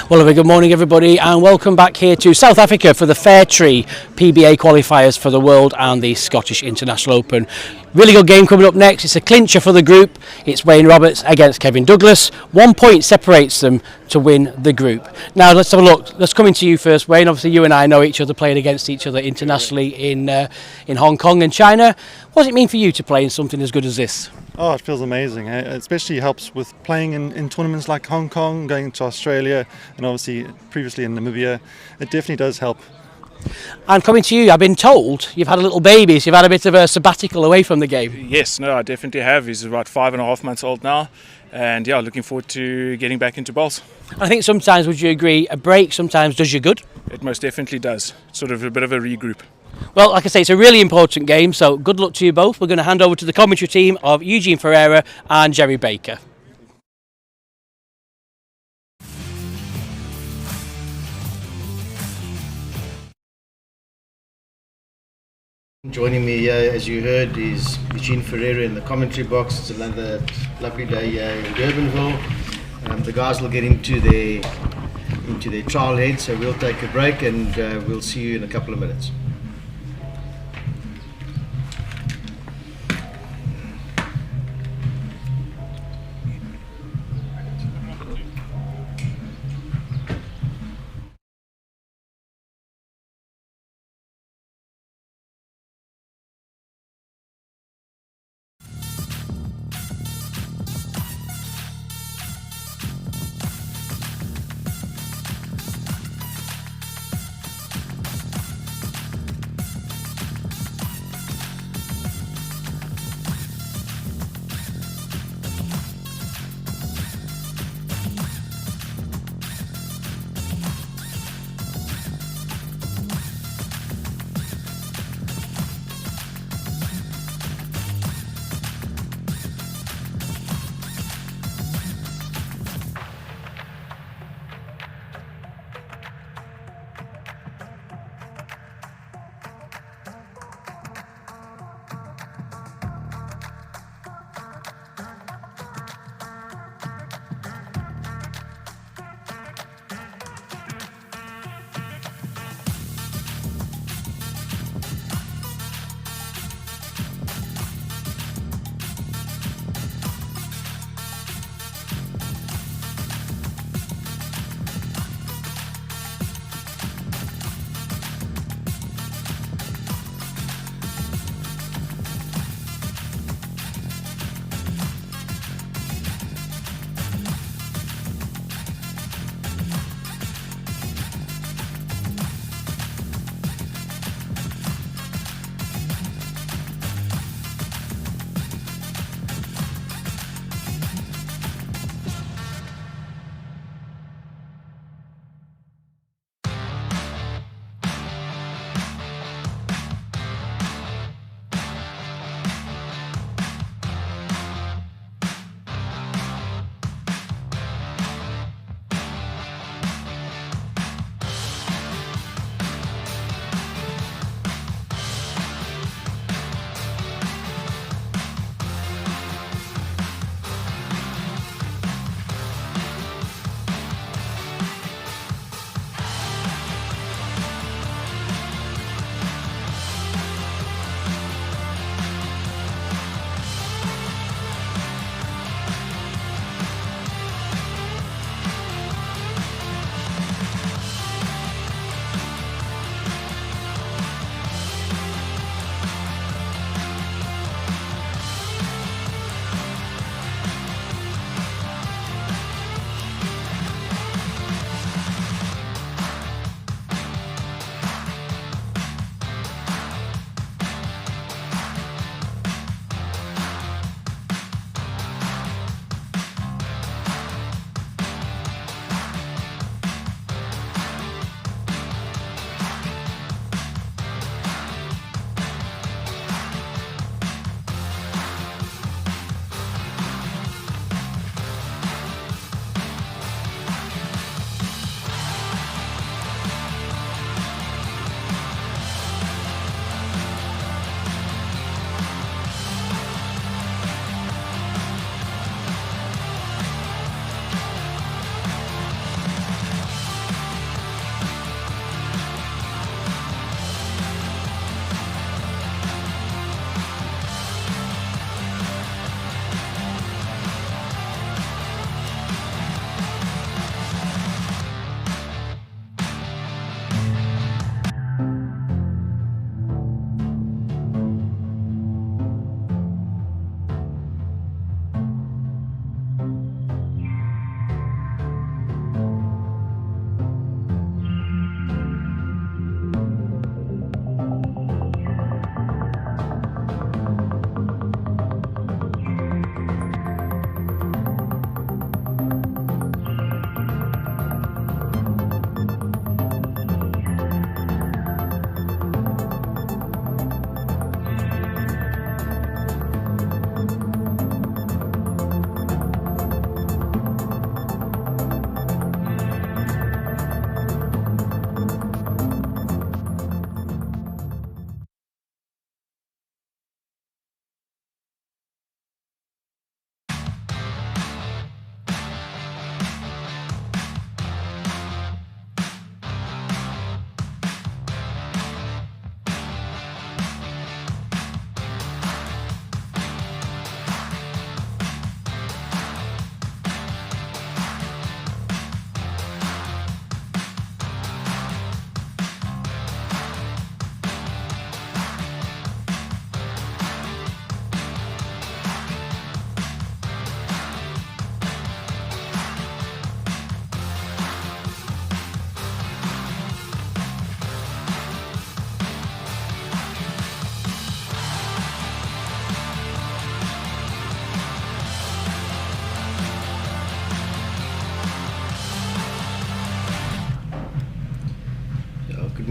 Well, a very good morning everybody and welcome back here to South Africa for the Fair Tree PBA qualifiers for the World and the Scottish International Open. Really good game coming up next. It's a clincher for the group. It's Wayne Roberts against Kevin Douglas. 1 point separates them to win the group. Now let's have a look. Let's come into you first, Wayne. Obviously you and I know each other, playing against each other internationally in Hong Kong and China. What does it mean for you to play in something as good as this? Oh, it feels amazing. It especially helps with playing in tournaments like Hong Kong, going to Australia, and obviously previously in Namibia. It definitely does help. And coming to you, I've been told you've had a little baby, so you've had a bit of a sabbatical away from the game. Yes, no, I definitely have. He's about 5.5 months old now, and yeah, looking forward to getting back into bowls. I think sometimes, would you agree, a break sometimes does you good? It most definitely does. Sort of a bit of a regroup. Well, like I say, it's a really important game, so good luck to you both. We're going to hand over to the commentary team of Eugene Ferreira and Jerry Baker. Joining me here, as you heard, is Eugene Ferreira in the commentary box. It's another lovely day here in Durbanville. The guys will get into their trial head, so we'll take a break and we'll see you in a couple of minutes.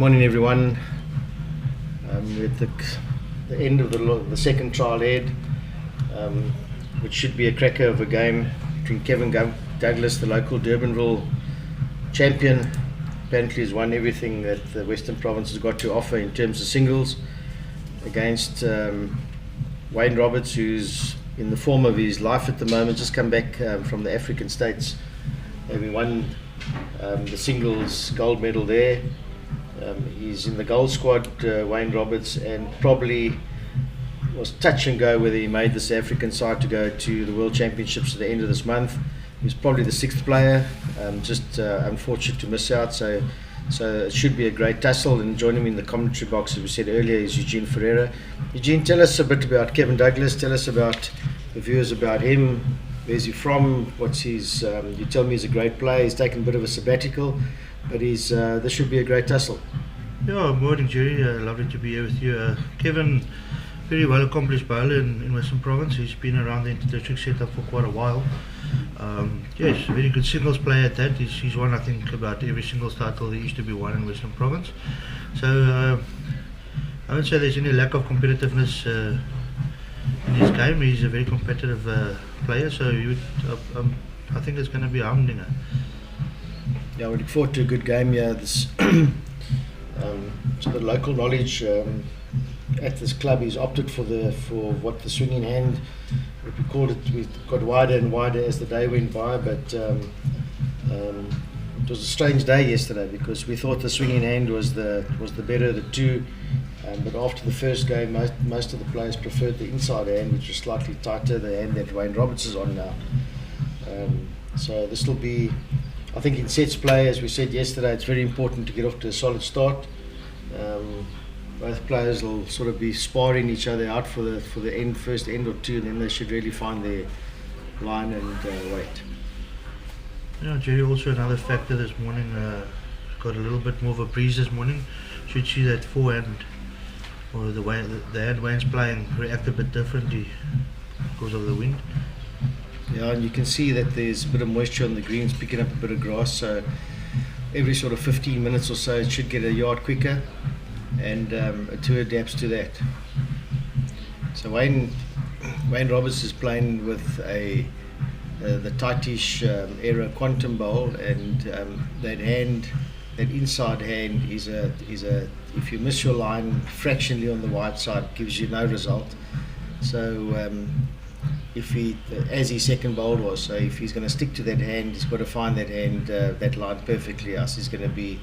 morning, everyone. We're at the end of the second trial head, which should be a cracker of a game between Kevin Douglas, the local Durbanville champion. Apparently has won everything that the Western Province has got to offer in terms of singles, against Wayne Roberts, who's in the form of his life at the moment, just come back from the African states, having won the singles gold medal there. He's in the gold squad, Wayne Roberts, and probably was touch and go whether he made this African side to go to the World Championships at the end of this month. He was probably the 6th player, just unfortunate to miss out. So it should be a great tussle. And joining me in the commentary box, as we said earlier, is Eugene Ferreira. Eugene, tell us a bit about Kevin Douglas. Tell us about the viewers about him. Where's he from? What's his? You tell me he's a great player. He's taken a bit of a sabbatical, but this should be a great tussle. Yeah, morning Jerry. Lovely to be here with you. Kevin, very well accomplished bowler in Western Province. He's been around the inter-district setup for quite a while. Yes, very good singles player at that. He's won, I think, about every singles title there used to be won in Western Province. So I wouldn't say there's any lack of competitiveness in his game. He's a very competitive player, so I think it's going to be a humdinger. Yeah, we look forward to a good game here. This so the local knowledge at this club, he's opted for what the swinging hand, what we called it. We got wider and wider as the day went by, but it was a strange day yesterday because we thought the swinging hand was the better of the two, but after the first game, most of the players preferred the inside hand, which was slightly tighter, the hand that Wayne Roberts is on now. So this will be, I think, in sets play, as we said yesterday, it's very important to get off to a solid start. Both players will sort of be sparring each other out for the first end or two, and then they should really find their line and weight. Yeah, Jerry, also another factor this morning, got a little bit more of a breeze this morning. Should see that forehand, or the hand Wayne's playing, react a bit differently because of the wind. Yeah, and you can see that there's a bit of moisture on the greens, picking up a bit of grass, so every sort of 15 minutes or so it should get a yard quicker, and a two adapts to that. So Wayne Roberts is playing with the tightish era quantum bowl, and that inside hand is a if you miss your line fractionally on the wide side, it gives you no result. So if he, as his second bowl was, so if he's going to stick to that hand, he's got to find that hand, that line perfectly, else he's going to be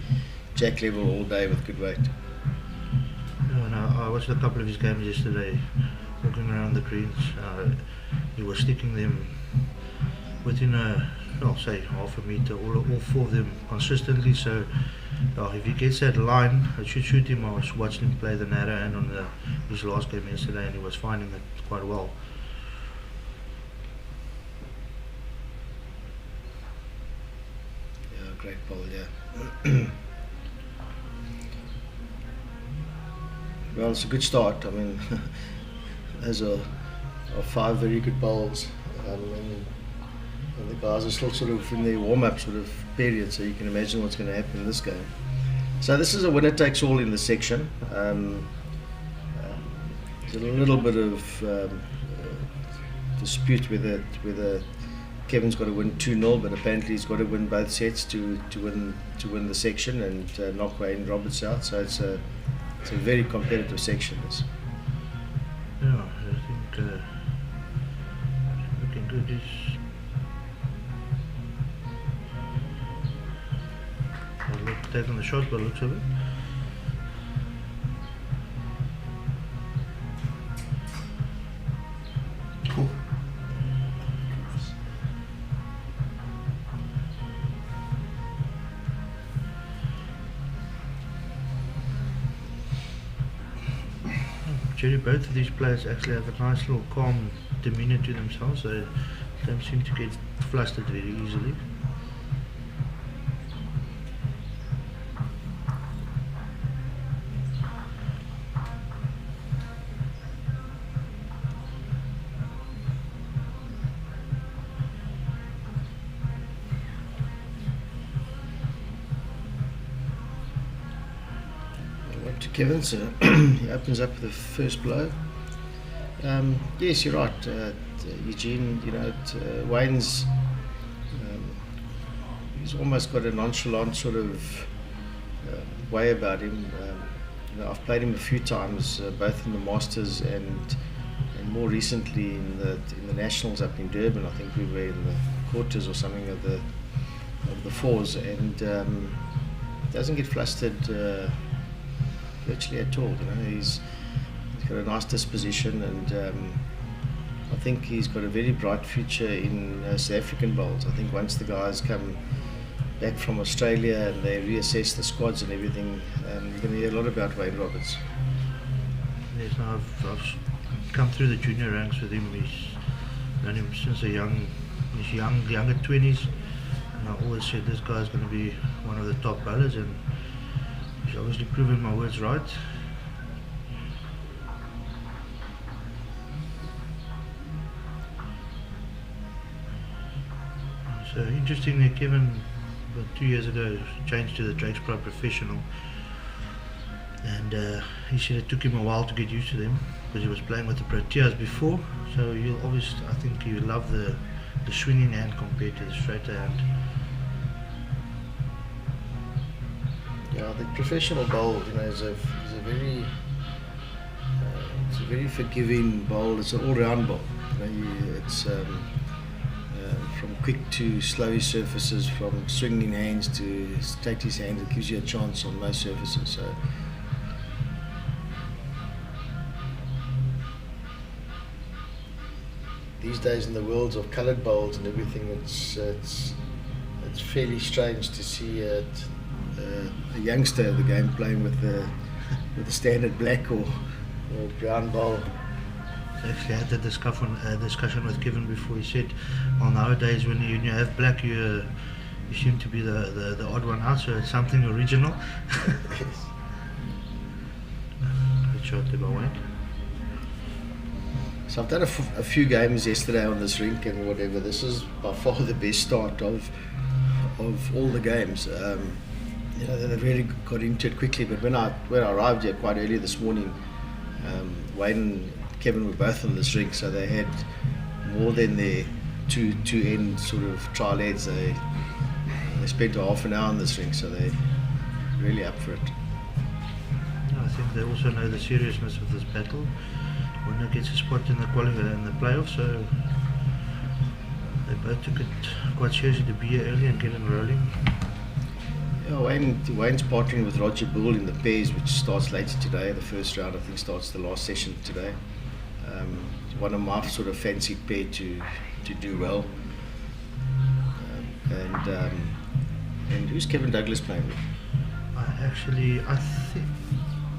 jack level all day with good weight. Yeah, no, I watched a couple of his games yesterday, walking around the greens. He was sticking them within say half a meter, all four of them consistently. So if he gets that line, it should shoot him. I was watching him play the narrow hand on his last game yesterday, and he was finding it quite well. Great ball, yeah. Well, it's a good start. I mean, those are 5 very good bowls, and the guys are still sort of in their warm-up sort of period, so you can imagine what's going to happen in this game. So this is a winner-takes-all in the section. There's a little bit of dispute whether Kevin's got to win 2-0, but apparently he's got to win both sets to win the section and knock Wayne Roberts out. So it's a very competitive section. This. Yeah, I think looking good. Taking the shot by the looks of it. Cool. Jerry, both of these players actually have a nice little calm demeanour to themselves. They don't seem to get flustered very easily. Kevin. So he opens up with the first blow. Yes, you're right, Eugene. Wayne's he's almost got a nonchalant sort of way about him. I've played him a few times, both in the Masters and more recently in the Nationals up in Durban. I think we were in the quarters or something of the fours, and doesn't get flustered virtually at all. He's got a nice disposition, and I think he's got a very bright future in South African bowls. I think once the guys come back from Australia and they reassess the squads and everything, you're going to hear a lot about Wayne Roberts. Yes, no, I've come through the junior ranks with him. He's known him since younger 20s, and I always said this guy's going to be one of the top bowlers, and he's obviously proven my words right. So interestingly, Kevin, about 2 years ago, changed to the Drake's Pro Professional, and he said it took him a while to get used to them because he was playing with the Proteas before. So I think you love the swinging hand compared to the straighter hand. Yeah, the professional bowl, is a very it's a very forgiving bowl. It's an all-round bowl. It's from quick to slow surfaces, from swinging hands to straight his hands. It gives you a chance on most surfaces. So these days, in the worlds of coloured bowls and everything, it's fairly strange to see a youngster of the game playing with the standard black or brown bowl. Actually, I had that discussion with Kevin before. He said, well, nowadays when you have black, you seem to be the odd one out, so it's something original. Good shot there by Wayne. So I've done a few games yesterday on this rink and whatever. This is by far the best start of all the games. They really got into it quickly. But when I arrived here quite early this morning, Wayne and Kevin were both on this rink, so they had more than their two end sort of trial heads. They spent a half an hour on this rink, so they're really up for it. I think they also know the seriousness of this battle. Winner gets a spot in the playoffs, so they both took it quite seriously to be here early and get it rolling. Yeah, Wayne's partnering with Roger Bull in the pairs, which starts later today. The first round, I think, starts the last session today. One of my sort of fancied pair to do well. And who's Kevin Douglas playing with? I think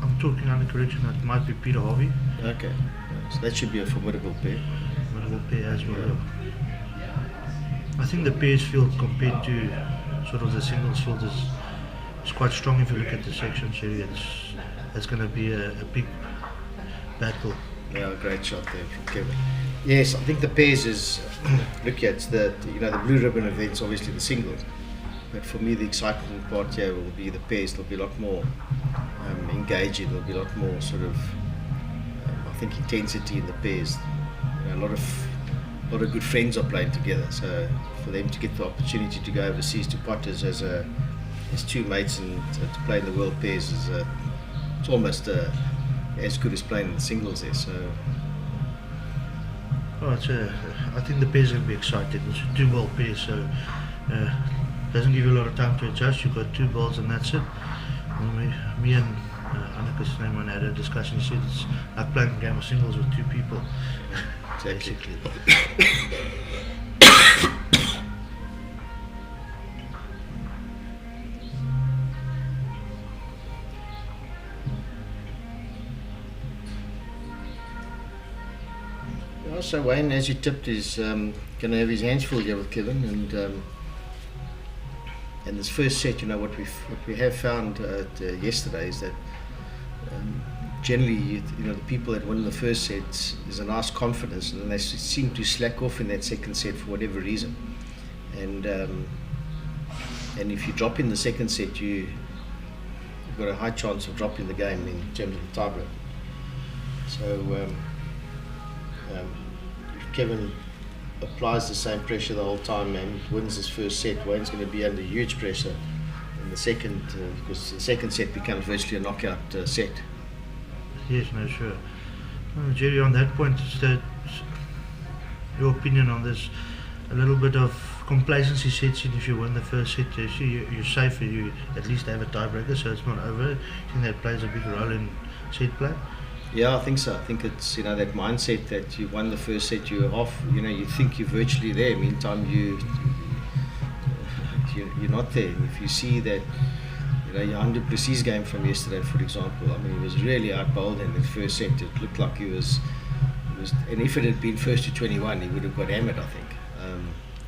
I'm talking under correction. It might be Peter Harvey. Okay, so that should be a formidable pair. Formidable pair as well. I think the pairs field compared to sort of the singles field is quite strong. If you look at the section series, it's going to be a big battle. Yeah, great shot there from Kevin. Yes, I think the pairs is look at the blue ribbon events, obviously the singles. But for me, the exciting part here will be the pairs. There'll be a lot more engaging. There'll be a lot more sort of I think intensity in the pairs. A lot of good friends are playing together. So for them to get the opportunity to go overseas to Potters as two mates and to play in the world pairs is it's almost as good as playing in the singles there. So I think the pairs will be exciting. It's two ball pairs, so doesn't give you a lot of time to adjust. You've got two balls and that's it. Me and Anneke Snyman had a discussion. He said it's like playing a game of singles with two people. exactly. So Wayne, as you tipped, is going to have his hands full here with Kevin, and this first set, what we have found yesterday is that generally, the people that win the first set, there's a nice confidence, and then they seem to slack off in that second set for whatever reason, and if you drop in the second set, you you've got a high chance of dropping the game in terms of the tiebreak. So if Kevin applies the same pressure the whole time and wins his first set, Wayne's going to be under huge pressure in the second, because the second set becomes virtually a knockout set. Yes, no, sure. Jerry, on that point, your opinion on this, a little bit of complacency sets in if you win the first set. You're safe, you at least have a tiebreaker, so it's not over. I think that plays a big role in set play. Yeah, I think so. I think it's, you know, that mindset that you won the first set, you're off, you know, you think you're virtually there. Meantime, you're not there. And if you see that, you know, your 100 Precies game from yesterday, for example, I mean, he was really outbowled in the first set. It looked like he was, and if it had been first to 21, he would have got hammered, I think.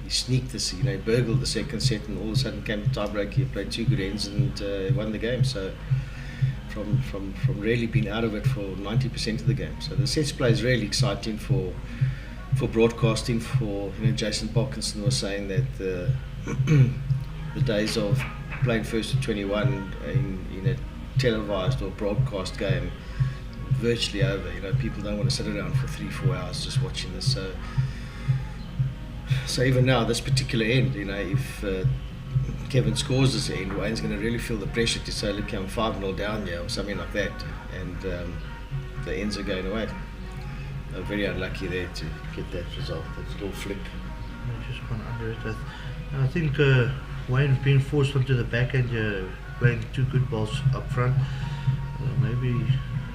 He sneaked this, you know, he burgled the second set, and all of a sudden came to tiebreak. He played 2 good ends and won the game. So from really being out of it for 90% of the game. So the sets play is really exciting for broadcasting. For, you know, Jason Parkinson was saying that the days of playing first to 21 in a televised or broadcast game virtually over. You know, people don't want to sit around for 3-4 hours just watching this. So even now, this particular end, you know, if Kevin scores this end, Wayne's going to really feel the pressure to say, look, I'm 5-0 down here, or something like that, and the ends are going away. They're very unlucky there to get that result, that little flick. Just one under it. I think Wayne's been forced onto the back end, playing 2 good balls up front. Maybe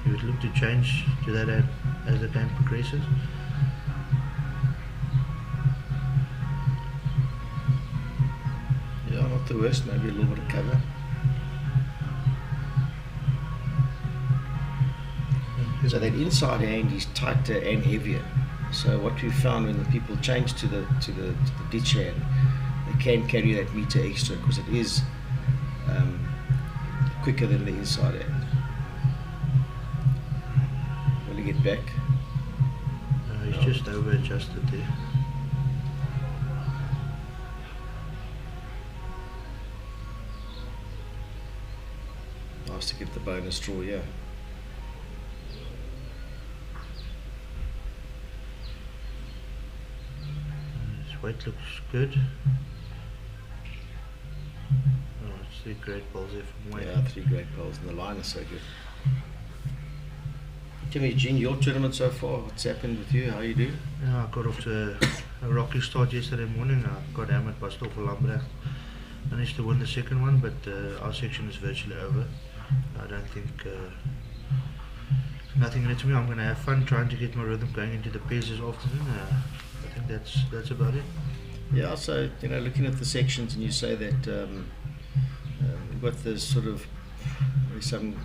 he would look to change to that as the game progresses. Yeah, not the worst, maybe a little bit of cover. So that inside hand is tighter and heavier. So what we found when the people change to the ditch hand, they can carry that meter extra because it is quicker than the inside hand. Will he get back? He's just over adjusted there. Nice to get the bonus draw, yeah. His weight looks good. Oh, it's 3 great balls there from Wayne. Yeah, 3 great balls, and the line is so good. Tell me, Gene, your tournament so far, what's happened with you? How you do? Yeah, I got off to a rocky start yesterday morning. I got hammered by Stoffel Lambrecht. Managed to win the second one, but our section is virtually over. I don't think nothing in it to me. I'm going to have fun trying to get my rhythm going into the pairs this afternoon. I think that's about it. Yeah, so, you know, looking at the sections, and you say that we've got this sort of, there's some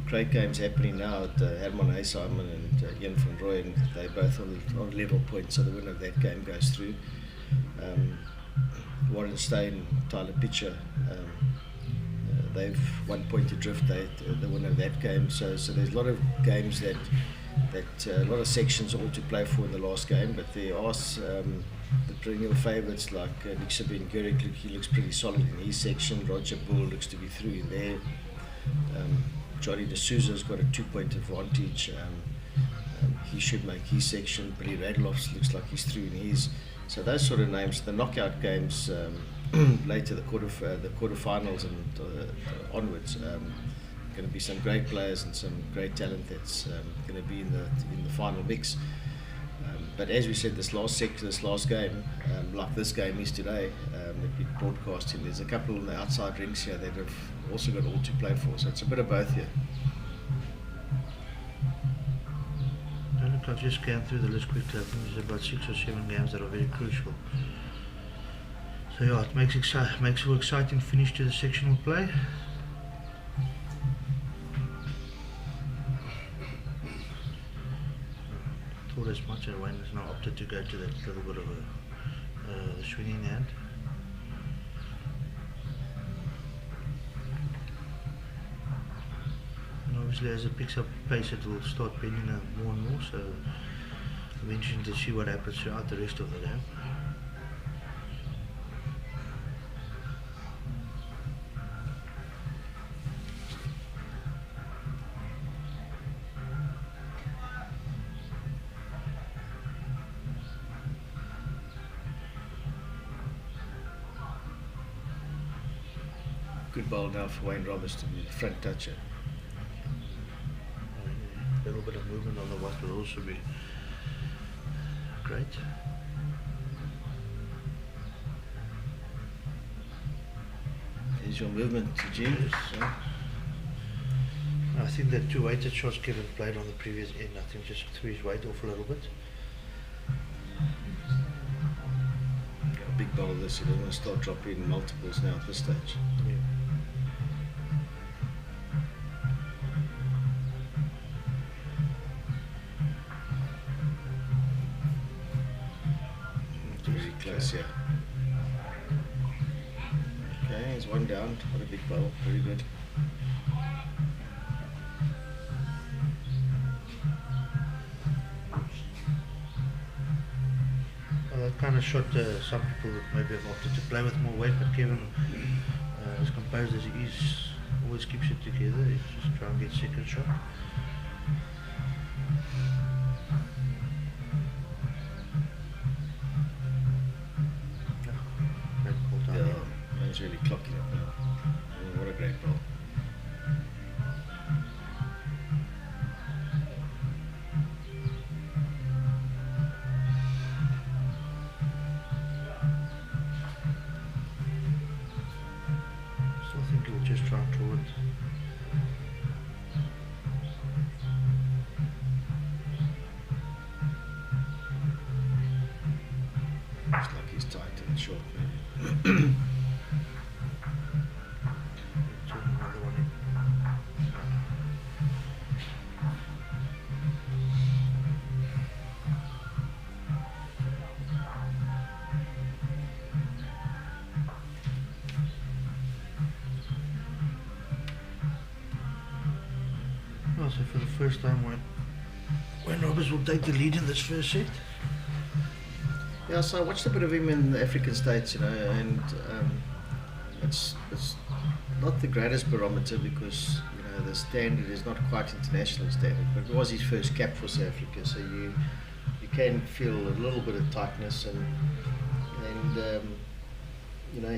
great games happening now at Herman Simon and Ian van Rooyen. They're both on level points, so the winner of that game goes through. Warren Steyn, Tyler Pitcher, they've 1 point adrift. The winner of that game. So there's a lot of games that a lot of sections are all to play for in the last game. But there are the perennial favourites like Nick Sabine Gurik. He looks pretty solid in his section. Roger Bull looks to be through in there. Johnny D'Souza's got a 2-point advantage. He should make his section. Billy Radloff looks like he's through in his. So those sort of names, the knockout games later, the quarterfinals and onwards, going to be some great players and some great talent that's going to be in the final mix. But as we said, this last game, like this game is today, that we're broadcasting, there's a couple on the outside rings here that have also got all to play for. So it's a bit of both here. Look, I've just scanned through the list quickly. I think there's about 6 or 7 games that are very crucial. So yeah, it makes for exciting finish to the sectional play. Thought as much, and Wayne has now opted to go to that little bit of a swinging hand. And obviously as it picks up pace, it will start bending more and more, so it'll be interesting to see what happens throughout the rest of the game. good bowl now for Wayne Roberts to be the front toucher. A little bit of movement on the white will also be great. There's your movement, Eugene. Yes. I think that 2 weighted shots Kevin played on the previous end, I think just threw his weight off a little bit. Got a big bowl this, he doesn't want to start dropping multiples now at this stage. Yeah. Very close, yeah. Okay, there's one down. What a big bowl. Very good. That kind of shot, some people maybe have opted to play with more weight, but Kevin, as composed as he is, always keeps it together. He's just trying to get second shot. Great ball down Yeah, there. he's really clocking it now. Oh, what a great ball. Still think he'll just try and draw it. Looks like he's tight and short, maybe. Turn another one in. Also, for the first time, when Roberts will take the lead in this first set. Yeah, so I watched a bit of him in the African states, and it's not the greatest barometer because the standard is not quite international standard, but it was his first cap for South Africa, so you can feel a little bit of tightness, and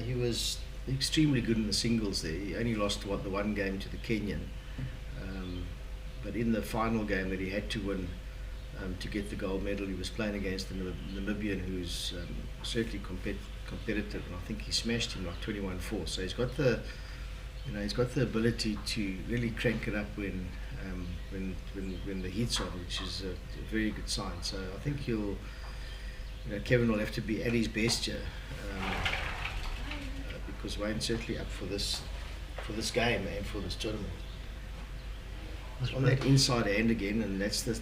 he was extremely good in the singles there. He only lost the one game to the Kenyan, but in the final game that he had to win to get the gold medal, he was playing against the Namibian, who's certainly competitive, and I think he smashed him like 21-4. So he's got the ability to really crank it up when the heat's on, which is a very good sign. So I think Kevin will have to be at his best here, because Wayne's certainly up for this game and for this tournament. It's on that inside hand again, and that's the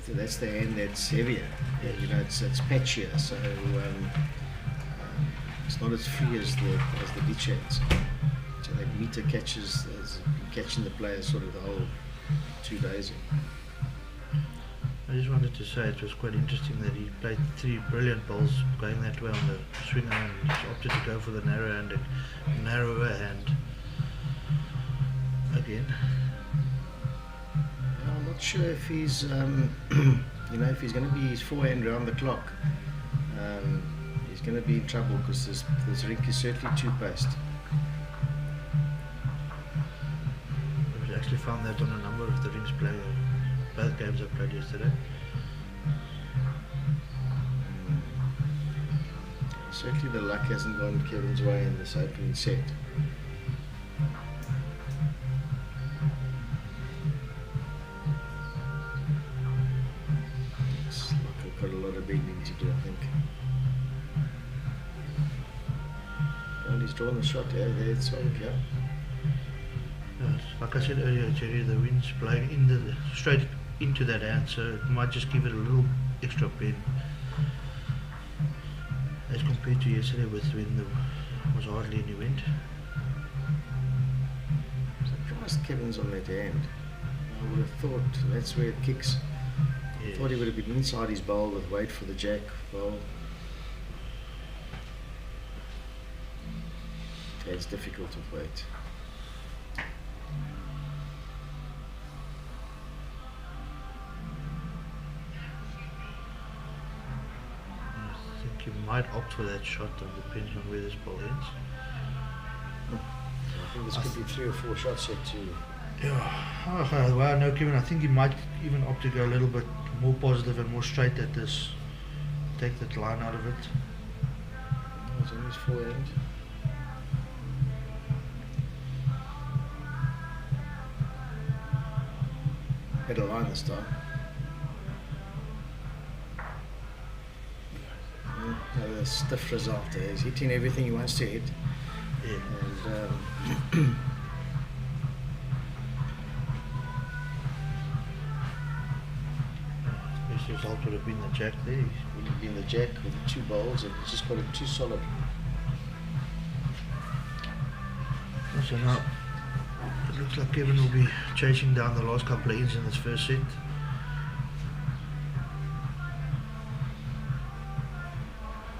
hand that's heavier. It's patchier, so it's not as free as the beach hands. So that meter has been catching the players sort of the whole 2 days. I just wanted to say it was quite interesting that he played 3 brilliant balls going that way on the swinger, and he's opted to go for the narrower hand again. I'm not sure if he's, if he's going to be his forehand round the clock. He's going to be in trouble because this rink is certainly too paced. We actually found that on a number of the rinks playing. Both games I played yesterday. Certainly the luck hasn't gone Kevin's way in this opening set. Got a lot of bending to do, I think. Well, he's drawn the shot there, it's swung, yeah. Yes, like I said earlier, Jerry, the wind's blowing straight into that hand, so it might just give it a little extra bend. As compared to yesterday when there was hardly any wind. Surprised Kevin's on that hand. I would have thought that's where it kicks. Yes. I thought he would have been inside his bowl with weight for the jack bowl. Yeah, it's difficult with weight. I think you might opt for that shot, and depends on where this ball ends. think this could be 3 or 4 shots yet to. Yeah, well, no, Kevin, I think he might even opt to go a little bit more positive and more straight at this. Take that line out of it. Oh, it's on his forehand. Better line this time. A stiff result there. He's hitting everything he wants to hit. Yeah. And Best result would have been the jack there. would have been the jack with the 2 bowls, and he's just got it too solid. So now it looks like Kevin will be chasing down the last couple of ends in this first set.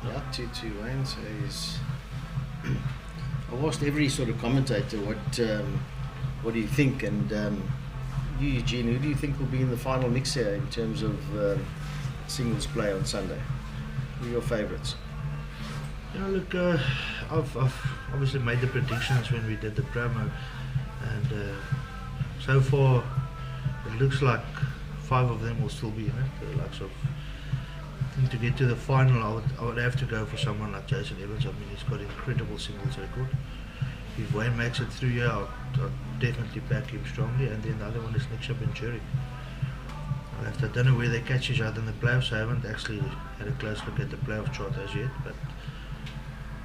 Yeah, 2-2 Wayne. So he's. I've asked every sort of commentator what do you think, and you, Eugene, who do you think will be in the final mix here in terms of singles play on Sunday? Who are your favourites? Yeah, look, I've obviously made the predictions when we did the promo, and so far it looks like 5 of them will still be in it. The likes of, I think to get to the final, I would have to go for someone like Jason Evans. I mean, he's got an incredible singles record. If Wayne makes it through here, I'll definitely back him strongly. And then the other one is Nick Shabanchuri. I don't know where they catch each other in the playoffs. I haven't actually had a close look at the playoff chart as yet, but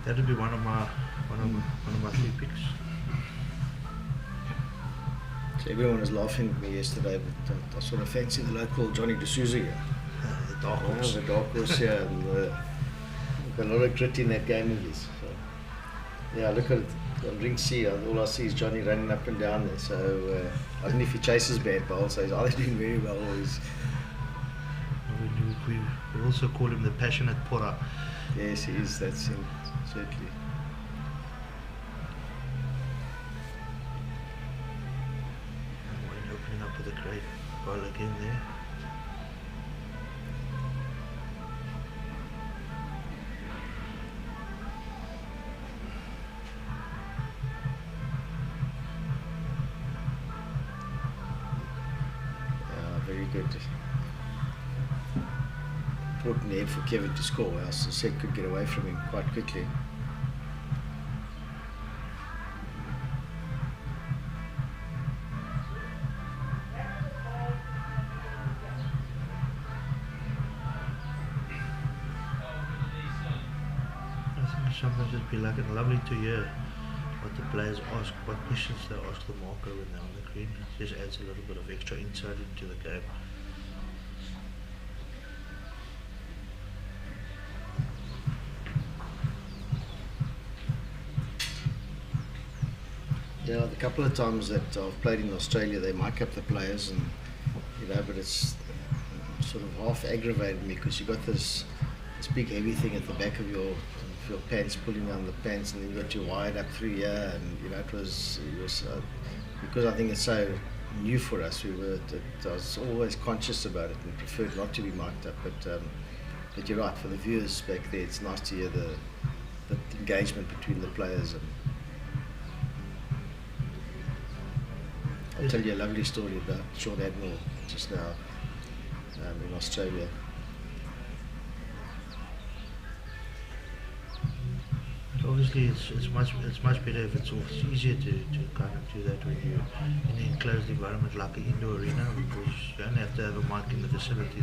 that would be one of my 3 picks. So everyone was laughing at me yesterday, but I sort of fancy the local Johnny D'Souza here. The dark horse. The dark horse here, and got a lot of grit in that game of his. So, yeah, look at it on ring C. All I see is Johnny running up and down there. So I don't know if he chases bad bowls. So he's either doing very well or he's. We also call him the passionate porter. Yes, he is. That's him, certainly. Wayne opening up with a great bowl again there. Very good. Important aid for Kevin to score, else the set could get away from him quite quickly. I think sometimes it'd be like lovely to hear what the players ask, what questions they ask the marker when they're on the green. It just adds a little bit of extra insight into the game. Yeah, the couple of times that I've played in Australia, they mic up the players, and but it's sort of half aggravated me because you got this big heavy thing at the back of your pants, pulling down the pants, and then you got your wired up through here, and it was because I think it's so new for us. I was always conscious about it and preferred not to be mic'd up. But you're right, for the viewers back there, it's nice to hear the engagement between the players. And I'll tell you a lovely story about Shaun Admiral just now in Australia. Obviously, it's much better if it's easier to kind of do that when you're in an enclosed environment like an indoor arena, because you only have to have a mic in the facility.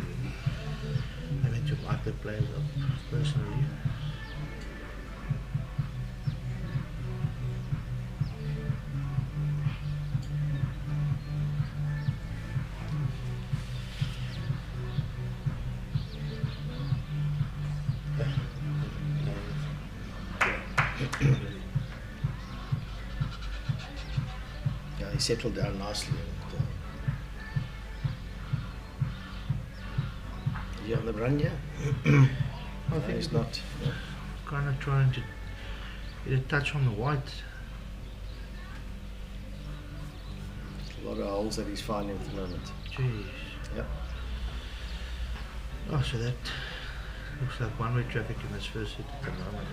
Having to mic the players up personally. Yeah, he settled down nicely. Is he on the run yet? I think he's not. Yeah. Kind of trying to get a touch on the white. A lot of holes that he's finding at the moment. Jeez. Yep. Oh, so that looks like one-way traffic in this first hit at the moment.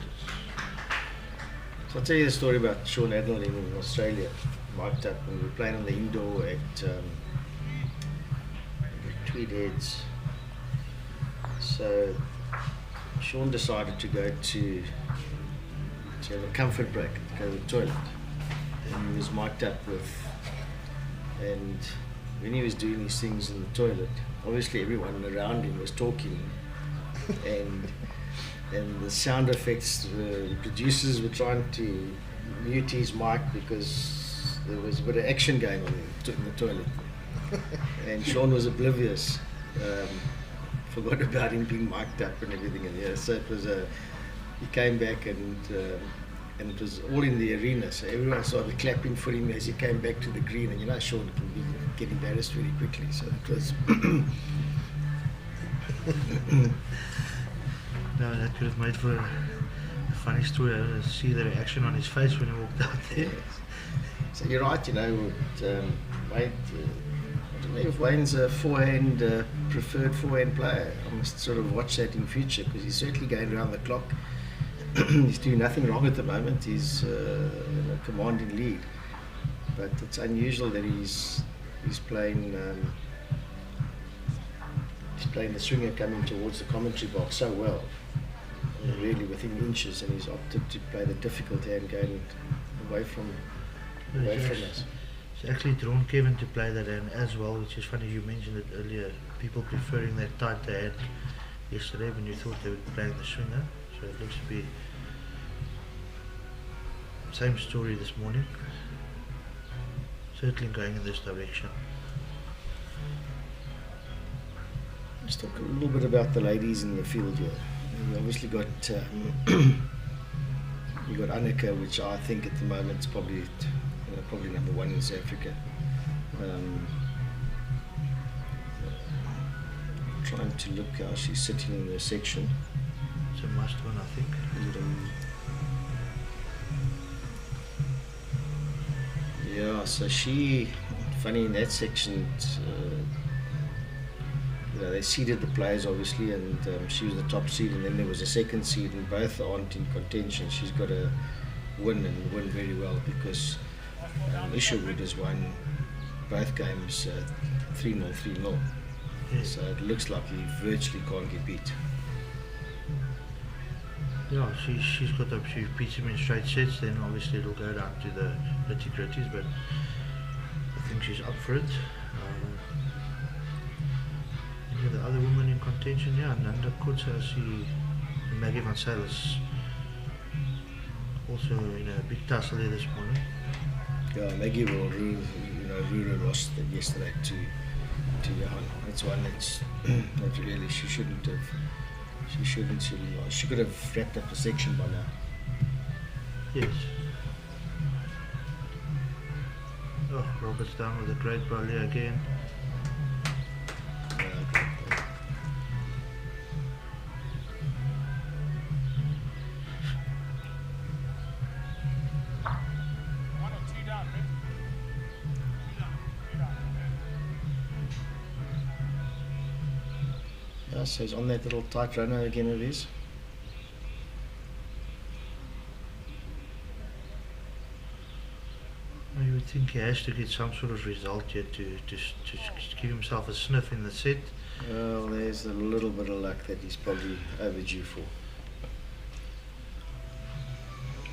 So I'll tell you the story about Shaun in Australia, mic'd up, and we were playing on the indoor at Tweed Heads. So Shaun decided to go to have a comfort break, to go to the toilet. And he was mic'd up and when he was doing these things in the toilet, obviously everyone around him was talking, and the sound effects, the producers were trying to mute his mic because there was a bit of action going on in the toilet. And Shaun was oblivious, forgot about him being mic'd up and everything. And so it was he came back and it was all in the arena, so everyone started clapping for him as he came back to the green. And Shaun can get embarrassed very quickly, so it was No, that could have made for a funny story. I see the reaction on his face when he walked out there. So you're right, Wayne, I don't know if Wayne's a preferred forehand player. I must sort of watch that in future, because he's certainly going around the clock. He's doing nothing wrong at the moment. He's in a commanding lead, but it's unusual that he's playing the swinger coming towards the commentary box so well, really within inches, and he's opted to play the difficult hand going away from us. It's actually drawn Kevin to play that hand as well, which is funny. You mentioned it earlier, people preferring that tight hand yesterday when you thought they would be playing the swinger. So it looks to be same story this morning, certainly going in this direction. Let's talk a little bit about the ladies in the field here. We obviously got we got Annika, which I think at the moment is probably number one in South Africa. Trying to look how she's sitting in the section. It's a must win, I think. Yeah, so funny in that section, they seeded the players obviously, and she was the top seed, and then there was a second seed, and both aren't in contention. She's got to win, and win very well, because Isherwood has won both games 3-0, 3-0. Yes. So it looks like he virtually can't get beat. Yeah, she's got up. She beats him in straight sets. Then obviously it'll go down to the nitty-gritties, but I think she's up for it. The other woman in contention, Nanda Kotze, I see Maggie van Zyl is also in a big tussle there this morning. Yeah, Maggie will Rura lost yesterday to Johan. That's one that's not really, she could have wrapped up the section by now. Yes. Oh, Robert's down with a great volley again. So he's on that little tight runner again, it is. You would think he has to get some sort of result here to give himself a sniff in the set. Well, there's a little bit of luck that he's probably overdue for.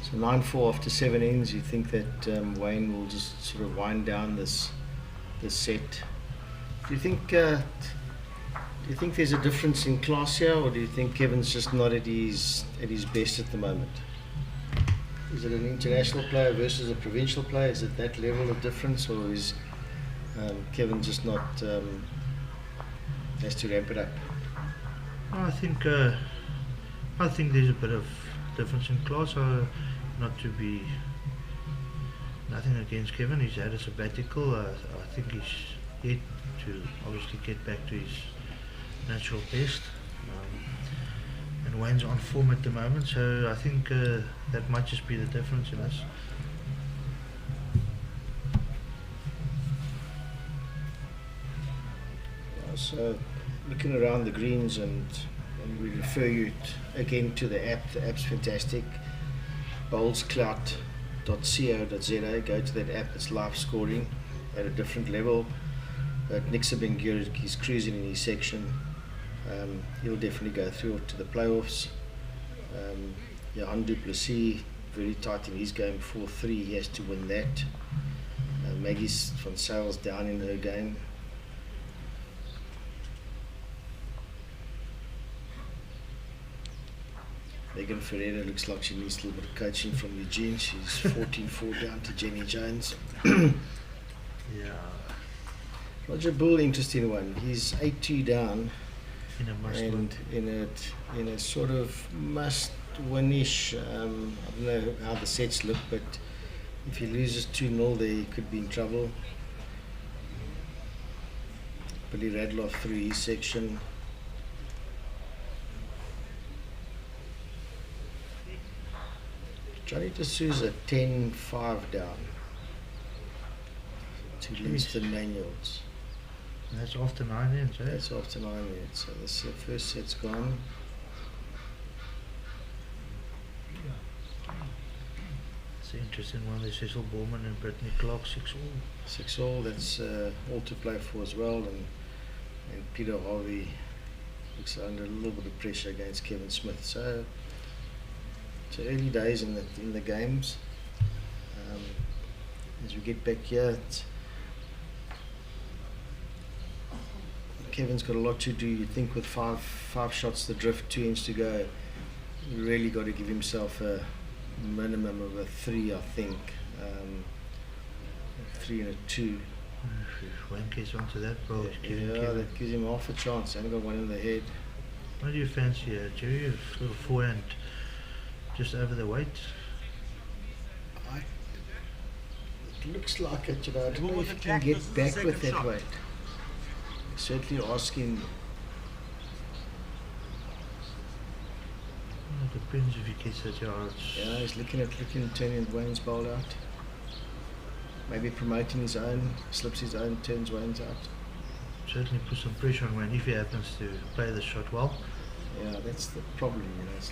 So 9-4 after 7 ends. You think that Wayne will just sort of wind down this set? Do you think there's a difference in class here, or do you think Kevin's just not at his best at the moment? Is it an international player versus a provincial player? Is it that level of difference, or is Kevin just not has to ramp it up? I think there's a bit of difference in class. Not to be nothing against Kevin. He's had a sabbatical. I think he's yet to obviously get back to his natural best. And Wayne's on form at the moment, so I think that might just be the difference in us. So looking around the greens, and we refer you again to the app. The app's fantastic. bowlsclout.co.za. Go to that app. It's live scoring at a different level. But Nick Sabengur, he's cruising in his section. He'll definitely go through to the playoffs. Johan du Plessis, very tight in his game, 4-3. He has to win that. Maggie's van Sales down in her game. Megan Ferreira looks like she needs a little bit of coaching from Eugene. She's 14-4 down to Jenny Jones. Yeah. Roger Bull, interesting one. He's 8-2 down, In a must and win. in a sort of must-win-ish. I don't know how the sets look, but if he loses 2-0, there he could be in trouble. Billy Radloff through his section. Johnny D'Souza 10-5 down to Livingston Manuals. And that's after 9 ends, eh? That's after 9 minutes. So this first set's gone. It's an interesting one. There's Cecil Bowman and Brittany Clark, 6-all. 6-all. That's all to play for as well. And Peter Harvey looks under a little bit of pressure against Kevin Smith. So it's early days in the games. As we get back here, Kevin's got a lot to do. You think with five shots the drift, 2 ends to go, you really got to give himself a minimum of a 3, I think. 3 and a 2. If Wayne gets onto that, bro, Yeah, that gives him half a chance. I haven't got one in the head. What do you fancy, Jerry? A little forehand just over the weight? It looks like it, I don't know if he can get back with that weight. Certainly asking. It depends if he gets that yards. Yeah, he's looking at turning Wayne's bowl out. Maybe promoting his own, slips his own, turns Wayne's out. Certainly put some pressure on Wayne if he happens to play the shot well. Yeah, that's the problem, it's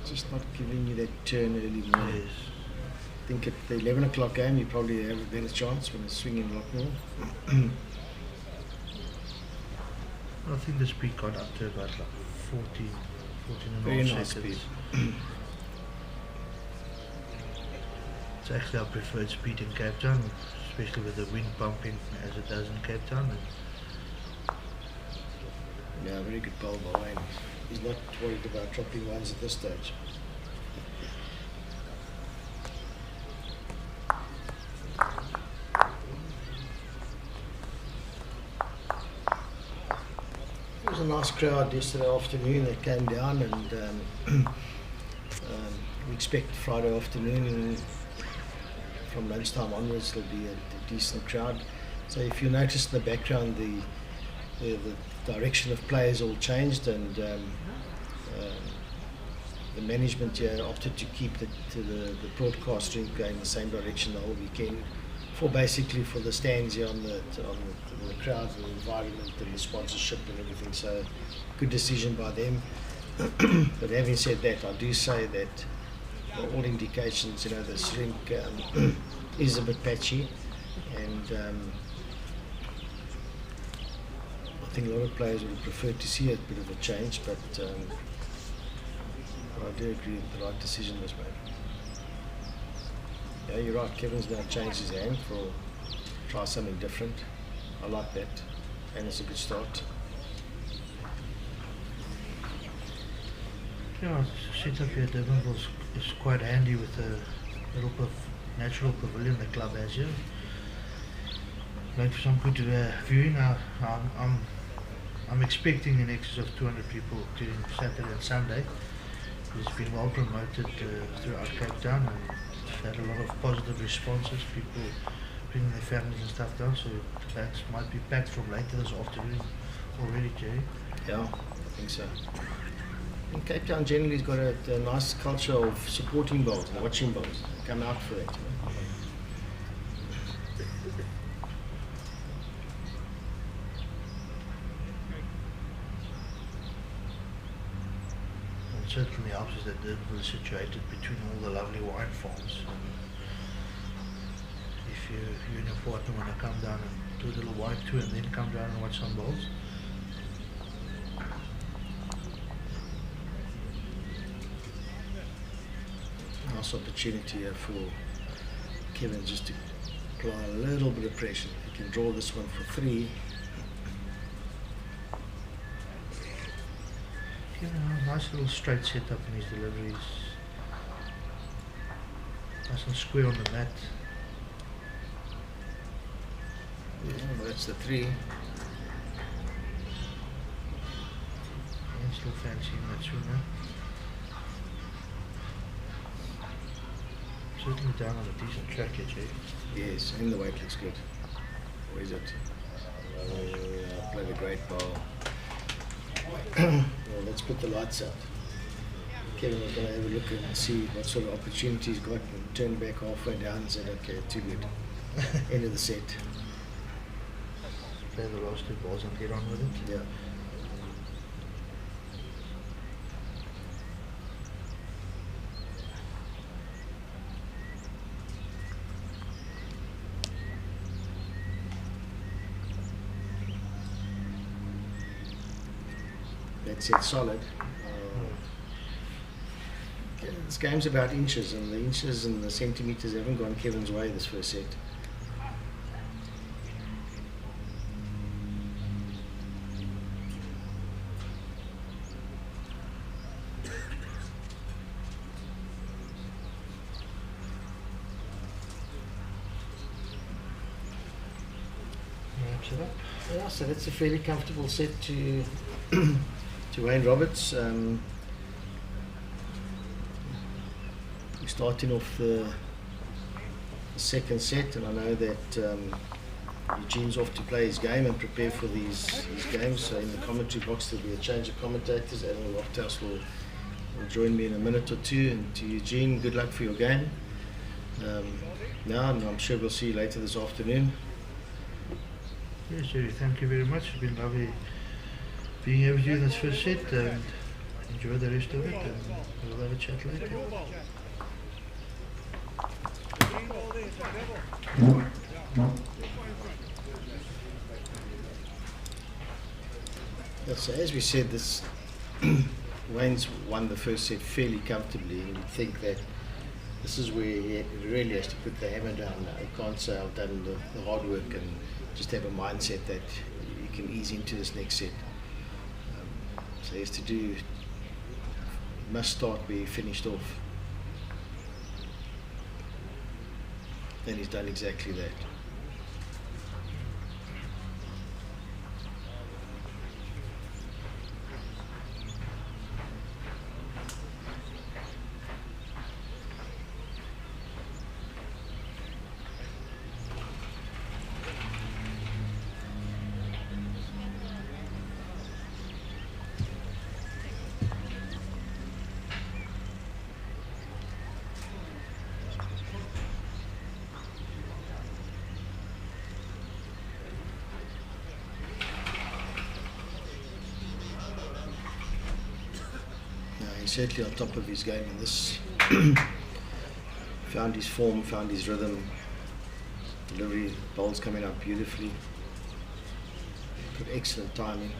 just not giving you that turn early morning. Yes. I think at the 11 o'clock game you probably have a better chance when it's swinging a lot more. I think the speed got up to about like 14 and Very a half nice seconds. speed. It's actually our preferred speed in Cape Town, especially with the wind bumping as it does in Cape Town. Yeah, very good bowl by Wayne. He's not worried about dropping ones at this stage. It was a nice crowd yesterday afternoon that came down, and we expect Friday afternoon, and from lunchtime onwards there'll be a decent crowd. So if you notice in the background, the direction of play has all changed, and the management here opted to keep the broadcast stream going in the same direction the whole weekend, for the stands here on the crowd, the environment and the sponsorship and everything. So good decision by them. But having said that, I do say that all indications, the rink is a bit patchy, and I think a lot of players would prefer to see a bit of a change, but I do agree that the right decision was made. Yeah, you're right, Kevin's now changed his hand for try something different. I like that, and it's a good start. Yeah, set up here at Durbanville is quite handy with a little natural pavilion the club has here. Make for some good viewing. I'm expecting in excess of 200 people during Saturday and Sunday. It's been well promoted throughout Cape Town, and had a lot of positive responses. People bringing their families and stuff down, so that might be packed from later this afternoon already, Jerry. Yeah, I think so. And Cape Town generally has got a nice culture of supporting bowls and watching bowls. Come out for it. And certainly helps is that Durbanville is situated between all the lovely wine farms. If you and your partner want to come down and do a little wine tour and then come down and watch some bowls. Nice opportunity here for Kevin just to apply a little bit of pressure. He can draw this one for 3. Nice little straight setup in his deliveries. Nice and square on the mat. Yeah, well, that's the 3. And still fancying that swinger. Certainly down on a decent track here, Jay. Yes, and the weight looks good. Where is it? Played a great bowl. Well, let's put the lights out. Kevin was going to have a look and see what sort of opportunities he's got and turn back halfway down and said, okay, too good. End of the set. Play the last 2 balls and get on with it. Yeah. That's it, solid. This game's about inches, and the inches and the centimetres haven't gone Kevin's way this first set. Wraps it up. Yeah, so that's a fairly comfortable set to to Wayne Roberts. We're starting off the second set, and I know that Eugene's off to play his game and prepare for these games. So in the commentary box there'll be a change of commentators. Adam Lofthouse will join me in a minute or 2. And to Eugene, good luck for your game. Now, and I'm sure we'll see you later this afternoon. Yes, Jerry, thank you very much. It's been lovely being here with you in this first set, and enjoy the rest of it, and we'll have a chat later. So as we said, this Wayne's won the first set fairly comfortably, and you think that this is where he really has to put the hammer down now. He can't say I've done the hard work and just have a mindset that you can ease into this next set. So he has to do, must start where he finished off. And he's done exactly that. Certainly on top of his game in this. Found his form, found his rhythm, delivery, bowls coming out beautifully. Good, excellent timing.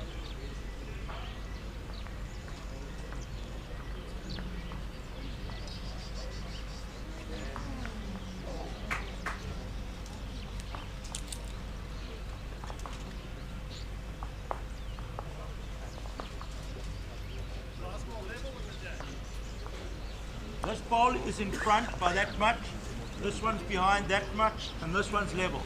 This bowl is in front by that much, this one's behind that much, and this one's level.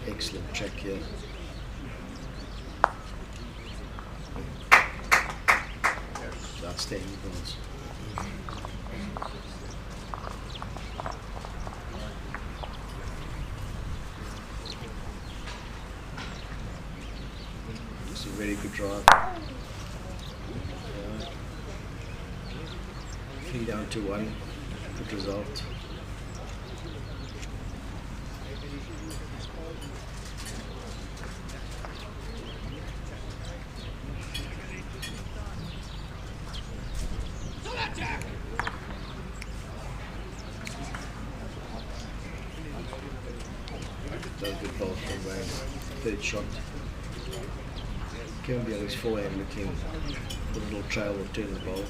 Excellent track here. Outstanding balls. It's a very good drive. 3 down 1-1. Good result. Does good ball from Wayne. Third shot. Kevin be on his forehand looking for a little trail or turn the ball.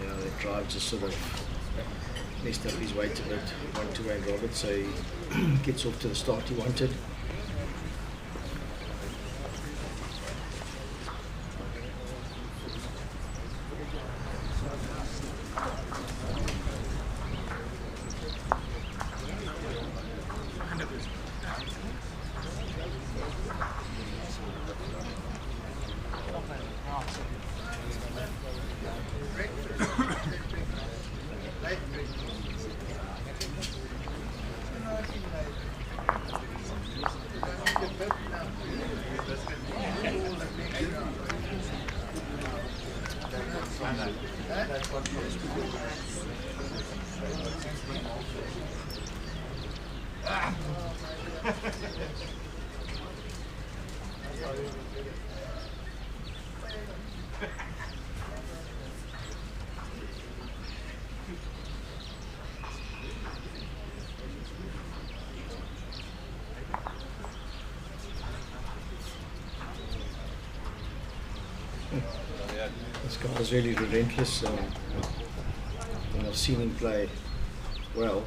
Yeah, the drive just sort of messed up his weight a bit. One to Wayne Roberts, so he gets off to the start he wanted. This guy is really relentless, and I've seen him play well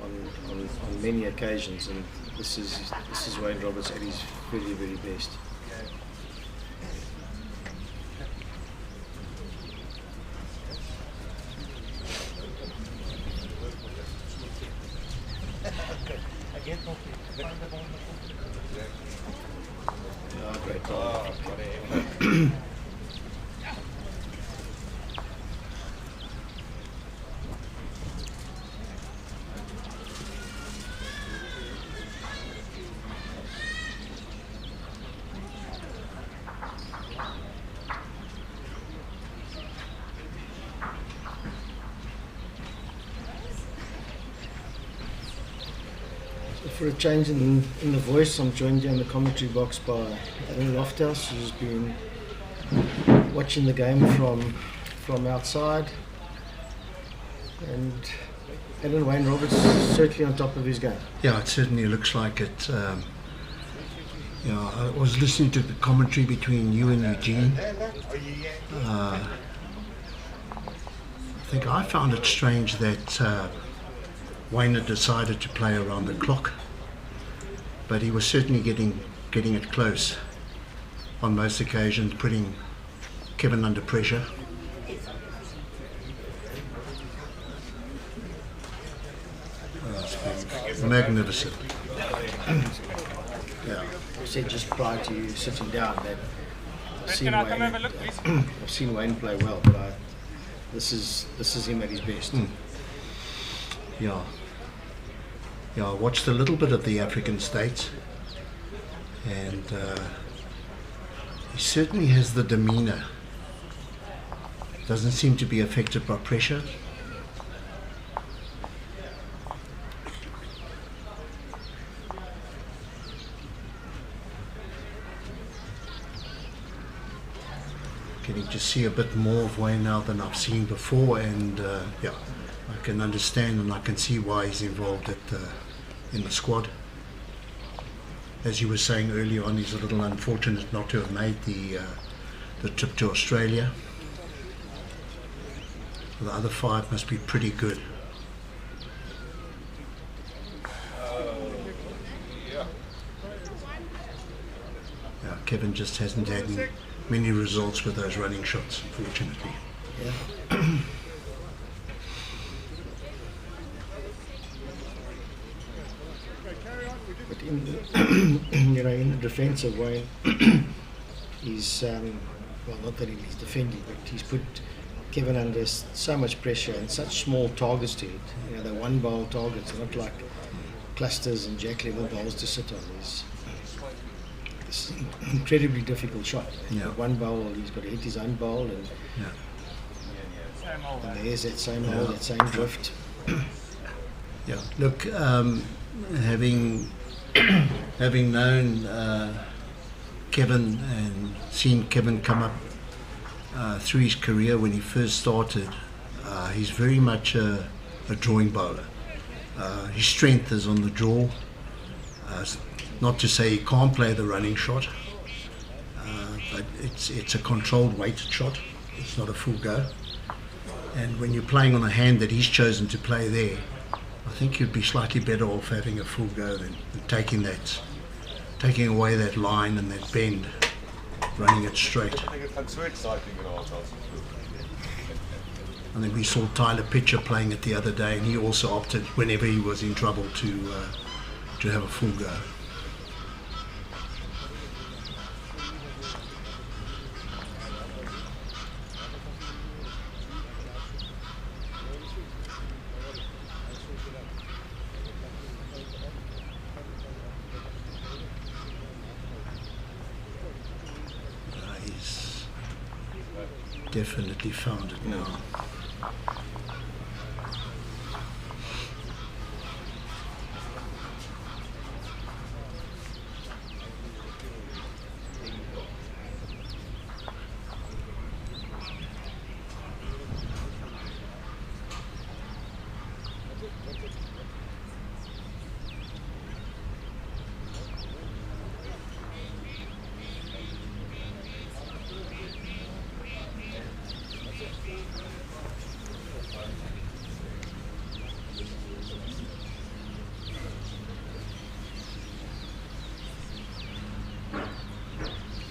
on many occasions, and this is Wayne Roberts at his very, very best. Oh, great ball. For a change in the voice, I'm joined here in the commentary box by Alan Lofthouse, who's been watching the game from outside, and Alan, Wayne Roberts is certainly on top of his game. Yeah, it certainly looks like it. I was listening to the commentary between you and Eugene. I think I found it strange that Wayne had decided to play around the clock, but he was certainly getting it close on most occasions, putting Kevin under pressure. Magnificent. Yeah, I said just prior to you sitting down that I've seen Wayne play well, but this is him at his best. Yeah, I watched a little bit of the African states, and he certainly has the demeanour. Doesn't seem to be affected by pressure. Getting to see a bit more of Wayne now than I've seen before, and I can understand and I can see why he's involved in the squad. As you were saying earlier on, he's a little unfortunate not to have made the trip to Australia. The other 5 must be pretty good. Yeah, Kevin just hasn't had many results with those running shots, unfortunately. Yeah. But in the defence of Wayne, he's not that he's defending, but he's put Kevin under so much pressure and such small targets to it. They're one bowl targets, not like clusters and jack level bowls to sit on. It's an incredibly difficult shot. Yeah. One bowl, he's got to hit his own bowl, and there's that same hole, that same drift. Yeah. Look, having known Kevin and seen Kevin come up through his career when he first started, he's very much a drawing bowler. His strength is on the draw. Not to say he can't play the running shot, but it's a controlled weighted shot. It's not a full go. And when you're playing on a hand that he's chosen to play there, I think you'd be slightly better off having a full go than taking away that line and that bend, running it straight. I think we saw Tyler Pitcher playing it the other day, and he also opted, whenever he was in trouble, to have a full go. He's definitely found it now.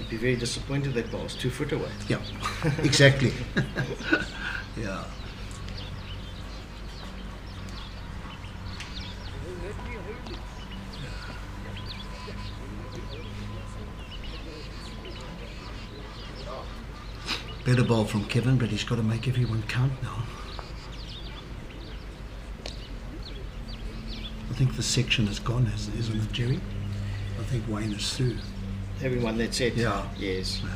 Be very disappointed that ball's 2 foot away. Yeah, exactly. Yeah. Better ball from Kevin, but he's got to make everyone count now. I think the section is gone, isn't it, Jerry? I think Wayne is through. Everyone that's it. Yeah. Yes. Yeah.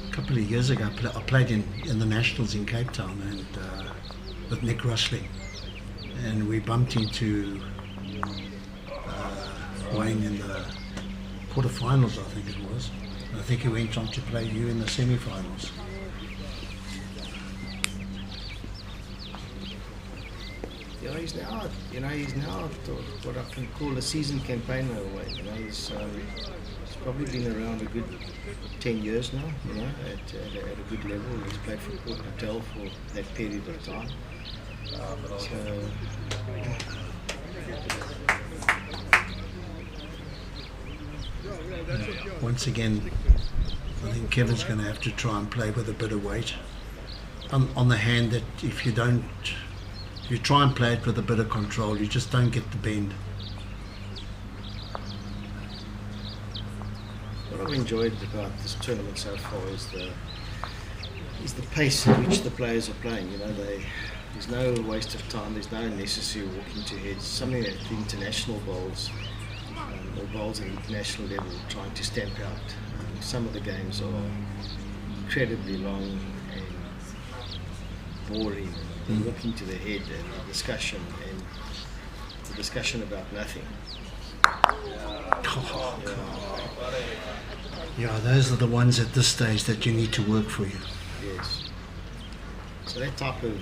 A couple of years ago, I played in the Nationals in Cape Town and with Nick Rushling, and we bumped into Wayne in the quarterfinals, I think it was. I think he went on to play you in the semi-finals. Yeah, he's now what I can call a seasoned campaigner away. He's probably been around a good 10 years now. At a good level. He's played for Port Natal for that period of time. Once again, I think Kevin's going to have to try and play with a bit of weight on the hand. That if you try and play it with a bit of control, you just don't get the bend. What I've enjoyed about this tournament so far is the pace at which the players are playing. There's no waste of time. There's no necessary walking to heads. Something that the international bowls or bowls at international level trying to stamp out. Some of the games are incredibly long and boring. Walking to the head and the discussion about nothing. Yeah, those are the ones at this stage that you need to work for you. Yes. So that type of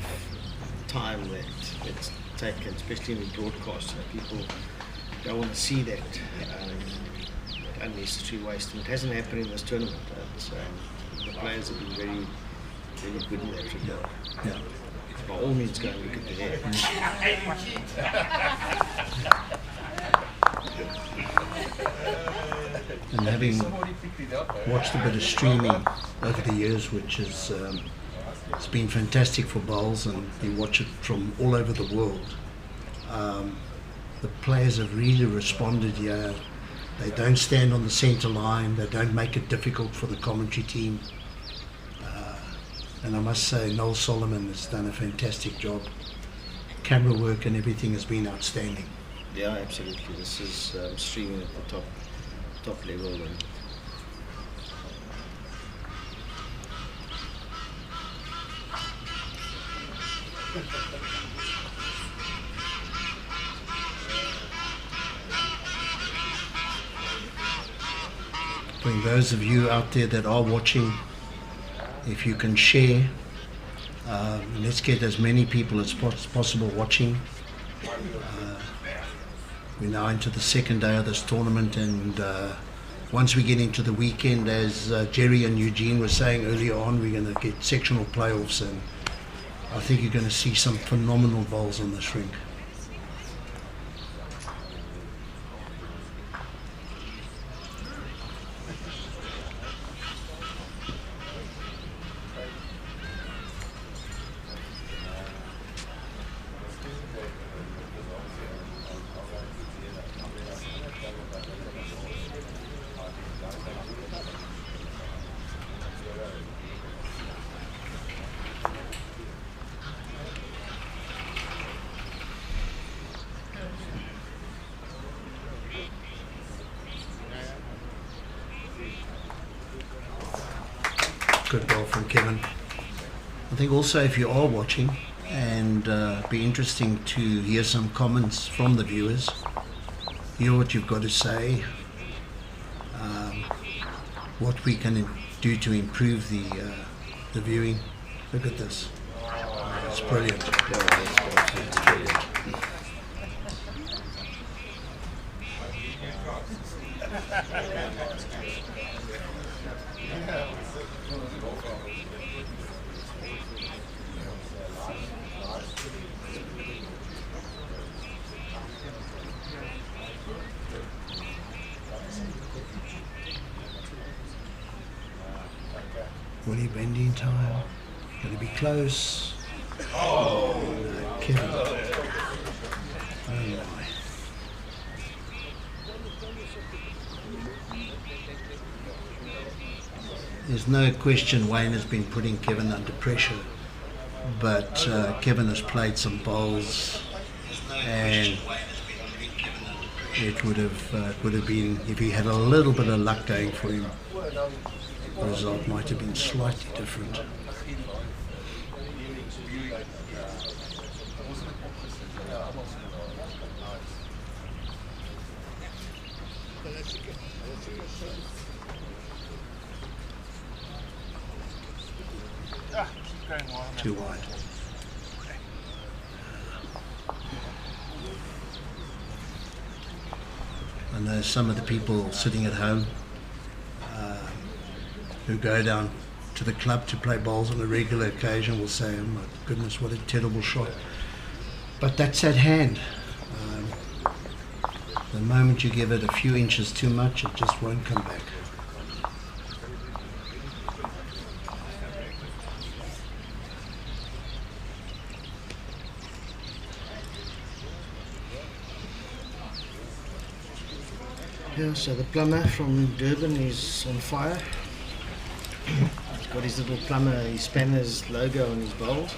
time that's taken, especially in the broadcast, people don't want to see that unnecessary waste. And it hasn't happened in this tournament. The players have been very, very good in that regard. Yeah. By all means, go and look at the hair. And having watched a bit of streaming over the years, which is it's been fantastic for bowls, and you watch it from all over the world. The players have really responded here They don't stand on the centre line. They don't make it difficult for the commentary team. And I must say, Noel Solomon has done a fantastic job. Camera work and everything has been outstanding. Yeah, absolutely. This is streaming at the top level. And For those of you out there that are watching, if you can share, let's get as many people as possible watching. We're now into the second day of this tournament, and once we get into the weekend, as Jerry and Eugene were saying earlier on, we're going to get sectional playoffs, and I think you're going to see some phenomenal bowls on this rink. Good ball from Kevin. I think also if you are watching, and be interesting to hear some comments from the viewers, hear what you've got to say, what we can do to improve the viewing. Look at this. It's brilliant. It's brilliant. Willie bending time. Going to be close. Oh, no, Kevin. Oh my. There's no question Wayne has been putting Kevin under pressure, but Kevin has played some bowls, and it would have been, if he had a little bit of luck going for him, the result might have been slightly different. Too wide. I know some of the people sitting at home who go down to the club to play bowls on a regular occasion will say, oh my goodness, what a terrible shot. But that's at hand. The moment you give it a few inches too much, it just won't come back. yeah, so the plumber from Durban is on fire. He's got his little plumber, his Spanner's logo on his bowls,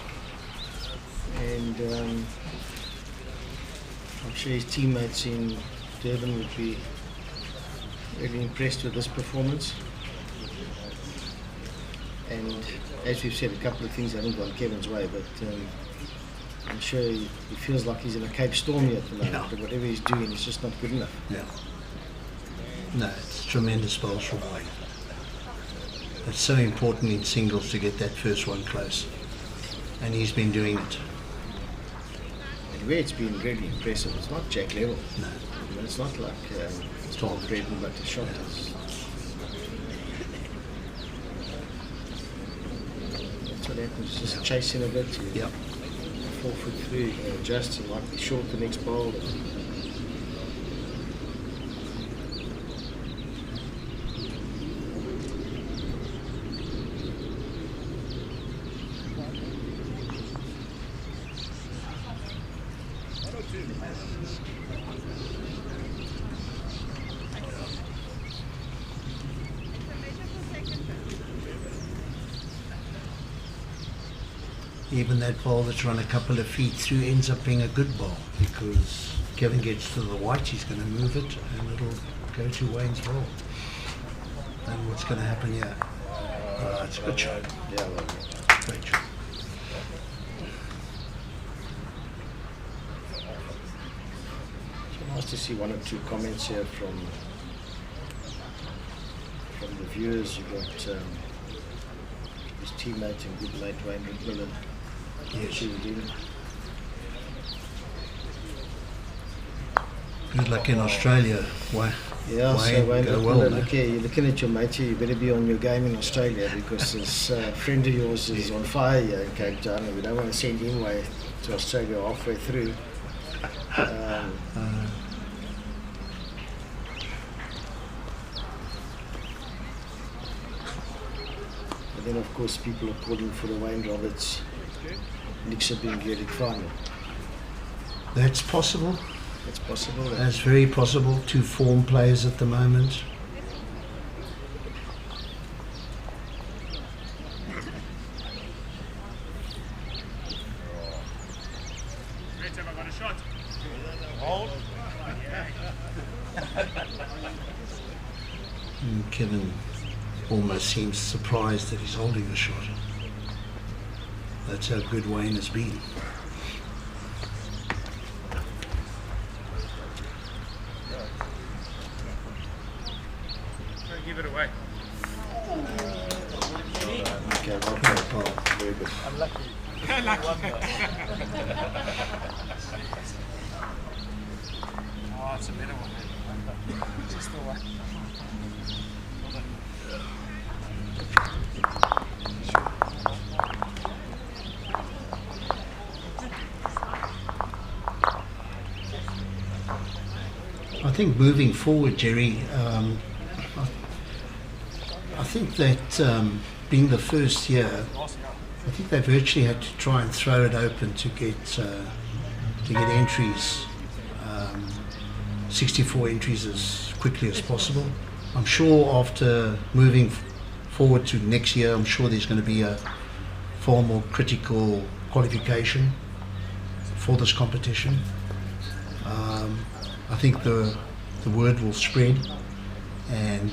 and I'm sure his teammates in Durban would be really impressed with this performance. And as we've said, a couple of things haven't gone Kevin's way, but I'm sure he feels like he's in a Cape Storm here at the moment. Yeah. But whatever he's doing, it's just not good enough. Yeah. No, it's tremendous bowls from Wayne. It's so important in singles to get that first one close, and he's been doing it. And where it's been really impressive, it's not jack level. No. I mean, it's not like it's all bread and butter shot. Yeah. That's what happens, just chasing a bit. You Yep. 4 foot through, adjust, you might be short the next bowl. even that bowl that's run a couple of feet through ends up being a good bowl, because Kevin gets to the white, he's going to move it and it'll go to Wayne's bowl. And what's going to happen here? It's a good shot. Yeah, well, Great shot. nice to see one or two comments here from the viewers. You got his teammate and good mate Wayne Miller. Yes. Gillian. Good luck in Australia. Yeah, so Wayne, Wayne, go well, look mate. here, you're looking at your mate here, you better be on your game in Australia, because this friend of yours is on fire here in Cape Town, and we don't want to send him away to Australia halfway through. And then of course people are calling for the Wayne Roberts Livestream final. That's possible. That's possible. That's very possible. Two form players at the moment. And Kevin almost seems surprised that he's holding the shot. That's how good Wayne has been. Give it away. Okay, well played, Paul. Very good. Oh, it's a better one. Just the one. I think moving forward, Jerry, I think that being the first year, I think they virtually had to try and throw it open to get entries, 64 entries as quickly as possible. I'm sure after moving forward to next year, I'm sure there's going to be a far more critical qualification for this competition. I think the word will spread, and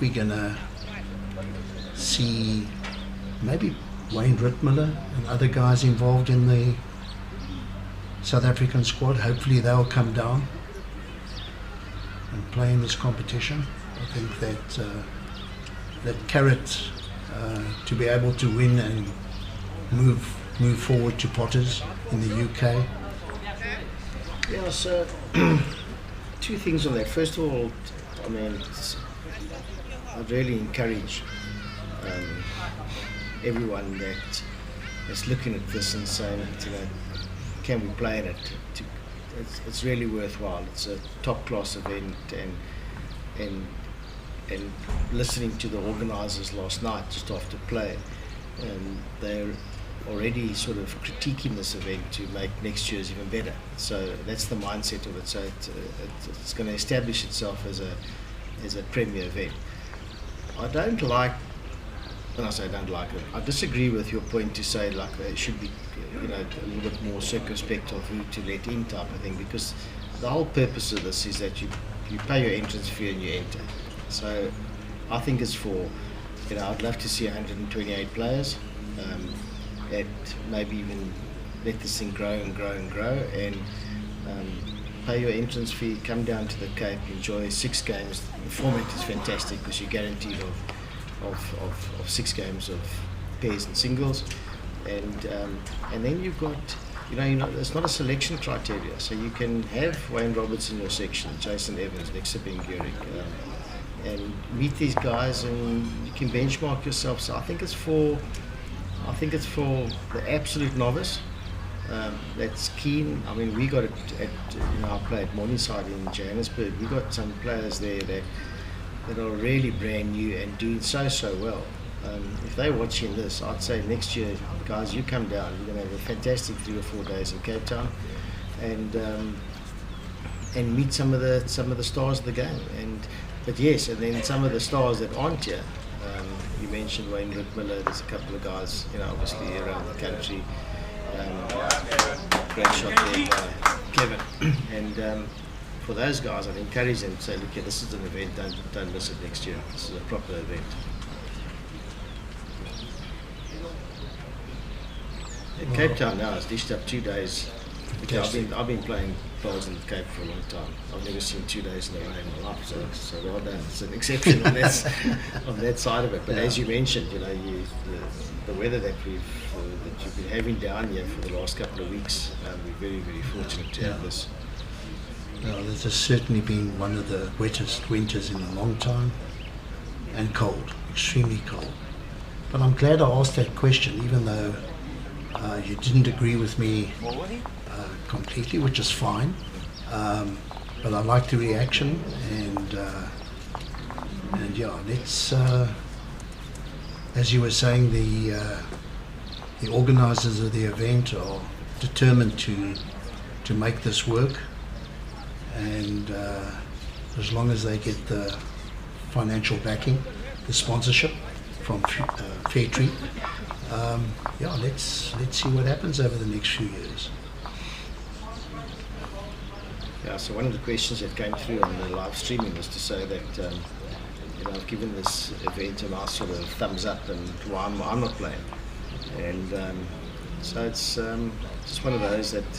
we're going to see maybe Wayne Rittmiller and other guys involved in the South African squad. Hopefully they'll come down and play in this competition. I think that carrot to be able to win and move forward to Potters in the UK. Yeah, so two things on that. First of all, I mean, I'd really encourage everyone that's looking at this and saying, you know, can we play in it? It's really worthwhile. It's a top-class event, and listening to the organisers last night just after play, they're already sort of critiquing this event to make next year's even better. So that's the mindset of it. So it's going to establish itself as a premier event. I don't like, when I say I don't like it, I disagree with your point to say like it should be, you know, a little bit more circumspect of who to let in type of thing, because the whole purpose of this is that you pay your entrance fee and you enter. So I think it's for, you know, I'd love to see 128 players. That maybe even let this thing grow and grow and grow, and pay your entrance fee, come down to the Cape, enjoy 6 games. The format is fantastic because you're guaranteed of 6 games of pairs and singles, and then you've got, you know, it's not a selection criteria, so you can have Wayne Roberts in your section, Jason Evans, Livestream, and meet these guys, and you can benchmark yourself. So I think it's for the absolute novice that's keen. I mean, we got it at, you know, I play at Morningside in Johannesburg. We got some players there that are really brand new and doing so well. If they're watching this, I'd say next year, guys, you come down. You're going to have a fantastic 3 or 4 days in Cape Town, and meet some of the stars of the game. But yes, and then some of the stars that aren't here, You mentioned Wayne Rickmiller. There's a couple of guys, obviously around the country. Great shot there by Kevin. And for those guys, I'd encourage them to say, look, this is an event. Don't miss it next year. This is a proper event. Cape Town now has dished up 2 days. I've been playing bowls in the Cape for a long time. I've never seen 2 days in a row in my life, so well done. It's an exception on that side of it. But as you mentioned, the weather that you've been having down here for the last couple of weeks, we're very, very fortunate to have this. Well, this has certainly been one of the wettest winters in a long time, and cold, extremely cold. But I'm glad I asked that question, even though you didn't agree with me completely, which is fine. But I like the reaction, and yeah, let's. As you were saying, the organisers of the event are determined to make this work, and as long as they get the financial backing, the sponsorship from Fair Tree, yeah, let's see what happens over the next few years. Yeah, so one of the questions that came through on the live streaming was to say that I've given this event a nice sort of thumbs up, and why I'm not playing. And so it's just one of those that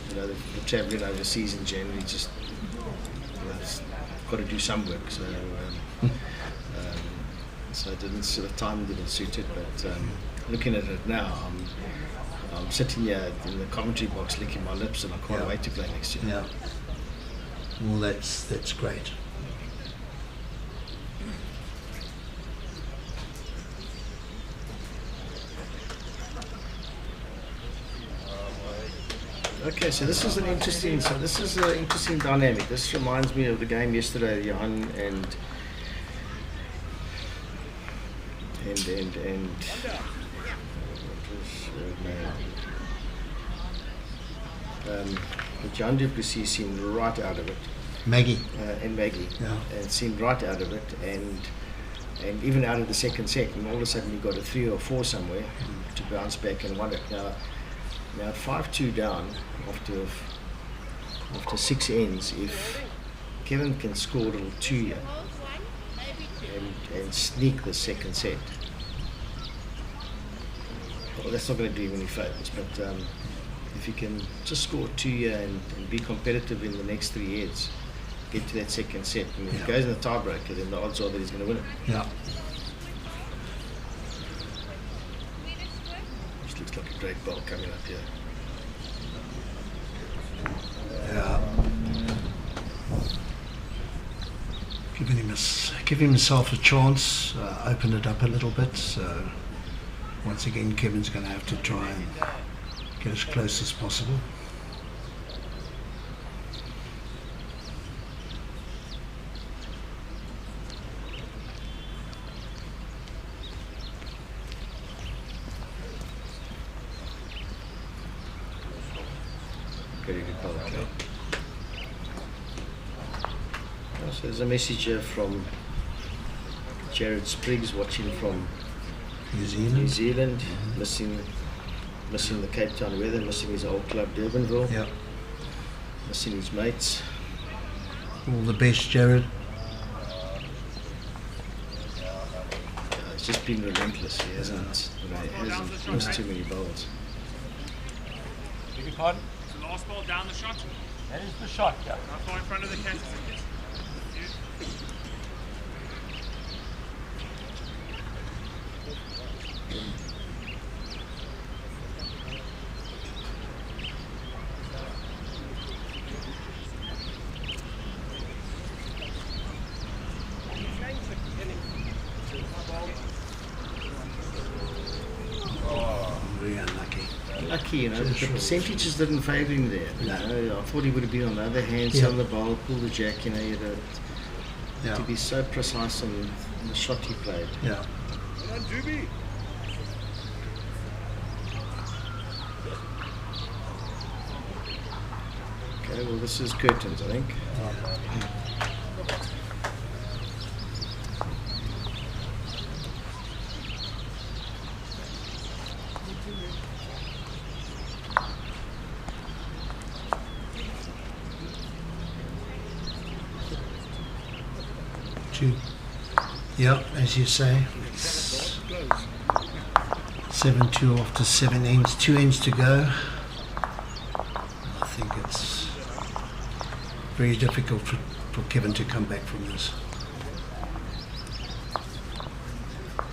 the travelling overseas in January just got to do some work. So so it didn't sort of time didn't suit it. But looking at it now, I'm sitting here in the commentary box licking my lips, and I can't wait to play next year. Yeah. Well, that's great. Okay, so this is an interesting dynamic. This reminds me of the game yesterday, Johan, and what was her name? John Duplessis seemed right out of it. Maggie. And Maggie. Yeah. And seemed right out of it, and even out of the second set, and all of a sudden you got a 3 or 4 somewhere to bounce back and win it. Now at 5-2 down after 6 ends, if Kevin can score a little 2 here and sneak the second set, well, that's not going to do him any favours, but if he can just score 2 here and be competitive in the next 3 heads, get to that second set, and if he goes in the tiebreaker, then the odds are that he's going to win it. Yeah. This looks like a great ball coming up here. Yeah. Giving himself a chance, open it up a little bit. So once again, Kevin's going to have to try and get as close as possible. Very good ball. Okay. So there's a message here from Jared Spriggs, watching from New Zealand, missing the Cape Town weather, missing his old club Durbanville, Yeah. missing his mates. All the best, Jared. It's just been relentless. He hasn't missed too many bowls. Beg your pardon? It's the last ball down the shot. That is the shot, yeah. How far in front of the cancer tickets? Very unlucky. Lucky, the percentages didn't favour him there. I thought he would have been on the other hand, on the bowl, pull the jack. He had to be so precise on the shot he played. Yeah. Okay, well this is curtains, I think. 2. Yeah, as you say, it's 7-2 after 7 ends, 2 ends to go. I think it's very difficult for Kevin to come back from this.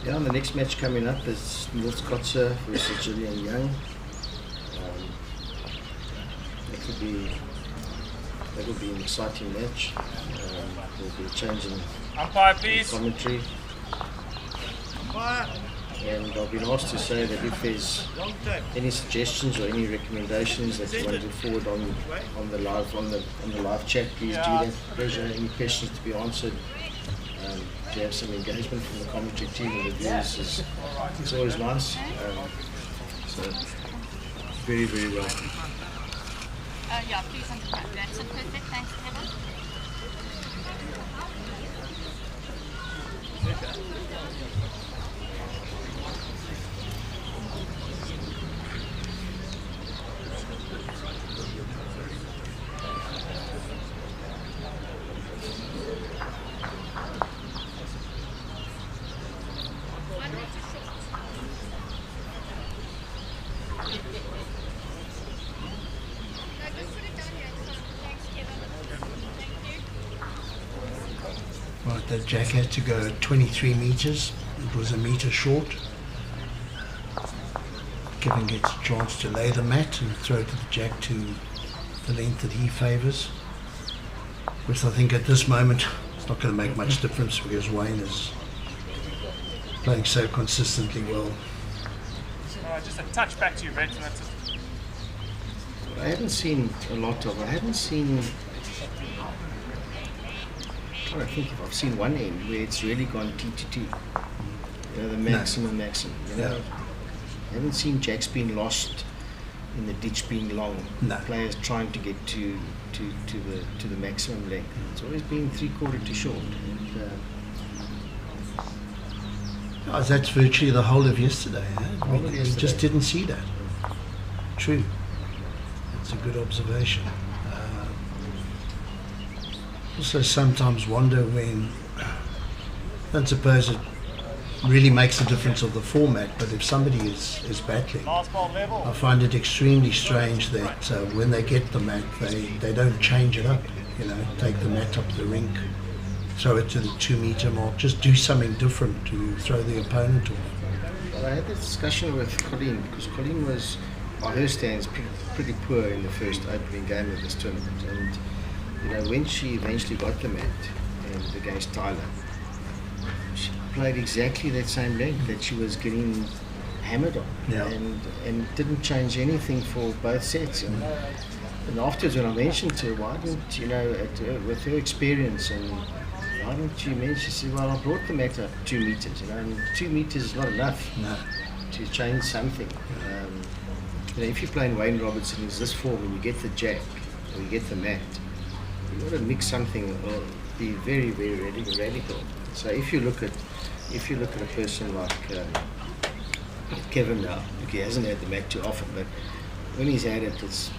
Yeah, and the next match coming up is Neels Kotze versus Gillian Young. That would be an exciting match. We'll be changing Umpire, please. commentary. Fire. And I've been asked to say that if there's any suggestions or any recommendations that you want to forward on the live chat, please do that. Pleasure. Any questions to be answered. To have some engagement from the commentary team and the viewers is it's always nice. So very, very welcome. Yeah, please on the front. That's it, perfect. Thanks, Kevin. Right, that jack had to go 23 meters. It was a meter short. Kevin gets a chance to lay the mat and throw to the jack to the length that he favours. Which I think at this moment it's not going to make much difference because Wayne is playing so consistently well. Just a touch back to you, Brett, and that's it. I haven't seen a lot of. I haven't seen. I think if I've seen one end where it's really gone T to T. You know, the maximum. You know, I haven't seen jacks being lost in the ditch being long. No. Players trying to get to the maximum length. It's always been 3/4 to short. And, That's virtually the whole of yesterday. Whole of We yesterday. just didn't see that. True. That's a good observation. Also sometimes wonder when, I don't suppose it really makes a difference of the format, but if somebody is battling, Last ball level. I find it extremely strange that when they get the mat, they don't change it up. You know, take the mat up the rink, throw it to the 2 meter mark, just do something different to throw the opponent off. Well, I had this discussion with Colleen because Colleen was, by her stands, pretty poor in the first opening game of this tournament. And you know, when she eventually got the mat and against Tyler, she played exactly that same length that she was getting hammered on, Yeah. and didn't change anything for both sets. And afterwards, when I mentioned to her, why didn't you know, with her experience, and why didn't you mention? She said, well, I brought the mat up 2 meters. You know, and 2 meters is not enough to change something. You know, if you're playing Wayne Robertson in this form, and you get the jack or you get the mat, you got to mix something or be very, very radical. So if you look at a person like Kevin now, look, he hasn't had the mat too often, but when he's had it, it's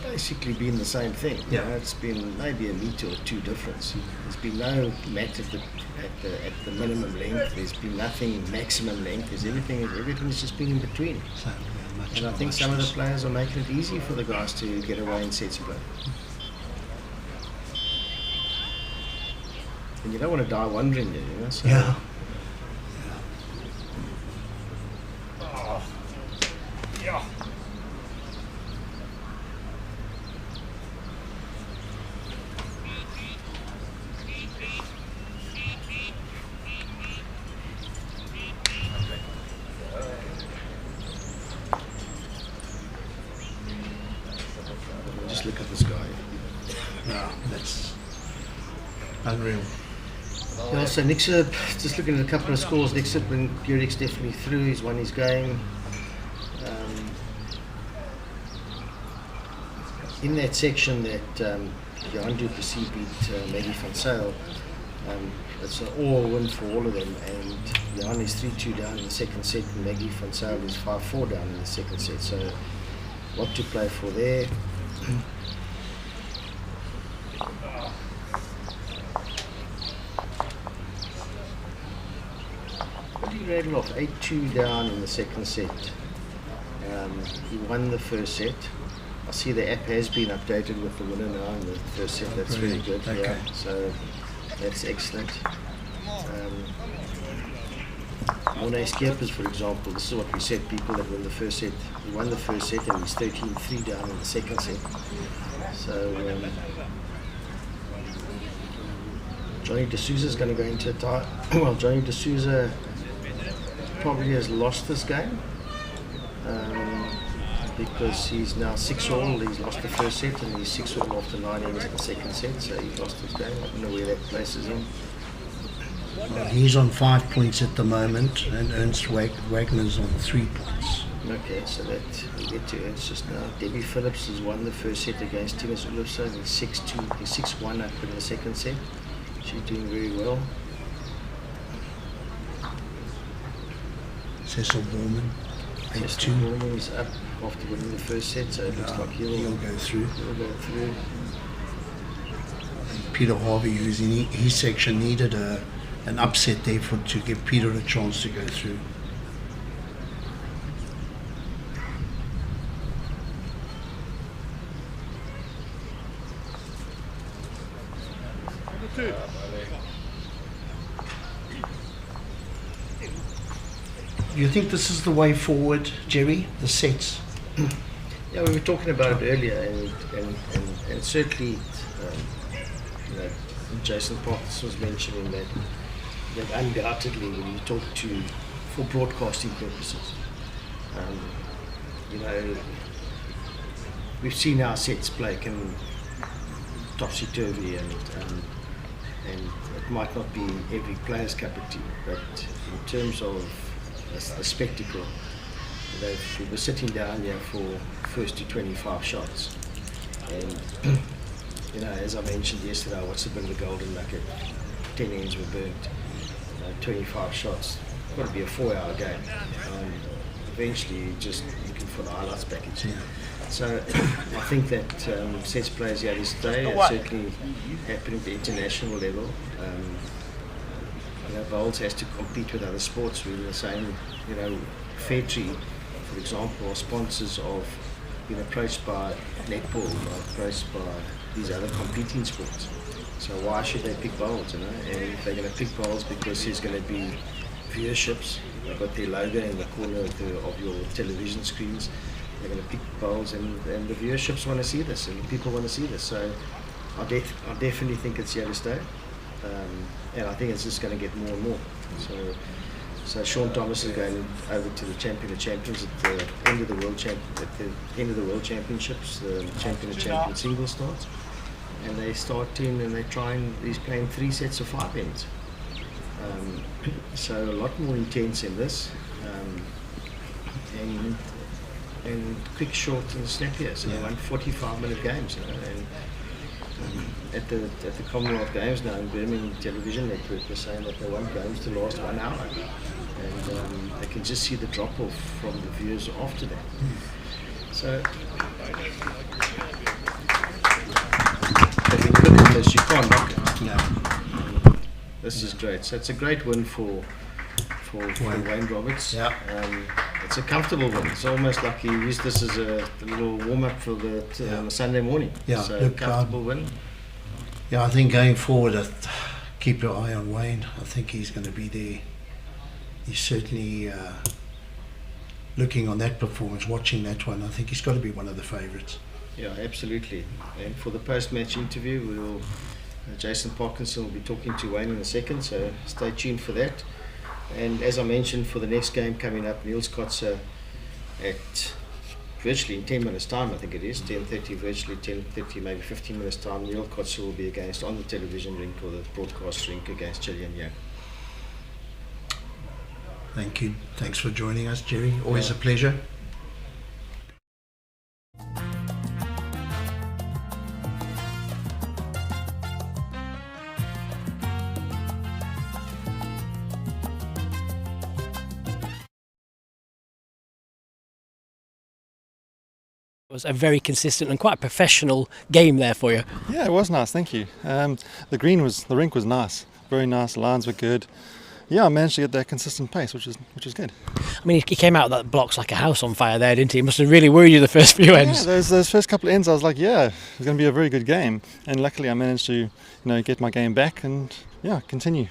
basically been the same thing. You know, it's been maybe a meter or 2 difference. There's been no mat at the minimum length. There's been nothing maximum length. Everything's just been in between. And I think some of the players are making it easy for the guys to get away in sets play. And you don't want to die wondering, do you know? So Yeah. Yeah. just look at this guy. No, that's unreal. Yeah, so Nixa, just looking at a couple of scores, Nixa and Gurik's definitely through. He's won his game. In that section that Johan du Plessis beat Maggie van Sale, it's an all win for all of them, and Johan is 3-2 down in the second set, and Maggie van Sale is 5-4 down in the second set. So, what to play for there? rattled off 8-2 down in the second set. He won the first set. I see the app has been updated with the winner now in the first set. That's very good. Okay. Yeah, so that's excellent. Mornay Skeepers, for example, this is what we said, people that win the first set. He won the first set and he's 13-3 down in the second set. So Johnny D'Souza's going to go into a tie. Well, Johnny D'Souza probably has lost this game because he's now 6-all. He's lost the first set and he's 6-all after 9 innings in the second set, so he's lost his game. I don't know where that places him. He's on 5 points at the moment, and Ernst Wagner's on 3 points. Okay, so that we'll get to Ernst just now. Debbie Phillips has won the first set against Timus Olofsson. He's 6-2. He's 6-1 up in the second set. She's doing very well. Cecil Borman, 8-2. Borman is up after winning the first set, so it looks like he'll go through. He'll go through. And Peter Harvey, who's in his section, needed an upset there to give Peter a chance to go through. Do you think this is the way forward, Jerry? The sets? Yeah, we were talking about it earlier, and certainly, you know, Jason Parkinson was mentioning that undoubtedly, when you talk to for broadcasting purposes, you know, we've seen our sets play can topsy-turvy, and it might not be every player's cup of tea, but in terms of a spectacle, we were sitting down here for first to 25 shots, and you know, as I mentioned yesterday, what's been the golden nugget? 10 ends were burnt, 25 shots. It's got to be a 4-hour game. Eventually, you just looking for the highlights package. Yeah. So I think that sets players here this day are certainly happening at the international level. You know, bowls has to compete with other sports. We're in the same, you know, Fairtree, for example, are sponsors of, been approached by netball, or approached by these other competing sports. So why should they pick bowls, you know? And if they're going to pick bowls because there's going to be viewerships, they've got their logo in the corner of your television screens, they're going to pick bowls, and the viewerships want to see this, and people want to see this. So I definitely think it's here to stay, and I think it's just going to get more and more. So Shaun Thomas is going over to the Champion of Champions at the end of the World Championships. The Champion of Champions single starts, and they start in and he's playing 3 sets of 5 ends. So a lot more intense in this, and quick, short, and snappier. So they want 45-minute games, you know. And at the Commonwealth Games now in Birmingham Television Network, they're saying that they want games to last 1 hour, and they can just see the drop off from the viewers after that. So but when you look at this, you can't knock it. No. This is great. So it's a great win for Wayne Roberts. Yeah. It's a comfortable win. It's almost like he used this as a little warm-up for the Sunday morning. Yeah, so look, comfortable win. Yeah, I think going forward, keep your eye on Wayne. I think he's going to be there. He's certainly looking on that performance, watching that one. I think he's got to be one of the favourites. Yeah, absolutely. And for the post-match interview, Jason Parkinson will be talking to Wayne in a second, so stay tuned for that. And as I mentioned, for the next game coming up, Neels Kotze at virtually in 10 minutes time, I think it is, 10:30, virtually 10:30, maybe 15 minutes time, Neels Kotze will be against on the television rink or the broadcast rink against Gillian. Thank you. Thanks for joining us, Jerry. Always a pleasure. It was a very consistent and quite professional game there for you. Yeah, it was nice, thank you. The rink was nice, very nice, lines were good. yeah, I managed to get that consistent pace, which is good. I mean, he came out of that blocks like a house on fire there, didn't he? He must have really worried you the first few ends. Yeah, those first couple of ends, I was like, yeah, it's going to be a very good game, and luckily I managed to get my game back and continue.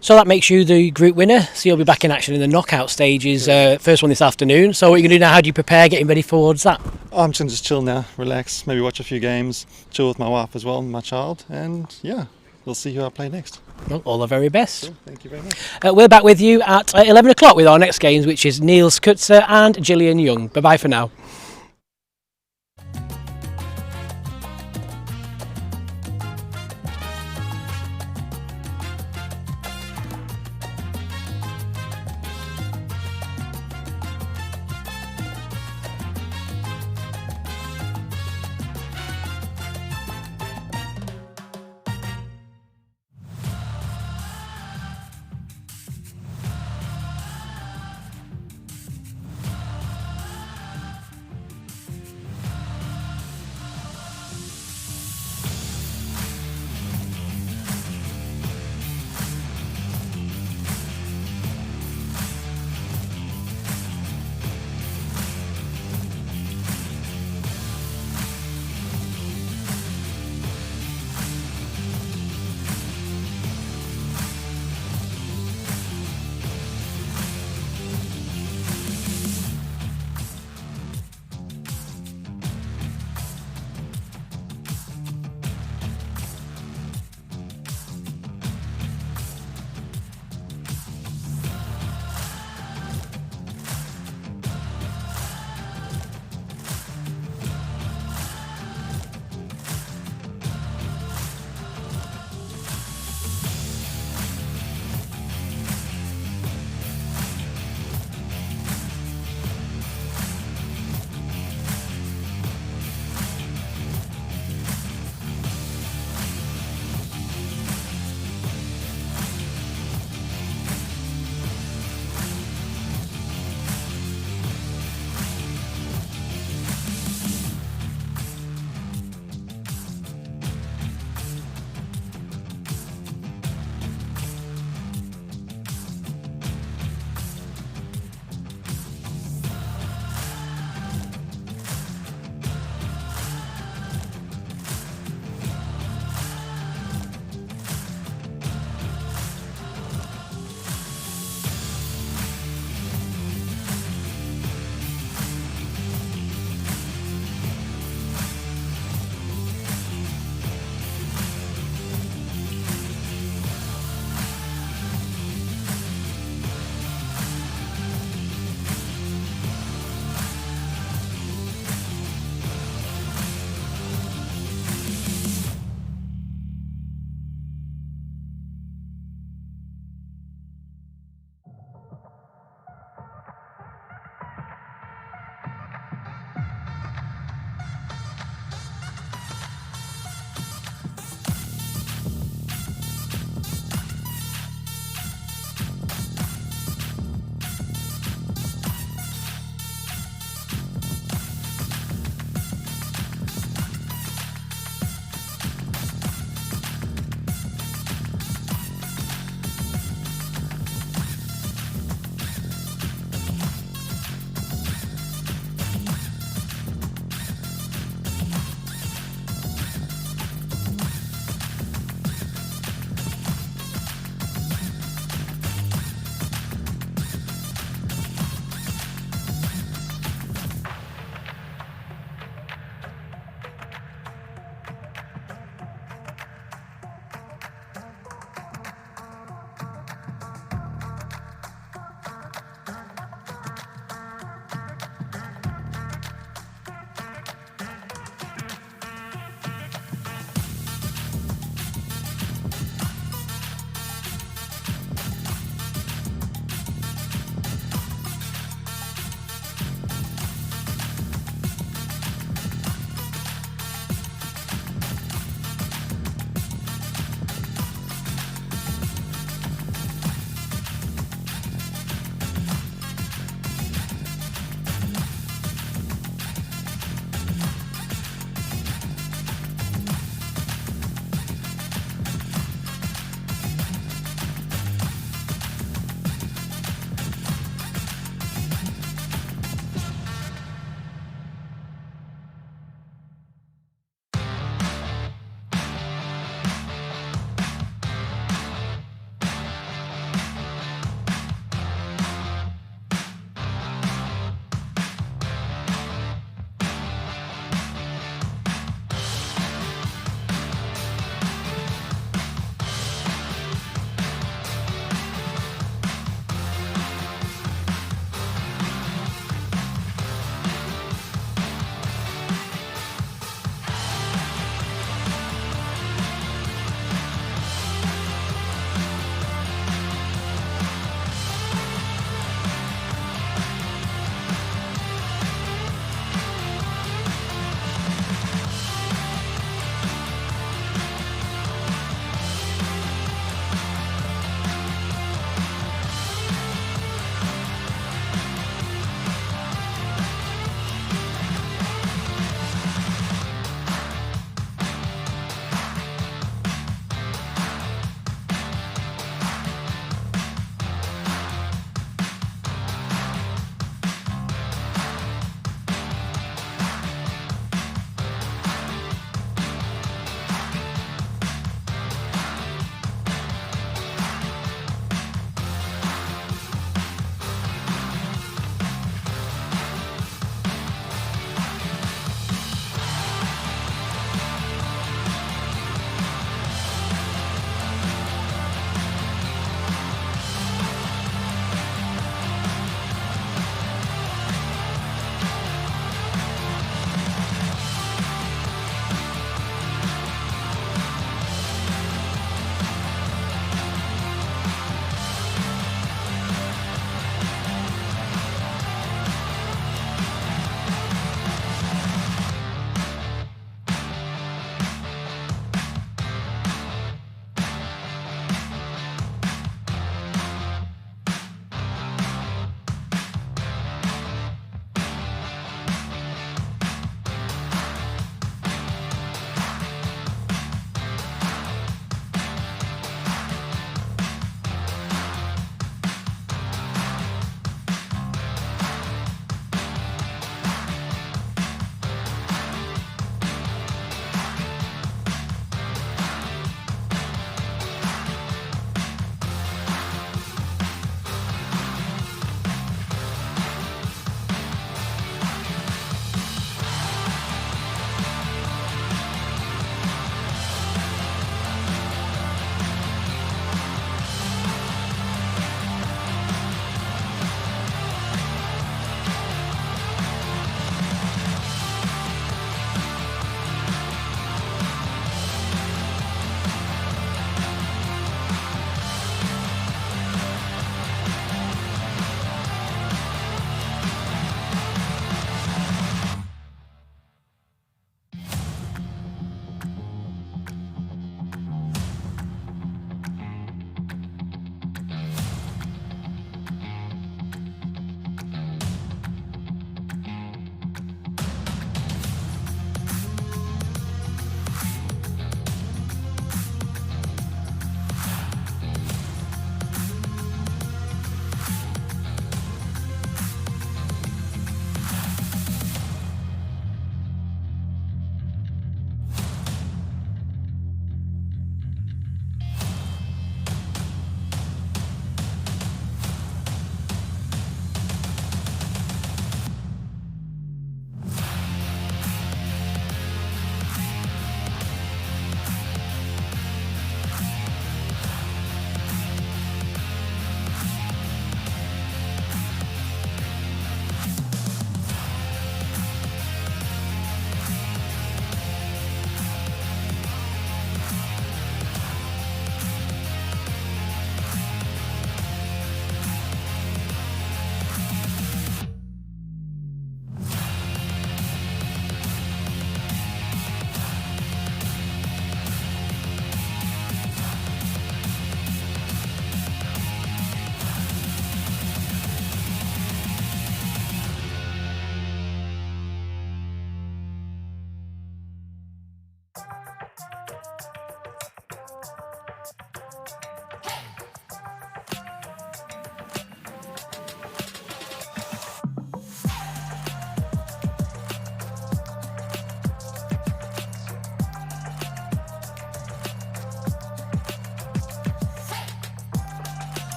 So that makes you the group winner. So you'll be back in action in the knockout stages. First one this afternoon. So what are you going to do now? How do you prepare, getting ready towards that? I'm just going to just chill now, relax, maybe watch a few games, chill with my wife as well, my child, and we'll see who I play next. Well, all the very best. Cool. Thank you very much. We're back with you at 11 o'clock with our next games, which is Neels, Kotze and Gillian Young. Bye-bye for now.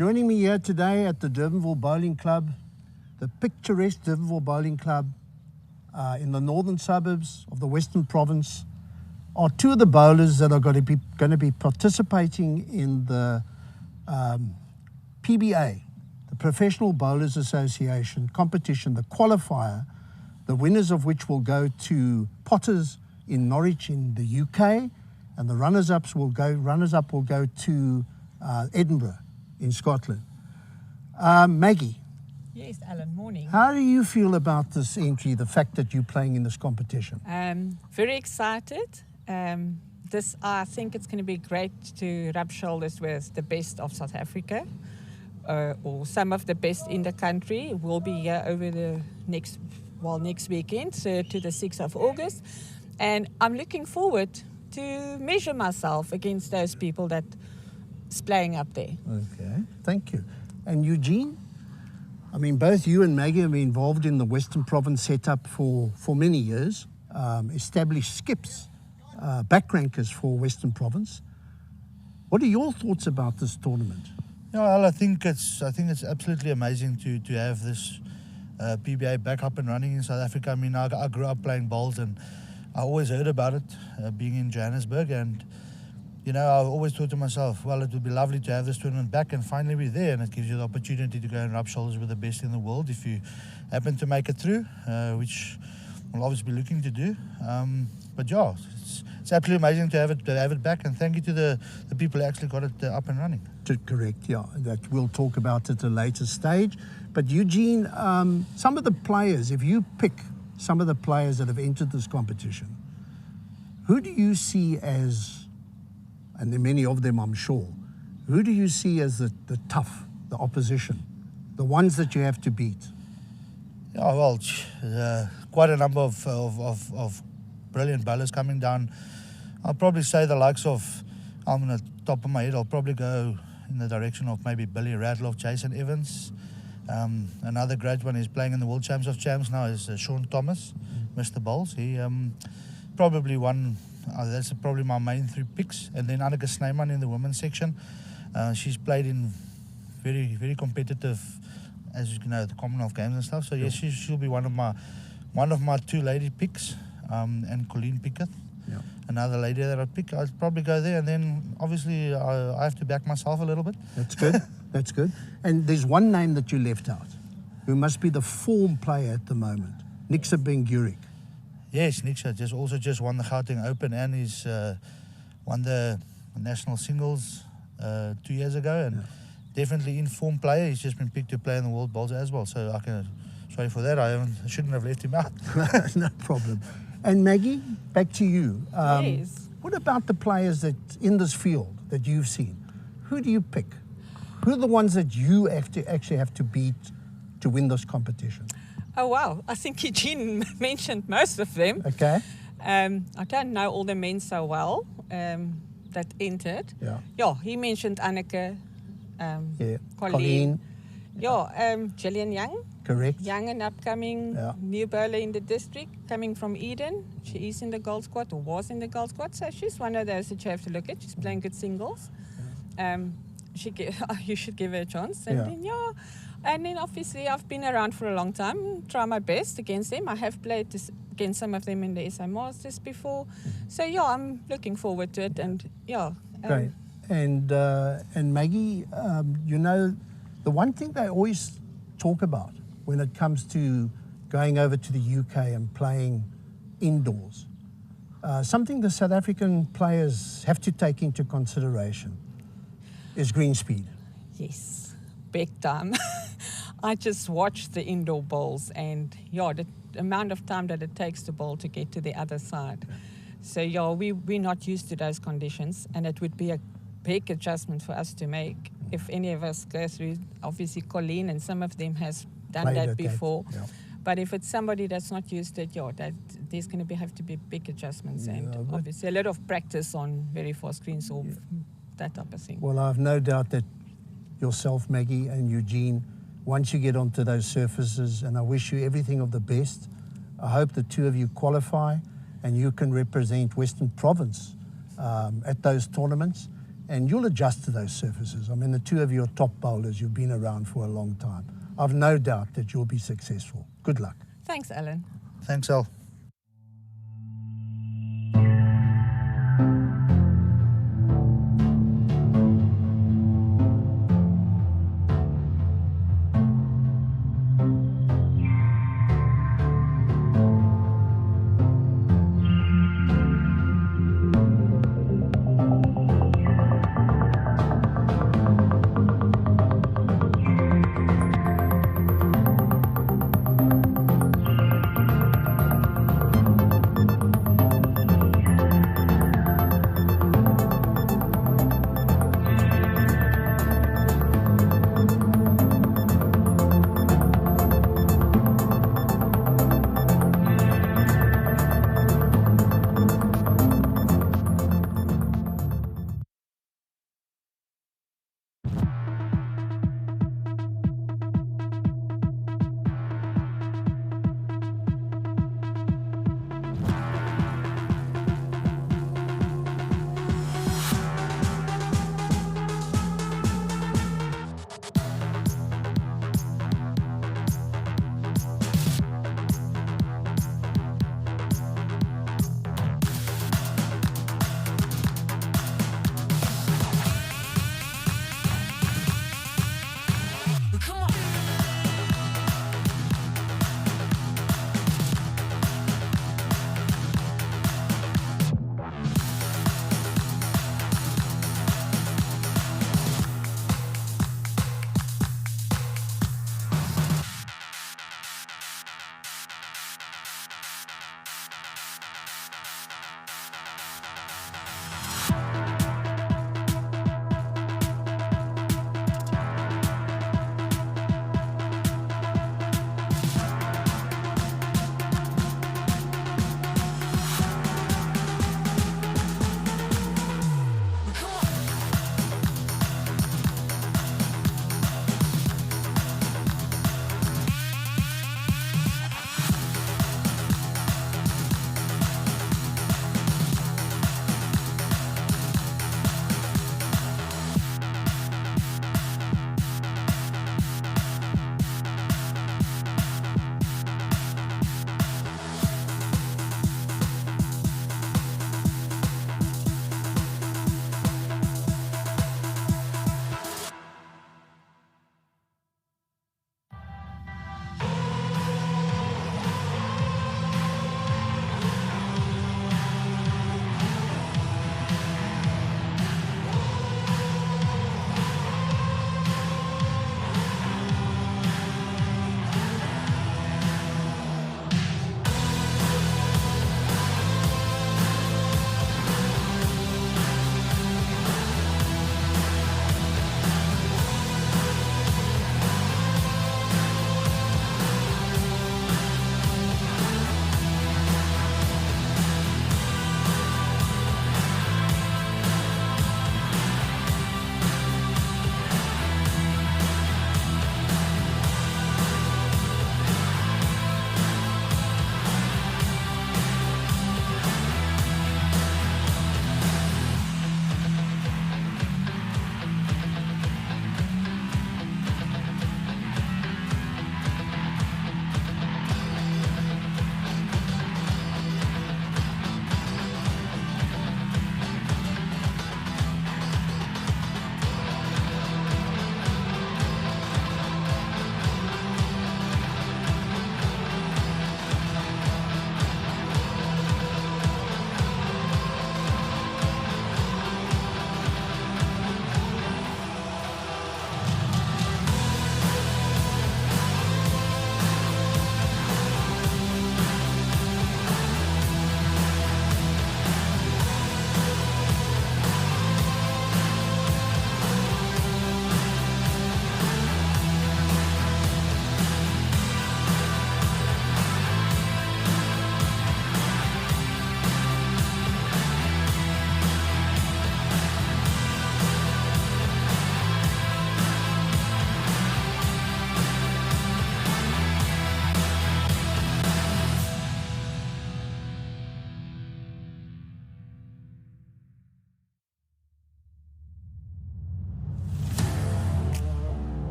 Joining me here today at the Durbanville Bowling Club, the picturesque Durbanville Bowling Club in the northern suburbs of the Western Province, are two of the bowlers that are going to be participating in the PBA, the Professional Bowlers Association competition, the qualifier, the winners of which will go to Potters in Norwich in the UK, and the runners-up will go to Edinburgh in Scotland. Maggie. Yes, Alan, morning. How do you feel about this entry, the fact that you're playing in this competition? Very excited. I think it's going to be great to rub shoulders with the best of South Africa, or some of the best in the country. We'll be here over the next weekend, so to the 6th of August. And I'm looking forward to measure myself against those people that's playing up there. Okay, thank you. And Eugene? I mean, both you and Maggie have been involved in the Western Province setup for many years, established skips, backrankers for Western Province. What are your thoughts about this tournament? Yeah, well, I think it's absolutely amazing to have this PBA back up and running in South Africa. I mean, I grew up playing bowls and I always heard about it being in Johannesburg, and you know, I always thought to myself, well, it would be lovely to have this tournament back, and finally we're there, and it gives you the opportunity to go and rub shoulders with the best in the world if you happen to make it through, which we'll obviously be looking to do. But yeah, it's absolutely amazing to have it back, and thank you to the people who actually got it up and running. Correct, yeah. That we'll talk about at a later stage. But Eugene, some of the players, if you pick some of the players that have entered this competition, who do you see as, and there are many of them I'm sure, who do you see as the tough, the opposition, the ones that you have to beat? Yeah, well, quite a number of brilliant bowlers coming down. I'll probably say the likes of, on the top of my head, I'll probably go in the direction of maybe Billy Radloff, Jason Evans. Another great one is playing in the World Champs of Champs now is Shaun Thomas, Mr. Bowls. He probably won, that's probably my main three picks. And then Anneke Snyman in the women's section. She's played in very, very competitive, as you know, the Commonwealth Games and stuff. So yes, she'll be one of my two lady picks. And Colleen Pickett, another lady that I pick. I'd probably go there, and then obviously I have to back myself a little bit. That's good. That's good. And there's one name that you left out, who must be the form player at the moment, Nixa Ben-Gurik. Yes, Nixa just won the Gauteng Open, and he's won the national singles 2 years ago, and definitely in form player. He's just been picked to play in the World Bowls as well. So I can. Sorry for that. I shouldn't have left him out. No problem. And Maggie, back to you. Yes. What about the players that in this field that you've seen? Who do you pick? Who are the ones that you actually have to beat to win this competition? Oh, wow. I think Eugene mentioned most of them. Okay. I don't know all the men so well that entered. Yeah, he mentioned Anneke, Colleen. Gillian Young. Correct. Young and upcoming new bowler in the district, coming from Eden. She is in the gold squad, or was in the gold squad, so she's one of those that you have to look at. She's playing good singles. You should give her a chance. And then obviously I've been around for a long time, try my best against them. I have played against some of them in the SA Masters before. So I'm looking forward to it, and Great. And Maggie, you know, the one thing they always talk about when it comes to going over to the UK and playing indoors, something the South African players have to take into consideration is green speed. Yes, big time. I just watched the indoor bowls, and the amount of time that it takes the ball to get to the other side. So we're not used to those conditions, and it would be a big adjustment for us to make if any of us go through. Obviously Colleen and some of them has done that before. But if it's somebody that's not used to it, there's going to have to be big adjustments, and obviously a lot of practice on very fast screens or that type of thing. Well, I have no doubt that yourself, Maggie, and Eugene, once you get onto those surfaces, and I wish you everything of the best. I hope the two of you qualify and you can represent Western Province at those tournaments. and you'll adjust to those surfaces. I mean, the two of you are top bowlers. You've been around for a long time. I've no doubt that you'll be successful. Good luck. Thanks, Alan. Thanks, Al.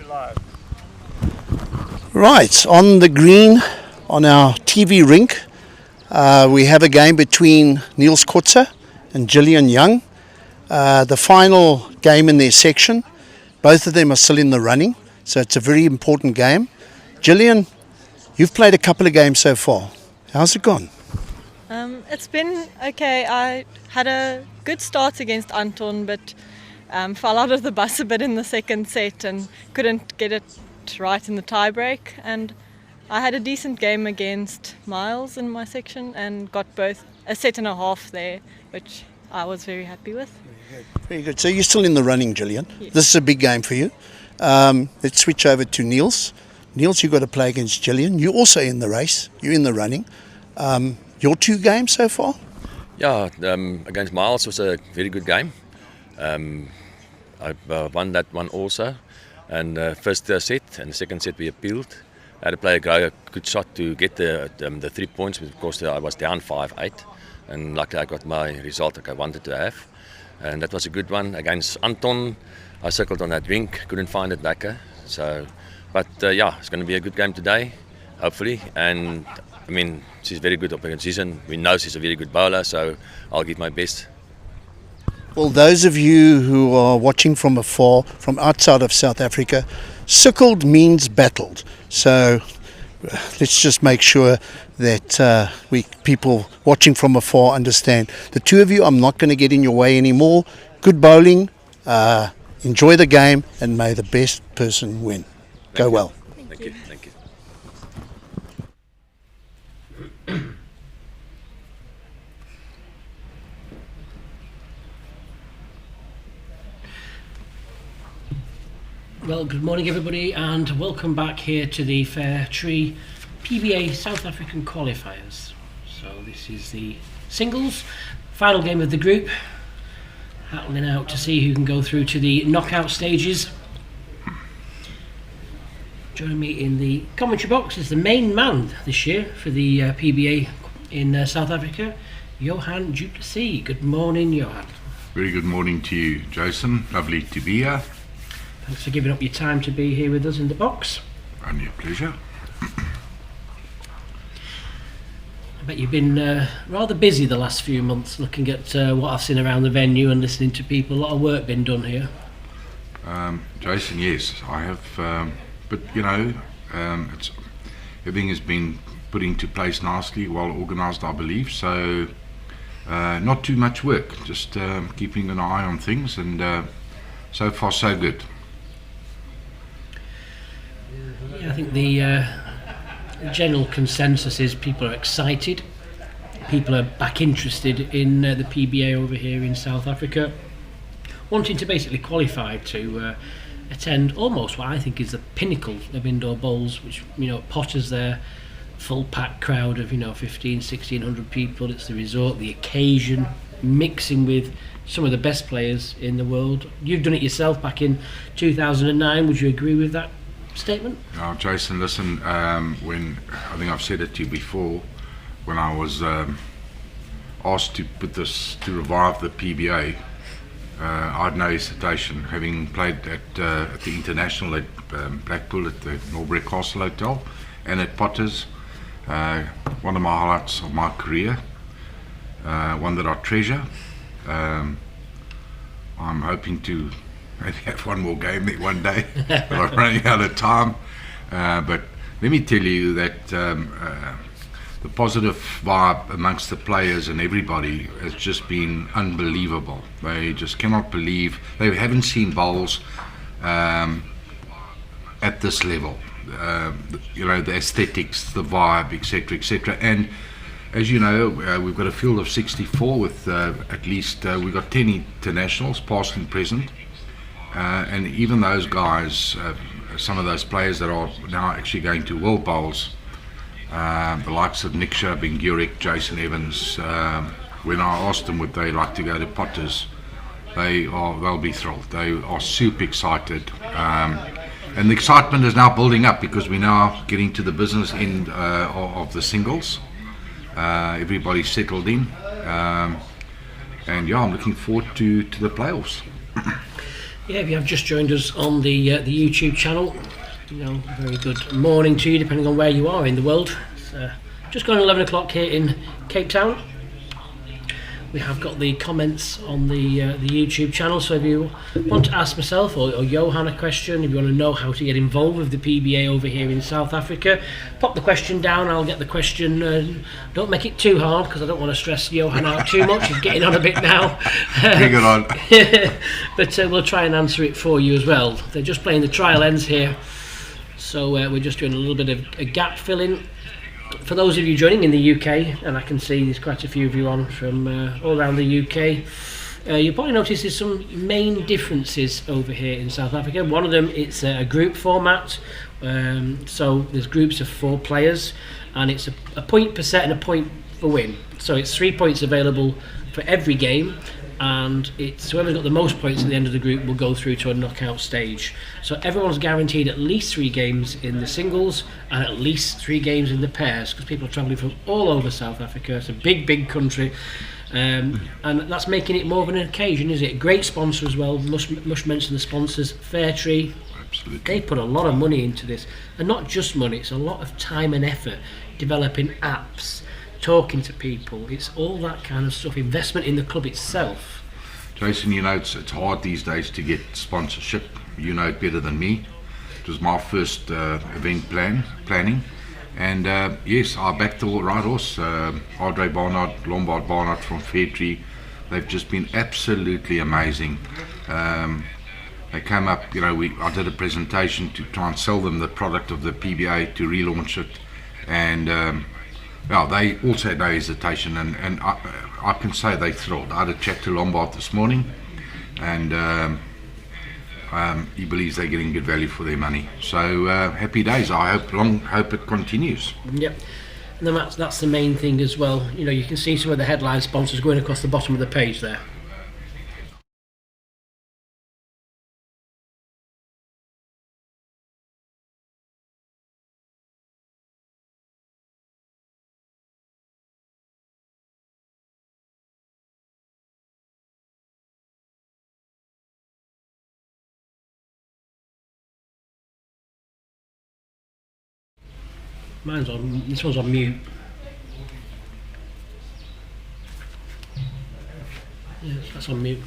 live. Right, on the green, on our TV rink, we have a game between Neels Kotze and Gillian Young. The final game in their section. Both of them are still in the running, so it's a very important game. Gillian, you've played a couple of games so far. How's it gone? It's been okay. I had a good start against Anton, but fell out of the bus a bit in the second set and couldn't get it right in the tiebreak. And I had a decent game against Miles in my section and got both a set and a half there, which I was very happy with. Very good. So you're still in the running, Gillian. Yes. This is a big game for you. Let's switch over to Neels. Neels, you've got to play against Gillian. You're also in the race. You're in the running. Your two games so far? Yeah, against Miles was a very good game. I won that one also. And first set and the second set we appealed. I had to play a good shot to get the 3 points, but of course I was down 5-8. And luckily I got my result that I wanted to have. And that was a good one. Against Anton, I circled on that rink, couldn't find it backer. So, but yeah, it's going to be a good game today, hopefully. And I mean, she's very good up against season. We know she's a very good bowler, so I'll give my best. Well, those of you who are watching from afar, from outside of South Africa, circled means battled. So let's just make sure that people watching from afar understand. The two of you, I'm not going to get in your way anymore. Good bowling, enjoy the game, and may the best person win. Go well. Thank you. Thank you. Well, good morning everybody and welcome back here to the Fair Tree PBA South African qualifiers. So this is the singles, final game of the group, battling out to see who can go through to the knockout stages. Joining me in the commentary box is the main man this year for the PBA in South Africa, Johan Duplessis. Good morning, Johan. Very good morning to you, Jason. Lovely to be here. Thanks for giving up your time to be here with us in the box. Only a pleasure. I bet you've been rather busy the last few months looking at what I've seen around the venue and listening to people. A lot of work been done here. Jason, yes, I have. But you know, everything has been put into place nicely, well organised, I believe. So not too much work, just keeping an eye on things, and so far so good. Yeah, I think the general consensus is people are excited. People are back interested in the PBA over here in South Africa, wanting to basically qualify to attend almost what I think is the pinnacle of indoor bowls, which, you know, Potter's there, full packed crowd of, 1,500-1,600 people. It's the resort, the occasion, mixing with some of the best players in the world. You've done it yourself back in 2009. Would you agree with that statement? Oh, Jason, listen, when I think I've said it to you before, when I was asked to revive the PBA, I had no hesitation, having played at the International at Blackpool at the Norbury Castle Hotel and at Potter's. One of my highlights of my career, one that I treasure. I'm hoping to maybe have one more game there one day, but I'm running out of time. But let me tell you that the positive vibe amongst the players and everybody has just been unbelievable. They just cannot believe, they haven't seen bowls at this level. The aesthetics, the vibe, etc., etc. And as you know, we've got a field of 64 with at least we've got 10 internationals, past and present. And even those guys, some of those players that are now actually going to WorldBowls, the likes of Nick Bingurek, Jason Evans, when I asked them would they like to go to Potter's, they'll be thrilled. They are super excited. And the excitement is now building up because we're now getting to the business end of the singles. Everybody's settled in. And yeah, I'm looking forward to the playoffs. Yeah, if you have just joined us on the YouTube channel, very good morning to you, depending on where you are in the world. It's just gone 11 o'clock here in Cape Town. We have got the comments on the YouTube channel, so if you want to ask myself or Johan a question, if you want to know how to get involved with the PBA over here in South Africa, pop the question down, I'll get the question. Don't make it too hard, because I don't want to stress Johan out too much. He's getting on a bit now. Bring it on. But we'll try and answer it for you as well. They're just playing the trial ends here, so we're just doing a little bit of a gap filling. For those of you joining in the UK, and I can see there's quite a few of you on from all around the UK, you'll probably notice there's some main differences over here in South Africa. One of them, it's a group format, so there's groups of 4 players, and it's a point per set and a point for win. So it's 3 points available for every game, and it's whoever's got the most points at the end of the group will go through to a knockout stage. So everyone's guaranteed at least 3 games in the singles and at least 3 games in the pairs, because people are travelling from all over South Africa. It's a big country, and that's making it more of an occasion, is it? Great sponsor as well. Must mention the sponsors, Fairtree. Absolutely. They put a lot of money into this, and not just money, it's a lot of time and effort developing apps, talking to people, it's all that kind of stuff, investment in the club itself. Jason, it's hard these days to get sponsorship. You know it better than me. It was my first event planning, and yes, I backed the right horse. Andre Barnard, Lombard Barnard from Fairtree. They've just been absolutely amazing. They came up, I did a presentation to try and sell them the product of the PBA to relaunch it, and they also had no hesitation, and I can say they thrilled. I had a chat to Lombard this morning, and he believes they're getting good value for their money. So happy days. I hope it continues. Yep, and then that's the main thing as well. You can see some of the headline sponsors going across the bottom of the page there. Mine's on, this one's on mute. Yeah, that's on mute.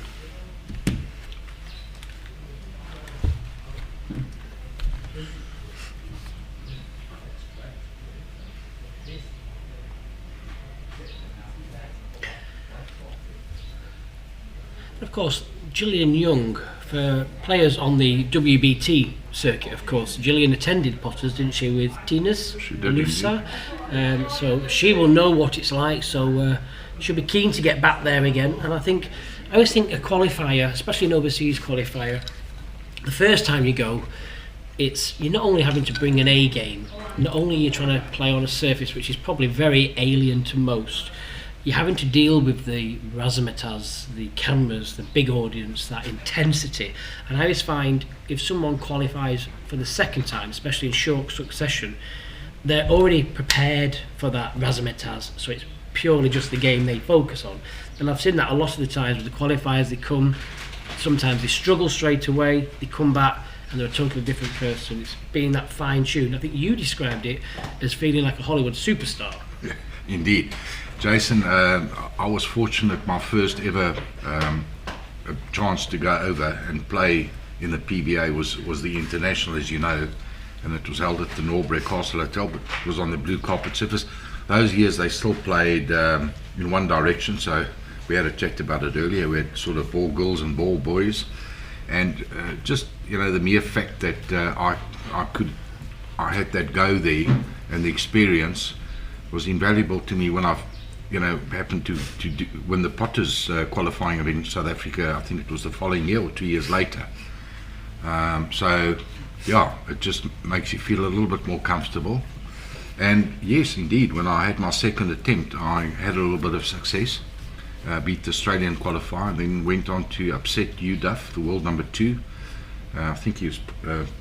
Of course, Gillian Young, for players on the WBT circuit, of course. Gillian attended Potters, didn't she, with Tina's Lusa? So she will know what it's like, so she'll be keen to get back there again. And I always think a qualifier, especially an overseas qualifier, the first time you go, you're not only having to bring an A game, not only are you trying to play on a surface which is probably very alien to most, you're having to deal with the razzmatazz, the cameras, the big audience, that intensity. And I always find if someone qualifies for the second time, especially in short succession, they're already prepared for that razzmatazz, so it's purely just the game they focus on. And I've seen that a lot of the times with the qualifiers. They come, sometimes they struggle straight away, they come back and they're a totally different person. It's being that fine-tuned. I think you described it as feeling like a Hollywood superstar. Yeah, indeed. Jason, I was fortunate, my first ever chance to go over and play in the PBA was the International, as you know, and it was held at the Norbury Castle Hotel, but it was on the blue carpet surface. Those years they still played in one direction, so we had a chat about it earlier. We had sort of ball girls and ball boys, and just the mere fact that I had that go there, and the experience was invaluable to me when I've happened to win the Potters qualifying in South Africa. I think it was the following year or 2 years later. So yeah, it just makes you feel a little bit more comfortable. And yes, indeed, when I had my second attempt, I had a little bit of success. Beat the Australian qualifier, then went on to upset Duff, the world number 2. I think he was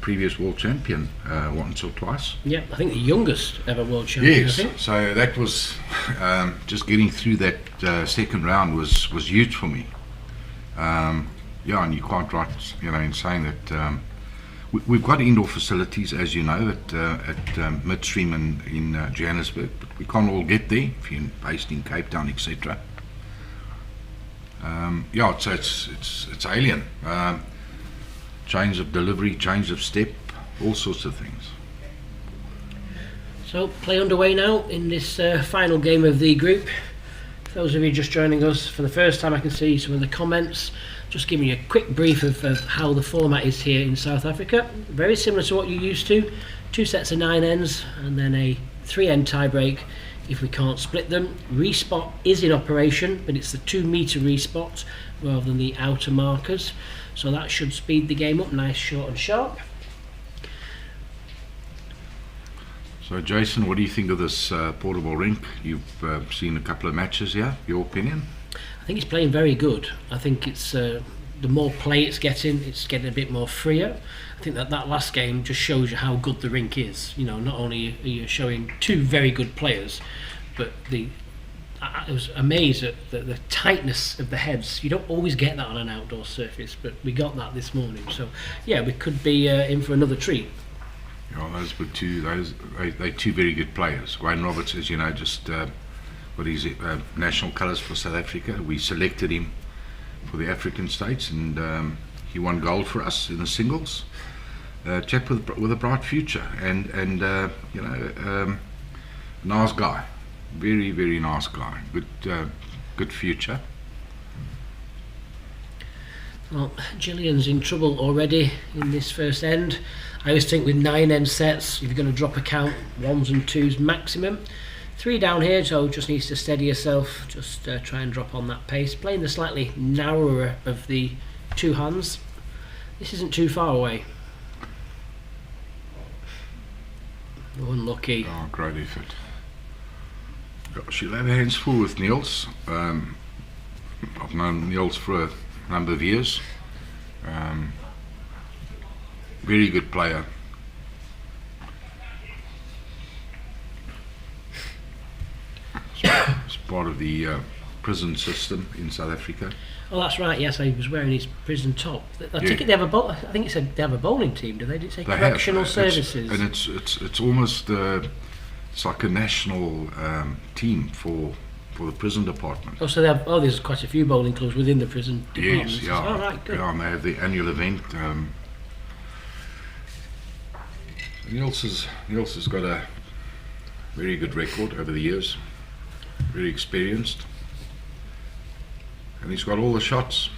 previous world champion once or twice. Yeah, I think the youngest ever world champion. Yes, so that was just getting through that second round was huge for me. yeah, and you quite right, in saying that we've got indoor facilities, as you know, at Midstream and in Johannesburg, but we can't all get there if you're based in Cape Town, etc. Yeah, so it's alien. Change of delivery, change of step, all sorts of things. So, play underway now in this final game of the group. For those of you just joining us for the first time, I can see some of the comments. Just giving you a quick brief of how the format is here in South Africa. Very similar to what you're used to. 2 sets of 9 ends and then a 3-end tie-break if we can't split them. Respot is in operation, but it's the 2-metre respot rather than the outer markers. So that should speed the game up, nice, short and sharp. So Jason, what do you think of this portable rink? You've seen a couple of matches here, your opinion? I think it's playing very good. I think it's the more play it's getting a bit more freer. I think that last game just shows you how good the rink is. Not only are you showing 2 very good players, but I was amazed at the tightness of the heads. You don't always get that on an outdoor surface, but we got that this morning. So yeah, we could be in for another treat. Yeah, those were they're 2 very good players. Wayne Roberts, as you know, just got his national colours for South Africa. We selected him for the African states, and he won gold for us in the singles. Chap with a bright future, and nice guy, very, very nice guy. Good future. Well, Gillian's in trouble already in this first end. I always think with 9-end sets, if you're going to drop a count, 1s and 2s maximum. 3 down here, so just needs to steady yourself, just try and drop on that pace. Playing the slightly narrower of the 2 hands. This isn't too far away. Unlucky. Oh, great effort. She'll have her hands full with Neels. I've known Neels for a number of years. Very good player. It's part of the prison system in South Africa. Oh, that's right. Yes, he was wearing his prison top. I think they have I think it said they have a bowling team. Do they? Did it say correctional services? And it's almost it's like a national team for the prison department. Oh, so they have. Oh, there's quite a few bowling clubs within the prison department. Yes, yeah. Oh, right, good. Yeah, and they have the annual event. Neels has got a very good record over the years. Very experienced, and he's got all the shots.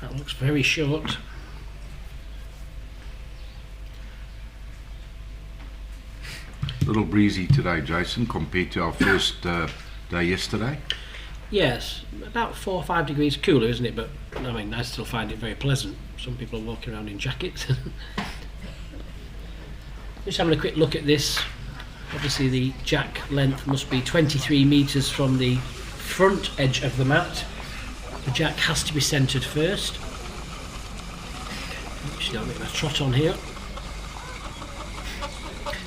That looks very short. A little breezy today, Jason, compared to our first day yesterday. Yes, about 4 or 5 degrees cooler, isn't it? But I mean, I still find it very pleasant. Some people are walking around in jackets. Just having a quick look at this. Obviously, the jack length must be 23 metres from the front edge of the mat. The jack has to be centred first. Actually, I'll make my trot on here.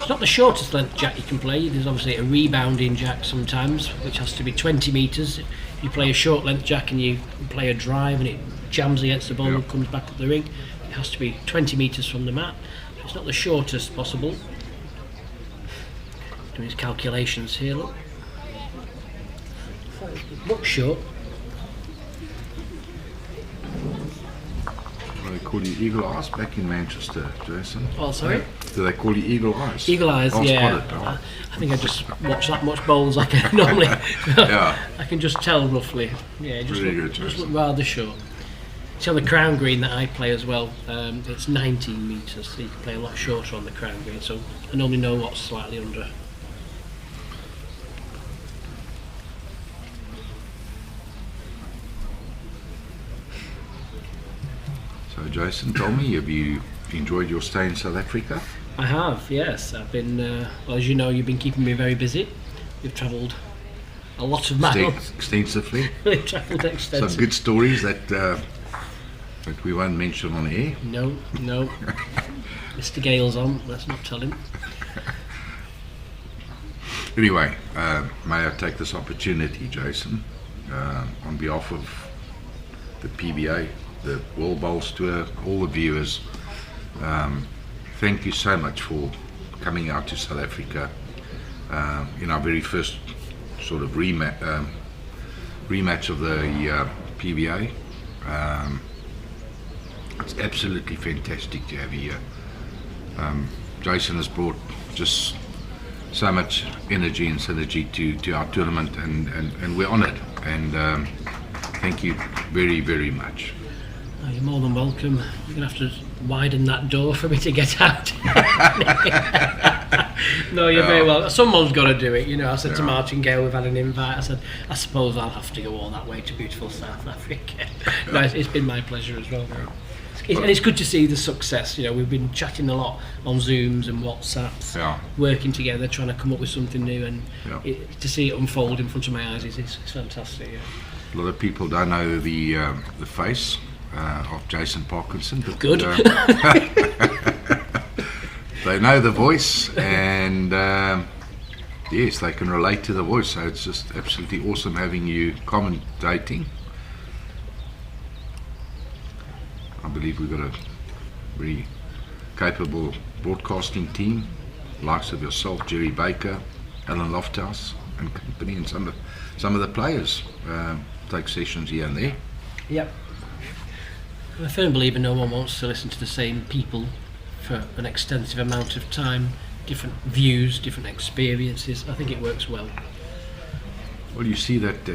It's not the shortest length jack you can play. There's obviously a rebounding jack sometimes, which has to be 20 metres. If you play a short length jack and you play a drive and it jams against the ball and comes back up the ring, it has to be 20 metres from the mat. It's not the shortest possible. Doing his calculations here, look. Looks short. They call you Eagle Eyes back in Manchester, Jason. Oh, sorry? Do they call you Eagle Eyes? Eagle Eyes, yeah. I think I just watch that much bowls I can normally. Yeah. I can just tell roughly. Yeah, just look rather short. See on the crown green that I play as well, it's 19 metres, so you can play a lot shorter on the crown green, so I normally know what's slightly under. So Jason, tell me, have you enjoyed your stay in South Africa? I have, yes. I've been, well, as you know, you've been keeping me very busy. We've travelled a lot of miles. Extensively. We've travelled extensively. Some good stories that we won't mention on air. No. Mr. Gale's on, let's not tell him. Anyway, may I take this opportunity, Jason, on behalf of the PBA, the WorldBowls Tour, all the viewers, thank you so much for coming out to South Africa in our very first sort of rematch of the PBA. It's absolutely fantastic to have you here. Jason has brought just so much energy and synergy to our tournament, and we're honoured, and thank you very, very much. Oh, you're more than welcome. You're going to have to widen that door for me to get out. No, you're very well. Someone's got to do it, you know. I said to Martingale, we've had an invite. I said, I suppose I'll have to go all that way to beautiful South Africa. No, it's been my pleasure as well. And it's good to see the success. You know, we've been chatting a lot on Zooms and WhatsApps, working together, trying to come up with something new, and to see it unfold in front of my eyes is fantastic. Yeah. A lot of people don't know the face of Jason Parkinson, but good. They know the voice, and yes, they can relate to the voice. So it's just absolutely awesome having you commentating. I believe we've got a very capable broadcasting team, likes of yourself, Jerry Baker, Alan Lofthouse and company, and some of the players take sessions here and there. Yep. I'm a firm believer no one wants to listen to the same people for an extensive amount of time, different views, different experiences. I think it works well. Well, you see that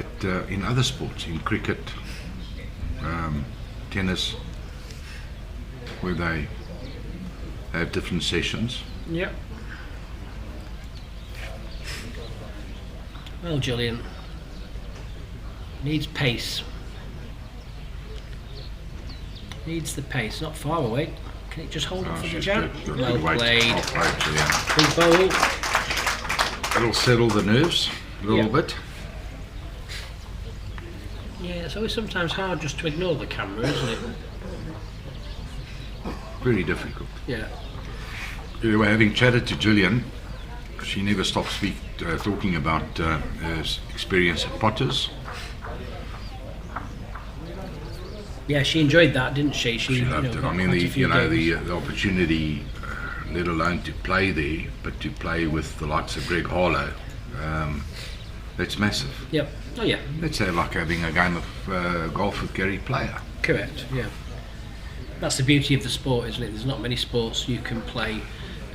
in other sports, in cricket, tennis, where they have different sessions. Yep. Well, Gillian, needs pace. Needs the pace, not far away. Can it just hold it for the jab? Well played. Big bowl. That'll settle the nerves a little bit. Yeah, it's always sometimes hard just to ignore the camera, isn't it? Very difficult. Yeah. Anyway, having chatted to Gillian, she never stops talking about her experience at Potters. Yeah, she enjoyed that, didn't she? She loved it. I mean, the opportunity, let alone to play there, but to play with the likes of Greg Harlow, that's massive. Yep. Oh yeah. Let's say like having a game of golf with Gary Player. Correct. Yeah. That's the beauty of the sport, isn't it? There's not many sports you can play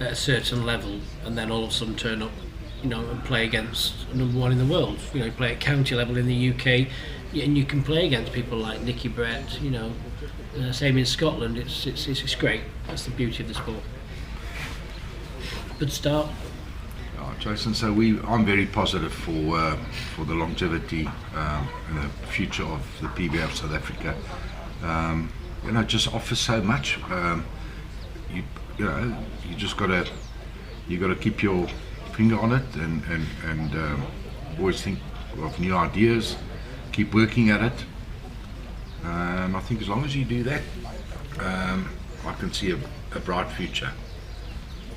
at a certain level and then all of a sudden turn up, you know, and play against number one in the world. You know, you play at county level in the UK, and you can play against people like Nicky Brett. You know, same in Scotland. It's great. That's the beauty of the sport. Good start. Oh, Jason, so I'm very positive for the longevity and the future of the PBA of South Africa. You know, it just offers so much. You just gotta keep your finger on it and always think of new ideas. Keep working at it. I think as long as you do that, I can see a bright future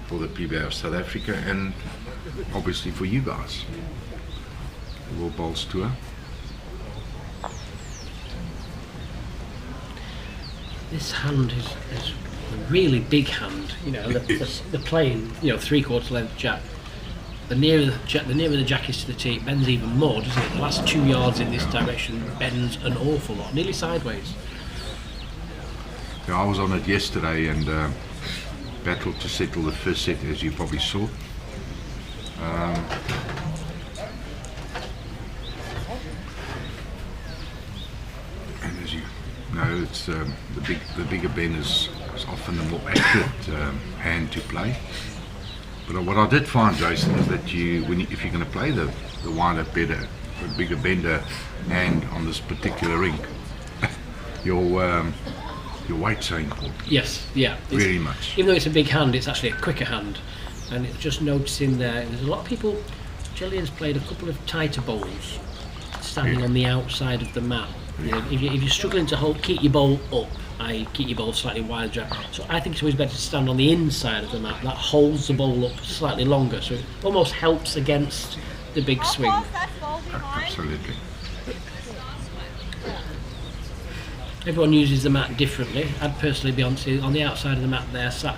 for the PBA of South Africa, and obviously for you guys, the WorldBowls Tour. This hand is a really big hand, you know. The playing, you know, 3/4 length jack. The nearer the jack is to the tee, it bends even more, doesn't it? The last 2 yards in this direction bends an awful lot, nearly sideways. Yeah, I was on it yesterday and battled to settle the first set, as you probably saw. And as you know, it's the bigger bend is often the more accurate hand to play. But what I did find, Jason, is that if you're going to play the wider, better, bigger bender hand on this particular rink, your weight's so important. Yes, yeah. Very much. Even though it's a big hand, it's actually a quicker hand, and it's just noticing there's a lot of people. Gillian's played a couple of tighter bowls, standing on the outside of the mat. You know, if you're struggling to keep your bowl up, I keep your ball slightly wider. So I think it's always better to stand on the inside of the mat. That holds the ball up slightly longer, so it almost helps against the big swing. Absolutely. Everyone uses the mat differently. I'd personally be on the outside of the mat there, so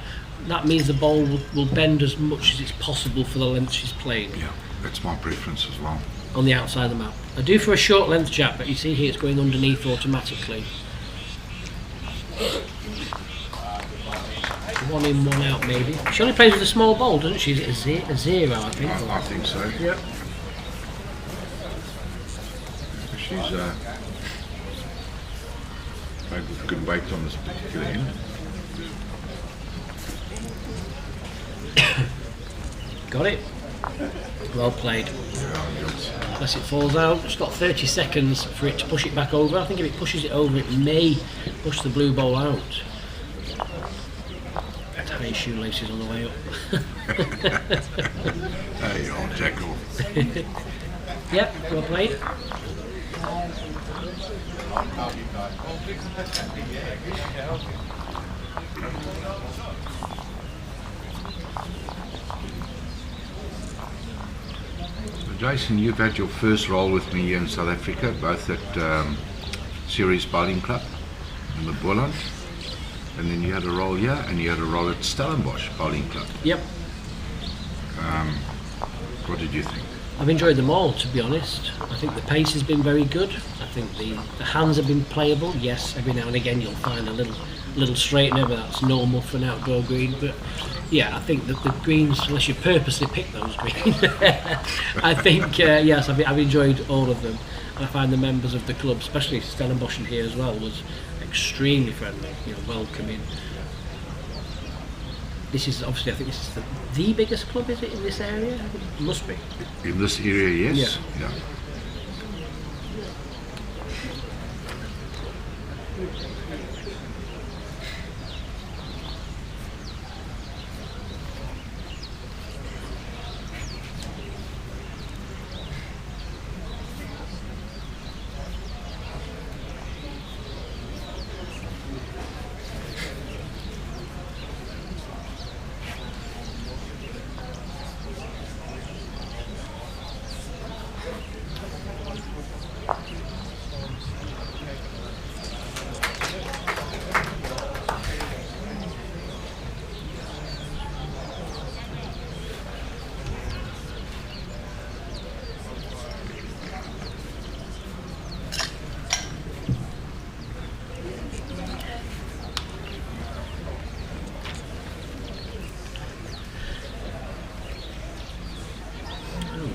that means the ball will bend as much as it's possible for the length she's playing. Yeah, that's my preference as well. On the outside of the mat. I do for a short length jab, but you see here it's going underneath automatically. One in, one out maybe. She only plays with a small ball, doesn't she? Is it a zero, I think? I think so. Yep. She's maybe with good weight on this particular end. Got it. Well played. Unless it falls out. It's got 30 seconds for it to push it back over. I think if it pushes it over, it may push the blue ball out. Tie your shoelaces on the way up. Hey, old jackal. Yep, well played. Jason, you've had your first role with me here in South Africa, both at Series Bowling Club in the Boland, and then you had a role here, and you had a role at Stellenbosch Bowling Club. Yep. What did you think? I've enjoyed them all, to be honest. I think the pace has been very good. I think the hands have been playable. Yes, every now and again you'll find a little straightener, but that's normal for an outdoor green. But yeah, I think that the greens, unless you purposely pick those greens, I think yes, I've enjoyed all of them. And I find the members of the club, especially Stellenbosch in here as well, was extremely friendly, welcoming. This is obviously, I think this is the biggest club, is it, in this area? It must be. In this area, yes. Yeah.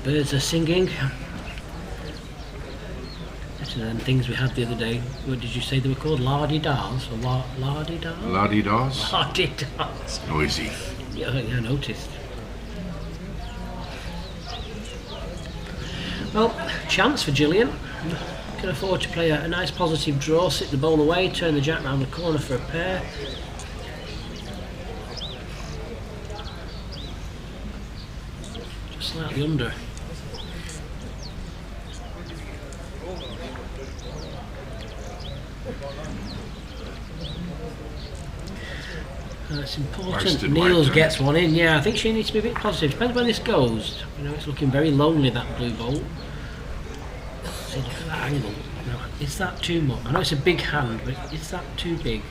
Birds are singing. Better than things we had the other day. What did you say they were called? Lardy-dars? Or lardy-dars? Lardy-dars? Lardy-dars. Noisy. Yeah, I noticed. Well, chance for Gillian. Can afford to play a nice positive draw, sit the ball away, turn the jack round the corner for a pair. Just slightly under. It's important. Neels gets one in. Yeah, I think she needs to be a bit positive. Depends where this goes. It's looking very lonely, that blue ball. See, look at that angle. Is that too much? I know it's a big hand, but is that too big?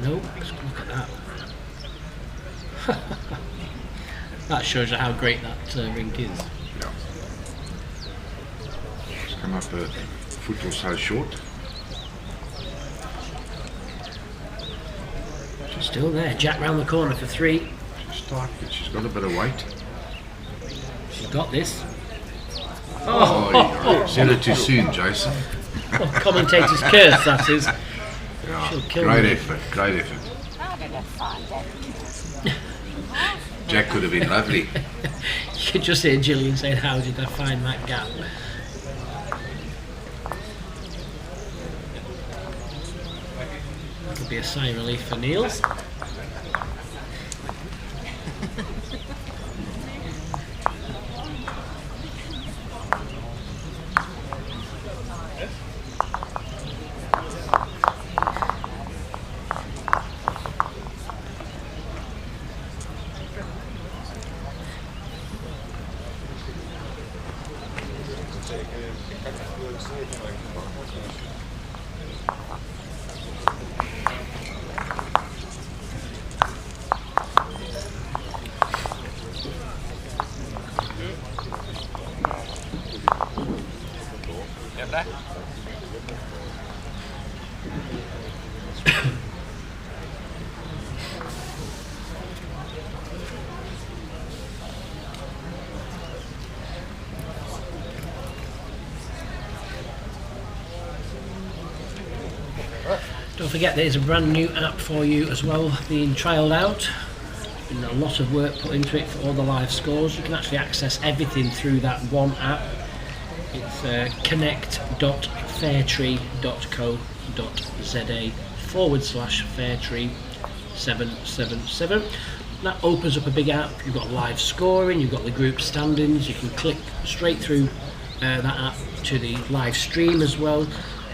No. Let's look at that. That shows you how great that rink is. Yeah. It's come up a foot or so short. Still there, jack round the corner for three. She's tight, but she's got a bit of weight. She's got this. Oh, you said it too soon, Jason. Commentator's curse, that is. Yeah, great effort, great effort. Jack could have been lovely. You could just hear Gillian saying, how did I find that gap? Could be a sigh of relief for Neels. Don't forget there's a brand new app for you as well being trialled out. There's been a lot of work put into it for all the live scores. You can actually access everything through that one app. It's connect.fairtree.co.za/fairtree777. That opens up a big app. You've got live scoring, you've got the group standings, you can click straight through that app to the live stream as well.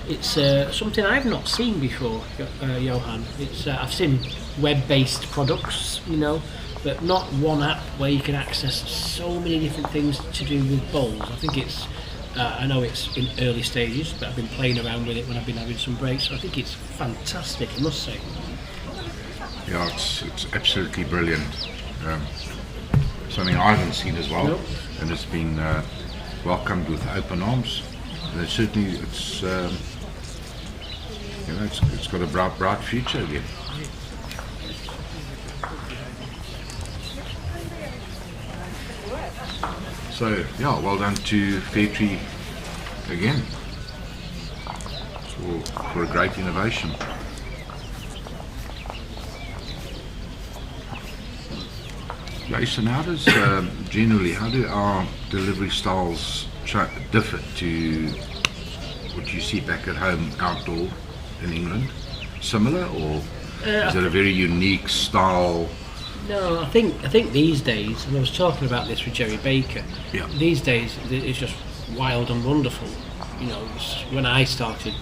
It's something I've not seen before, Johan. It's I've seen web-based products, you know, but not one app where you can access so many different things to do with bowls. I think it's, I know it's in early stages, but I've been playing around with it when I've been having some breaks. So I think it's fantastic, I must say. Yeah, it's absolutely brilliant. Something I haven't seen as well, nope. And it's been welcomed with open arms. And it's certainly, you know, it's got a bright future again. So yeah, well done to Fairtree again for a great innovation. Jason, how does generally, how do our delivery styles differ to what you see back at home outdoor in England? Similar, or is it a very unique style? No, I think these days, and I was talking about this with Jerry Baker. Yeah. These days it's just wild and wonderful. You know, when I started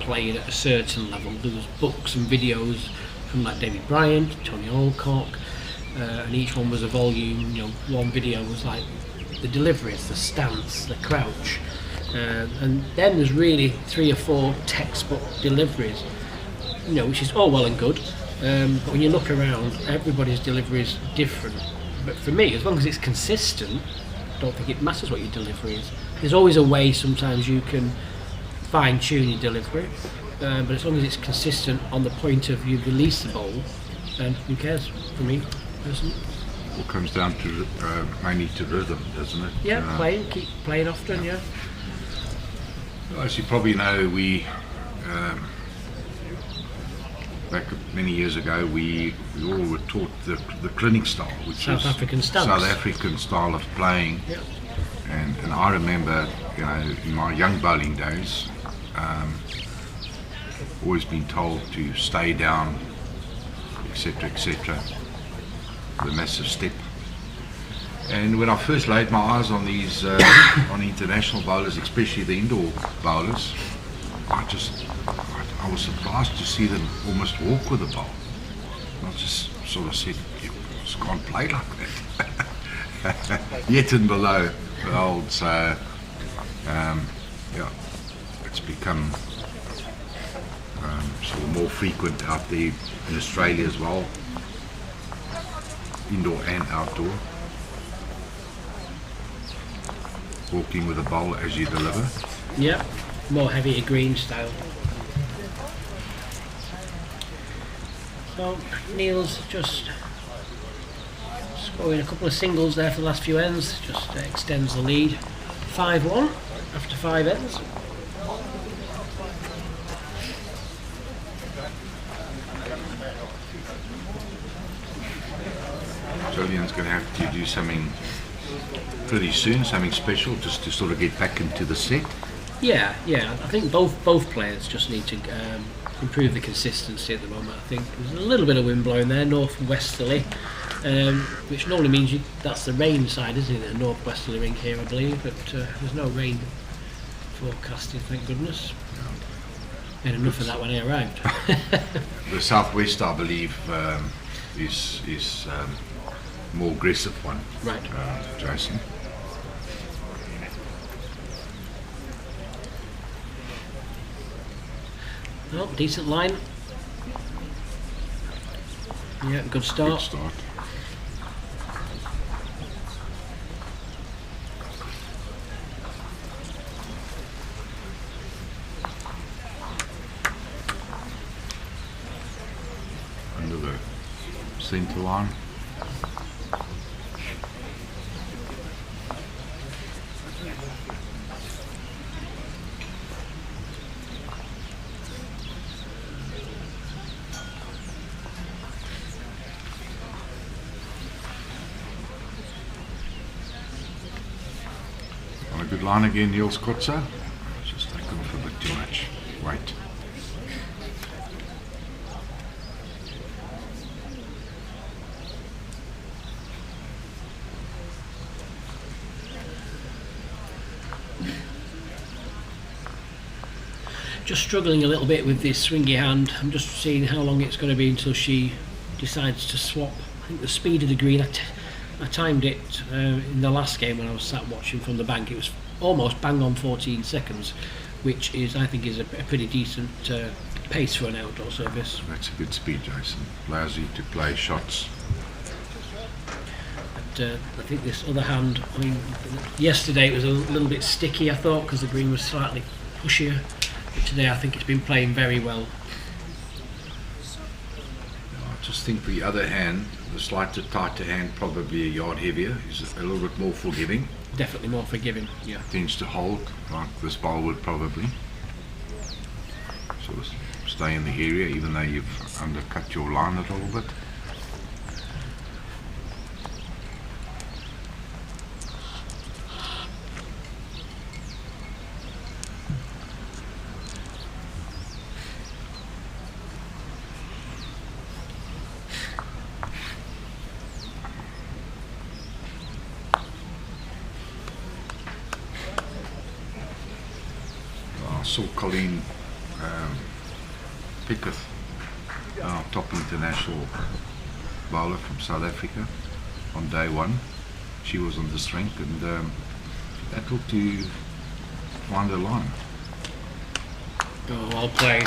playing at a certain level, there was books and videos from like David Bryant, Tony Alcock, and each one was a volume. You know, one video was like the deliveries, the stance, the crouch, and then there's really 3 or 4 textbook deliveries. You know, which is all well and good. But when you look around, everybody's delivery is different. But for me, as long as it's consistent, I don't think it matters what your delivery is. There's always a way sometimes you can fine-tune your delivery, but as long as it's consistent on the point of you release the bowl, then who cares, for me, personally. It comes down to mainly to rhythm, doesn't it? Yeah, keep playing often, yeah. As you probably know, we back many years ago, we all were taught the clinic style, which South is African stance. South African style of playing. Yep. And I remember, you know, in my young bowling days, always been told to stay down, etc., etc. The massive step. And when I first laid my eyes on these on international bowlers, especially the indoor bowlers, I was surprised to see them almost walk with the bowl. I just sort of said, you just can't play like that. Yet and below the old, so yeah, it's become sort of more frequent out there in Australia as well, indoor and outdoor. Walking with a bowl as you deliver. Yep, more heavy to green style. So Neels just scoring a couple of singles there for the last few ends, just extends the lead. 5-1 after 5 ends. Gillian's going to have to do something pretty soon, something special, just to sort of get back into the set. Yeah, I think both players just need to improve the consistency at the moment. I think there's a little bit of wind blowing there, northwesterly, which normally means that's the rain side, isn't it? A northwesterly rink here, I believe, but there's no rain forecasted, thank goodness. And enough of that when I arrived. The southwest, I believe, is more aggressive one. Right. Jason. Oh, decent line. Yeah, good start. Good start. Under the centre line. Good line again, Neels Kotze. Just taken off a bit too much weight. Just struggling a little bit with this swingy hand. I'm just seeing how long it's going to be until she decides to swap. I think the speed of the green, I timed it in the last game when I was sat watching from the bank. It was almost bang on 14 seconds, which is, I think, is a pretty decent pace for an outdoor service. That's a good speed, Jason. Allows you to play shots. But I think this other hand, I mean, yesterday it was a little bit sticky, I thought, because the green was slightly pushier. But today I think it's been playing very well. I just think the other hand, the slightly tighter hand, probably a yard heavier, is a little bit more forgiving. Definitely more forgiving, yeah. Tends to hold, like this bowl would probably. Sort of stay in the area, even though you've undercut your line a little bit. I saw Colleen Pickett, our top international bowler from South Africa, on day one. She was on the strength and battled to find a line. Oh, well played.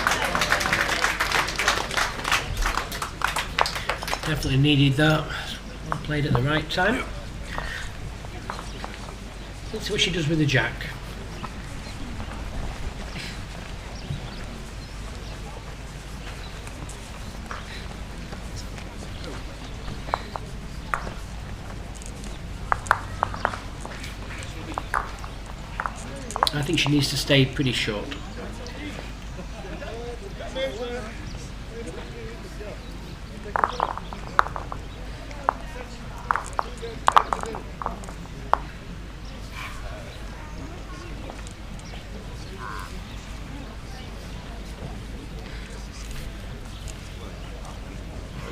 Definitely needed that. Well played at the right time. Yeah. Let's see what she does with the jack. I think she needs to stay pretty short.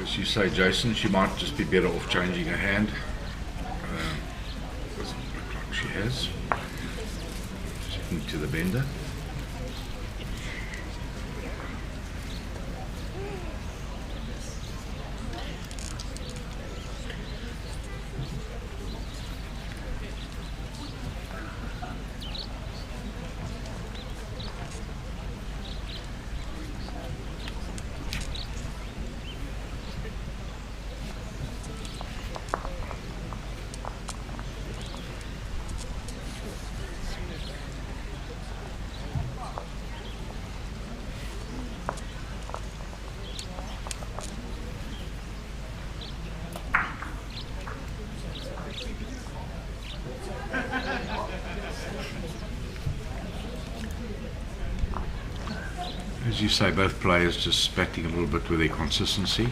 As you say, Jason, she might just be better off changing her hand. Doesn't look like she has. To the bender. As you say, both players just batting a little bit with their consistency.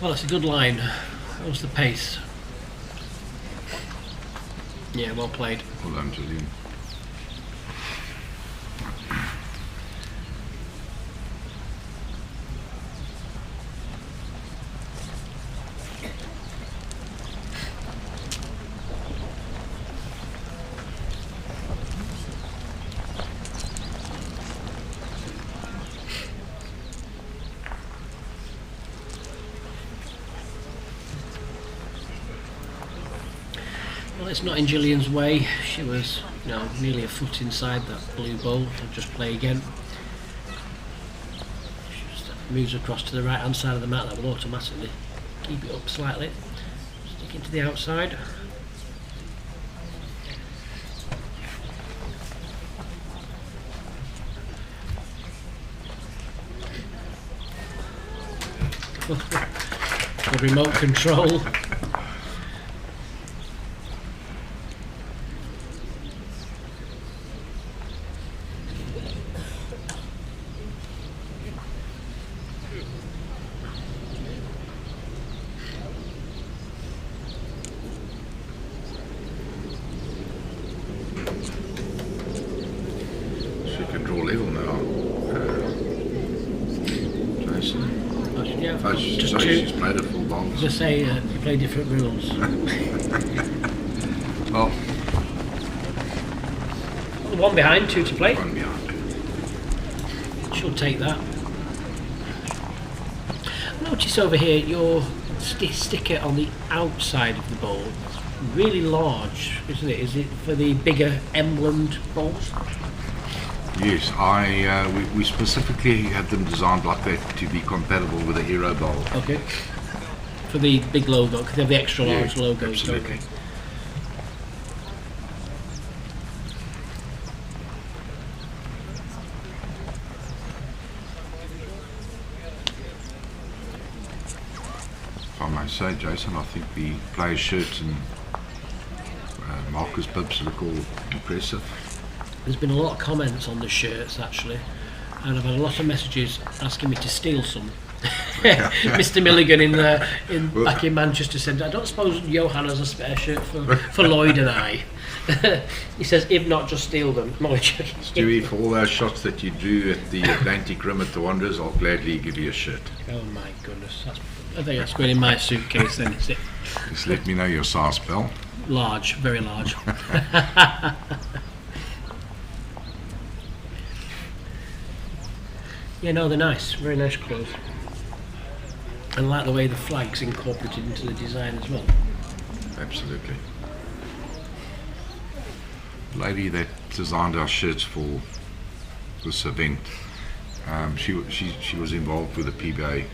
Well, it's a good line. That was the pace. Yeah, well played. Well done, Gillian. Well, it's not in Gillian's way. She was, nearly a foot inside that blue ball. I'll just play again. She just moves across to the right hand side of the mat. That will automatically keep it up slightly. Stick into the outside. The remote control. She can draw level now. Jason. Yeah, She's played it full bowls. Just say you play different rules. Well, One behind, 2 to play. One behind. She'll take that. Notice over here your sticker on the outside of the bowl. It's really large, isn't it? Is it for the bigger emblemed bowls? Yes, we specifically had them designed like that to be compatible with the Hero Bowl. Okay. For the big logo, because they have the extra large Yeah, logos. absolutely. Okay. If I may say, Jason, I think the players' shirts and markers bibs look all impressive. There's been a lot of comments on the shirts actually, and I've had a lot of messages asking me to steal some. Mr. Milligan back in Manchester said, I don't suppose Johan has a spare shirt for Lloyd and I. He says, if not, just steal them. I'm only joking. Stewie, for all those shots that you drew at the Atlantic Rim at the Wanderers, I'll gladly give you a shirt. Oh my goodness, I think that's going in my suitcase then, is it? Just let me know your size, pal. Large, very large. Yeah, no, they're nice, very nice clothes. And I like the way the flag's incorporated into the design as well. Absolutely. The lady that designed our shirts for this event, she was involved with the PBA,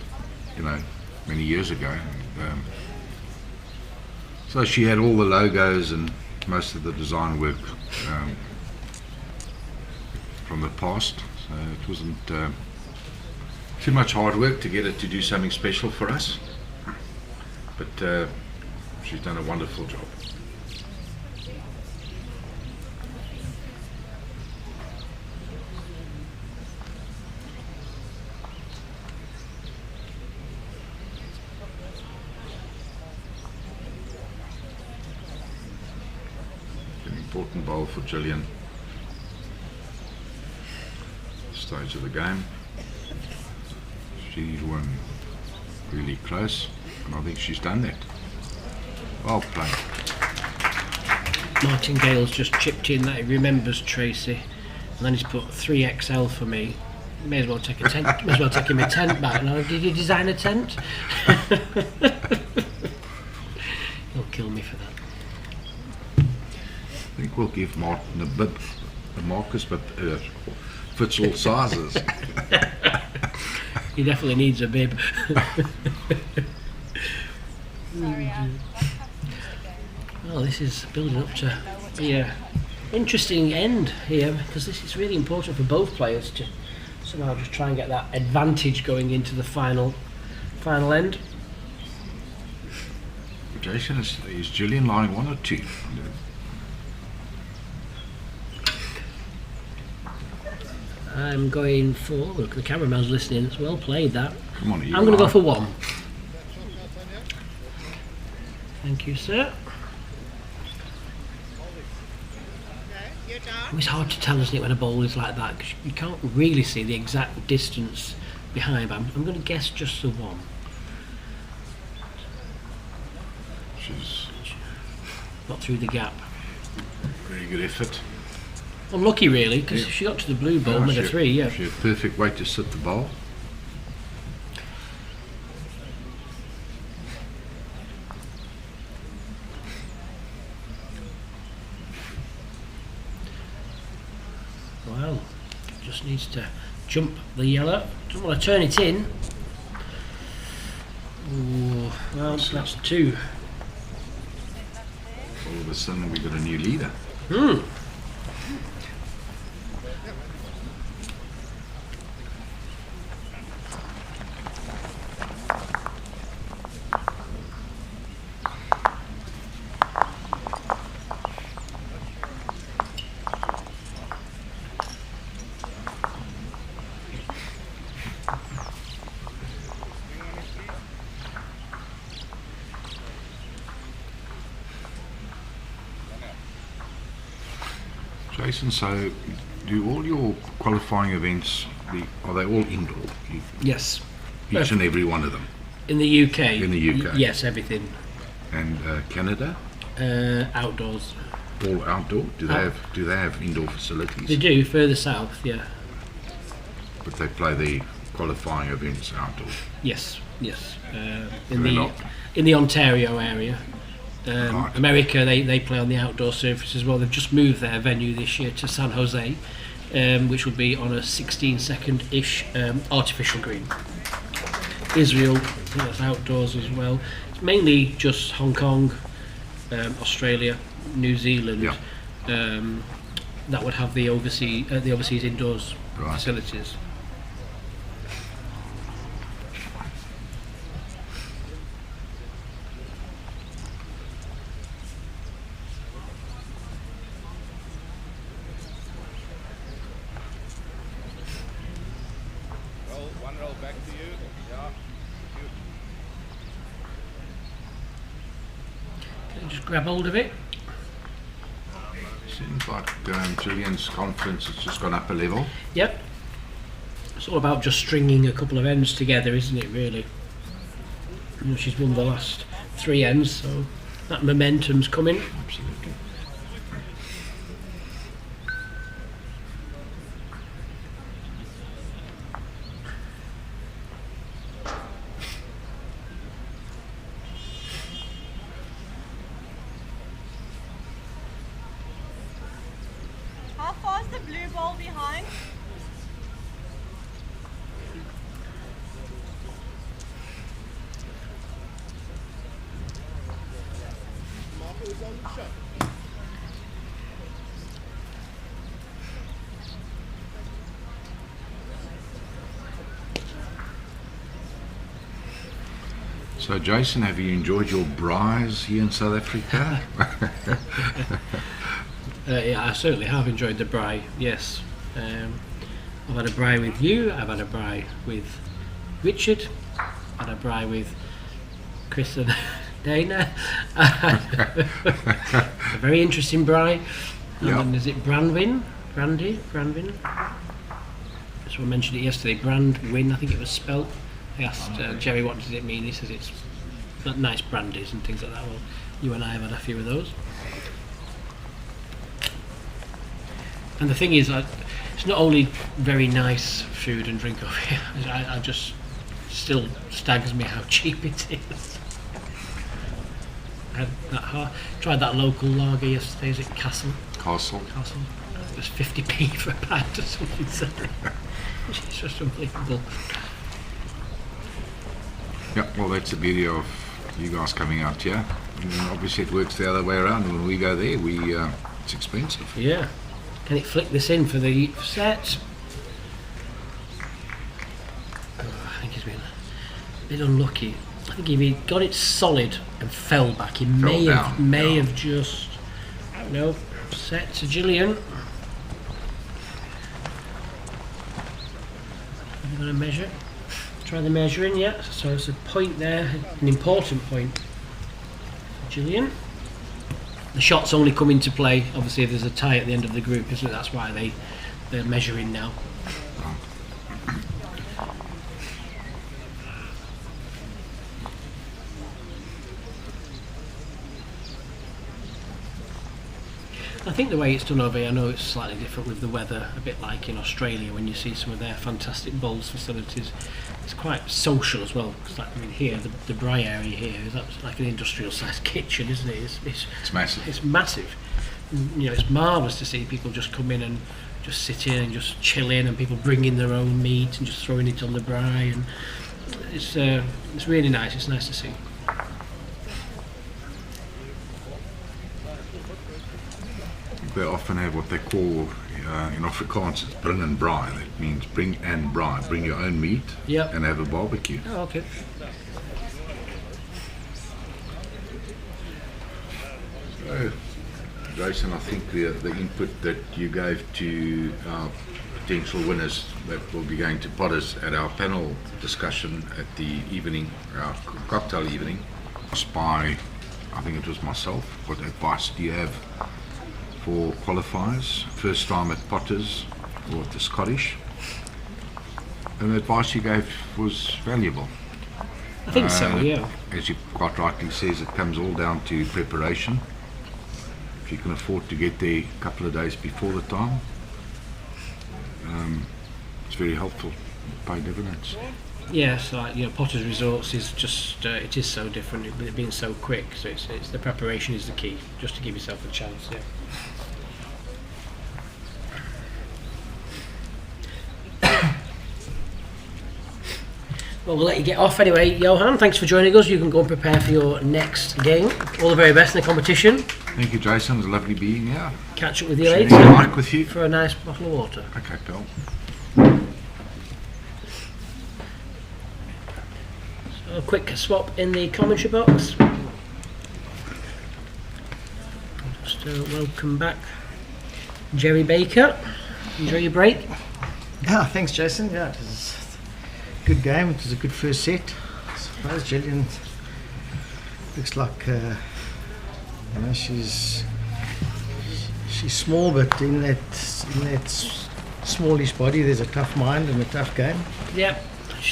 many years ago. So she had all the logos and most of the design work from the past. So it wasn't too much hard work to get it to do something special for us, but she's done a wonderful job. An important bowl for Gillian. Stage of the game. She's won really close, and I think she's done that. Well played. Martin Gale's just chipped in that he remembers Tracy, and then he's put 3XL for me. May as well take a tent. May as well take him a tent back. Now, did you design a tent? He'll kill me for that. I think we'll give Martin a bib, a Marcus, but fits all sizes. He definitely needs a bib. Well, this is building up to be an interesting end here, because this is really important for both players to somehow just try and get that advantage going into the final end. Jason, is Gillian line 1 or 2? I'm going for, look, the cameraman's listening, it's well played that. Come on, I'm going to go for 1. Thank you, sir. It's hard to tell, isn't it, when a bowl is like that, because you can't really see the exact distance behind, but I'm going to guess just the 1. She's not through the gap. Very good effort. Unlucky really, because she got to the blue bowl with a 3, yeah. She had perfect weight to sit the bowl. Well, just needs to jump the yellow. Doesn't want to turn it in. Ooh, well, that's 2. All of a sudden we got a new leader. Jason, so do all your qualifying events, are they all indoor? Yes. Each and every one of them? In the UK? In the UK? Yes, everything. And Canada? Outdoors. All outdoor? Do they have indoor facilities? They do, further south, yeah. But they play the qualifying events outdoors? Yes. In the Ontario area. Right. America, they play on the outdoor surface as well. They've just moved their venue this year to San Jose, which will be on a 16-second-ish artificial green. Israel, I think that's outdoors as well. It's mainly just Hong Kong, Australia, New Zealand, that would have the overseas indoors facilities. Grab hold of it. Seems like Gillian's confidence has just gone up a level. Yep. It's all about just stringing a couple of ends together, isn't it, really? You know, she's won the last 3 ends, so that momentum's coming. Absolutely. How far is the blue ball behind? So Jason, have you enjoyed your braais here in South Africa? Yeah, I certainly have enjoyed the braai, yes. I've had a braai with you, I've had a braai with Richard, I've had a braai with Chris and Dana. A very interesting braai. And then is it Brandwin? Brandwin? Someone mentioned it yesterday, Brandwin, I think it was spelt. I asked Jerry what does it mean. He says it's nice brandies and things like that. Well, you and I have had a few of those. And the thing is, it's not only very nice food and drink over here, I just still staggers me how cheap it is. I had tried that local lager yesterday. Is it Castle? It was 50p for a pint or something silly. It's just unbelievable. Yeah, well, that's the beauty of you guys coming out here. And obviously it works the other way around. When we go there, it's expensive. Yeah. Can it flick this in for the set? Oh, I think he's been a bit unlucky. I think if he got it solid and fell back, he may have just... No, set to Gillian. Are you going to measure? Try the measuring, yeah. So it's a point there, an important point. Gillian. The shots only come into play, obviously, if there's a tie at the end of the group, isn't it? That's why they're measuring now. I think the way it's done over here, I know it's slightly different with the weather, a bit like in Australia when you see some of their fantastic bowls facilities. It's quite social as well, because like, I mean here, the braai area here is like an industrial sized kitchen, isn't it? It's massive. It's massive. You know, it's marvellous to see people just come in and just sit in and just chill in, and people bring in their own meat and just throwing it on the braai, and it's really nice. It's nice to see. They often have what they call in Afrikaans, it's bring and braai. That means bring and braai. Bring your own meat and have a barbecue. Oh, okay. So, Jason, I think the input that you gave to our potential winners that will be going to Potters at our panel discussion at the evening, our cocktail evening, by, I think it was myself. What advice do you have for qualifiers, first time at Potters or at the Scottish. And the advice you gave was valuable. I think so, yeah. As you quite rightly says, it comes all down to preparation. If you can afford to get there a couple of days before the time, it's very helpful. Pay dividends. Yes, Potter's Resorts is just it is so different, it being so quick. So it's the preparation is the key, just to give yourself a chance. Yeah. Well, we'll let you get off anyway, Johan. Thanks for joining us. You can go and prepare for your next game. All the very best in the competition. Thank you, Jason. It was lovely being here. Catch up with you Sharing later. a mic with you. For a nice bottle of water. Okay, pal. So a quick swap in the commentary box. Just welcome back, Jerry Baker. Enjoy your break. Yeah, thanks, Jason. Yeah, it was a good game. It was a good first set. I suppose Gillian looks like she's small, but in that smallish body, there's a tough mind and a tough game. Yeah,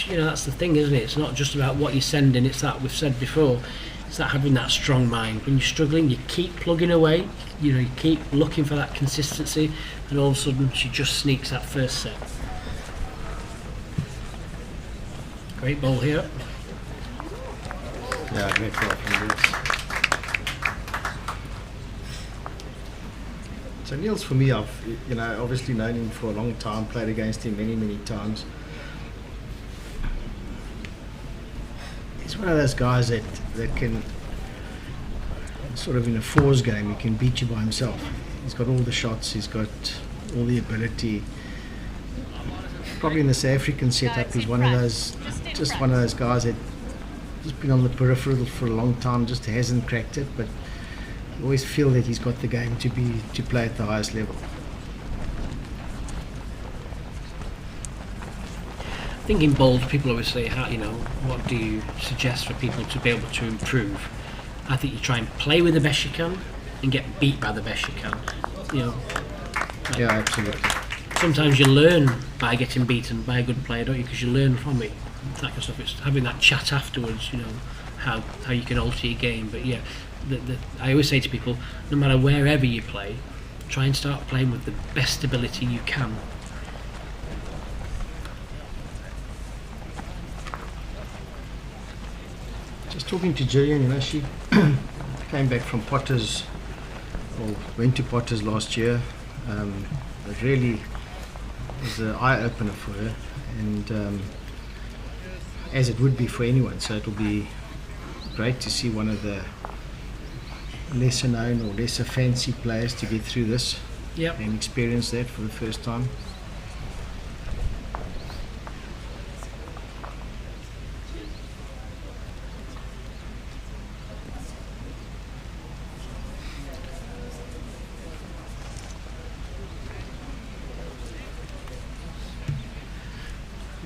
that's the thing, isn't it? It's not just about what you're sending. It's that we've said before. It's that having that strong mind. When you're struggling, you keep plugging away. You keep looking for that consistency, and all of a sudden, she just sneaks that first set. Great ball here. Yeah, great ball from Neels. So Neels, for me, I've obviously known him for a long time, played against him many times. He's one of those guys that can, sort of in a fours game, he can beat you by himself. He's got all the shots, he's got all the ability. Probably in the South African setup, he's one of those guys that just been on the peripheral for a long time, just hasn't cracked it, but you always feel that he's got the game to play at the highest level. I think in bowls, people always say, what do you suggest for people to be able to improve? I think you try and play with the best you can and get beat by the best you can. Yeah, absolutely. Sometimes you learn by getting beaten by a good player, don't you? Because you learn from it. That kind of stuff. It's having that chat afterwards, how you can alter your game. But yeah, I always say to people, no matter wherever you play, try and start playing with the best ability you can. Just talking to Gillian, she came back from Potters, or went to Potters last year. It really was an eye-opener for her, and as it would be for anyone. So it will be great to see one of the lesser known or lesser fancy players to get through this and experience that for the first time.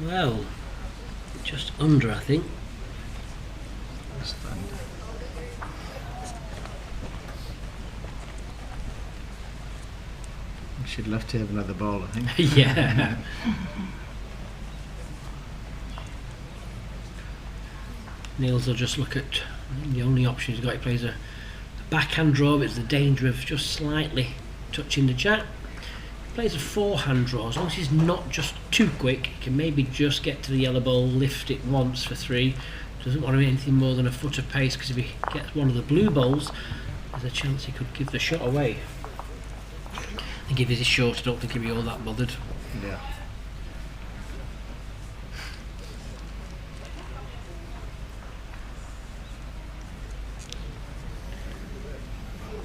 Well, just under, I think. Just under. She'd love to have another bowl, I think. Yeah. Neels will just look at the only option he's got. He plays a backhand draw, but it's the danger of just slightly touching the jack. Plays a forehand draw, as long as he's not just too quick, he can maybe just get to the yellow ball, lift it once for three. Doesn't want to be anything more than a foot of pace, because if he gets one of the blue balls, there's a chance he could give the shot away. I think if he's short, I don't think he'd be all that bothered. Yeah.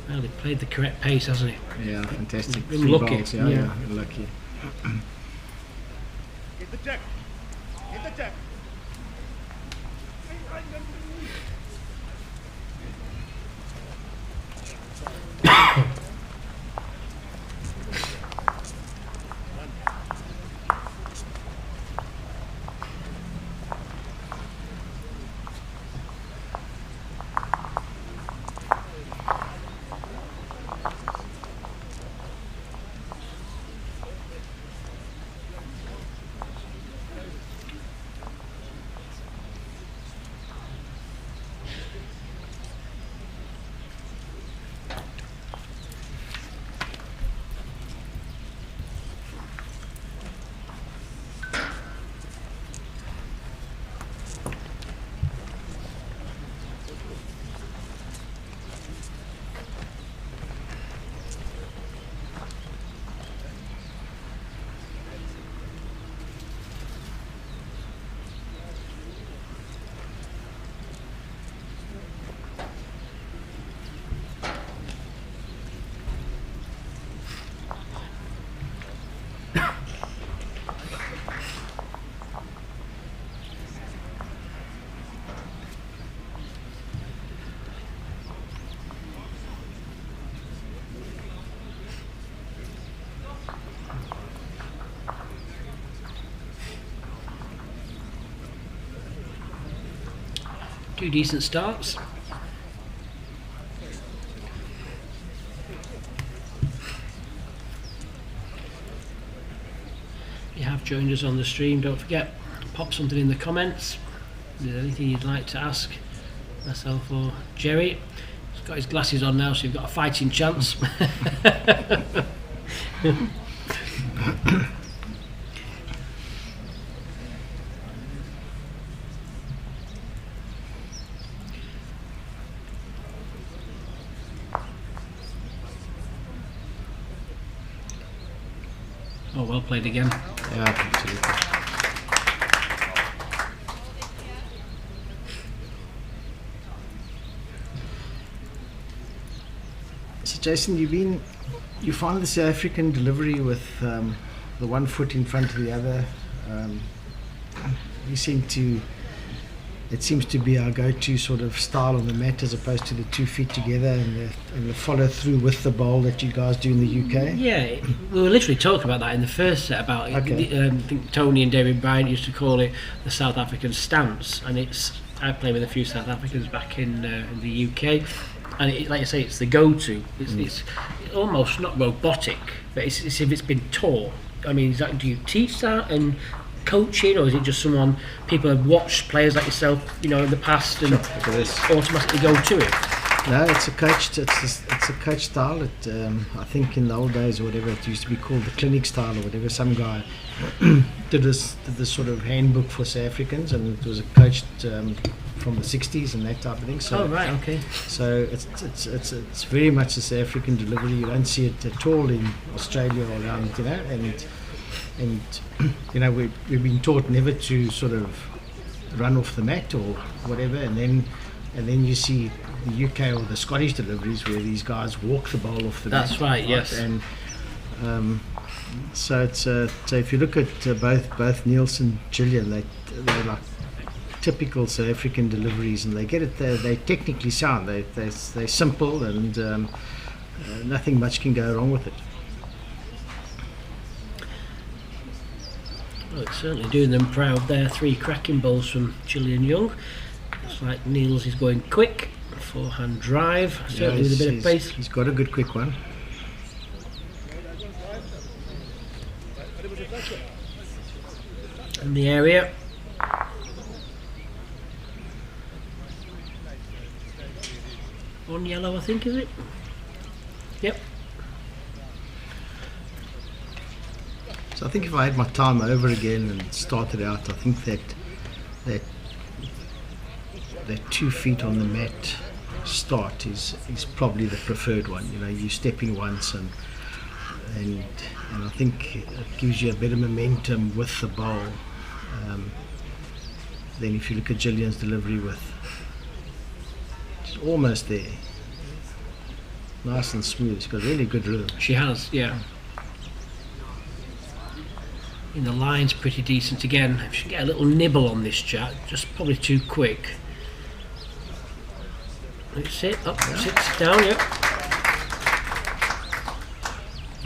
Well, he played the correct pace, hasn't he? Yeah, fantastic. Been lucky. Balls, yeah, lucky. Hit the deck. Hit the deck. 2 decent starts. If you have joined us on the stream, don't forget, pop something in the comments. Is there anything you'd like to ask myself or Jerry? He's got his glasses on now, so you've got a fighting chance. Oh, well played again. Yeah, absolutely. So Jason, you find the South African delivery with the one foot in front of the other. It seems to be our go-to sort of style on the mat, as opposed to the 2 feet together and the follow through with the bowl that you guys do in the UK. Yeah, we were literally talking about that in the first set about I think Tony and David Bryant used to call it the South African stance, and I played with a few South Africans back in the UK, and like I say, it's the go-to. It's almost not robotic, but it's if it's been taught. I mean, do you teach that and coaching, or is it just someone people have watched players like yourself, in the past and automatically go to it? No, it's a coach style. I think in the old days or whatever, it used to be called the clinic style or whatever. Some guy did this sort of handbook for South Africans, and it was coached from the 60s and that type of thing. So, oh right, okay. So it's very much a South African delivery. You don't see it at all in Australia or around, and we've been taught never to sort of run off the mat or whatever, and then you see the UK or the Scottish deliveries where these guys walk the bowl off the mat. That's right, yes. And so it's so if you look at both Neels and Gillian, they're like typical South African deliveries, and they get it. They technically sound. They're simple, and nothing much can go wrong with it. Well, it's certainly doing them proud there. 3 cracking bowls from Gillian Young. Looks like Neels is going quick. Forehand drive, certainly with a bit of pace. He's got a good quick one. In the area. On yellow, I think, is it? Yep. So I think if I had my time over again and started out, I think that 2 feet on the mat start is probably the preferred one. You step in once and I think it gives you a bit of momentum with the bowl. Then if you look at Gillian's delivery she's almost there, nice and smooth. She's got really good rhythm. She has, yeah. In the line's pretty decent again. If she can get a little nibble on this chat, just probably too quick. Sit up, sit down, yep.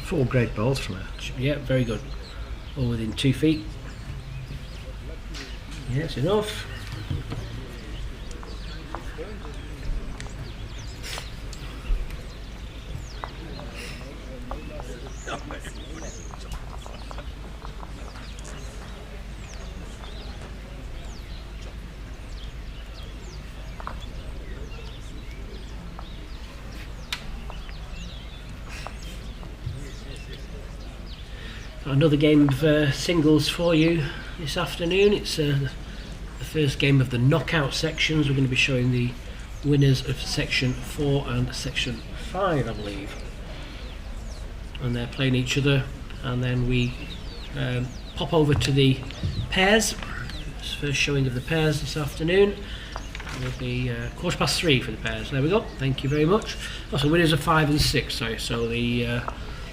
4 great bowls from her. Yeah, very good. All within 2 feet. Yeah, it's enough. Another game of singles for you this afternoon. It's the first game of the knockout sections. We're going to be showing the winners of section 4 and section 5, I believe, and they're playing each other, and then we pop over to the pairs. It's the first showing of the pairs this afternoon. It'll be 3:15 for the pairs. There we go, thank you very much. Also, winners of 5 and 6, sorry. So the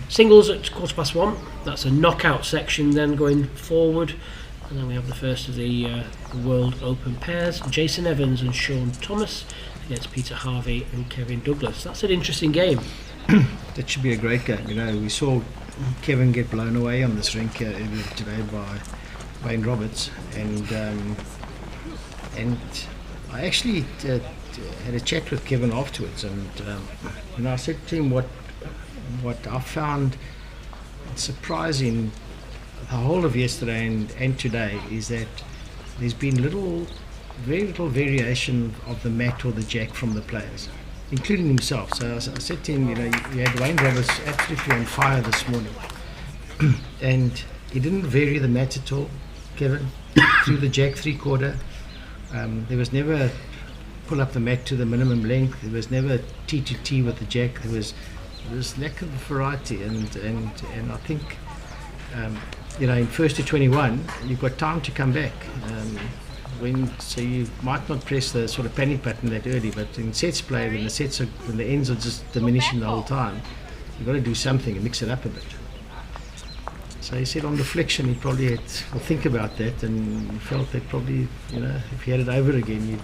singles at 1:15, that's a knockout section then going forward, and then we have the first of the World Open pairs, Jason Evans and Shaun Thomas against Peter Harvey and Kevin Douglas. That's an interesting game. That should be a great game. We saw Kevin get blown away on this rink earlier today by Wayne Roberts, and I actually had a chat with Kevin afterwards, and I said to him what I found surprising the whole of yesterday and today is that there's been very little variation of the mat or the jack from the players, including himself. So I said to him, you had Wayne Roberts absolutely on fire this morning, and he didn't vary the mat at all, Kevin, through the jack 3/4. There was never pull up the mat to the minimum length. There was never T to T with the jack. There was lack of variety, and I think in first to 21 you've got time to come back. So you might not press the sort of panic button that early, but in sets play, when the ends are just diminishing the whole time, you've got to do something and mix it up a bit. So he said on reflection he probably will think about that, and he felt that probably if he had it over again you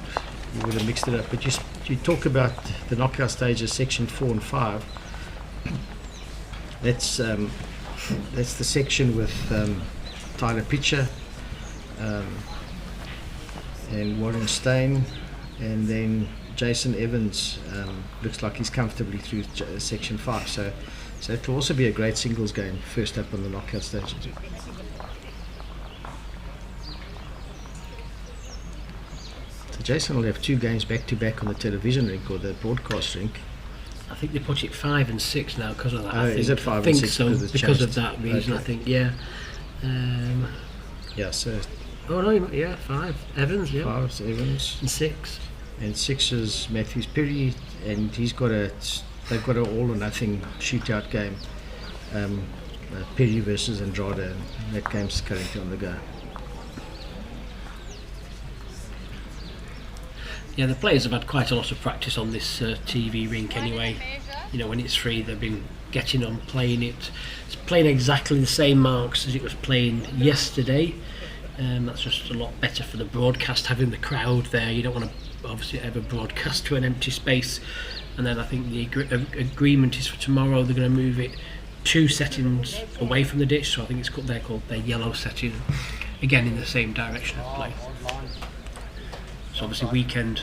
would have mixed it up. But you talk about the knockout stages, section 4 and 5. That's the section with Tyler Pitcher and Warren Steyn, and then Jason Evans looks like he's comfortably through section 5. So it will also be a great singles game, first up on the knockout stage. So Jason will have 2 games back to back on the television rink or the broadcast rink. I think they put it 5 and 6 now because of that. Oh, is it 5 and 6? So, because of that reason, okay. I think, yeah. So. Oh no, yeah, 5 Evans, yeah. 5 Evans and 6. And 6 is Matthews Perry, and they've got an all or nothing shootout game. Perry versus Andrade, and that game's currently on the go. Yeah, the players have had quite a lot of practice on this TV rink anyway. When it's free, they've been getting on playing it. It's playing exactly the same marks as it was playing yesterday. That's just a lot better for the broadcast, having the crowd there. You don't want to obviously ever broadcast to an empty space. And then I think the agreement is for tomorrow they're going to move it 2 settings away from the ditch. So I think they're called their yellow setting, again in the same direction of play. So obviously weekend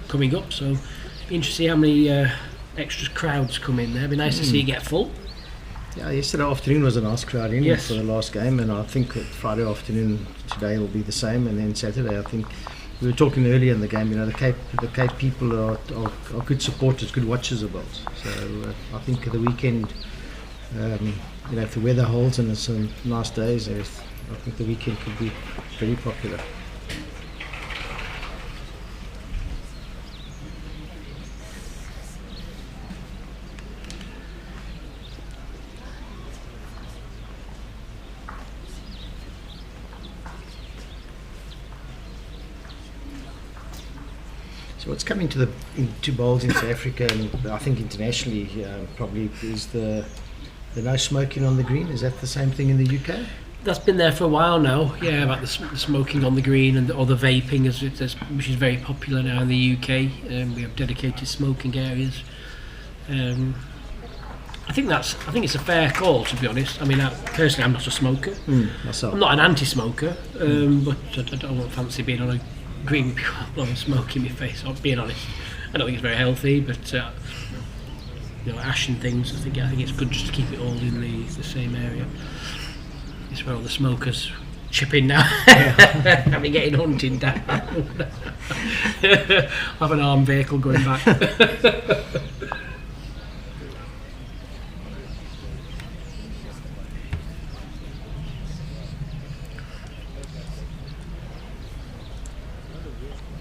coming up, so be interesting to see how many extra crowds come in there. It'd be nice to see it get full. Yeah, yesterday afternoon was a nice crowd in Yes. for the last game, and I think that Friday afternoon today will be the same, and then Saturday I think we were talking earlier in the game. The Cape people are good supporters, good watchers of bowls. So I think the weekend, if the weather holds and it's some nice days, I think the weekend could be very popular. So what's coming into bowls in South Africa, and I think internationally probably, is the no smoking on the green. Is that the same thing in the UK? That's been there for a while now, yeah, about the smoking on the green or the vaping, which is very popular now in the UK. We have dedicated smoking areas. I think it's a fair call, to be honest. I mean, personally, I'm not a smoker. Myself. I'm not an anti-smoker, but I don't fancy being on a green blowing smoke in my face. I'm being honest. I don't think it's very healthy, but ash and things. I think it's good just to keep it all in the same area. It's where all the smokers chip in now. I've been getting hunted down. I have an armed vehicle going back.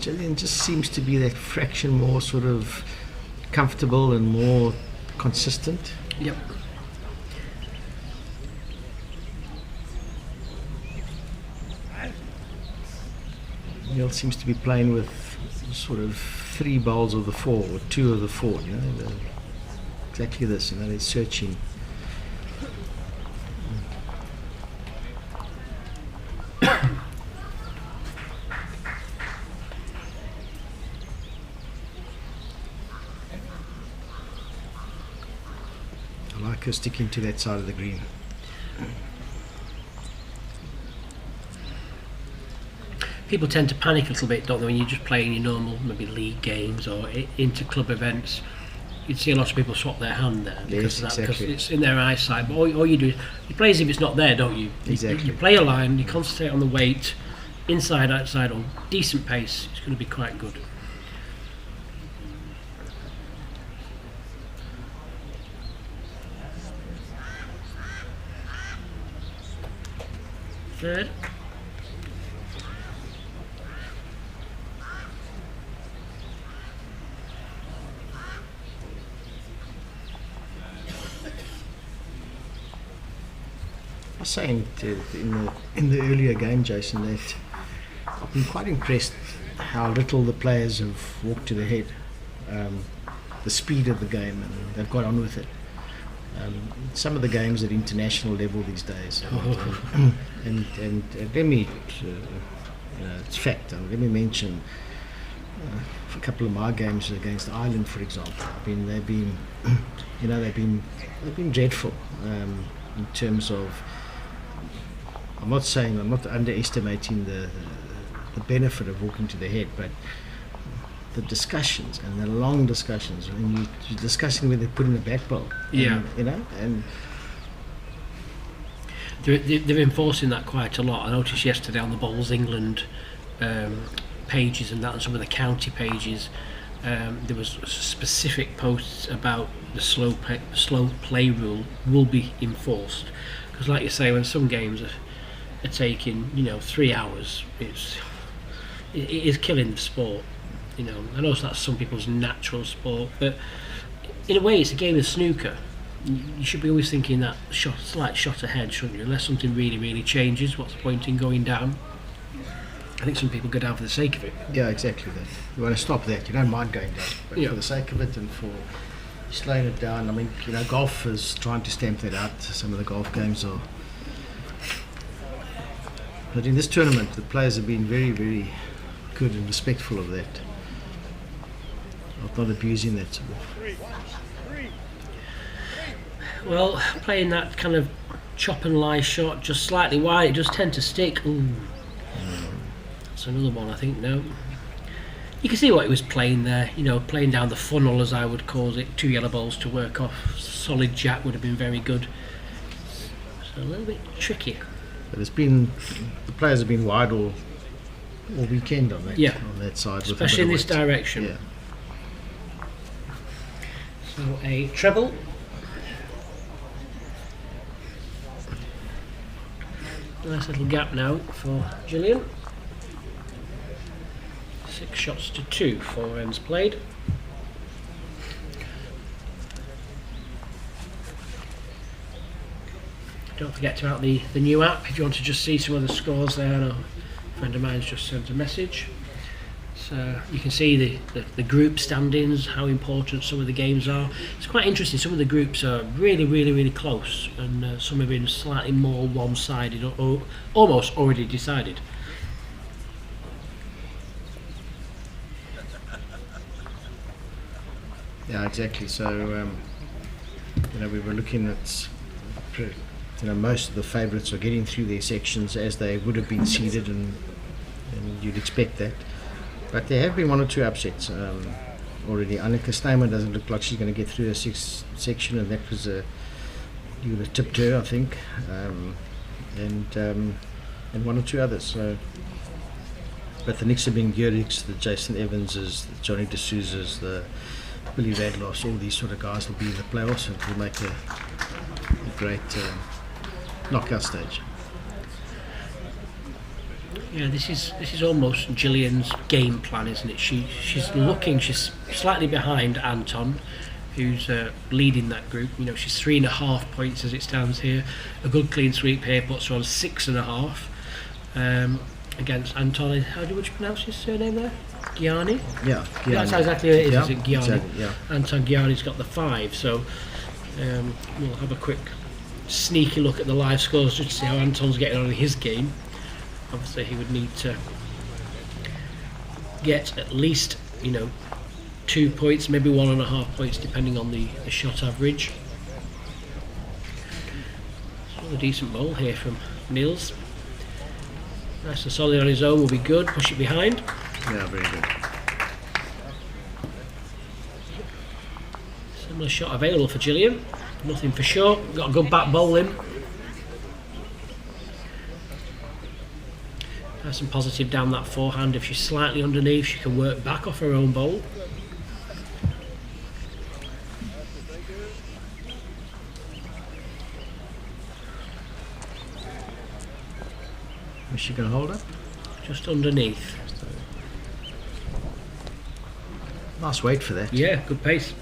Gillian just seems to be that fraction more sort of comfortable and more consistent. Yep. Neels seems to be playing with sort of 3 bowls of the 4 or 2 of the 4. Exactly this. They're searching. I like her sticking to that side of the green. people tend to panic a little bit, don't they, when you're just playing your normal maybe league games or inter-club events. You'd see a lot of people swap their hand there because of that, because it's in their eyesight. But all you do is you play as if it's not there, don't you? Exactly. You play a line, you concentrate on the weight, inside, outside, on decent pace. It's going to be quite good. Third. I was saying in the earlier game, Jason, that I've been quite impressed how little the players have walked to the head, the speed of the game, and they've got on with it. Some of the games at international level these days, and let me, it's fact. Let me mention a couple of my games against Ireland, for example. They've been dreadful in terms of. I'm not underestimating the benefit of walking to the head, but the discussions and the long discussions when you're discussing whether they put in a back bowl. Yeah. And they're enforcing that quite a lot. I noticed yesterday on the Bowls England pages and that, and some of the county pages, there was specific posts about the slow play rule will be enforced. Because, like you say, when some games are taking 3 hours, it is killing the sport. I know that's some people's natural sport, but in a way it's a game of snooker. You should be always thinking that slight shot ahead, shouldn't you? Unless something really, really changes, what's the point in going down? I think some people go down for the sake of it. Yeah, exactly that. You want to stop that. You don't mind going down, but for the sake of it and for slowing it down. I mean, golf is trying to stamp that out. Some of the golf games are. But in this tournament, the players have been very, very good and respectful of that. Not abusing that sort of. Well, playing that kind of chop and lie shot just slightly wide, it does tend to stick. Ooh. That's another one, I think. No. You can see what he was playing there, playing down the funnel, as I would call it. 2 yellow balls to work off. Solid jack would have been very good. So a little bit tricky. But the players have been wide all weekend on that side. Especially in this direction. Yeah. So a treble. Nice little gap now for Gillian. 6 shots to 2, 4 ends played. Don't forget to out the new app if you want to just see some of the scores there. A friend of mine's just sent a message. So you can see the group standings, how important some of the games are. It's quite interesting. Some of the groups are really, really, really close, and some have been slightly more one-sided or almost already decided. Yeah, exactly. So we were looking at most of the favourites are getting through their sections as they would have been seeded, and you'd expect that. But there have been 1 or 2 upsets already. Annika Steyman doesn't look like she's going to get through her 6th section, and that was you would have tipped her, I think, and 1 or 2 others. So, but the next have been Gurix, the Jason Evanses, the Johnny D'Souza's, the Billy Radloffs. All these sort of guys will be in the playoffs, and will make a great knockout stage. Yeah, this is almost Gillian's game plan, isn't it? She's slightly behind Anton, who's leading that group. She's 3.5 points as it stands here. A good clean sweep here puts her on 6.5 against Anton. Would you pronounce his surname there? Gianni? Yeah, Gianni. That's exactly what it is, yeah, is it? Gianni. Exactly, yeah. Anton Gianni's got the 5, so we'll have a quick sneaky look at the live scores just to see how Anton's getting on in his game. Obviously he would need to get at least 2 points, maybe 1.5 points depending on the shot average. It's a decent bowl here from Neels. Nice and solid on his own will be good. Push it behind. Yeah, very good. Similar shot available for Gillian. Nothing for sure. Got a good back bowling. Nice and positive down that forehand. If she's slightly underneath, she can work back off her own bowl. Is she going to hold it? Just underneath. Nice weight for that. Yeah, good pace.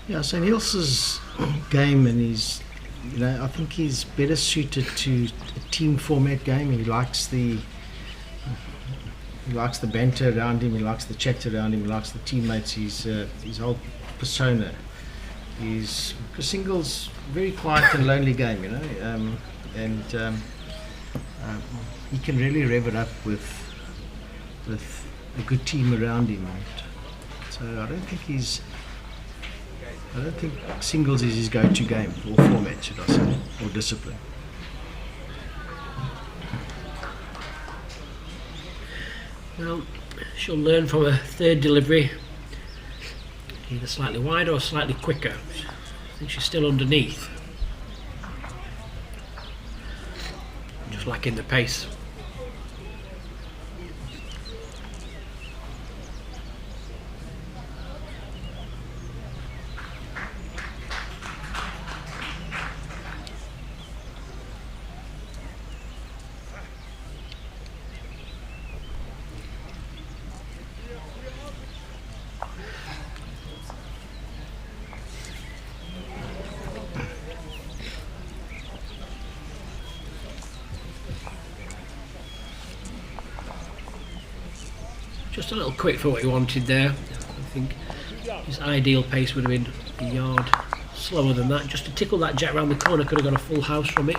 Yeah, so Neels's game and his, I think he's better suited to a team format game. He likes the banter around him. He likes the chat around him. He likes the teammates. His whole persona is, because singles very quiet and lonely game, and he can really rev it up with a good team around him. And so I don't think singles is his go-to game, or format, should I say, or discipline. Well, she'll learn from a third delivery, either slightly wider or slightly quicker. I think she's still underneath. Just lacking the pace. Just a little quick for what he wanted there. I think his ideal pace would have been a yard slower than that. Just to tickle that jack round the corner, could have got a full house from it.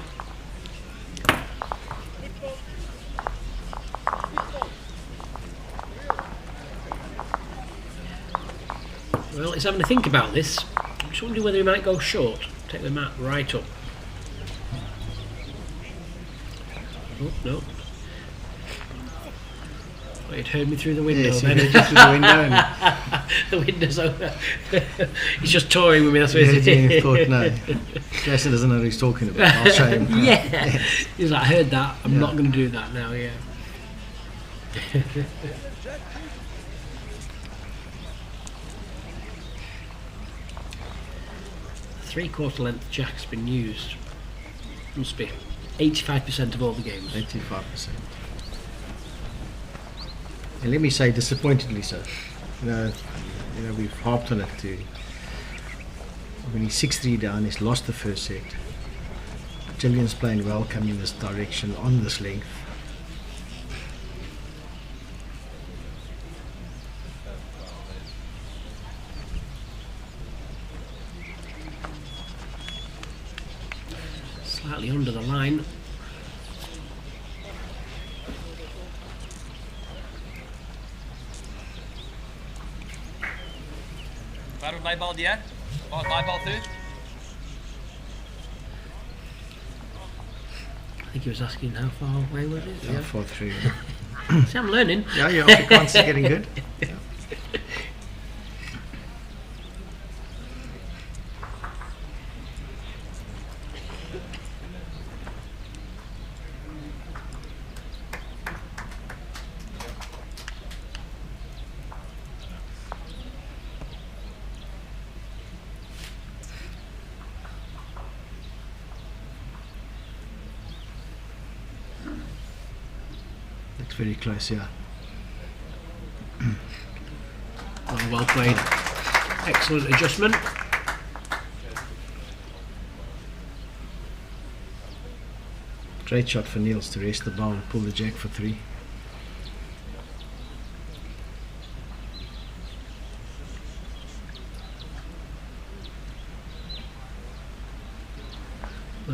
Well, he's having to think about this. I'm just wondering whether he might go short. Take the mat right up. Oh, no. It heard me through the window. Yes, then. he heard you through the window. The window's open. He's just toying with me. That's what he thought. No, Jason doesn't know what he's talking about. I'll show him. Yeah. He's like, I heard that. I'm not going to do that now. Yeah. 3/4 length jack's been used. Must be 85% of all the games. 85%. And let me say, disappointedly so. We've harped on it too. When he's 6-3 down, he's lost the first set. Gillian's playing well, coming in this direction on this length. Slightly under the line. Waar my bal die? Waar my bal through? I think he was asking how far away was it? How far through? See, I'm learning. Yeah, your Afrikaans is getting good. Yeah. It's very close, yeah. Well played. Excellent adjustment. Great shot for Neels to rest the ball and pull the jack for 3.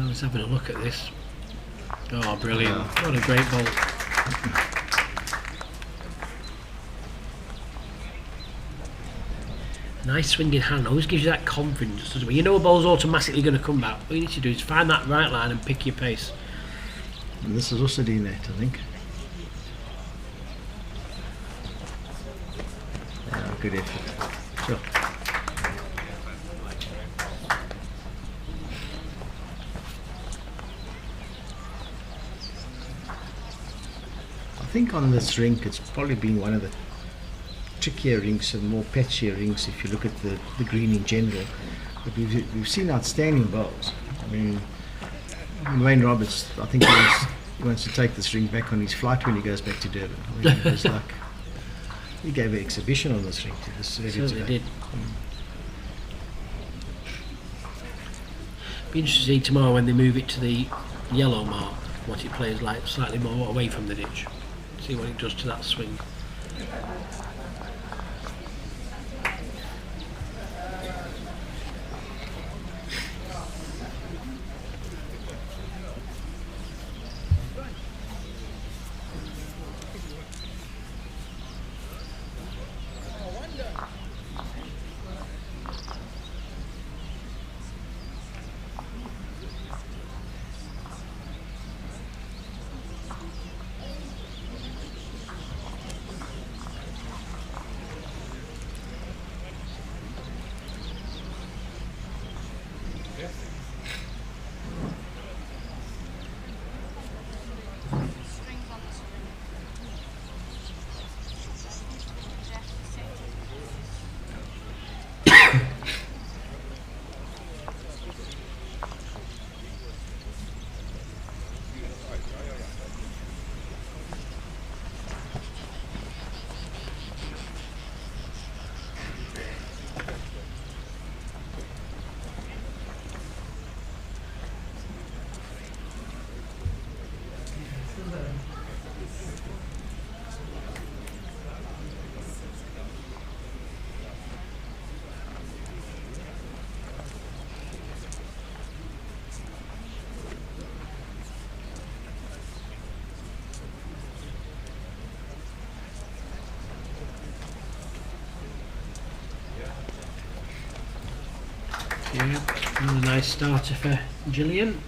Let's having a look at this. Oh, brilliant. What a great ball. Nice swinging hand. Always gives you that confidence, doesn't it? You know a ball's automatically going to come back. What you need to do is find that right line and pick your pace. And this is also doing that, I think. Yeah, good effort. Sure. I think on this rink it's probably been one of the trickier rinks and more patchier rinks if you look at the green in general. But we've seen outstanding bowls. I mean, Wayne Roberts, I think he wants to take this rink back on his flight when he goes back to Durban. I mean, it was like, he gave an exhibition on this rink. Certainly did. Be interesting to see tomorrow when they move it to the yellow mark, what it plays like slightly more away from the ditch. See what it does to that swing. Yeah, another nice starter for Gillian.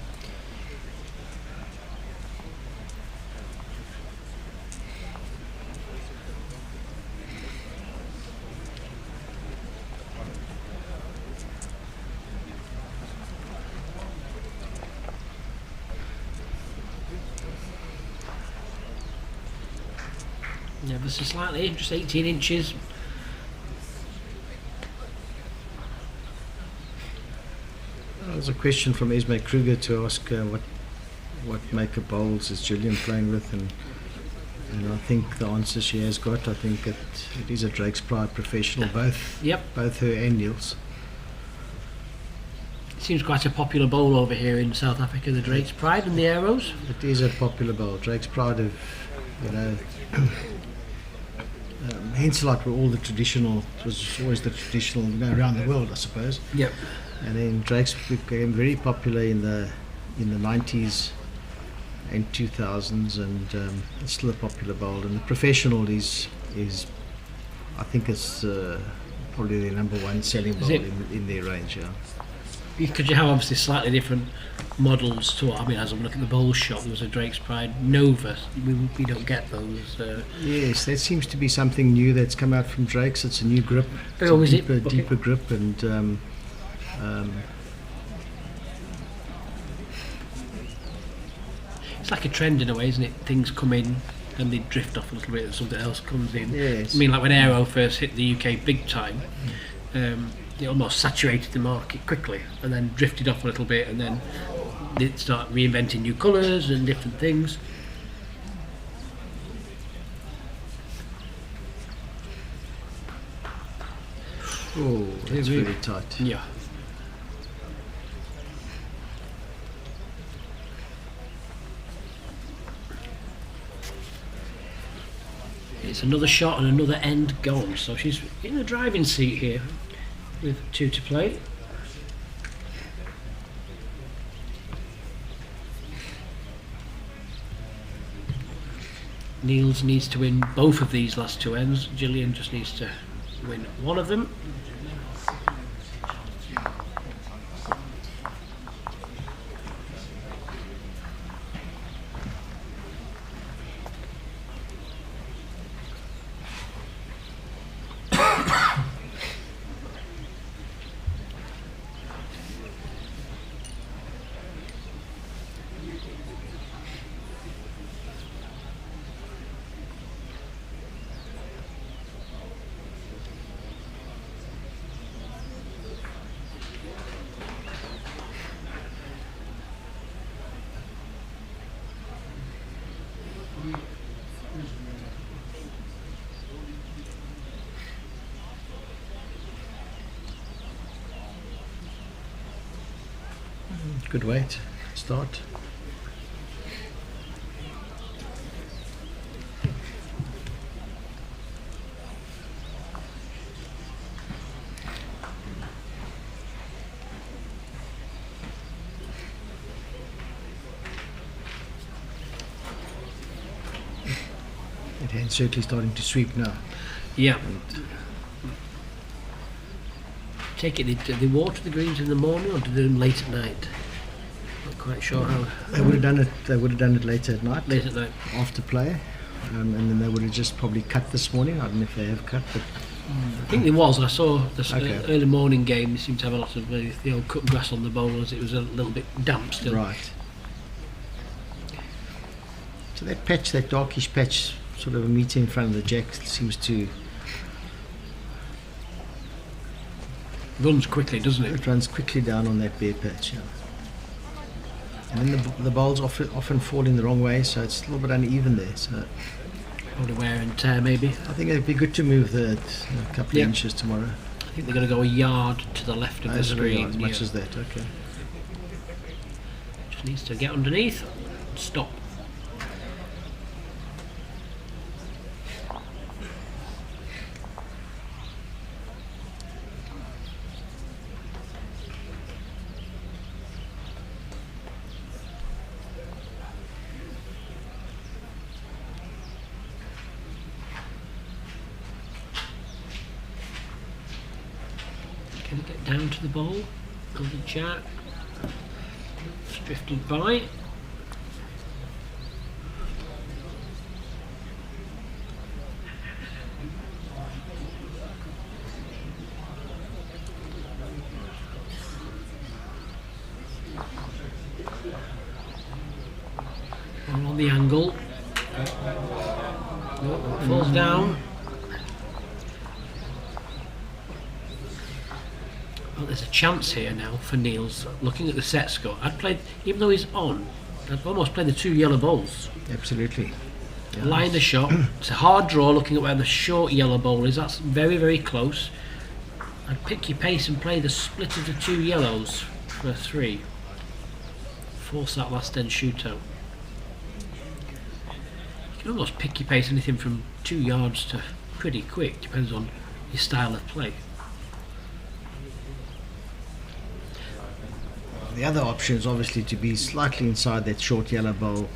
Yeah, this is slightly, just 18 inches. There's a question from Esme Kruger to ask what maker bowls is Gillian playing with, and I think the answer she has got, I think it is a Drake's Pride professional, both her and Neels. Seems quite a popular bowl over here in South Africa, the Drake's Pride and the Arrows. It is a popular bowl. Drake's Pride have, Henselot were all the traditional, it was always the traditional, around the world, I suppose. Yep. And then Drake's became very popular in the 90s and 2000s, and it's still a popular bowl. And the professional is I think it's probably the number one selling bowl in their range. Yeah. Because you have obviously slightly different models to what, I mean, as I'm looking at the bowl shop, there was a Drake's Pride Nova. We don't get those. Yes, that seems to be something new that's come out from Drake's. It's a new grip, it's a deeper grip, and it's like a trend in a way, isn't it? Things come in and they drift off a little bit and something else comes in. Yes. I mean, like when Aero first hit the UK big time, it almost saturated the market quickly and then drifted off a little bit, and then they start reinventing new colours and different things. Oh, that's very tight. Yeah. It's another shot and another end gone, so she's in the driving seat here with 2 to play. Neels needs to win both of these last two ends. Gillian just needs to win one of them. Good weight. Start. That hand's certainly starting to sweep now. Yeah. Take it, did they water the greens in the morning or did they do them late at night? Not quite sure how. They would have done it. They would have done it later at night. Late at night. After play, and then they would have just probably cut this morning. I don't know if they have cut, but I think there was. I saw the early morning game. They seemed to have a lot of the old cut grass on the bowlers. It was a little bit damp still. Right. So that patch, that darkish patch, sort of a meter in front of the jack, seems to runs quickly, doesn't it? It runs quickly down on that bare patch. Yeah. And then the bowls often fall in the wrong way, so it's a little bit uneven there. So probably wear and tear, maybe. I think it'd be good to move a couple of inches tomorrow. I think they're going to go a yard to the left of the screen. As much as that, okay. Just needs to get underneath, stop. Can it get down to the bowl? On the jack. It's drifted by. All on the angle. No, falls down. Well, there's a chance here now for Neels. Looking at the set score, I'd played, even though he's on, I'd almost play the two yellow balls. Absolutely. Yeah. Line the shot. It's a hard draw looking at where the short yellow ball is. That's very, very close. I'd pick your pace and play the split of the two yellows for a 3. Force that last end shootout. You can almost pick your pace anything from 2 yards to pretty quick, depends on your style of play. The other option is obviously to be slightly inside that short yellow bowl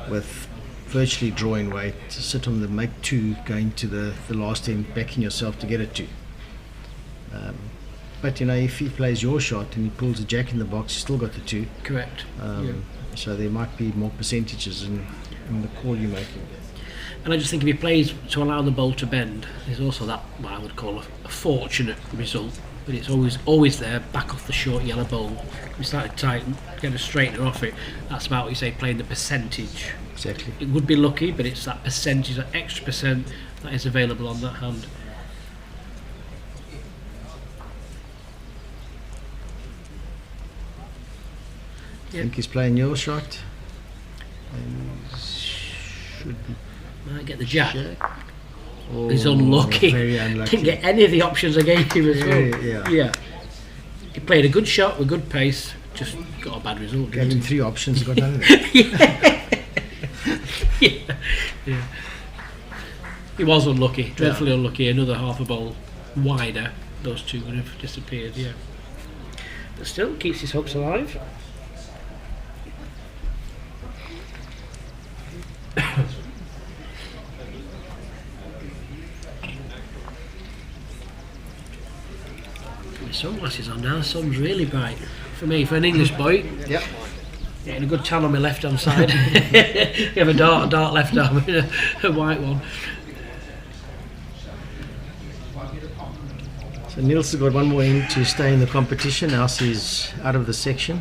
with virtually drawing weight, to sit on the make 2 going to the last end, backing yourself to get it 2. But you know, if he plays your shot and he pulls a jack in the box, you still got the 2. Correct. So there might be more percentages in the call you're making. And I just think if he plays to allow the bowl to bend, there's also that, what I would call a fortunate result. But it's always there, back off the short yellow bowl. We started tight, get a straightener off it. That's about what you say, playing the percentage. Exactly. It would be lucky, but it's that percentage, that extra percent that is available on that hand. I think he's playing your shot. And should might get the jack. Oh, he's unlucky. Very unlucky. Didn't get any of the options against him as well. Yeah. He played a good shot with good pace, just got a bad result. Gave him 3 options, got none of it. Yeah. He was unlucky, dreadfully unlucky. Another half a ball wider, those 2 would have disappeared. Yeah. But still keeps his hopes alive. Sunglasses on now. The sun's really bright for me, for an English boy. Yep. Getting a good tan on my left hand side. You have a dark left arm and a white one. So Neels has got one more in to stay in the competition. Else he's out of the section.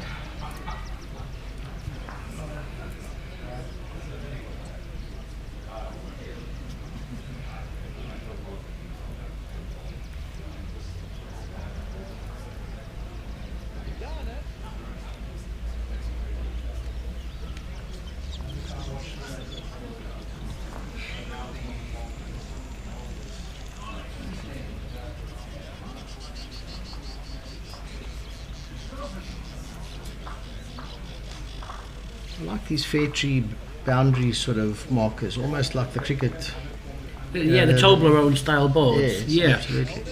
I like these fair tree boundary sort of markers, almost like the cricket. Yeah, the Toblerone style boards. Yes, yeah, absolutely.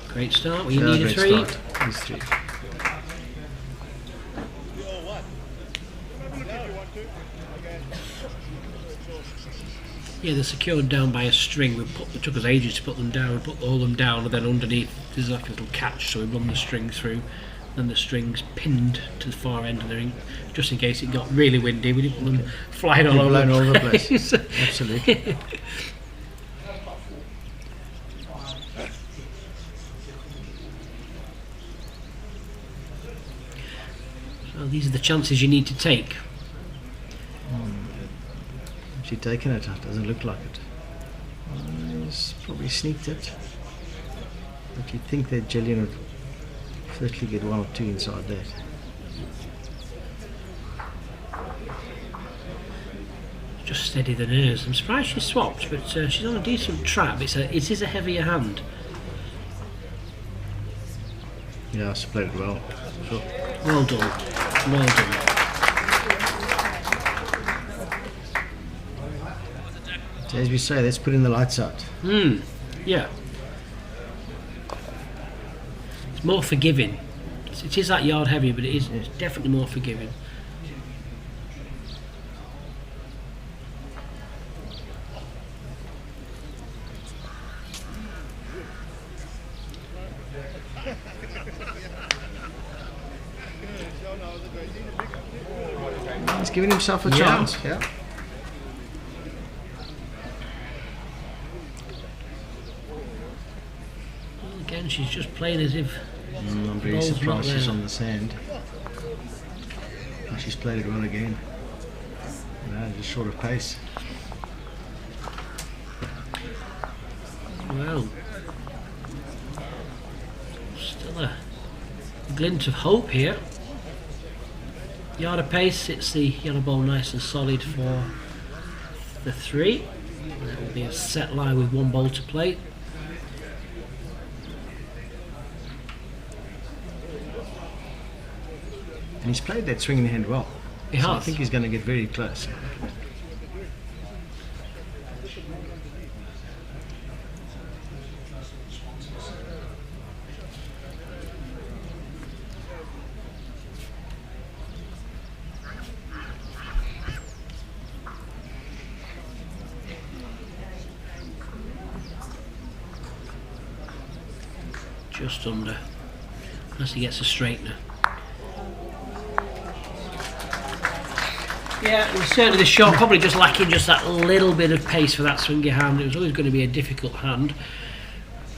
Great start. We need a 3. Needs 3. Yeah, they're secured down by a string. It took us ages to put them down. We put all them down, and then underneath there's like a little catch, so we run the string through. Then the string's pinned to the far end of the ring, just in case it got really windy. We didn't want them flying all over the place. Absolutely. So these are the chances you need to take. She's taken it. Doesn't look like it. He's probably sneaked it. But you'd think that Gillian would certainly get 1 or 2 inside that. Just steady the nerves. I'm surprised she swapped, but she's on a decent trap. It is a heavier hand. Yeah, she played it well. Sure. Well done. Well done. So as we say, let's put in the lights out. Yeah. It's more forgiving. It is that yard heavier, but it's definitely more forgiving. He's giving himself a chance. Yeah. Again, she's just playing as if I'm very surprised she's on the sand. And she's played it well again. No, just short of pace. Well, still a glint of hope here. Yard of pace, it's the yellow ball nice and solid for the 3. That will be a set lie with 1 ball to play. And he's played that swinging hand well. He so has. I think he's going to get very close. Just under, unless he gets a straightener. Yeah, it was certainly the shot, probably just lacking just that little bit of pace for that swingy hand. It was always going to be a difficult hand.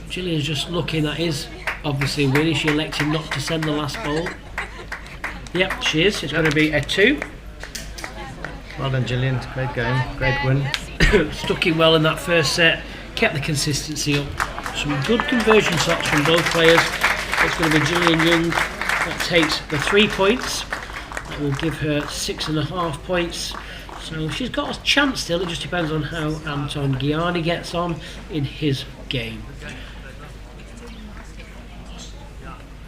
Gillian's just looking at his, obviously winning. She elected not to send the last ball. Yep, she is. It's going to be a 2. Well done, Gillian. Great game. Great win. Stuck in well in that first set. Kept the consistency up. Some good conversion shots from both players. It's going to be Gillian Young that takes the 3 points. That will give her 6.5 points. So she's got a chance still. It just depends on how Anton Gianni gets on in his game.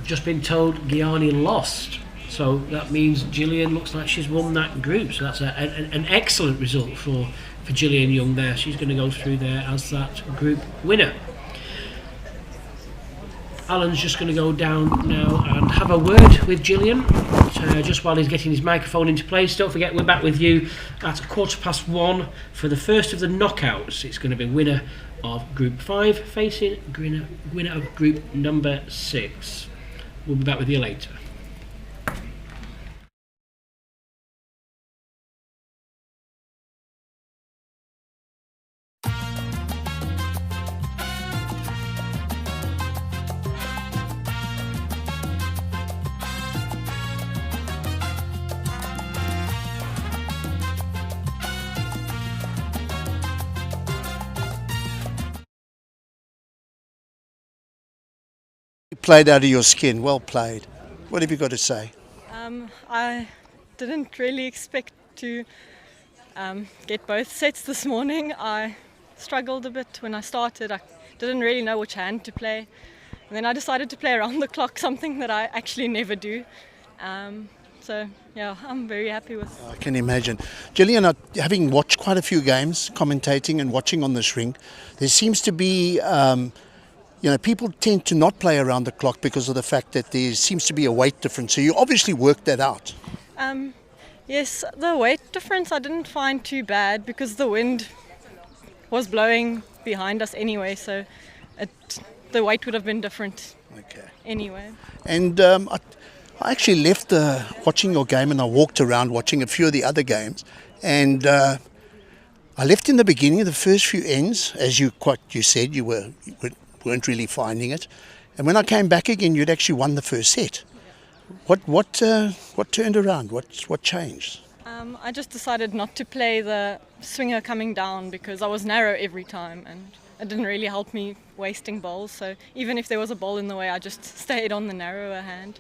Just been told Gianni lost. So that means Gillian looks like she's won that group. So that's an excellent result for Gillian Young there. She's going to go through there as that group winner. Alan's just going to go down now and have a word with Gillian just while he's getting his microphone into place. Don't forget, we're back with you at 1:15 for the first of the knockouts. It's going to be winner of Group 5 facing winner of Group number 6. We'll be back with you later. You played out of your skin. Well played. What have you got to say? I didn't really expect to get both sets this morning. I struggled a bit when I started. I didn't really know which hand to play. And then I decided to play around the clock, something that I actually never do. So, yeah, I'm very happy with. I can imagine. Gillian, having watched quite a few games, commentating and watching on this ring, there seems to be... people tend to not play around the clock because of the fact that there seems to be a weight difference. So you obviously worked that out. Yes, the weight difference I didn't find too bad because the wind was blowing behind us anyway, so the weight would have been different anyway. And I actually left watching your game and I walked around watching a few of the other games. And I left in the beginning of the first few ends, as you said, you weren't really finding it, and when I came back again, you'd actually won the first set. What turned around? What changed? I just decided not to play the swinger coming down because I was narrow every time, and it didn't really help me wasting bowls. So even if there was a bowl in the way, I just stayed on the narrower hand.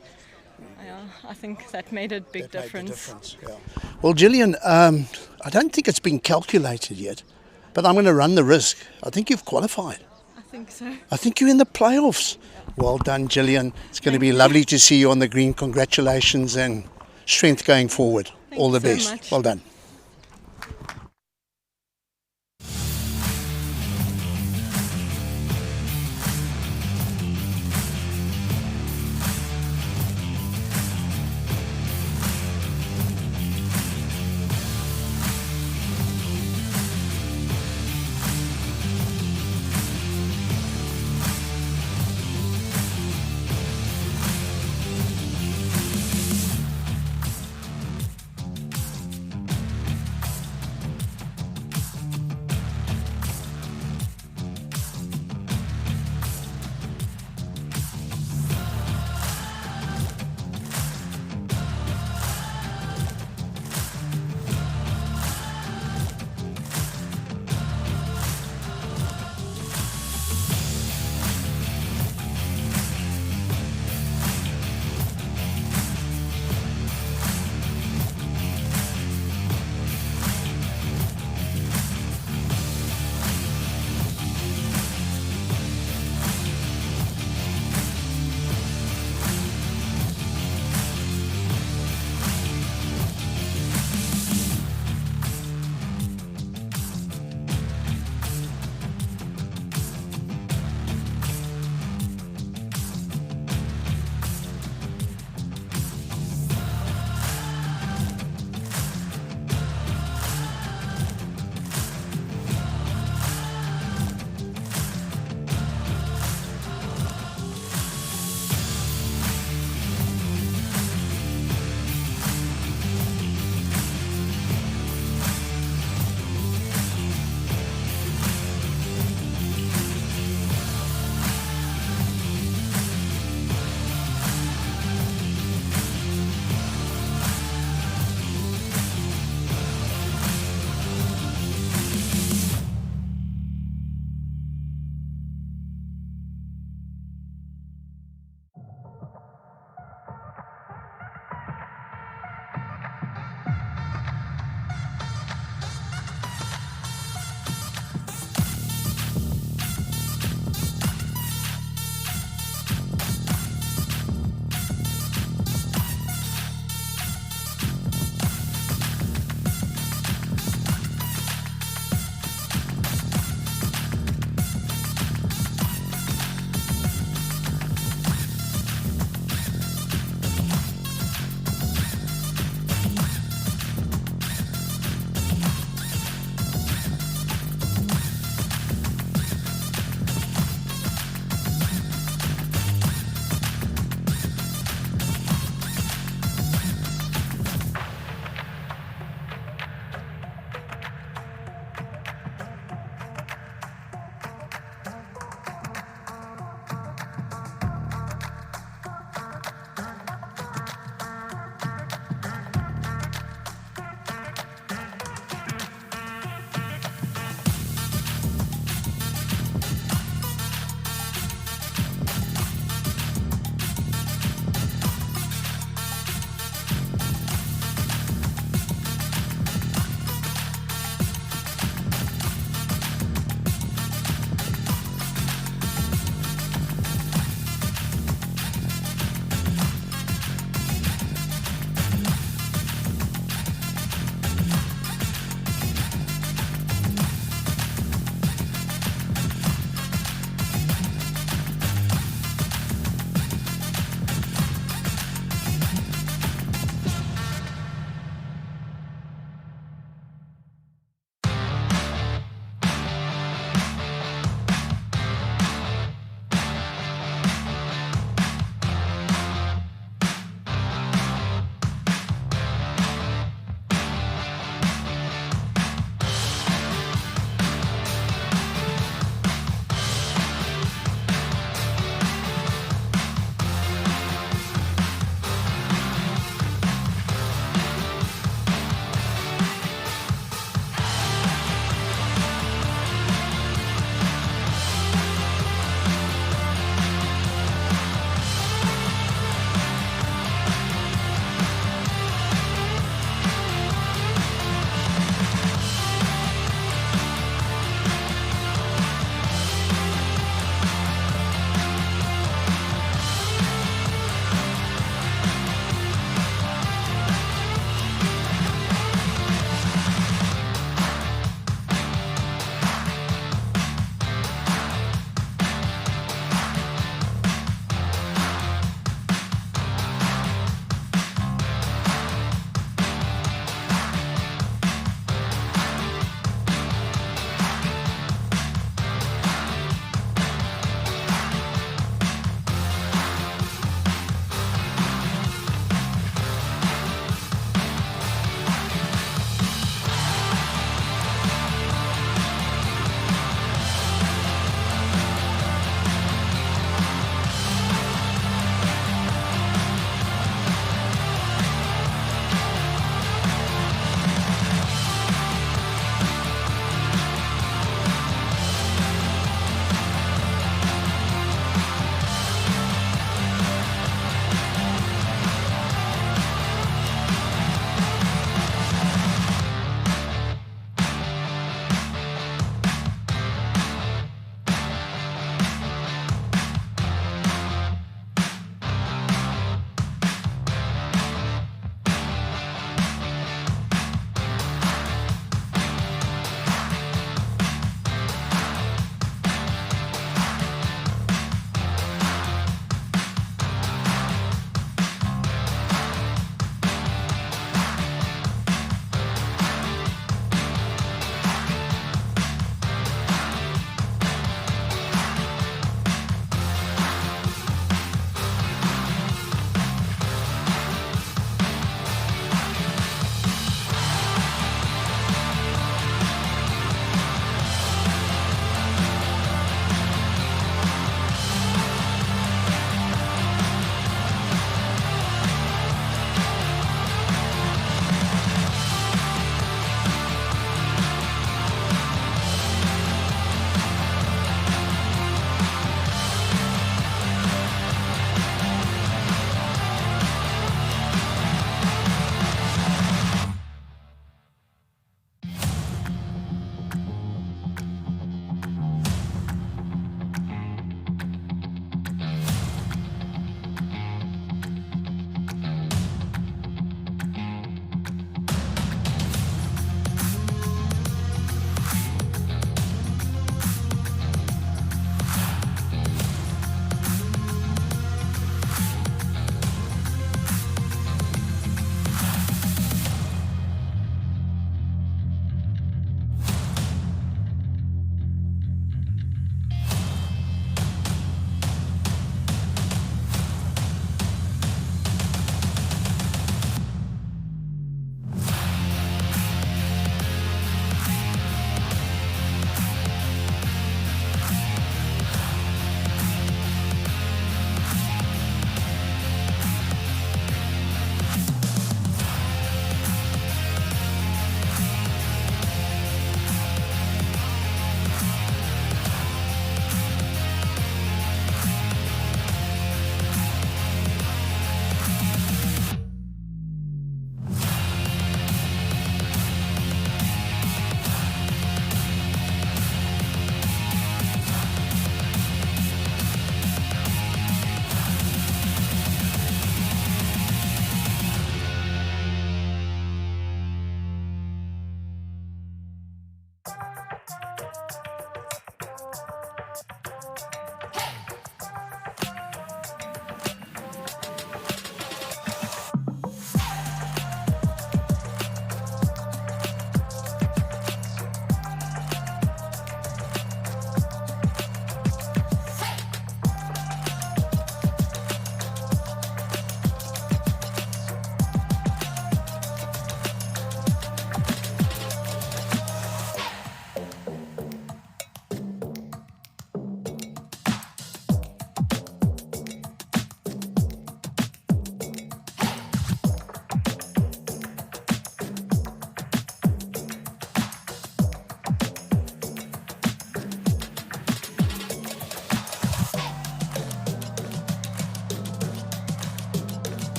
Yeah, I think that made a big difference. Well, Gillian, I don't think it's been calculated yet, but I'm going to run the risk. I think you've qualified. I think so. I think you're in the playoffs. Well done, Gillian. It's going to be lovely to see you on the green. Congratulations and strength going forward. All the best. Much. Well done.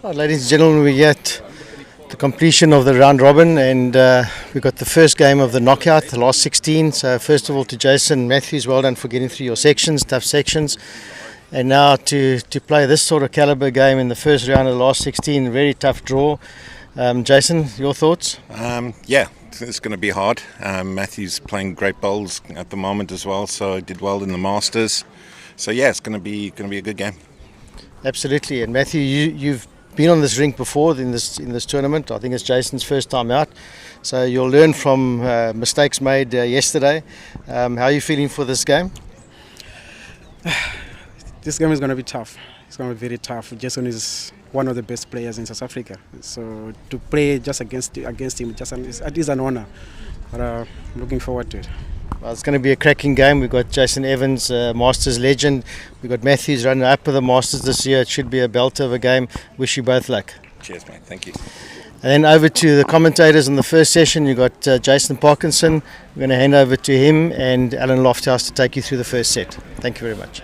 Right, ladies and gentlemen, we get the completion of the round robin, and we got the first game of the knockout, the last 16. So first of all to Jason Matthews, well done for getting through your sections, tough sections. And now to play this sort of caliber game in the first round of the last 16, very tough draw. Jason, your thoughts? Yeah, it's going to be hard. Matthew's playing great bowls at the moment as well, so he did well in the Masters. So yeah, it's going to be a good game. Absolutely. And Matthew, you've been on this rink before in this tournament. I think it's Jason's first time out, so you'll learn from mistakes made yesterday. How are you feeling for this game? This game is going to be tough. It's going to be very tough. Jason is one of the best players in South Africa, so to play just against him, it is an honor. But I'm looking forward to it. Well, it's going to be a cracking game. We've got Jason Evans, Masters legend. We've got Matthews running up with the Masters this year. It should be a belter of a game. Wish you both luck. Cheers, mate. Thank you. And then over to the commentators in the first session. You've got Jason Parkinson. We're going to hand over to him and Alan Lofthouse to take you through the first set. Thank you very much.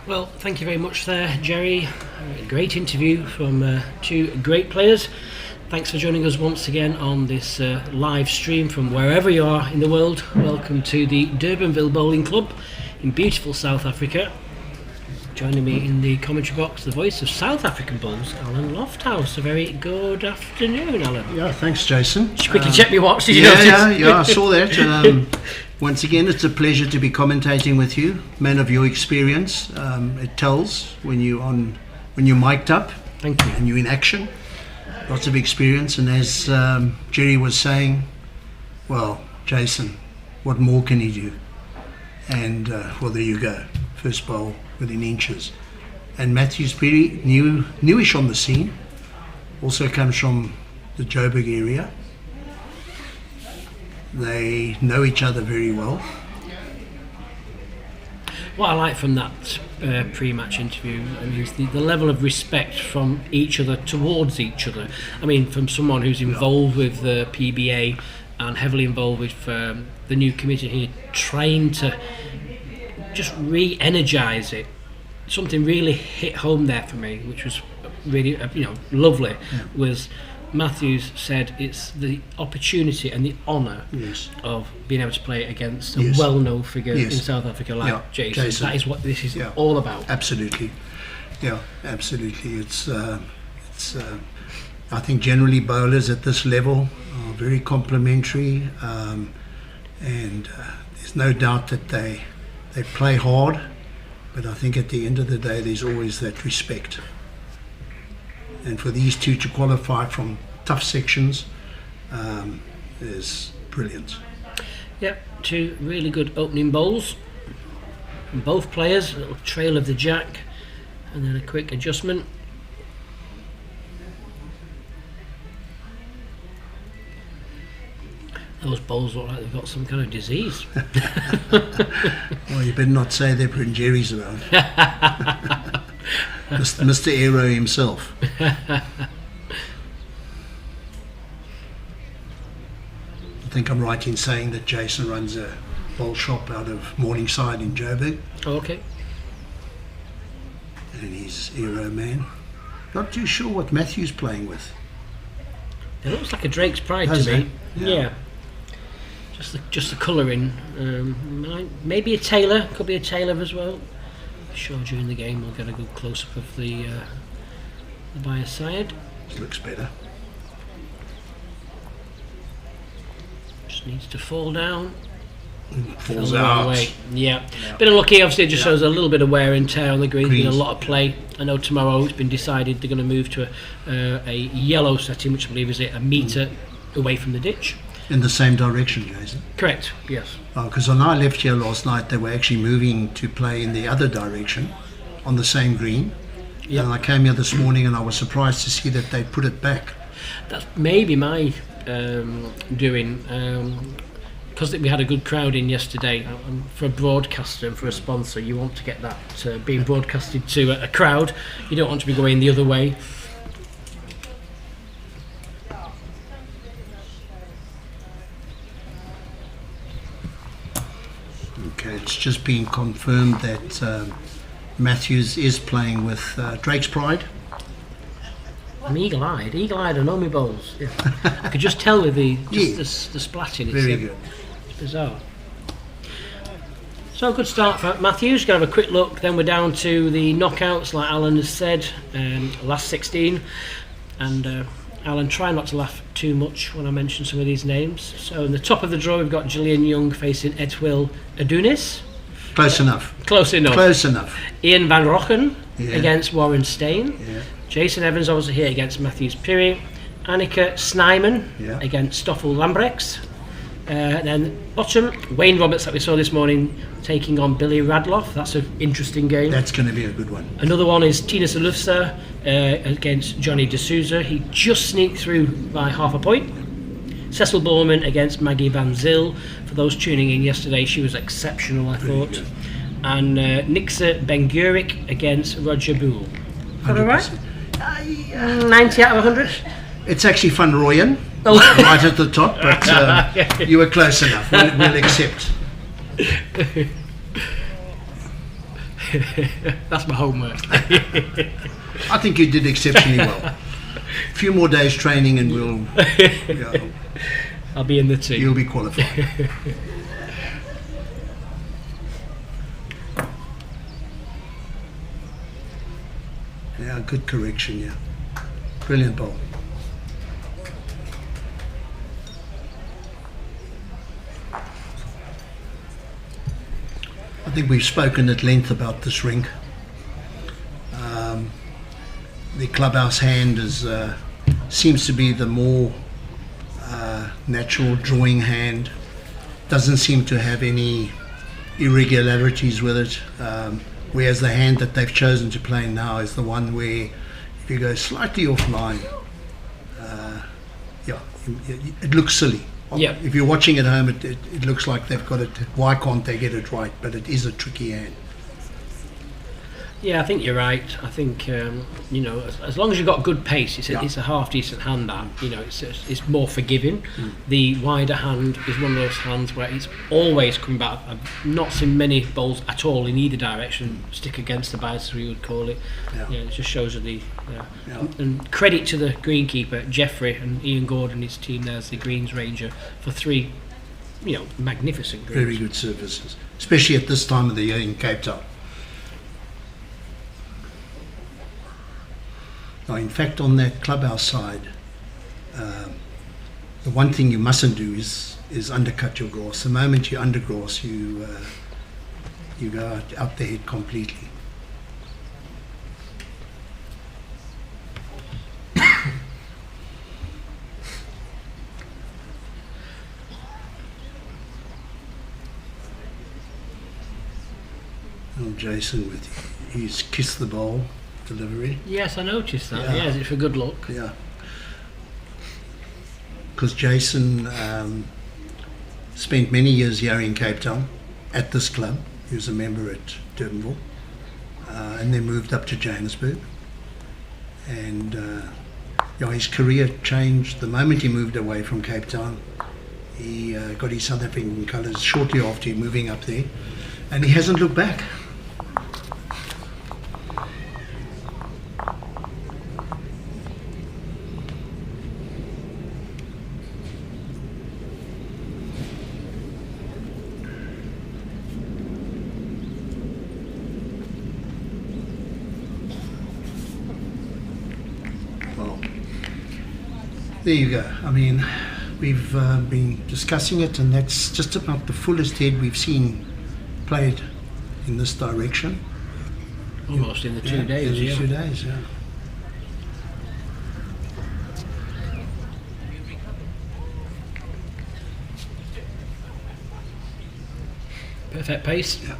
Well, thank you very much there, Jerry. A great interview from two great players. Thanks for joining us once again on this live stream from wherever you are in the world. Welcome to the Durbanville Bowling Club in beautiful South Africa. Joining me in the commentary box, the voice of South African bowls, Alan Lofthouse. A very good afternoon, Alan. Yeah, thanks, Jason. Just quickly check me watch. Did you notice? Yeah, I saw that. Once again, it's a pleasure to be commentating with you, man of your experience. It tells when you're mic'd up. Thank you. And you're in action. Lots of experience, and as Jerry was saying, well, Jason, what more can he do? And well, there you go, first bowl within inches. And Matthew's pretty newish on the scene. Also comes from the Joburg area. They know each other very well. What I like from that pre-match interview is the level of respect from each other towards each other. I mean, from someone who's involved with the PBA and heavily involved with the new committee here, trying to just re-energise it. Something really hit home there for me, which was really lovely. Yeah. Was Matthews said it's the opportunity and the honour of being able to play against a well-known figure in South Africa like Jason. That is what this is all about. Absolutely. Yeah, absolutely. It's I think generally bowlers at this level are very complimentary, and there's no doubt that they play hard, but I think at the end of the day there's always that respect. And for these two to qualify from tough sections is brilliant. Yep, two really good opening bowls from both players. A little trail of the jack and then a quick adjustment. Those bowls look like they've got some kind of disease. Well, you better not say they're when Jerry's around. Mr. Aero himself. I think I'm right in saying that Jason runs a bowl shop out of Morningside in Joburg. Oh, okay. And he's Aero man. Not too sure what Matthew's playing with. It looks like a Drake's Pride Does to me. it? Yeah. Just the colouring. Maybe a Taylor. Could be a Taylor as well. Sure, during the game we'll get a good close-up of the bias side. This looks better. Just needs to fall down. Falls out. Away. Yeah. Bit unlucky, obviously it just shows a little bit of wear and tear on the green. Been a lot of play. I know tomorrow it's been decided they're going to move to a yellow setting, which I believe is a metre away from the ditch. In the same direction, Jason? Correct, yes. Because when I left here last night, they were actually moving to play in the other direction on the same green. Yep. And I came here this morning and I was surprised to see that they put it back. That's maybe my doing, because we had a good crowd in yesterday. For a broadcaster and for a sponsor, you want to get that being broadcasted to a crowd. You don't want to be going the other way. Okay, it's just been confirmed that Matthews is playing with Drake's Pride, I'm eagle-eyed. Eagle-eyed and Omi bowls. Yeah. I could just tell with the splatting. Very good. It's bizarre. So good start for Matthews. Going to have a quick look. Then we're down to the knockouts, like Alan has said, last 16. And Alan, try not to laugh too much when I mention some of these names. So in the top of the draw, we've got Gillian Young facing Edwill Adunis. Close enough. Close enough. Close enough. Ian Van Rochen Yeah. against Warren Stain. Yeah. Jason Evans obviously here against Matthews Pirri. Annika Snyman Yeah. against Stoffel Lambrechts. Then bottom, Wayne Roberts that we saw this morning taking on Billy Radloff. That's an interesting game. That's going to be a good one. Another one is Tina Salufsa against Johnny D'Souza. He just sneaked through by half a point. Cecil Borman against Maggie Van Zyl. For those tuning in yesterday, she was exceptional, I thought. And Nixa Ben-Gurik against Roger Boole. Is that all right? 90 out of 100? It's actually Van Rooyen, Oh. right at the top, but you were close enough. We'll accept. That's my homework. I think you did exceptionally well. A few more days training and we'll... Yeah, I'll be in the team. you'll be qualified. Yeah, good correction, yeah. Brilliant bowl. I think we've spoken at length about this rink. The clubhouse hand seems to be the more natural drawing hand. Doesn't seem to have any irregularities with it. Whereas the hand that they've chosen to play now is the one where if you go slightly offline, it looks silly. Yeah. If you're watching at home, it looks like they've got it. Why can't they get it right? But it is a tricky hand. Yeah, I think you're right. I think as long as you've got good pace, it's a half decent hand. That it's more forgiving. The wider hand is one of those hands where it's always coming back. I've not seen many bowls at all in either direction stick against the bias, we would call it. It just shows you and credit to the greenkeeper Jeffrey and Ian Gordon, his team there as the greens ranger for 3 magnificent greens. Very good services, especially at this time of the year in Cape Town. Now, in fact, on that clubhouse side, the one thing you mustn't do is undercut your grass. The moment you undergrass, you go out the head completely. Oh, Jason with his kiss the bowl delivery. Yes, I noticed that. Yeah. Yes, it's a good look. Yeah. Because Jason spent many years here in Cape Town at this club. He was a member at Durbanville and then moved up to Johannesburg. And his career changed the moment he moved away from Cape Town. He got his South African colours shortly after moving up there, and he hasn't looked back. There you go. I mean, we've been discussing it, and that's just about the fullest head we've seen played in this direction. Almost in the 2 days. In the 2 days, yeah. Perfect pace. Yeah.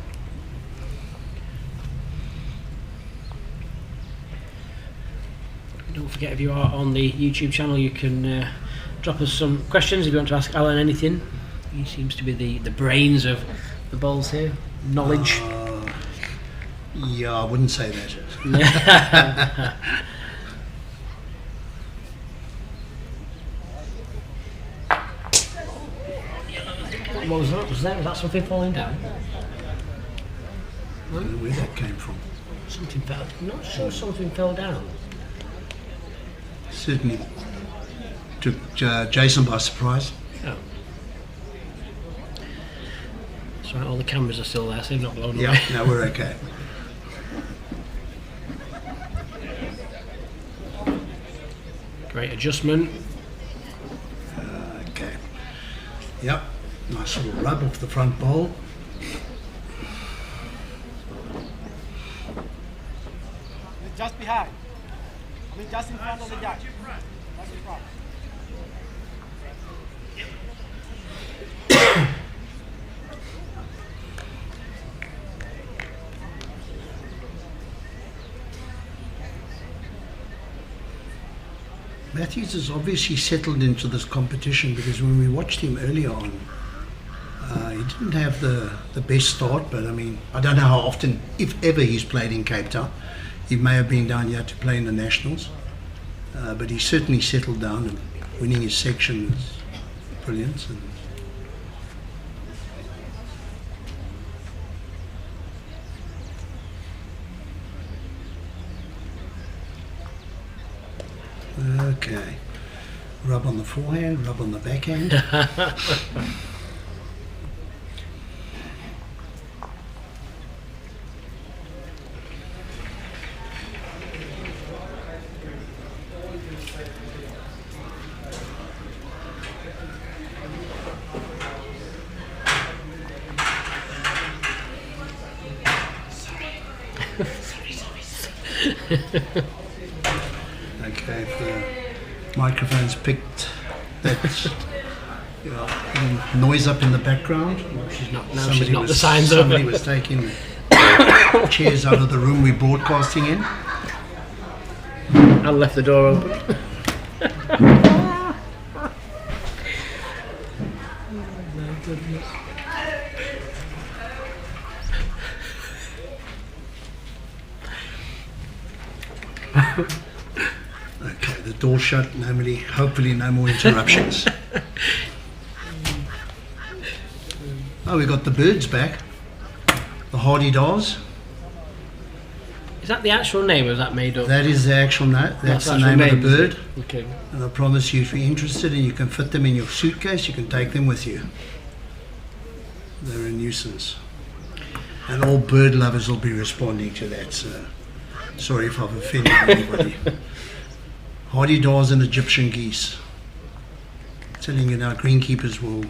Don't forget, if you are on the YouTube channel, you can drop us some questions if you want to ask Alan anything. He seems to be the brains of the bowls here. Knowledge. Yeah, I wouldn't say that. What was that? Was that something falling down? I don't know where that came from. Something fell. I'm not sure something fell down. certainly took Jason by surprise. Oh. That's right, all the cameras are still there, so they've not blown Yeah, away. no, we're okay. Great adjustment. Okay. Yep. Nice little rub off the front bowl. Just behind. I mean, just in front of the judge. Just in front. Matthews has obviously settled into this competition, because when we watched him earlier on, he didn't have the best start, but I mean, I don't know how often, if ever, he's played in Cape Town. He may have been down here to play in the Nationals, but he certainly settled down, and winning his section is brilliant. Okay. Rub on the forehand, rub on the backhand. Okay, if the microphone's picked that noise up in the background. She's not the signs over. Somebody was taking chairs out of the room we're broadcasting in. And left the door open. Okay, the door shut, hopefully no more interruptions. Oh, we got the birds back. The hardy daws. Is that the actual name or is that made up? That is the actual name. That's the name of the bird. Okay. And I promise you, if you're interested and you can fit them in your suitcase, you can take them with you. They're a nuisance. And all bird lovers will be responding to that, so sorry if I've offended anybody. Hardy daws and Egyptian geese. Telling you now, greenkeepers will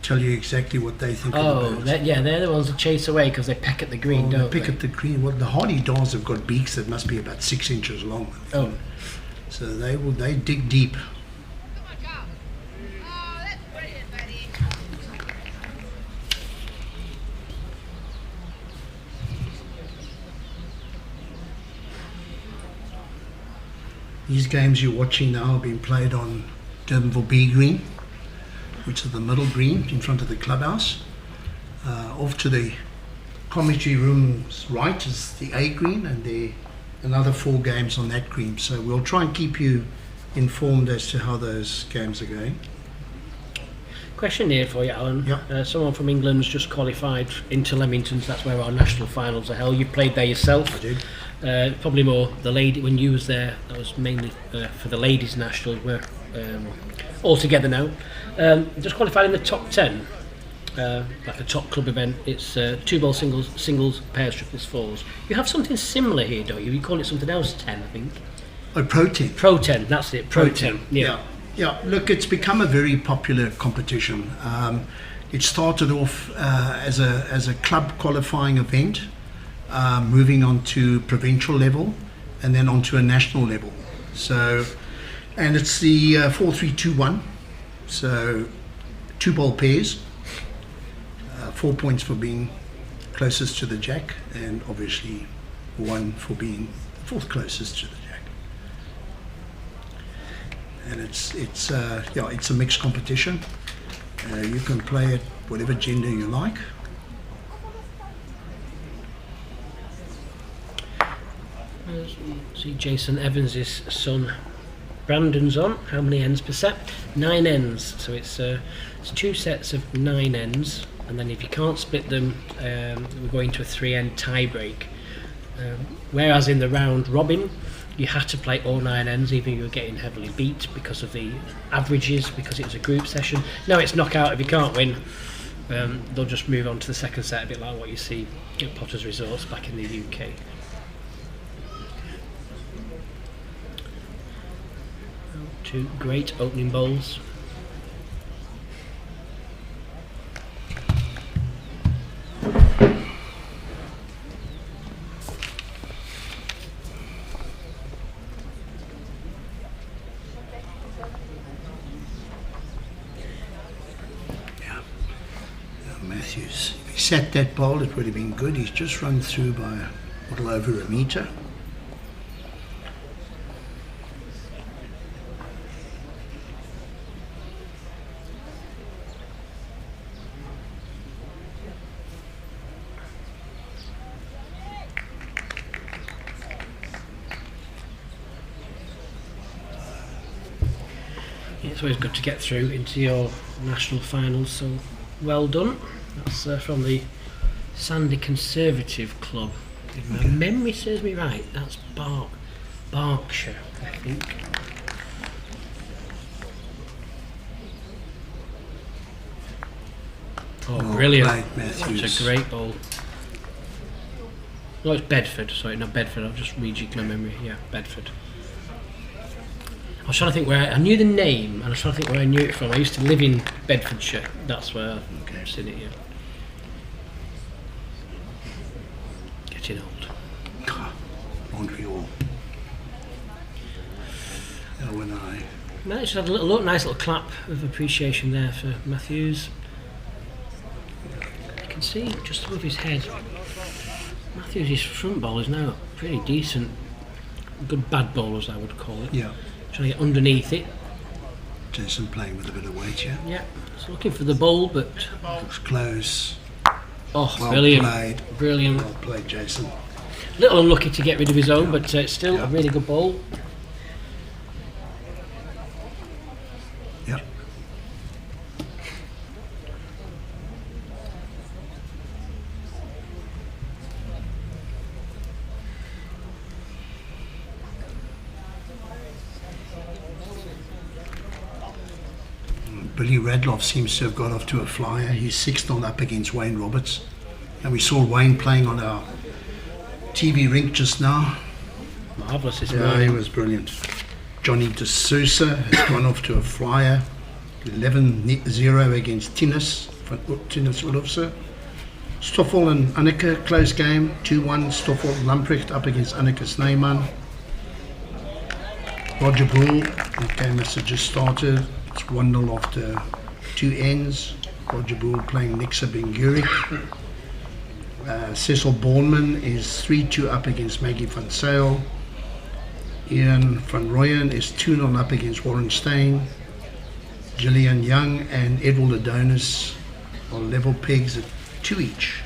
tell you exactly what they think of the birds. They're the ones that chase away because they peck at the green, don't they? Pick at the green. Well, the hardy daws have got beaks that must be about 6 inches long. Oh. So they dig deep. These games you're watching now are being played on Durbanville B green, which is the middle green in front of the clubhouse. Off to the commentary room's right is the A green, and there are another 4 games on that green. So we'll try and keep you informed as to how those games are going. Question here for you, Alan. Yeah. Someone from England's just qualified into Leamington, so that's where our national finals are held. You played there yourself. I did. Probably more the lady when you was there. That was mainly for the ladies' national. We're all together now. Just qualified in the top 10, like a top club event. It's 2-ball singles, pairs, triples, fours. You have something similar here, don't you? You call it something else, 10, I think. Oh, Pro 10. Pro 10, that's it. Pro 10. Yeah. Look, it's become a very popular competition. It started off as a club qualifying event, moving on to provincial level, and then on to a national level. So, and it's the 4-3-2-1. So, 2-ball pairs, 4 points for being closest to the jack, and obviously 1 for being fourth closest to the jack. And it's a mixed competition. You can play it whatever gender you like. See Jason Evans' son Brandon's on. How many ends per set? 9 ends. So it's 2 sets of 9 ends, and then if you can't split them, we're going to a 3-end tie break. Whereas in the round robin, you had to play all 9 ends, even if you were getting heavily beat because of the averages, because it was a group session. Now it's knockout. If you can't win, they'll just move on to the second set, a bit like what you see at Potter's Resorts back in the UK. Two great opening bowls. Matthews. If he sat that bowl, it would have been good. He's just run through by a little over a metre. It's always good to get through into your national finals, so well done. That's from the Sandy Conservative Club. If my memory serves me right, that's Berkshire, I think. Oh, brilliant. That's a great ball. No, it's Bedford, sorry, not Bedford, I'll just rejigged my memory. Yeah, Bedford. I was trying to think where I knew the name, and I was trying to think where I knew it from. I used to live in Bedfordshire. That's where I've seen it. Yeah. Getting old. Aren't we all? When I just had a little nice little clap of appreciation there for Matthews. You can see just above his head. Matthews' front ball is now pretty decent. Good bad ball, as I would call it. Yeah. Trying to get underneath it. Jason playing with a bit of weight, yeah. Yeah, so looking for the ball, but looks close. Oh, well brilliant! Played. Brilliant. Well played, Jason. Little unlucky to get rid of his own, but it's still a really good ball. Yep. Billy Radloff seems to have got off to a flyer. He's 6-0 up against Wayne Roberts. And we saw Wayne playing on our TV rink just now. Marvellous, isn't Yeah, he was brilliant. Johnny D'Souza has gone off to a flyer. 11-0 against Tinus Ulofse. Stoffel and Anneke, close game. 2-1, Stoffel Lamprecht up against Anneke Snyman. Roger Bull, the game has just started. It's 1-0 after 2 ends. Roger Bull playing Nixa Bengurik. Cecil Bornman is 3-2 up against Maggie van Sale. Ian van Rooyen is 2-0 up against Warren Stain. Gillian Young and Edward Adonis are level pegs at 2 each.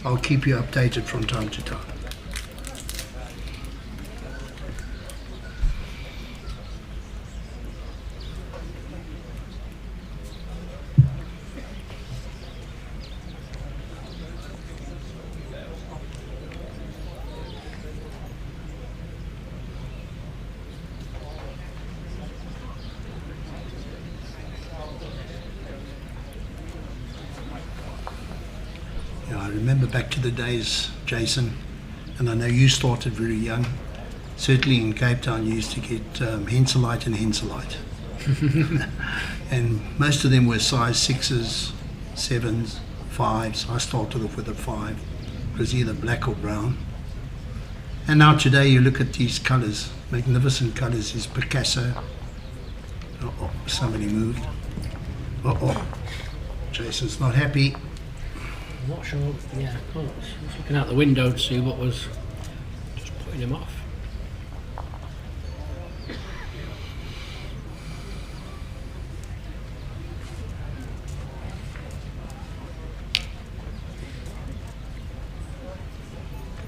I'll keep you updated from time to time. I remember back to the days, Jason, and I know you started very young. Certainly in Cape Town you used to get Henselite and Henselite. And most of them were size 6s, 7s, 5s. I started off with a 5. It was either black or brown. And now today you look at these colours, magnificent colours. Is Picasso. Oh, somebody moved. Jason's not happy. I'm not sure, yeah, I was looking out the window to see what was just putting him off.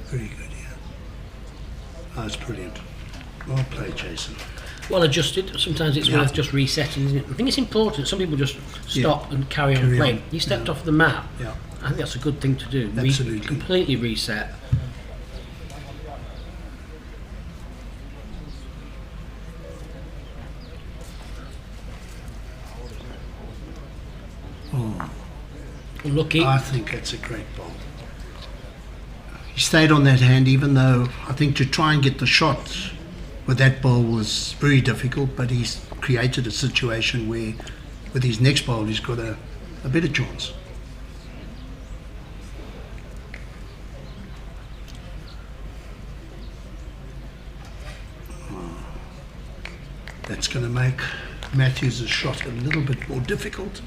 Very good, yeah. Oh, that's brilliant. Well played, Jason. Well adjusted. Sometimes it's worth just resetting, isn't it? I think it's important. Some people just stop and carry on playing. You stepped off the map. Yeah. I think that's a good thing to do. Absolutely. Completely reset. Unlucky. I think it's a great ball. He stayed on that hand, even though I think to try and get the shot with that ball was very difficult, but he's created a situation where with his next bowl he's got a better chance. That's going to make Matthews' shot a little bit more difficult.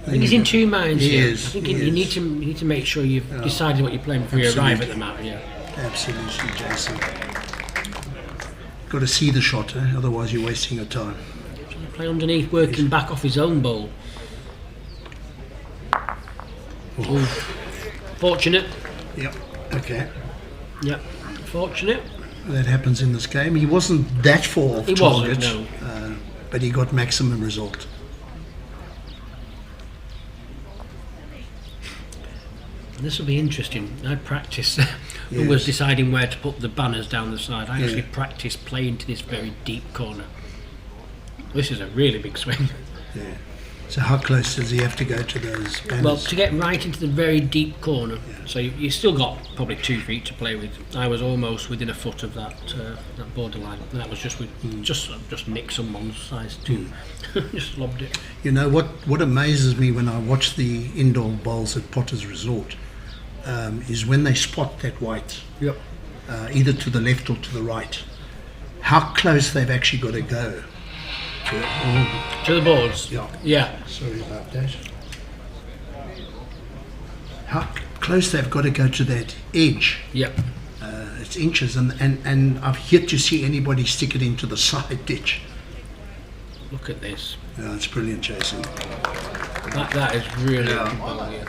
I think he's in two minds He here. is, I think he you is. need to make sure you've decided what you're playing before you arrive at the mat. Yeah. Absolutely, Jason. Got to see the shot, otherwise you're wasting your time. Play underneath, working back off his own bowl. Ooh. Fortunate. Yep. Okay. Yep. Fortunate. That happens in this game. He wasn't that far off He target, wasn't, but he got maximum result. This will be interesting. I practice. Who was deciding where to put the banners down the side? I actually practiced playing to this very deep corner. This is a really big swing. Yeah. So how close does he have to go to those banners? Well, to get right into the very deep corner. So you still got probably 2 feet to play with. I was almost within a foot of that borderline. And that was just with just nick someone's size too. Just lobbed it. You know what amazes me when I watch the indoor bowls at Potter's Resort is when they spot that white, either to the left or to the right, how close they've actually got to go to the boards. Yeah. Sorry about that. How close they've got to go to that edge. Yep. It's inches, and I've yet to see anybody stick it into the side ditch. Look at this. Yeah, it's brilliant, Jason. That is really good.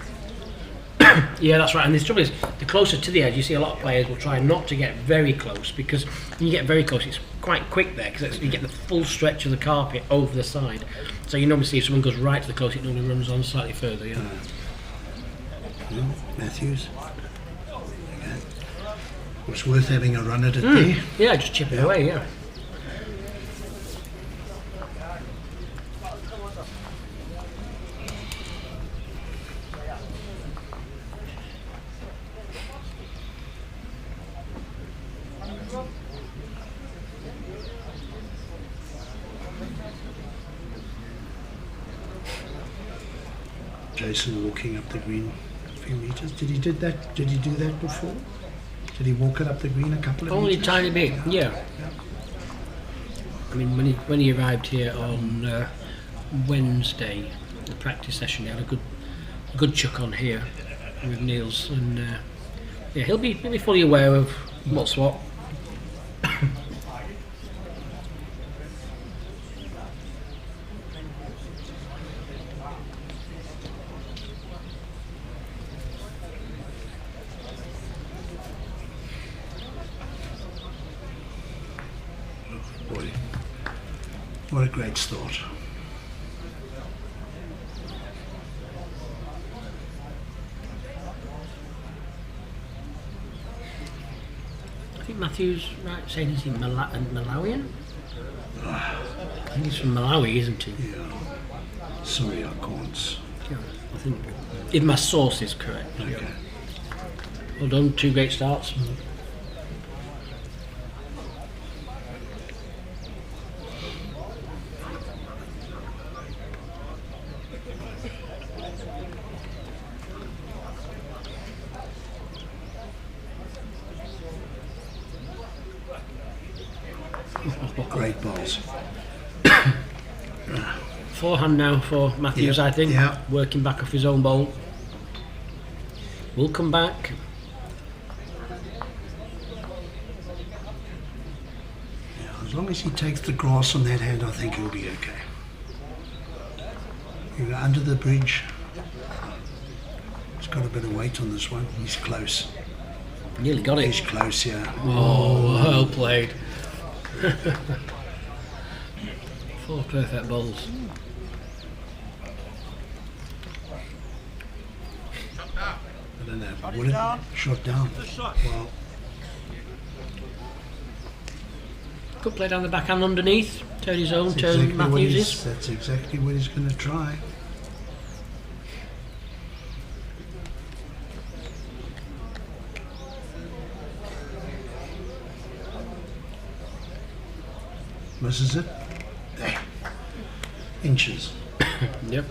Yeah, that's right. And the trouble is, the closer to the edge, you see a lot of players will try not to get very close, because when you get very close, it's quite quick there, because you get the full stretch of the carpet over the side. So you normally see if someone goes right to the close, it normally runs on slightly further. Yeah. Matthews. Okay. It was worth having a run at it there. Yeah, just chip it away. Yeah. Jason walking up the green a few meters. Did he do that before? Did he walk it up the green a couple of Only meters? a tiny bit, yeah. I mean, when he arrived here on Wednesday, the practice session, he had a good chuck on here with Neels, and yeah, he'll be fully aware of what's what. What a great start. I think Matthew's right saying he's Malawian? I think he's from Malawi, isn't he? Yeah. Sorry, I can't. Yeah, I think, if my source is correct. Okay. Yeah. Well done, 2 great starts. Great balls. Forehand now for Matthews, I think. Yeah. Working back off his own bowl. Will come back. Yeah, as long as he takes the grass on that hand, I think he'll be okay. You go under the bridge. He's got a bit of weight on this one. He's close. Nearly got it. He's close, yeah. Oh, well played. 4 perfect balls. And Shot it down. Shot down. The shot. Wow. Good play down the backhand underneath. Turn his own, That's turn exactly what Matthews's. that's exactly what he's going to try. Misses it. There. Inches. Yep.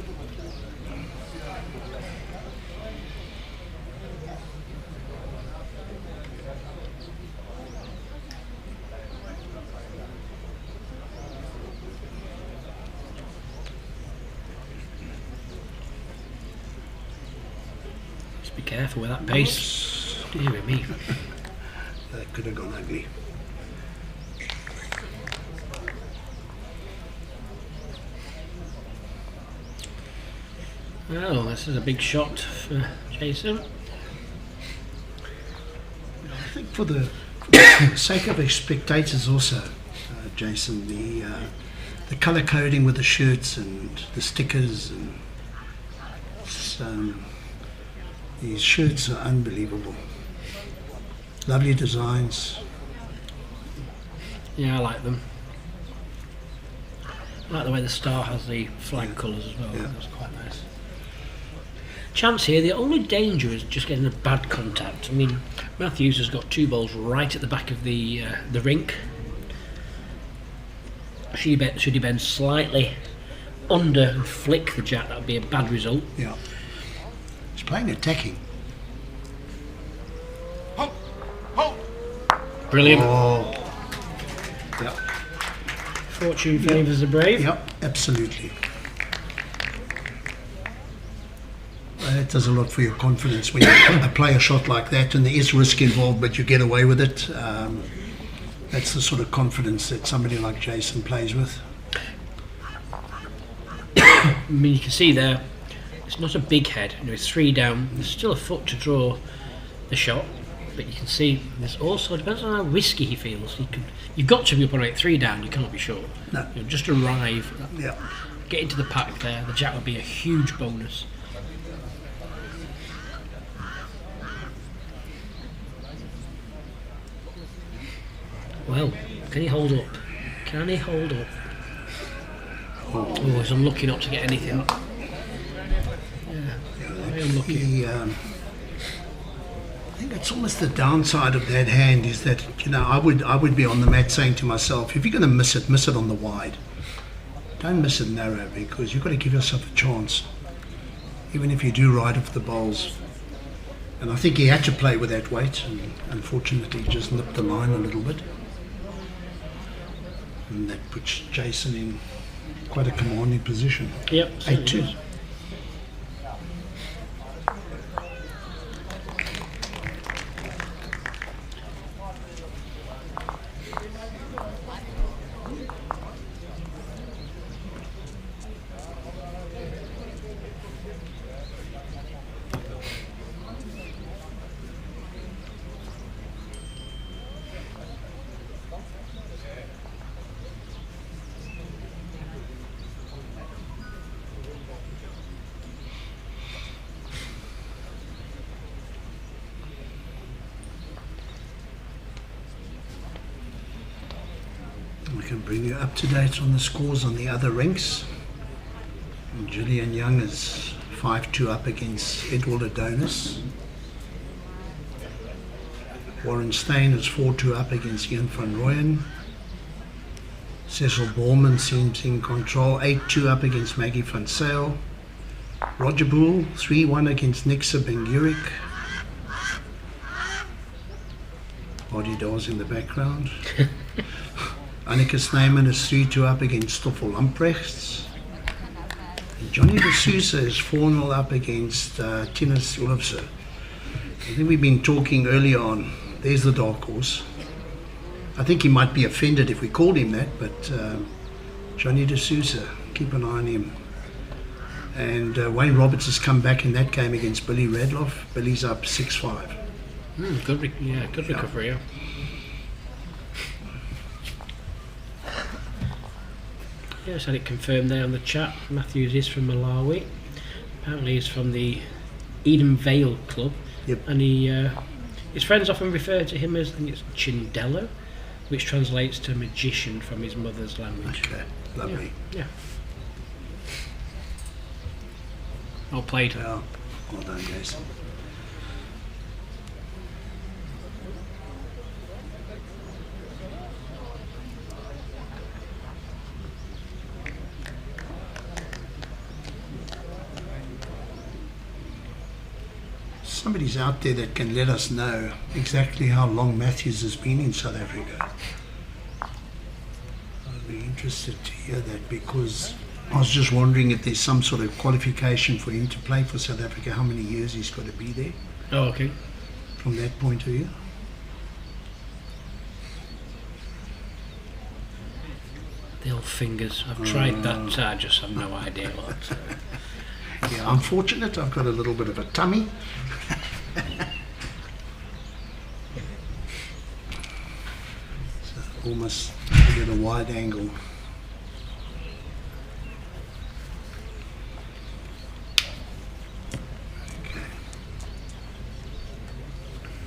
Just be careful with that pace. Dear me. That could have gone ugly. Well, this is a big shot for Jason. I think for the sake of the spectators also, Jason, the colour coding with the shirts and the stickers and these shirts are unbelievable. Lovely designs. Yeah, I like them. I like the way the star has the flag colours as well. That's quite nice. Chance here, the only danger is just getting a bad contact. I mean, Matthews has got 2 balls right at the back of the rink. Should he bend slightly under and flick the jack, that would be a bad result. Yeah. He's playing attacking. Brilliant. Oh. Yep. Fortune favours the brave. Yep, absolutely. It does a lot for your confidence when you play a shot like that, and there is risk involved, but you get away with it. That's the sort of confidence that somebody like Jason plays with. I mean, you can see there, it's not a big head. You know, it's 3 down. There's still a foot to draw the shot, but you can see there's also, depends on how risky he feels. You've got to be up on 3 down. You can't be sure. No. You know, just arrive, Yeah. get into the pack there. The jack would be a huge bonus. Well, can he hold up? Can he hold up? Oh, he's unlucky not to get anything. Yeah, very unlucky. I think it's almost the downside of that hand is that, you know, I would be on the mat saying to myself, if you're going to miss it on the wide. Don't miss it narrow, because you've got to give yourself a chance, even if you do ride off the bowls. And I think he had to play with that weight, and unfortunately just nipped the line a little bit. And that puts Jason in quite a commanding position. Yep. 8-2. We can bring you up to date on the scores on the other rinks. And Gillian Young is 5-2 up against Edward Adonis. Warren Steyn is 4-2 up against Ian van Rooyen. Cecil Borman seems in control, 8-2 up against Maggie van Sale. Roger Boole, 3-1 against Nixa Ben-Gurik. Body doors in the background. Annika Snyman is 3-2 up against Stoffel Lamprechts. And Johnny De Souza is 4-0 up against Tinus Olofse. I think we've been talking earlier on. There's the dark horse. I think he might be offended if we called him that, but Johnny De Souza, keep an eye on him. And Wayne Roberts has come back in that game against Billy Radloff. Billy's up 6-5. Good recovery, yeah. Yes, had it confirmed there on the chat. Matthews is from Malawi. Apparently he's from the Eden Vale Club. Yep. And his friends often refer to him as, I think it's Chindello, which translates to magician from his mother's language. Okay, lovely. Yeah. Well played. Well done, Jason. Somebody's out there that can let us know exactly how long Matthews has been in South Africa. I'd be interested to hear that, because I was just wondering if there's some sort of qualification for him to play for South Africa, how many years he's got to be there. Oh, okay. From that point of view. The old fingers. I've tried that. I just have no idea what. Yeah, I'm fortunate. I've got a little bit of a tummy. So almost get a wide angle. Okay.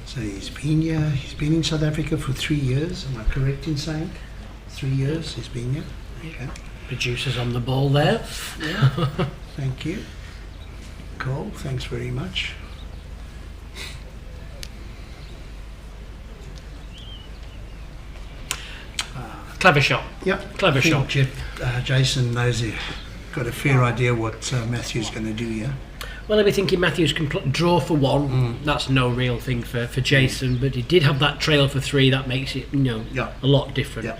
So he's been here. He's been in South Africa for 3 years. Am I correct in saying 3 years he's been here? Okay. Producers on the ball there. Yeah. Thank you. Cole, thanks very much. Clever shot. Yep. Clever I think shot. Jason knows he got a fair idea what Matthew's going to do here. Well, I'll be thinking Matthews can draw for one. That's no real thing for Jason, but he did have that trail for three. That makes it, a lot different. Yeah.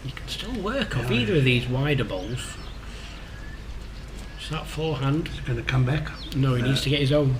You can still work off either of these wider balls. Is that forehand? Is it going to come back? No, he needs to get his own.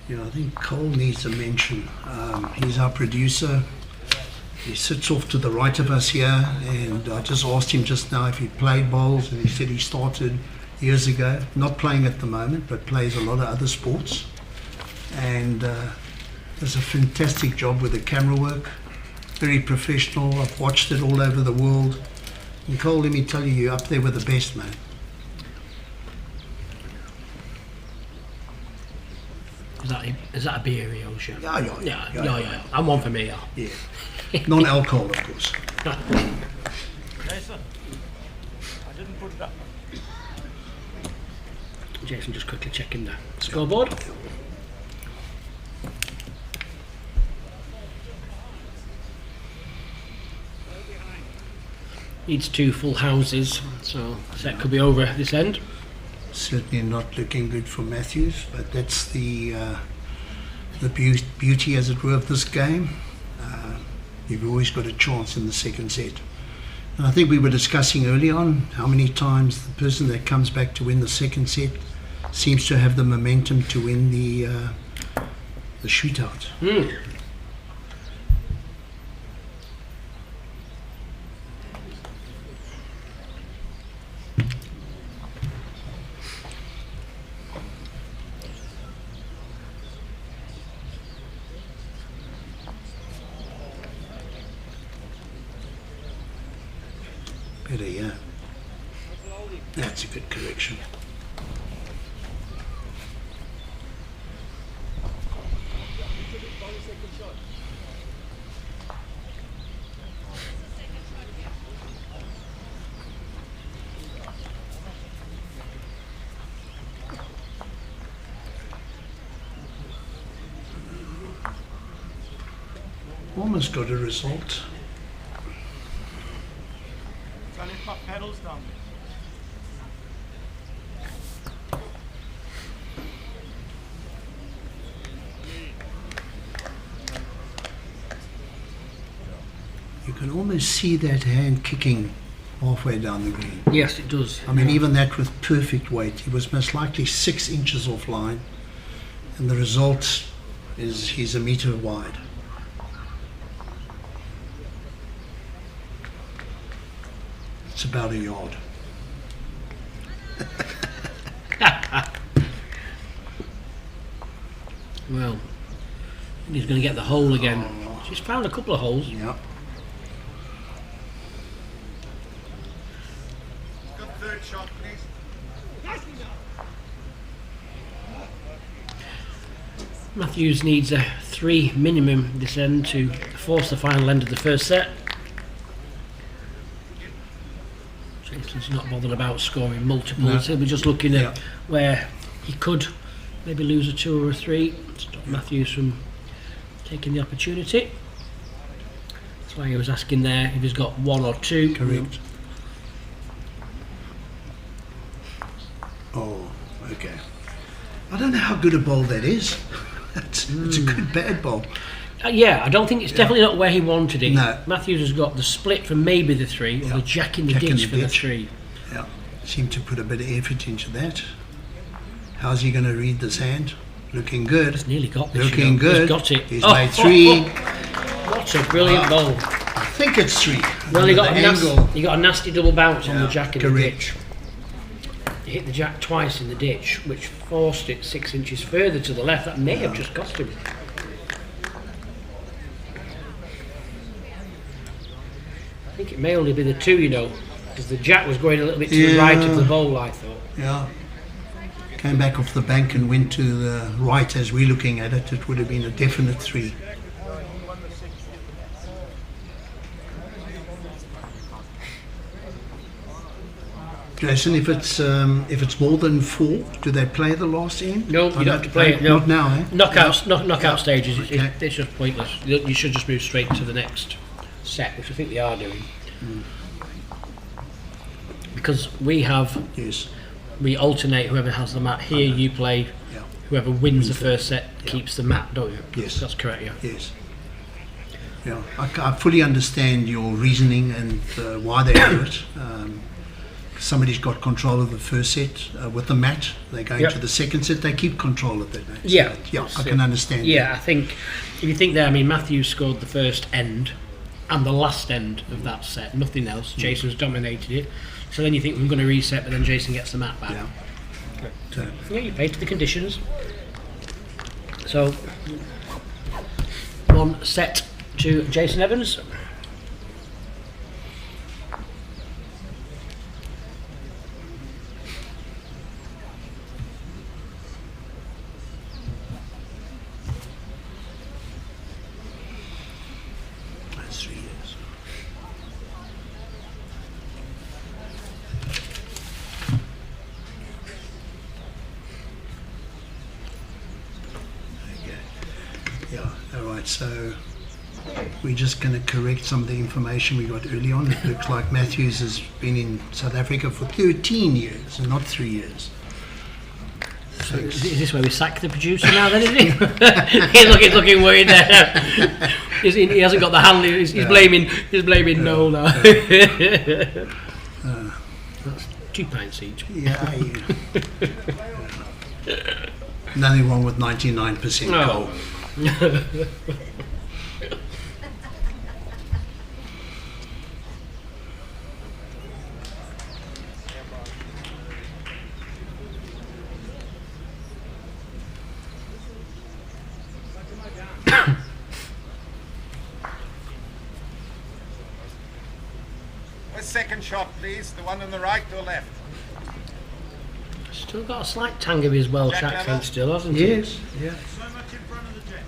Yeah, I think Cole needs a mention. He's our producer. He sits off to the right of us here, and I just asked him just now if he played bowls, and he said he started years ago, not playing at the moment, but plays a lot of other sports, and does a fantastic job with the camera work, very professional. I've watched it all over the world, and Cole, let me tell you, you're up there with the best, man. Is that a beer, Ocean? Yeah. And one for me, Yeah. Non-alcohol, of course. Jason, I didn't put it up. Jason just quickly checking the scoreboard. Needs 2 full houses, so that could be over at this end. Certainly not looking good for Matthews, but that's the beauty, as it were, of this game. You've always got a chance in the second set. And I think we were discussing early on how many times the person that comes back to win the second set seems to have the momentum to win the shootout. Better, yeah. That's a good correction. Almost got a result. I left my paddles down there. You can almost see that hand kicking halfway down the green. Yes, it does. I mean, even that with perfect weight. He was most likely 6 inches offline, and the result is he's a metre wide. It's about a yard. Well, he's going to get the hole again. She's found a couple of holes. Yeah. Third shot, please. Matthews needs a 3 minimum this end to force the final end of the first set. Jason's not bothered about scoring multiples. He'll be just looking at where he could maybe lose a 2 or a 3. Stop Matthews from taking the opportunity. That's why he was asking there if he's got 1 or 2. Correct. Oh, okay. I don't know how good a bowl that is. It's a good bad bowl. Yeah, I don't think it's definitely not where he wanted it. No. Matthews has got the split for maybe the 3 or the jack in the ditch for the 3. Yeah, seemed to put a bit of effort into that. How's he going to read this hand? Looking good. He's nearly got this. Looking good. He's got it. He's made 3. What a brilliant bowl. I think it's 3. Well, he got a nasty double bounce on the jack in the ditch. He hit the jack twice in the ditch, which forced it 6 inches further to the left. That may have just cost him. I think it may only be the 2, you know, because the jack was going a little bit to the right of the bowl, I thought. Yeah. Came back off the bank and went to the right as we're looking at it. It would have been a definite 3. Jason, if it's more than 4, do they play the last end? No, you don't have to play it. No. Not now, eh? Knockout stages. Okay. It's just pointless. You should just move straight to the next set, which I think they are doing. Because we alternate. Whoever has the mat here, you play. Yeah. Whoever wins the first set keeps the mat, don't you? Yes. That's correct. Yeah. Yes. Yeah, I fully understand your reasoning and why they do it. Somebody's got control of the first set with the mat. They go into the second set. They keep control of that mat. Yeah, I can understand. Yeah, that. I think if you think there, I mean, Matthews scored the first end and the last end of that set. Nothing else. Jason's dominated it. So then you think we're going to reset, but then Jason gets the mat back. Yeah, you play to the conditions. So 1 set to Jason Evans. That's 3 years. Yeah, all right, so we're just going to correct some of the information we got early on. It looks like Matthews has been in South Africa for 13 years and not 3 years. So is this where we sack the producer now then, is he? he's looking worried there. He hasn't got the handle, he's blaming Noel now. That's 2 pints each. Yeah. Nothing wrong with 99% gold. Second shot, please. The one on the right or left? Still got a slight tang of his Welsh Jack accent level? still, hasn't he? Yes, yeah. So much in front of the jack.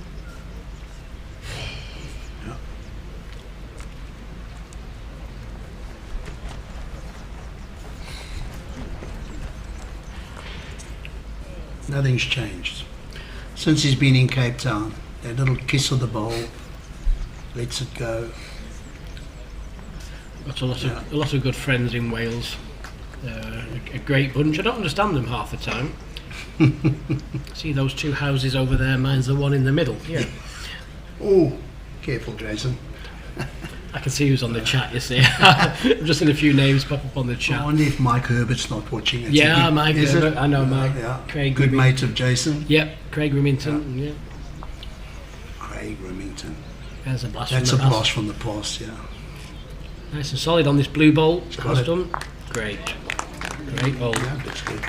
Nothing's changed. Since he's been in Cape Town, that little kiss of the bowl, lets it go. Got a lot of good friends in Wales. A great bunch. I don't understand them half the time. See those 2 houses over there? Mine's the one in the middle. Yeah. Oh, careful, Jason. I can see who's on the chat. You see, I've just seen a few names pop up on the chat. I wonder if Mike Herbert's not watching. Yeah, Mike Herbert. I know Mike. Yeah. Craig Good Remington. mate of Jason. Yep, Craig Remington. Yeah. Craig Remington. There's a blast That's from the a past. blast from the past, yeah. Nice and solid on this blue ball. Got it. Done. Great. Great ball. Yeah, that's good.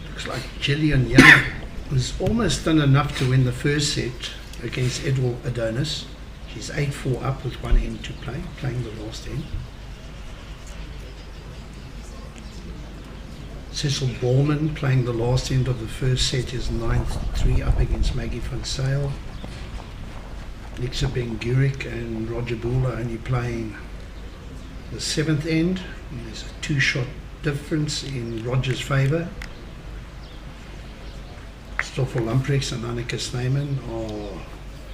Looks like Gillian Young was almost done enough to win the first set against Edward Adonis. She's 8-4 up with one end to play, playing the last end. Cecil Borman playing the last end of the first set is 9-3 up against Maggie van Sale. Nixa Ben-Gurik and Roger Bula only playing the seventh end. And there's a 2-shot difference in Roger's favour. Stoffel Lamprecht and Annika Snyman are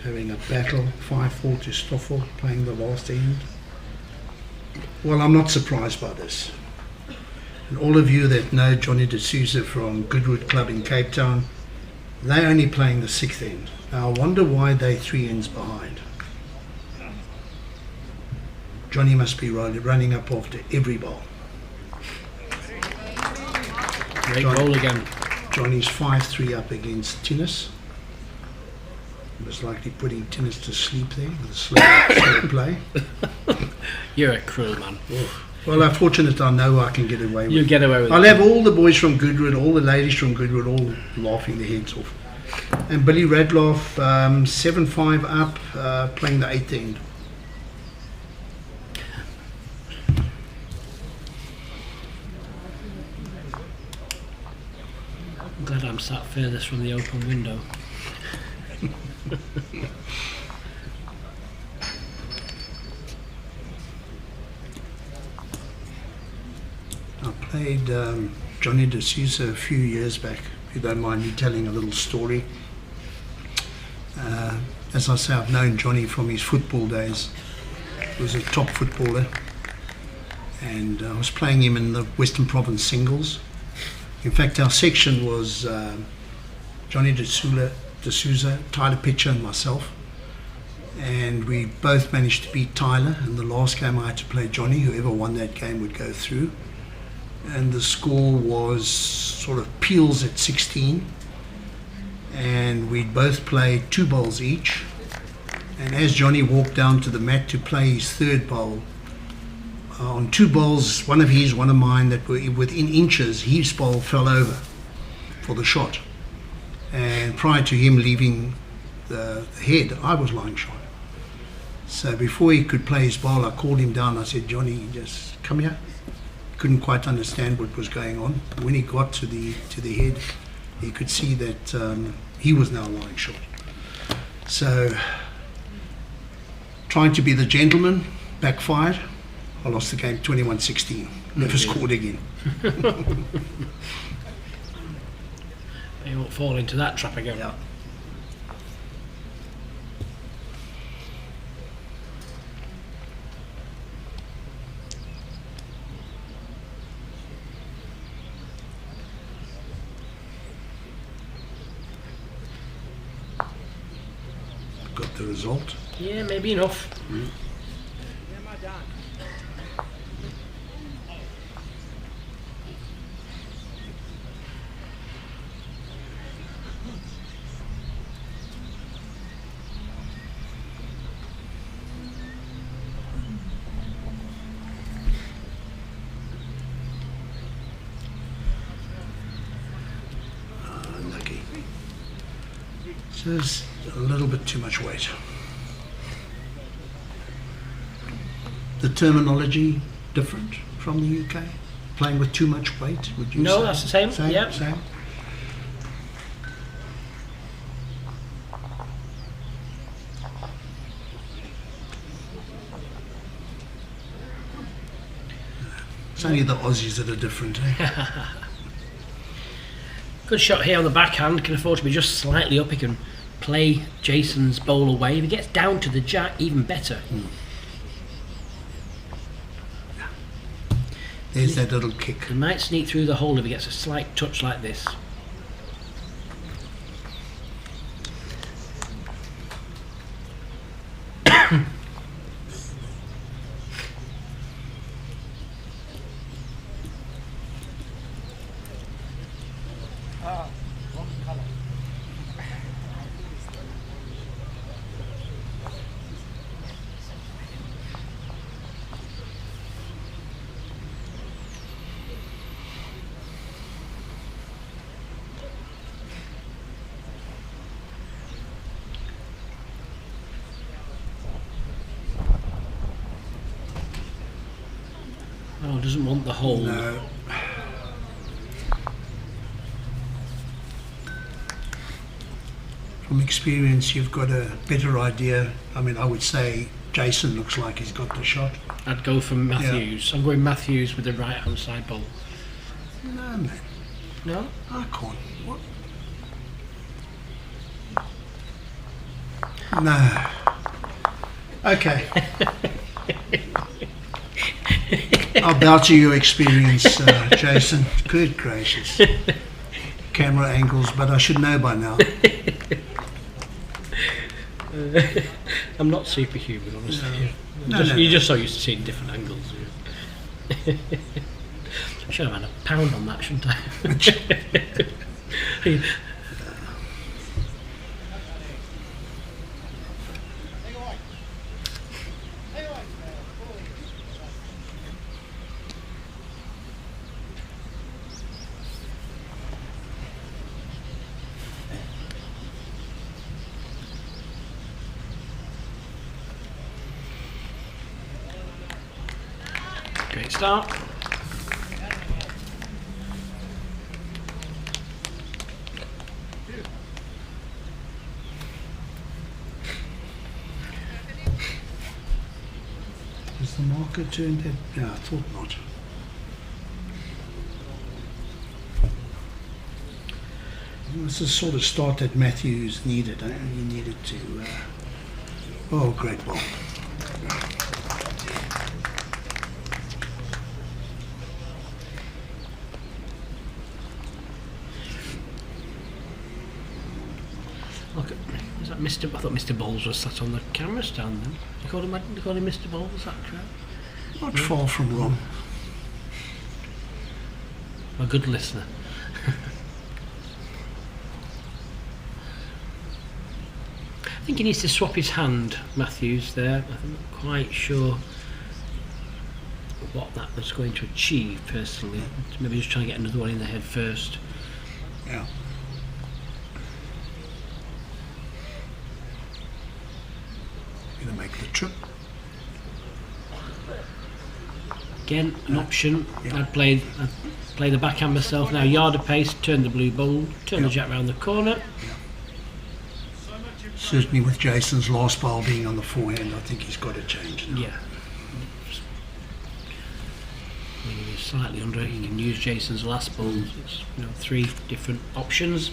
having a battle, 5-4 to Stoffel, playing the last end. Well, I'm not surprised by this. And all of you that know Johnny D'Souza from Goodwood Club in Cape Town, they're only playing the sixth end. Now I wonder why they're 3 ends behind. Johnny must be running up after every ball. Great ball again. Johnny's 5-3 up against Tinnis. Most likely putting Tinnis to sleep there with a slow play. You're a cruel man. Well, I'm fortunate I know I can get away with it. You get away with it. I'll have all the boys from Goodwood, all the ladies from Goodwood, all laughing their heads off. And Billy Radloff, 7-5 up, playing the eighth end. I'm glad I'm sat furthest from the open window. I played Johnny D'Souza a few years back, if you don't mind me telling a little story. As I say, I've known Johnny from his football days. He was a top footballer, and I was playing him in the Western Province singles. In fact, our section was Johnny D'Souza, Tyler Pitcher and myself, and we both managed to beat Tyler. In the last game I had to play Johnny. Whoever won that game would go through, and the score was sort of Peels at 16, and we'd both play 2 bowls each. And as Johnny walked down to the mat to play his third bowl, on 2 bowls, one of his, one of mine, that were within inches, his bowl fell over for the shot. And prior to him leaving the head, I was lying shot. So before he could play his bowl, I called him down. I said, Johnny, just come here. Couldn't quite understand what was going on. When he got to the head, he could see that he was now lying short. So trying to be the gentleman backfired. I lost the game 21-16. Never scored again. You won't fall into that trap again. Yeah. Got the result. Yeah, maybe enough. Unlucky. Just a little bit too much weight. The terminology different from the UK? Playing with too much weight, would you say? No, that's the same. Yep. Same. It's only the Aussies that are different, eh? Good shot here on the backhand. Can afford to be just slightly up. He can play Jason's bowl away. If he gets down to the jack, even better. There's that little kick. He might sneak through the hole if he gets a slight touch like this. Or doesn't want the hole? No. From experience, you've got a better idea. I mean, I would say Jason looks like he's got the shot. I'd go for Matthews. I'm going Matthews with the right hand side ball. No, man. No? I can't. What? No. Okay. I'll bow to your experience, Jason. Good gracious. Camera angles, but I should know by now. I'm not superhuman, honestly. No, You're just so used to seeing different angles. Yeah. I should have had a pound on that, shouldn't I? Great start. Has the marker turned that? No, I thought not. This is the sort of start that Matthews needed. He needed to. Oh, great ball. Look, is that Mr. I thought Mr. Bowles was sat on the camera stand then. They called him Mr. Bowles, is that correct? Not far from wrong. A good listener. I think he needs to swap his hand, Matthews, there. I'm not quite sure what that was going to achieve, personally. Maybe just trying to get another one in the head first. Yeah. Gonna make the trip. Again, an option. I'd play the backhand myself now. Yard of pace, turn the blue ball, turn the jack round the corner. Certainly with Jason's last ball being on the forehand, I think he's got to change now. Yeah. When you're slightly under it, you can use Jason's last ball. It's, 3 different options.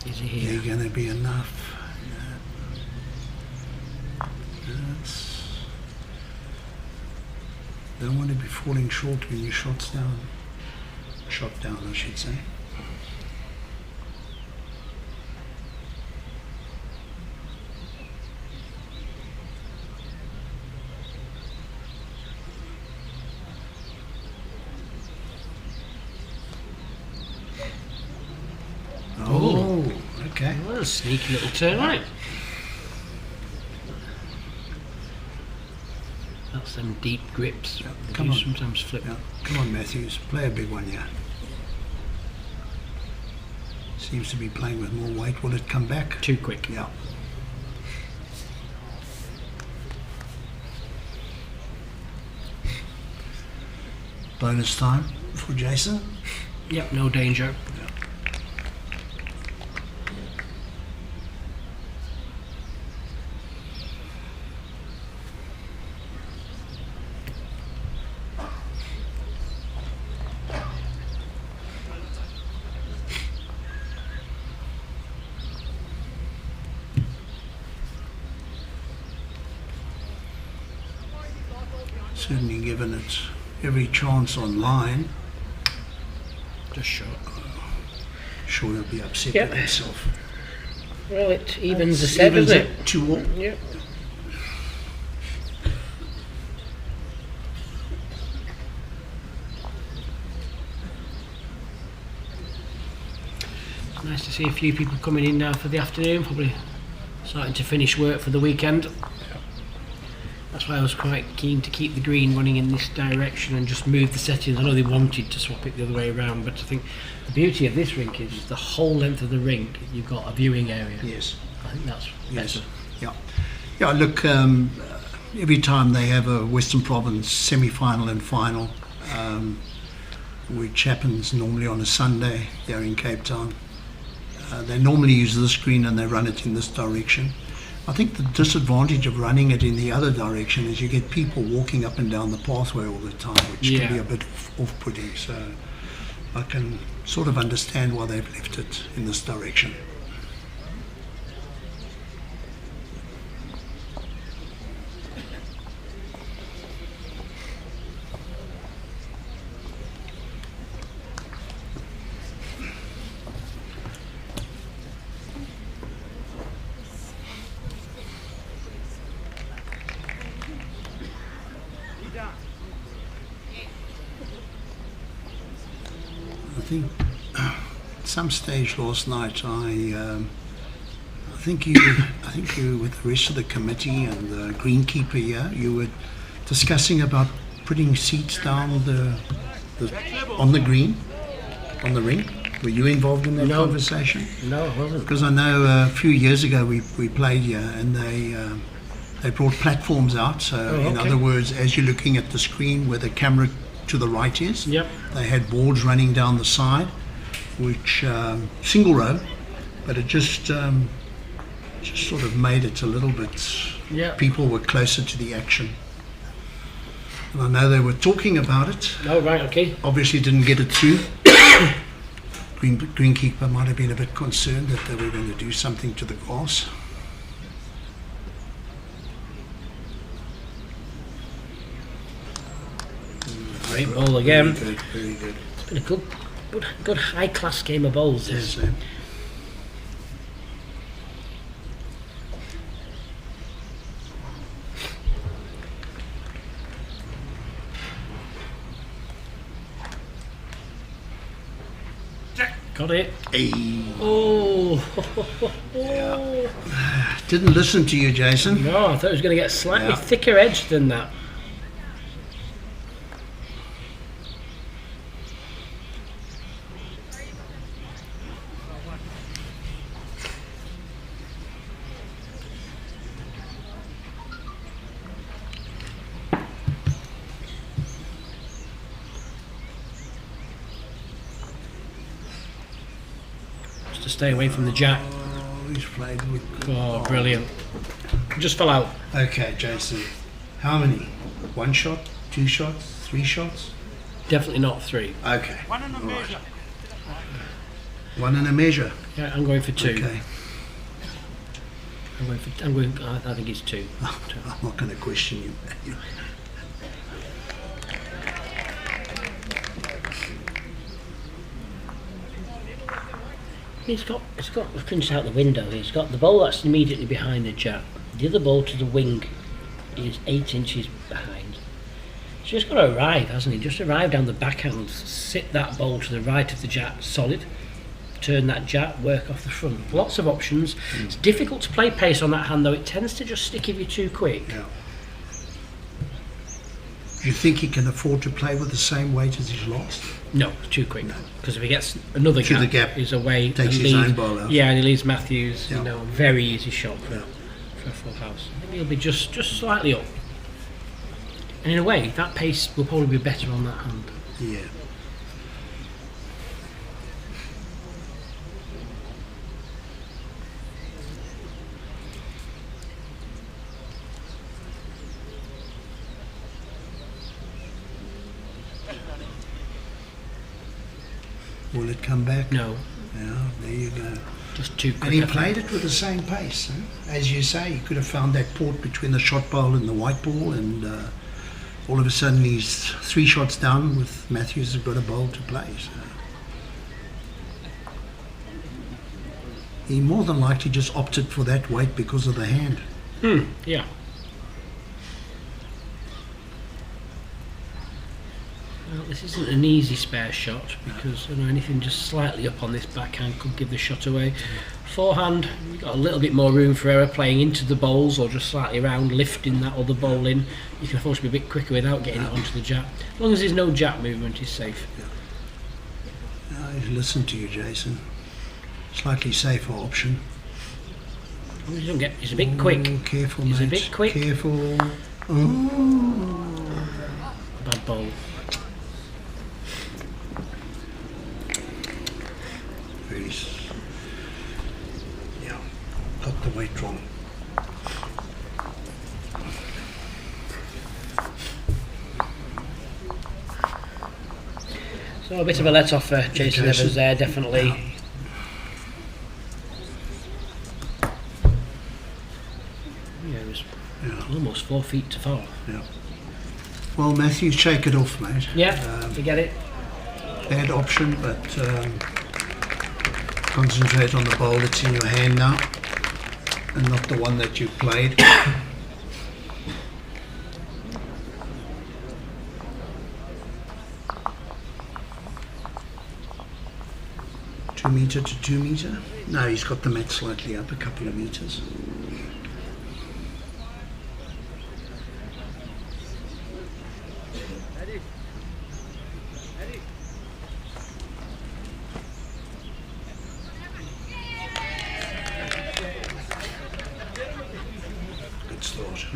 Is it here? They're going to be enough. Don't want to be falling short when your shot's down. Shot down, I should say. Oh, okay. Well, a sneaky little turn, right? That's them deep grips. Yeah, They come do on. sometimes flip. Yeah. Come on, Matthews. Play a big one, yeah. Seems to be playing with more weight. Will it come back? Too quick. Yeah. Bonus time for Jason. Yep, no danger. Certainly given it every chance online. Just short. Sure he'll be upset Yep. with himself. Well, it evens the set, Evens doesn't it? 2-2. Yep. Nice to see a few people coming in now for the afternoon, probably starting to finish work for the weekend. That's why I was quite keen to keep the green running in this direction and just move the settings. I know they wanted to swap it the other way around, but I think the beauty of this rink is the whole length of the rink you've got a viewing area. Yes. I think that's Yes. better. Yeah. Yeah, look, every time they have a Western Province semi-final and final, which happens normally on a Sunday here in Cape Town, they normally use this green and they run it in this direction. I think the disadvantage of running it in the other direction is you get people walking up and down the pathway all the time, which can be a bit off-putting. So I can sort of understand why they've left it in this direction. I think at some stage last night, I think you, with the rest of the committee and the greenkeeper here, you were discussing about putting seats down on the green, on the ring. Were you involved in that conversation? No, I wasn't. Because I know a few years ago we played here, and they brought platforms out. So in other words, as you're looking at the screen where the camera to the right is, they had boards running down the side, which single row, but it just sort of made it a little bit. People were closer to the action, and I know they were talking about it. Oh right, okay. Obviously, didn't get it through. Greenkeeper might have been a bit concerned that they were going to do something to the grass. Great ball again. Very good, very good. It's been a good high-class game of bowls. This. Yes, Got it. Hey. Oh. Didn't listen to you, Jason. No, I thought it was going to get slightly thicker edge than that. To stay away from the jack. Oh, he's played with. Oh, brilliant. Just fell out. Okay, Jason. How many? 1 shot? 2 shots? 3 shots? Definitely not 3. Okay. One and a measure. 1 and a measure. Yeah, I'm going for 2. Okay. I think it's 2. I'm not going to question you. It's got printed out the window here. It's got the bowl that's immediately behind the jack. The other bowl to the wing is 8 inches behind. He's just got to arrive, hasn't he? Just arrive down the backhand, sit that bowl to the right of the jack, solid, turn that jack, work off the front. Lots of options. It's difficult to play pace on that hand though. It tends to just stick if you're too quick. Yeah. Do you think he can afford to play with the same weight as his last? No, it's too quick. Because if he gets another gap, he's away. Takes his own ball out. Yeah, and he leaves Matthews, very easy shot for a full house. I think he'll be just slightly up. And in a way, that pace will probably be better on that hand. Yeah. Will it come back? No. Yeah, there you go. Just too quick. And he played it with the same pace. Huh? As you say, he could have found that port between the shot bowl and the white ball, and all of a sudden he's 3 shots down with Matthews has got a bowl to play. So. He more than likely just opted for that weight because of the hand. Yeah. Well, this isn't an easy spare shot because anything just slightly up on this backhand could give the shot away. Forehand, you've got a little bit more room for error playing into the bowls or just slightly around, lifting that other bowl in. You can afford to be a bit quicker without getting it onto the jack. As long as there's no jack movement, he's safe. I listen to you, Jason. Slightly safer option. He's a bit quick. Careful, He's mate. a bit quick. Careful. Oh. Bad bowl. Very got the weight wrong. So a bit of a let off for Jason Evans there, definitely. Yeah, it was almost 4 feet to fall. Yeah. Well, Matthew, shake it off, mate. Yeah, forget it. Bad option, but concentrate on the bowl that's in your hand now, and not the one that you played. 2 metre to 2 metre. No, he's got the mat slightly up a couple of metres. Good start.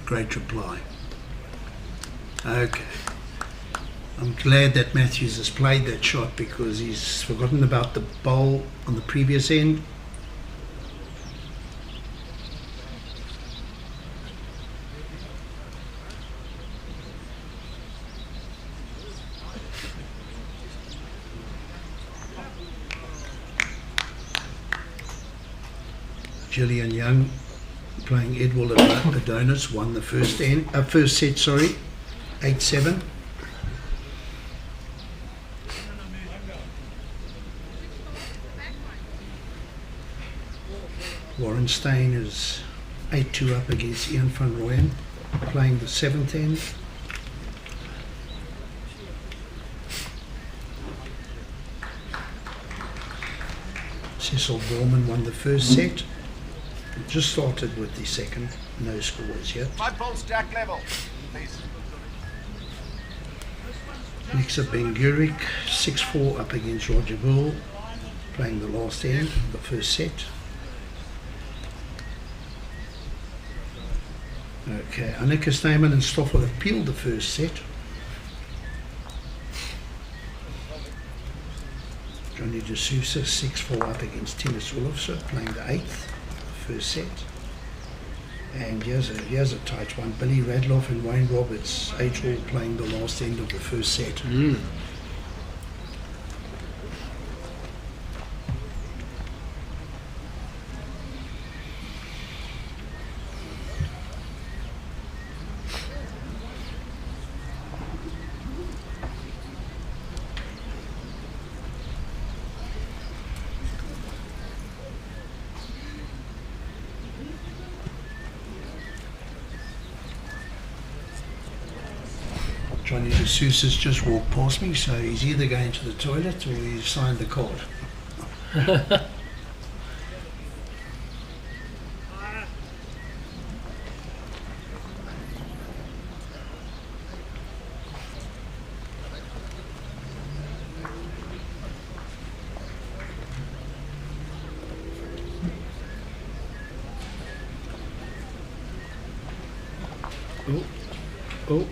Great reply. Okay. I'm glad that Matthews has played that shot because he's forgotten about the bowl on the previous end. Gillian Young playing Edward Adonis won the first set, 8-7. Warren Stein is 8-2 up against Ian van Rooyen, playing the 7th end. Cecil Borman won the first set. Just started with the second, no scores yet. My ball stack level, please. Next up, Ben Gurick, 6-4 up against Roger Bull, playing the last end, the first set. Okay, Annika Steyman and Stoffel have peeled the first set. Johnny De Sousa, 6-4 up against Tinus Olofsson, playing the 8th. First set, and here's a tight one. Billy Radloff and Wayne Roberts, 8-all playing the last end of the first set. Johnny De Sousa's just walked past me, so he's either going to the toilet or he's signed the card. Oh.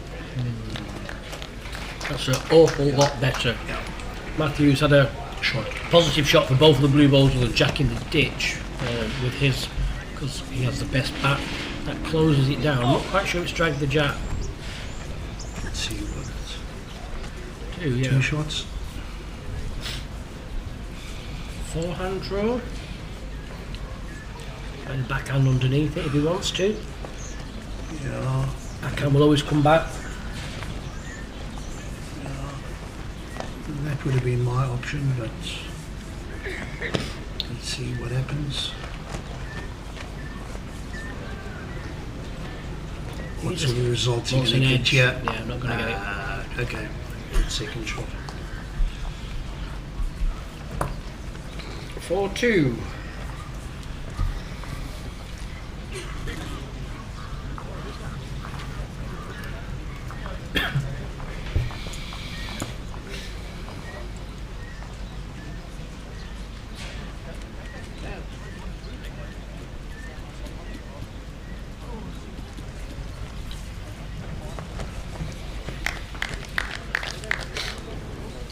That's an awful lot better. Matthews had a positive shot for both of the blue balls with a jack in the ditch with his, because he has the best bat. That closes it down. I'm not quite sure it's dragged the jack. Let's see what it's... Two, yeah. 2 shots. Forehand draw. And backhand underneath it if he wants to. Yeah. Backhand will always come back. That would have been my option, but let's see what happens. What sort of results are you going to get here? Yeah, I'm not going to get it. Okay, good second shot. 4-2.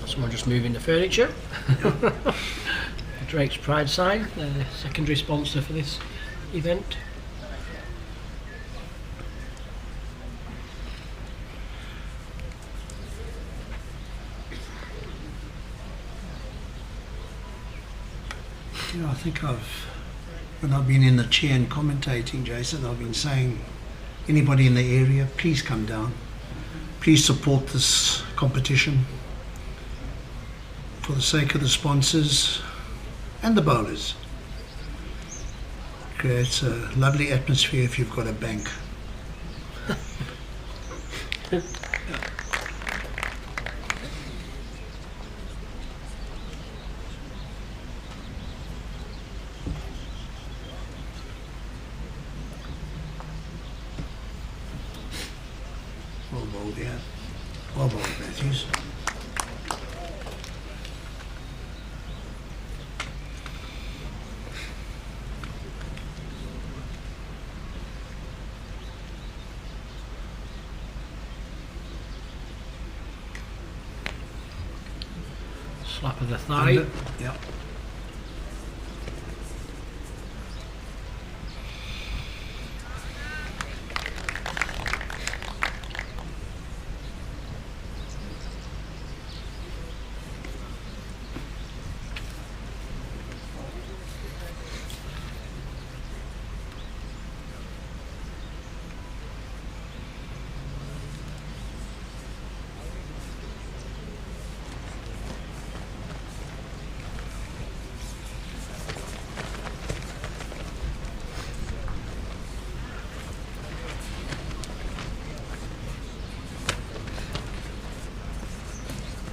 Someone just moving the furniture. Drake's Pride sign, the secondary sponsor for this event. You know, I think when I've been in the chair and commentating, Jason, I've been saying, anybody in the area, please come down. Please support this competition for the sake of the sponsors and the bowlers. Creates a lovely atmosphere if you've got a bank. Well bowled, yeah. Well bowled, Matthews. Slap of the thigh. Yep.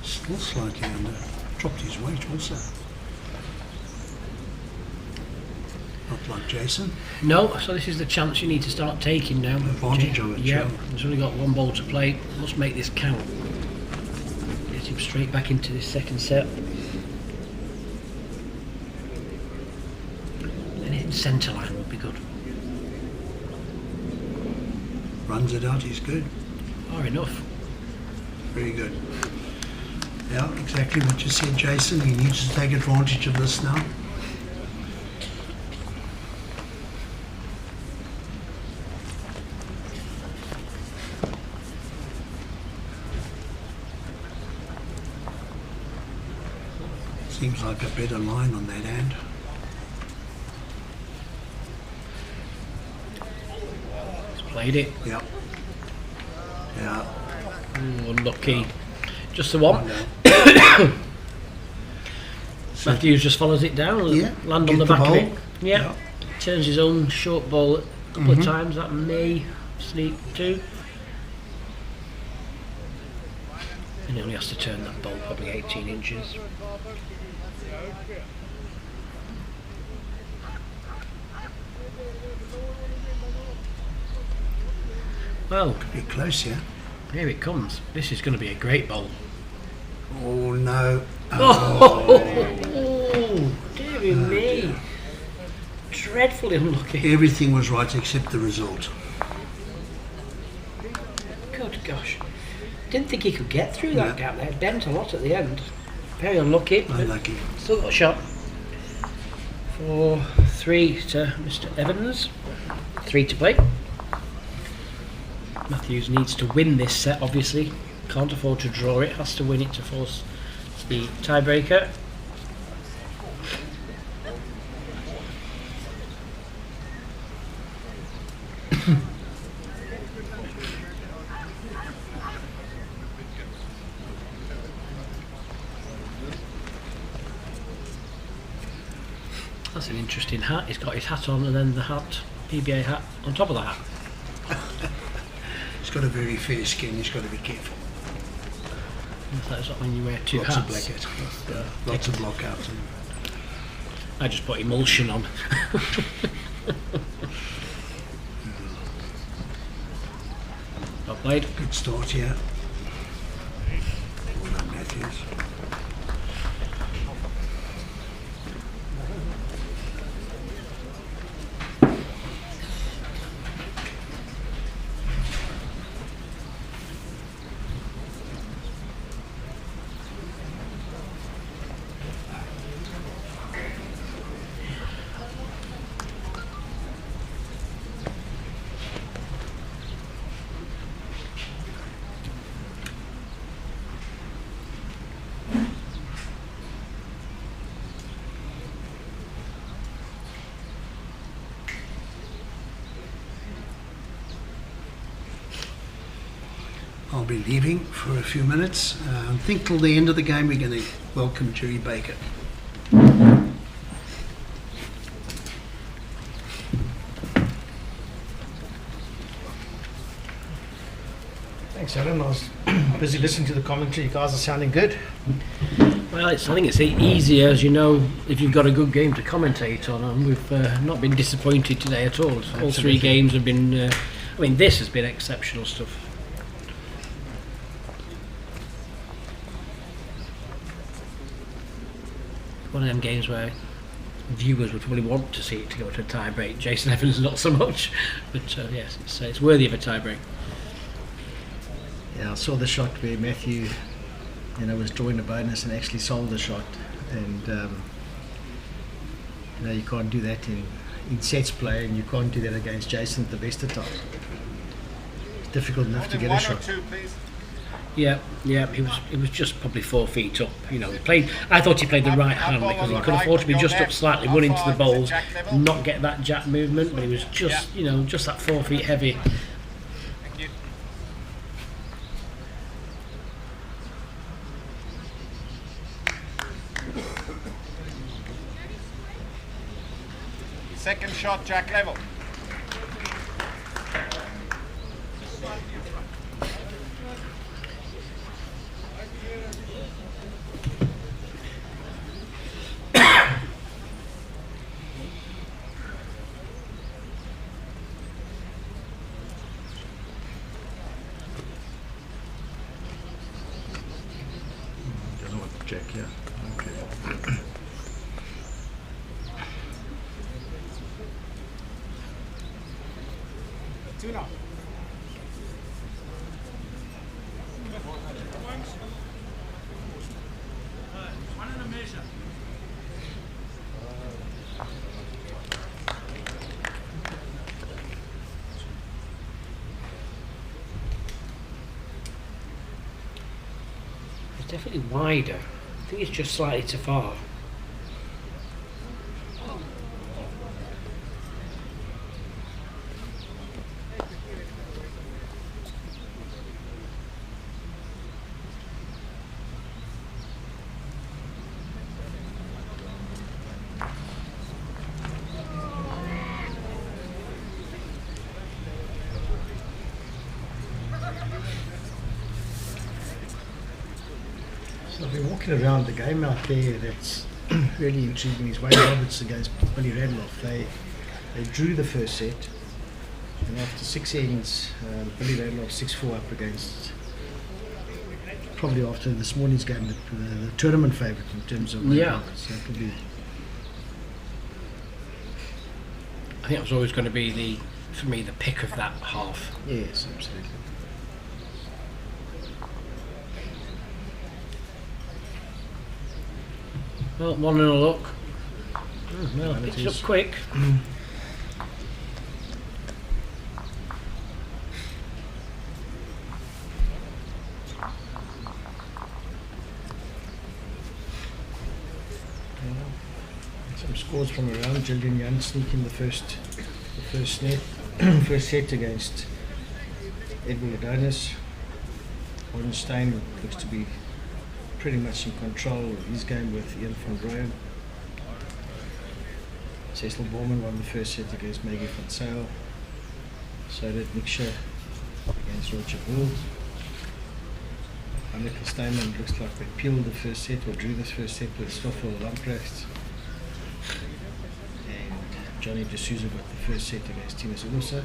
Still slightly under. Dropped his weight also. Not like Jason. No, so this is the chance you need to start taking now. Advantage of it, yeah. sure. He's only got one ball to play. Must make this count. Get him straight back into this second set. Anything centre line would be good. Runs it out, he's good. Far enough. Very good. Yeah, exactly what you said, Jason. He needs to take advantage of this now. Seems like a better line on that end. He's played it. Yep. Yeah. Ooh, unlucky. Just the one. Matthews just follows it down. Yeah. Land on Get the the back of ball. it. Yeah. Turns his own short ball a couple of Mhm. times. That may sneak too. And he only has to turn that ball probably 18 inches. Well, could be close, yeah. Here it comes. This is going to be a great bowl. Oh no! Oh, dearie me! Dreadfully unlucky. Everything was right except the result. Good gosh! Didn't think he could get through that gap there. It bent a lot at the end. Very unlucky. Unlucky. Still got a shot. 4-3 to Mr. Evans. 3 to play. Matthews needs to win this set, obviously. Can't afford to draw it, has to win it to force the tiebreaker. That's an interesting hat. He's got his hat on and then the hat, PBA hat, on top of the hat. He's got a very fair skin, he's got to be careful. That's not when you wear two Lots hats. of blackouts. Lots of blockouts. I just put emulsion on. Well played. Good start here. Well done, Matthews. I'll be leaving for a few minutes. I think till the end of the game we're going to welcome Jerry Baker. Thanks, Alan. I was busy listening to the commentary. You guys are sounding good. Well, I think it's easier, as you know, if you've got a good game to commentate on, and we've not been disappointed today at all. All three games have been, I mean, this has been exceptional stuff. One of them games where viewers would probably want to see it to go to a tie break. Jason Evans not so much, but yes, it's worthy of a tie break. Yeah, I saw the shot where Matthew, was drawing a bonus and actually sold the shot, and you can't do that in sets play, and you can't do that against Jason at the best of times. It's difficult enough to get a shot. Yeah, he was just probably 4 feet up. He played. I thought he played the right hand because he could afford to be just up slightly, run into the bowls, not get that jack movement. But he was just, just that 4 feet heavy. Thank you. Second shot, jack level. Jack, yeah. Okay. Two now. One in a measure. It's definitely wider. I think it's just slightly too far. So I've been walking around the game out there that's really intriguing is Wayne Roberts against Billy Radloff. They drew the first set, and after 6 ends, Billy Radloff 6-4 up against, probably after this morning's game, the tournament favourite in terms of Wayne Roberts. So probably. I think that was always going to be for me the pick of that half. Yes, absolutely. Well, 1-0 up. Well, picked it up quick. Some scores from around. Gillian sneaking the first set against Edwin Adonis. Ordenstein looks to be pretty much in control of his game with Ian van Rooyen. Cecil Borman won the first set against Maggie van Sale. So did Nick Shea against Roger Bull. Anneke Steinman looks like they peeled the first set or drew the first set with Stoffel Lamprecht. Johnny D'Souza got the first set against Timo Silusa.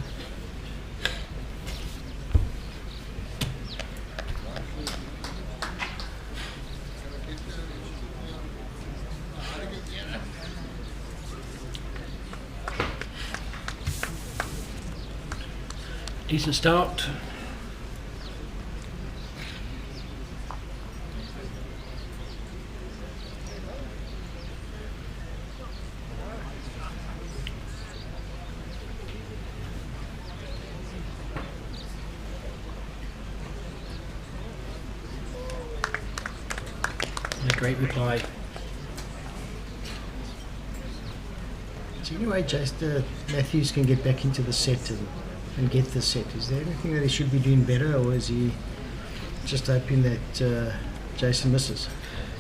Decent start. A great reply. So anyway, Matthews can get back into the set and get the set. Is there anything that he should be doing better, or is he just hoping that Jason misses?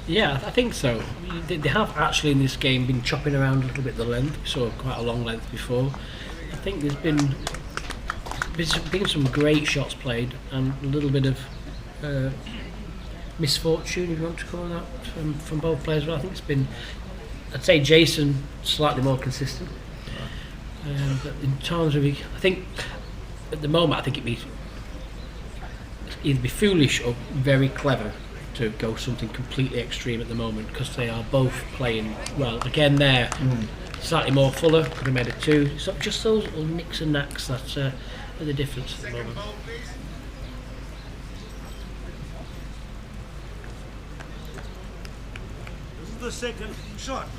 Yeah, I think so. They have actually in this game been chopping around a little bit the length, so quite a long length before. I think there's been some great shots played and a little bit of misfortune, if you want to call that, from both players. Well, I think it's been, I'd say Jason slightly more consistent. But in terms of, I think at the moment, I think it'd either be foolish or very clever to go something completely extreme at the moment, because they are both playing well. Again, they're slightly more fuller, could have made a 2. It's not just those little nicks and knacks that are the difference at the moment. This is the second shot.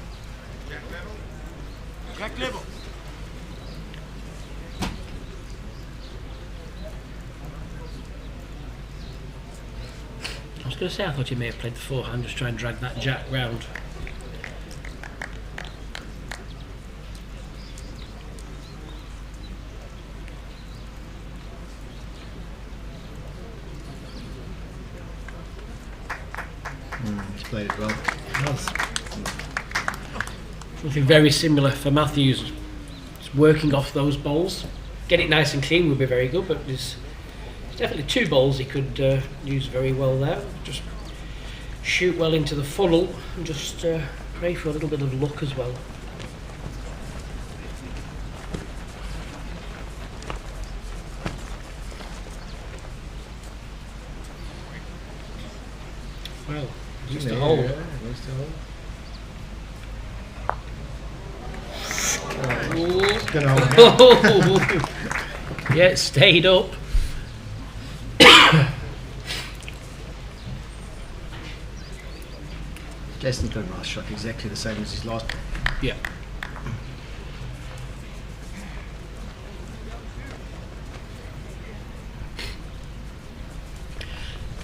Jack level. I was going to say, I thought he may have played the forehand, just try and drag that jack round. He's played it well. Something very similar for Matthews. It's working off those bowls. Get it nice and clean would be very good, but there's definitely 2 bowls he could use very well there. Just shoot well into the funnel and just pray for a little bit of luck as well. Well, just a hole. Yeah, it stayed up. Jason's got a nice shot, exactly the same as his last. Yeah.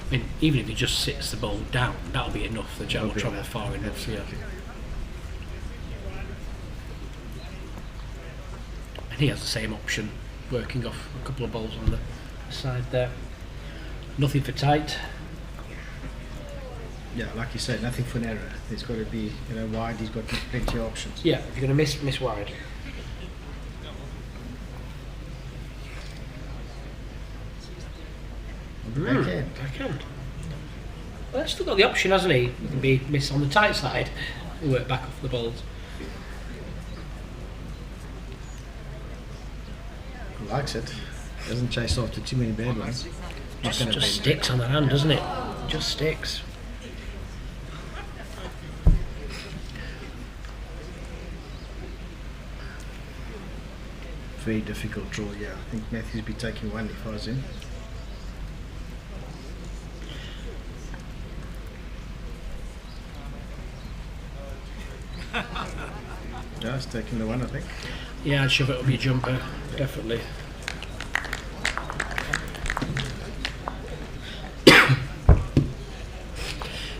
I mean, even if he just sits the ball down, that'll be enough. The jet will travel far enough. Yeah. And he has the same option, working off a couple of balls on the side there. Nothing for tight. Yeah, like you said, nothing for narrow. There's got to be, wide. He's got plenty of options. Yeah, if you're going to miss wide. Backhand. Well, that's still got the option, hasn't he? He can be miss on the tight side and work back off the balls. He likes it. Doesn't chase after too many bad ones. Just sticks on the hand, doesn't it? Just sticks. Very difficult draw, yeah. I think Matthews would be taking one if I was him. Yeah, he's taking the one, I think. Yeah, I'd shove it up your jumper, definitely.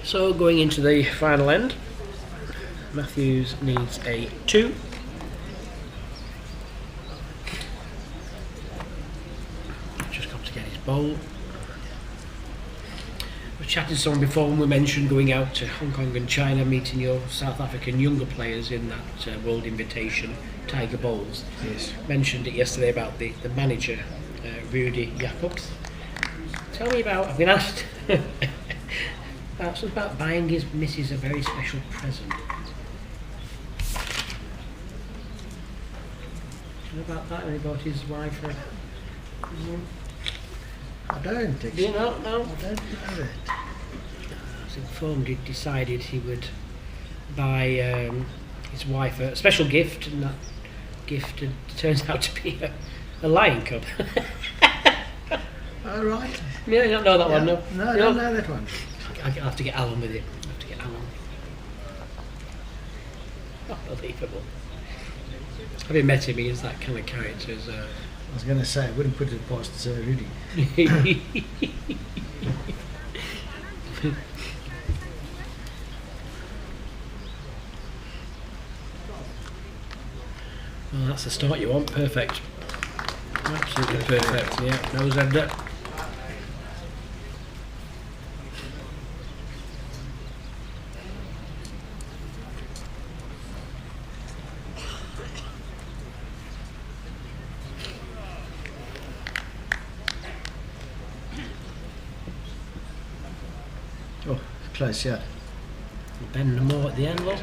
So going into the final end, Matthews needs a 2. Just got to get his bowl. We chatted to someone before when we mentioned going out to Hong Kong and China, meeting your South African younger players in that World Invitation, Tiger Bowls. Yes. Mentioned it yesterday about the manager, Rudy Jacobs. Tell me about, I've been asked about buying his missus a very special present. about that? Any about his wife? I don't. Do you know? No. I don't know that. I was informed he'd decided he would buy his wife a special gift, and that gift turns out to be a lion cub. Oh, right. Yeah, you don't know that one, no? No, I don't know that one. I'll have to get Alan with it. Unbelievable. Having met him, he is that kind of character. I was going to say, I wouldn't put it past Rudy. Well, that's the start you want. Perfect. Absolutely perfect. Yeah, nose ender. Oh, close, yeah. Ben more at the end, look.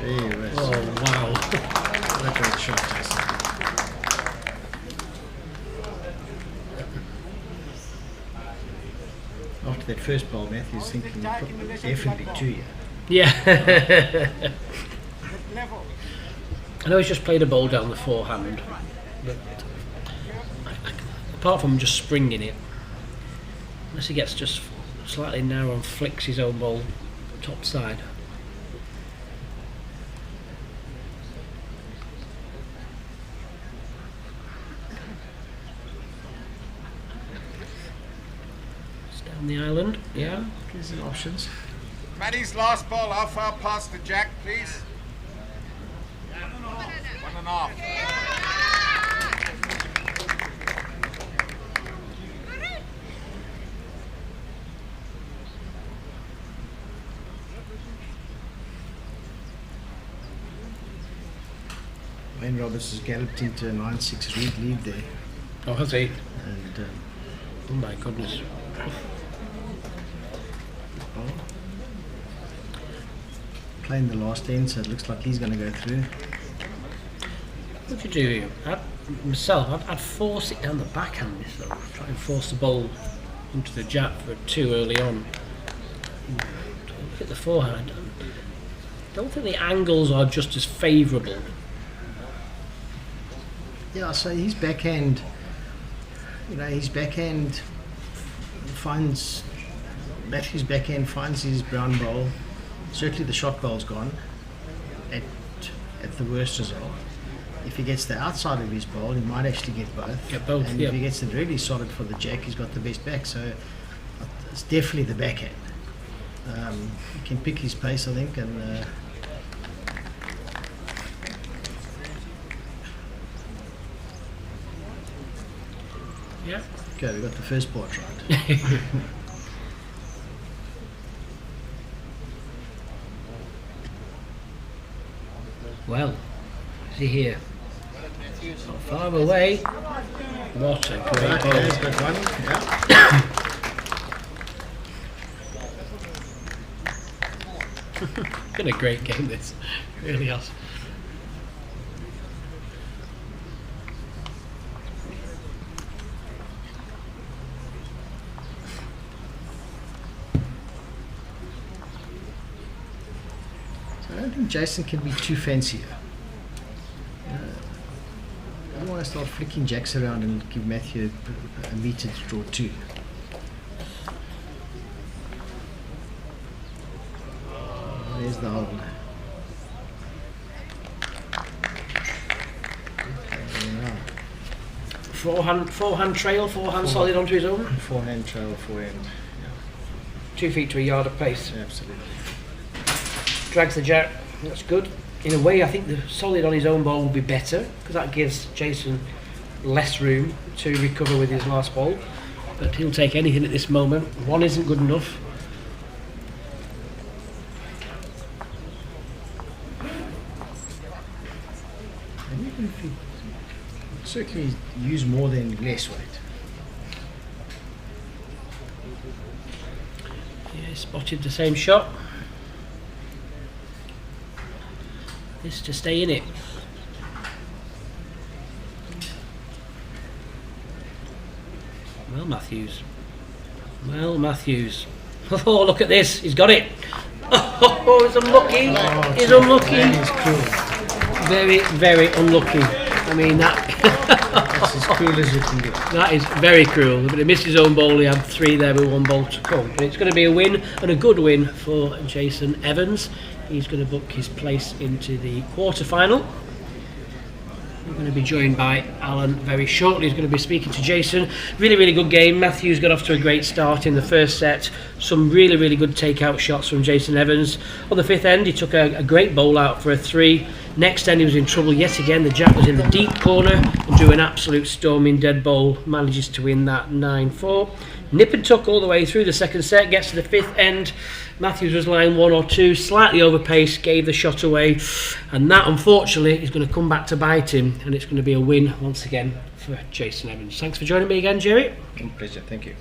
Oh, wow. What a great shot, Jason. After that first bowl, Matthew's thinking definitely 2 year. Yeah. I know he's just played a ball down the forehand, but apart from just springing it, unless he gets just slightly narrow and flicks his own ball top side. It's down the island, yeah. Gives him options. Matty's last ball, how far past the jack, please? 1.5. Wayne Roberts has galloped into a 9-6 lead there. Oh, has he? And oh my goodness. Playing the last end, so it looks like he's going to go through. What would you do? I'd force it down the backhand myself. Try and force the ball into the jab for too early on. Look at the forehand. I don't think the angles are just as favourable. Yeah, so his backhand, his backhand finds, Matthew's backhand finds his brown bowl. Certainly the shot bowl's gone at the worst result. If he gets the outside of his bowl, he might actually get both. Get both, and if he gets it really solid for the jack, he's got the best back. So it's definitely the backhand. He can pick his pace, I think, and yeah. Okay, we got the first part right. Well, is he here? Not far away. What a great ball. There's good one. Yeah. Been a great game, this. Really has. I don't think Jason can be too fancy here. I don't want to start flicking jacks around and give Matthew a meter to draw 2. There's the hold. Forehand trail, forehand solid onto his own. Forehand trail, forehand. 2 feet to a yard of pace. Absolutely. Drags the jack, that's good. In a way, I think the solid on his own ball will be better, because that gives Jason less room to recover with his last ball. But he'll take anything at this moment. 1 isn't good enough. And even if you certainly use more than less weight. Yeah, spotted the same shot. This to stay in it. Well, Matthews. Well, Matthews. Oh, look at this. He's got it. Oh, he's unlucky. He's unlucky. That is cruel. Very, very unlucky. I mean, That's as cruel as you can get. that is very cruel. But he missed his own ball. He had 3 there with 1 ball to come. But it's going to be a win, and a good win for Jason Evans. He's going to book his place into the quarter-final. We're going to be joined by Alan very shortly. He's going to be speaking to Jason. Really, really good game. Matthews got off to a great start in the first set. Some really, really good takeout shots from Jason Evans. On the 5th end, he took a great bowl out for a 3. Next end, he was in trouble yet again. The jack was in the deep corner and drew an absolute storming dead bowl. Manages to win that 9-4. Nip and tuck all the way through the second set. Gets to the 5th end. Matthews was line 1 or 2, slightly overpaced, gave the shot away, and that unfortunately is going to come back to bite him, and it's going to be a win once again for Jason Evans. Thanks for joining me again, Jerry. My pleasure, thank you.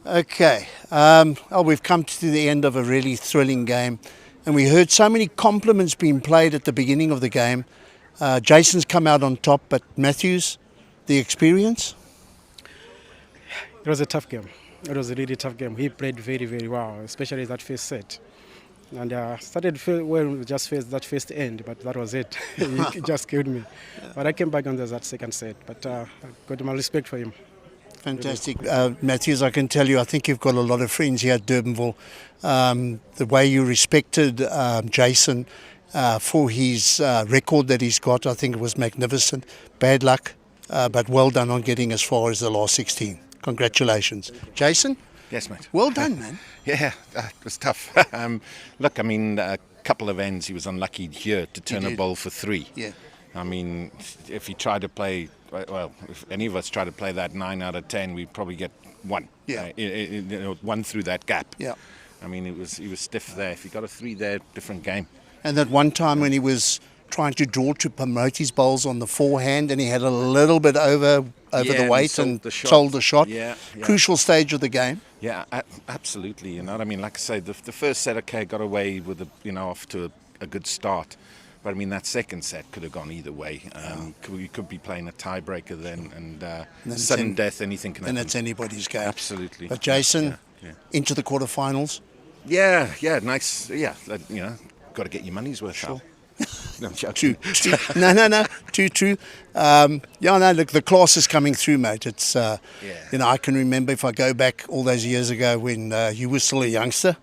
Okay, we've come to the end of a really thrilling game, and we heard so many compliments being played at the beginning of the game. Jason's come out on top, but Matthews, the experience? It was a tough game. It was a really tough game. He played very, very well, especially that first set. And started well, just that first end, but that was it. He just killed me. But I came back on that second set. But got my respect for him. Fantastic. Matthews, I can tell you, I think you've got a lot of friends here at Durbanville. The way you respected Jason for his record that he's got, I think it was magnificent. Bad luck, but well done on getting as far as the last 16. Congratulations. Jason? Yes, mate. Well done, man. Yeah, it was tough. Look, I mean, a couple of ends, he was unlucky here to turn a bowl for 3. Yeah. I mean, if he tried to play, well, if any of us try to play that 9 out of 10, we'd probably get 1. Yeah. 1 through that gap. Yeah. I mean, he was stiff there. If he got a 3 there, different game. And that one time when he was trying to draw to promote his bowls on the forehand, and he had a little bit over the weight and sold the shot. Yeah. Crucial stage of the game. Yeah, absolutely. You know what I mean? Like I say, the first set, okay, got away with off to a good start. But I mean, that second set could have gone either way. We could be playing a tiebreaker then, and sudden death, anything can happen. And it's anybody's game. Absolutely. But Jason, into the quarterfinals. Yeah, nice. Yeah, got to get your money's worth out. No, I'm joking. No, too true. Look, the class is coming through, mate. It's, I can remember if I go back all those years ago when you were still a youngster,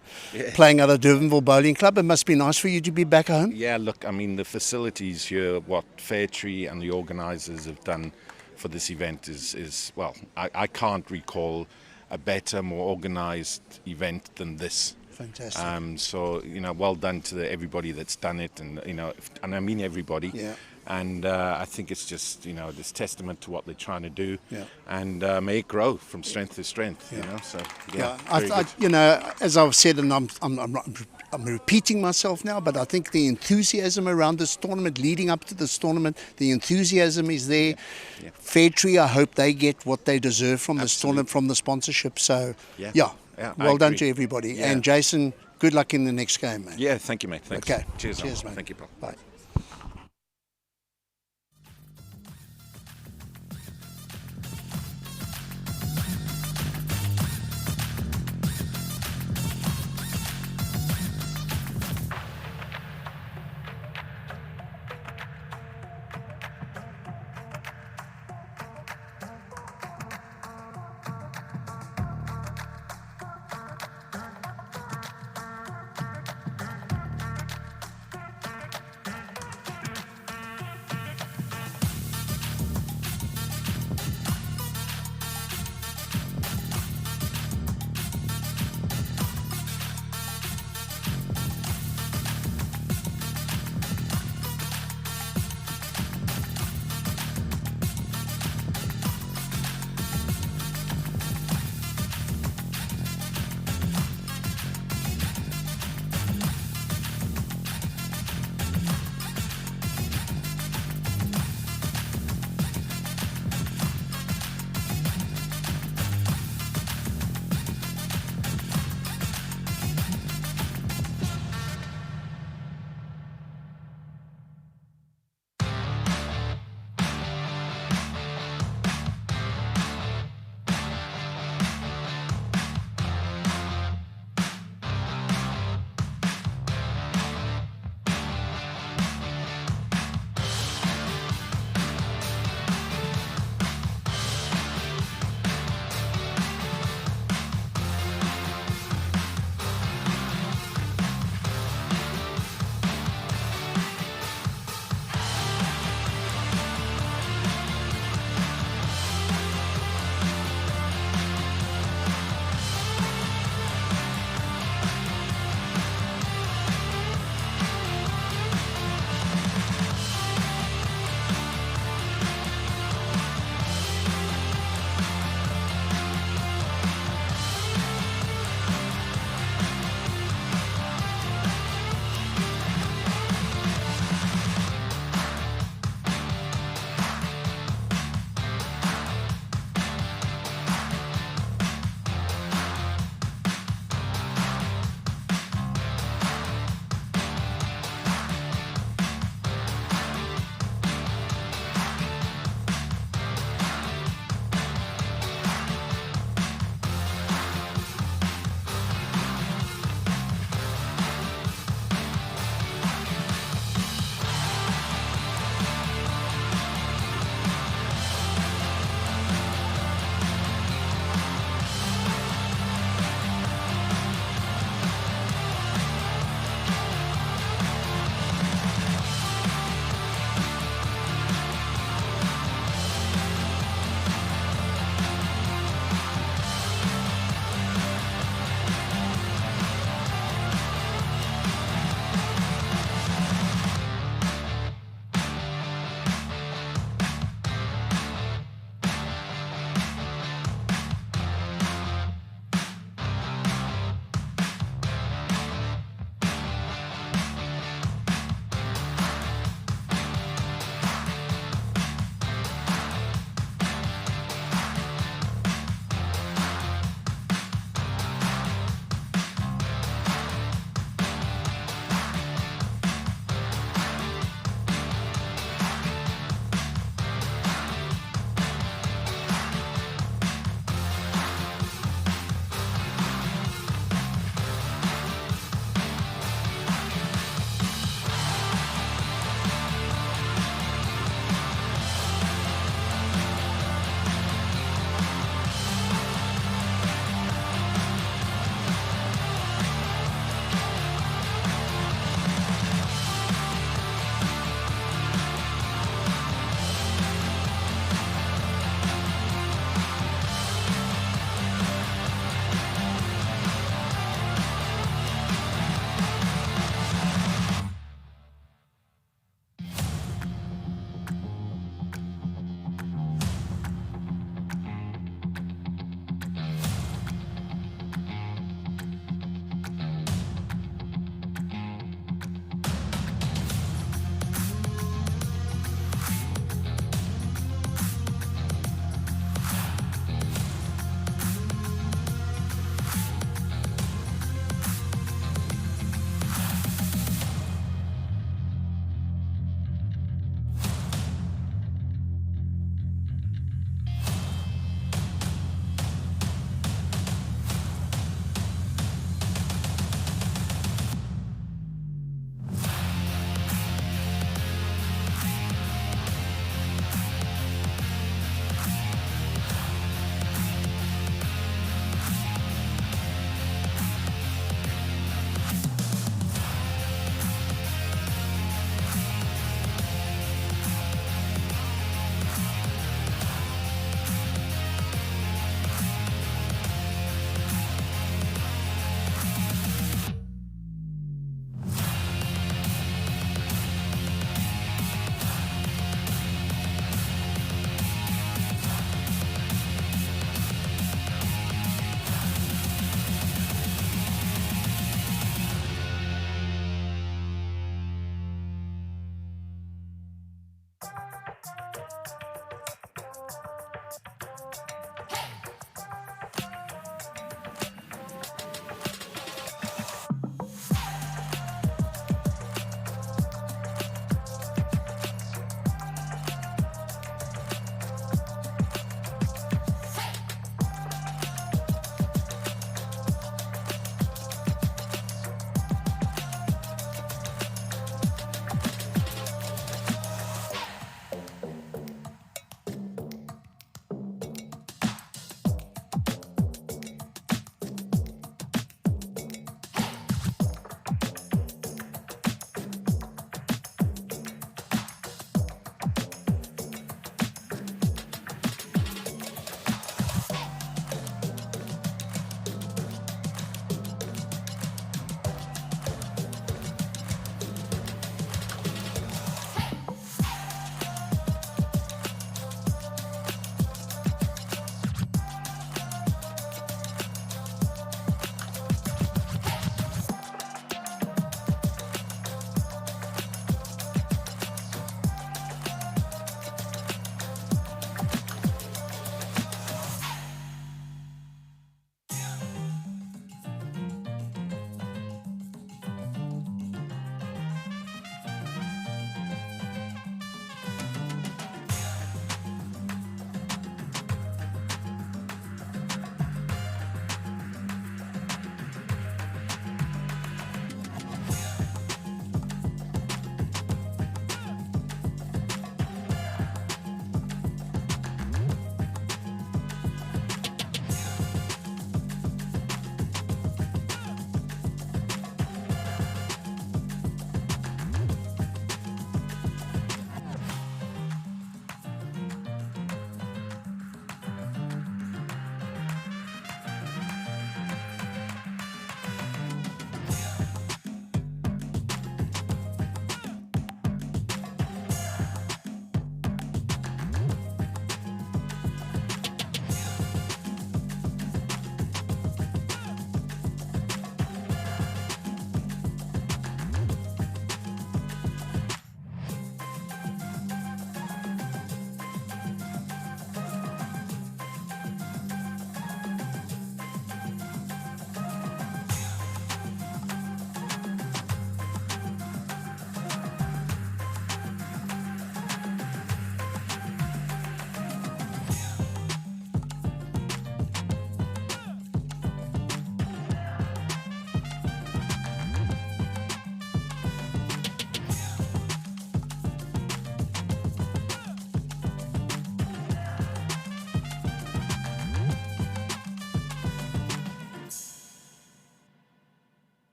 playing at a Durbanville bowling club. It must be nice for you to be back home. Yeah, look, I mean, the facilities here, what Fairtree and the organisers have done for this event is well, I can't recall a better, more organised event than this. Fantastic. So well done to everybody that's done it, and and I mean everybody. Yeah. And I think it's just this testament to what they're trying to do, yeah. And may it grow from strength to strength. Yeah. So as I've said, and I'm I'm repeating myself now, but I think the enthusiasm around this tournament, leading up to this tournament, the enthusiasm is there. Fair Tree, I hope they get what they deserve from this tournament, from the sponsorship. So, well done to everybody. Yeah. And Jason, good luck in the next game, man. Yeah, thank you, mate. Thanks. Okay. Cheers, Cheers, mate. mate. Thank you, pal. Bye.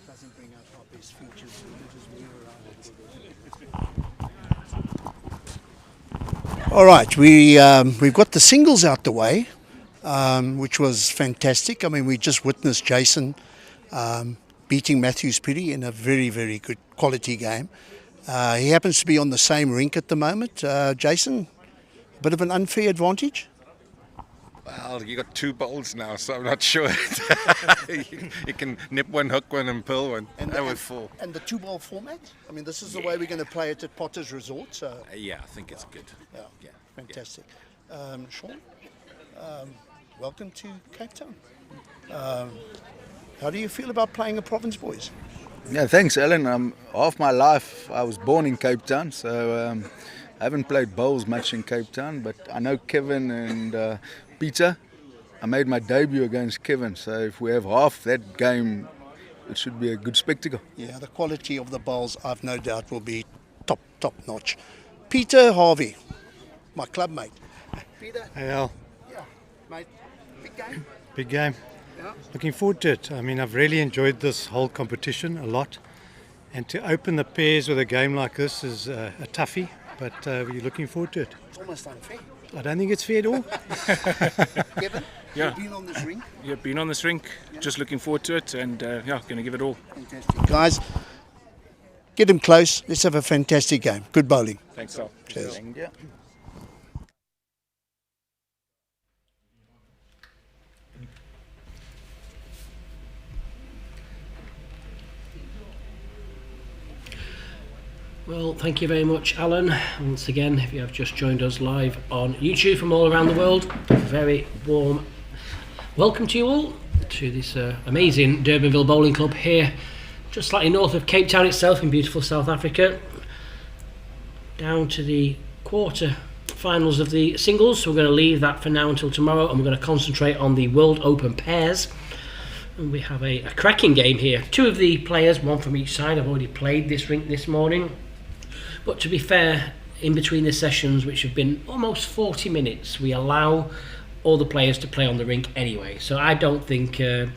Doesn't bring out our best features. All right, we've got the singles out the way, which was fantastic. I mean, we just witnessed Jason beating Matthews Piri in a very, very good quality game. He happens to be on the same rink at the moment. Jason, a bit of an unfair advantage? Well, you got 2 bowls now, so I'm not sure. you can nip one, hook one, and pull one. And that was 4. And the 2-ball format? I mean, this is the way we're going to play it at Potter's Resort. So yeah, I think it's good. Yeah, fantastic. Shaun, welcome to Cape Town. How do you feel about playing a province, boys? Yeah, thanks, Alan. Half my life I was born in Cape Town, so I haven't played bowls much in Cape Town, but I know Kevin and Peter. I made my debut against Kevin, so if we have half that game, it should be a good spectacle. Yeah, the quality of the bowls, I've no doubt, will be top notch. Peter Harvey, my club mate. Peter? Hey, Al. Yeah, mate. Big game? Big game. Yeah. Looking forward to it. I mean, I've really enjoyed this whole competition a lot. And to open the pairs with a game like this is a toughie, but we're looking forward to it. It's almost unfair. I don't think it's fair at all. Kevin, Yeah. you've been on this rink. Yeah, been on this rink, just looking forward to it, and yeah, going to give it all. Fantastic. Guys, get him close. Let's have a fantastic game. Good bowling. Thanks, Al. Cheers. Well, thank you very much, Alan. Once again, if you have just joined us live on YouTube from all around the world, a very warm welcome to you all to this amazing Durbanville Bowling Club here, just slightly north of Cape Town itself in beautiful South Africa. Down to the quarter finals of the singles, so we're going to leave that for now until tomorrow, and we're going to concentrate on the World Open pairs. And we have a cracking game here. 2 of the players, 1 from each side, have already played this rink this morning. But to be fair, in between the sessions, which have been almost 40 minutes, we allow all the players to play on the rink anyway. So I don't think that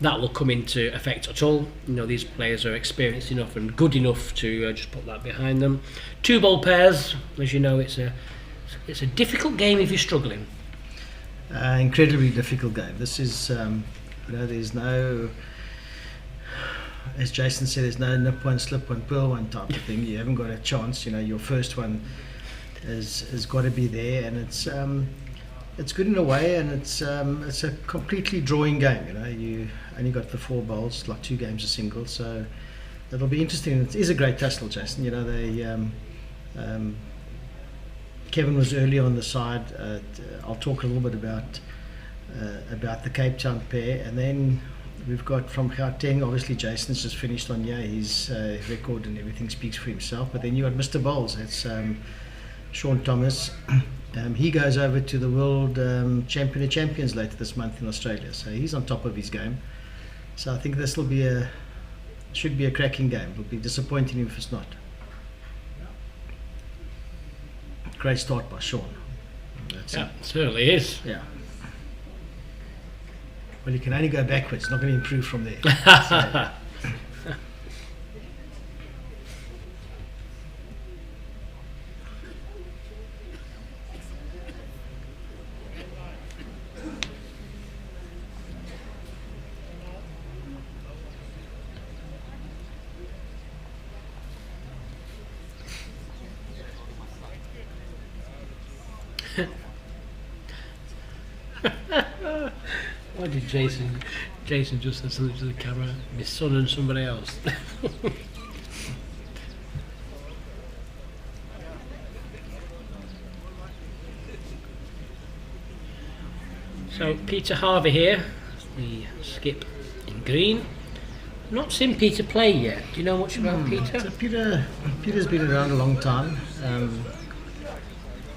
will come into effect at all. You know, these players are experienced enough and good enough to just put that behind them. 2-ball pairs, as you know, it's a difficult game if you're struggling. Incredibly difficult game. This is, there's no, as Jason said, there's no nip one, slip one, pearl one type of thing. You haven't got a chance. You know, your first one has got to be there, and it's good in a way, and it's a completely drawing game. You know, you only got the 4 bowls, like 2 games of singles, so it'll be interesting. It is a great tussle, Jason. You know, they Kevin was early on the side. I'll talk a little bit about the Cape Town pair, and then we've got from Gauteng, obviously Jason's just finished on his record and everything speaks for himself, but then you got Mr. Bowls, that's Shaun Thomas. He goes over to the World Champion of Champions later this month in Australia, so he's on top of his game. So I think this will be should be a cracking game. It'll be disappointing if it's not. Great start by Shaun. Yeah, it certainly is. Yeah. Well, you can only go backwards, not going to improve from there. So, Why did Jason just said something to the camera? My son and somebody else. So Peter Harvey here, the skip in green. Not seen Peter play yet. Do you know much about Peter? So Peter's been around a long time.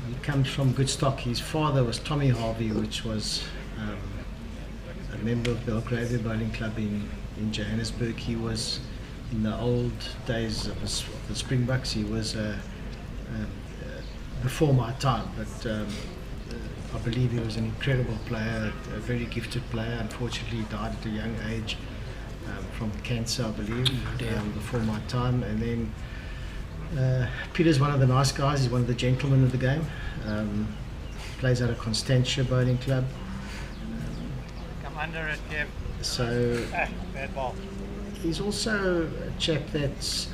He comes from good stock. His father was Tommy Harvey, which was a member of Belgravia Bowling Club in Johannesburg. He was, in the old days of the Springboks, he was before my time, but I believe he was an incredible player, a very gifted player. Unfortunately, he died at a young age from cancer, I believe, before my time. And then Peter's one of the nice guys. He's one of the gentlemen of the game. Plays out of Constantia Bowling Club. Come under it, Kev. So Bad ball. he's also a chap that's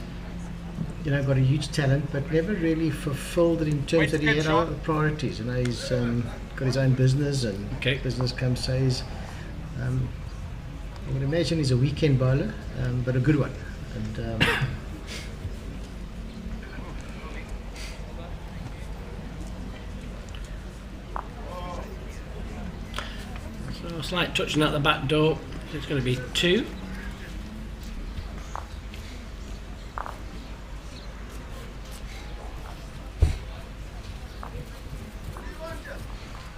got a huge talent, but never really fulfilled it in terms that he had other priorities. He's got his own business, and business comes. So he's, I would imagine he's a weekend bowler, but a good one. And so a slight touching out the back door. It's going to be 2.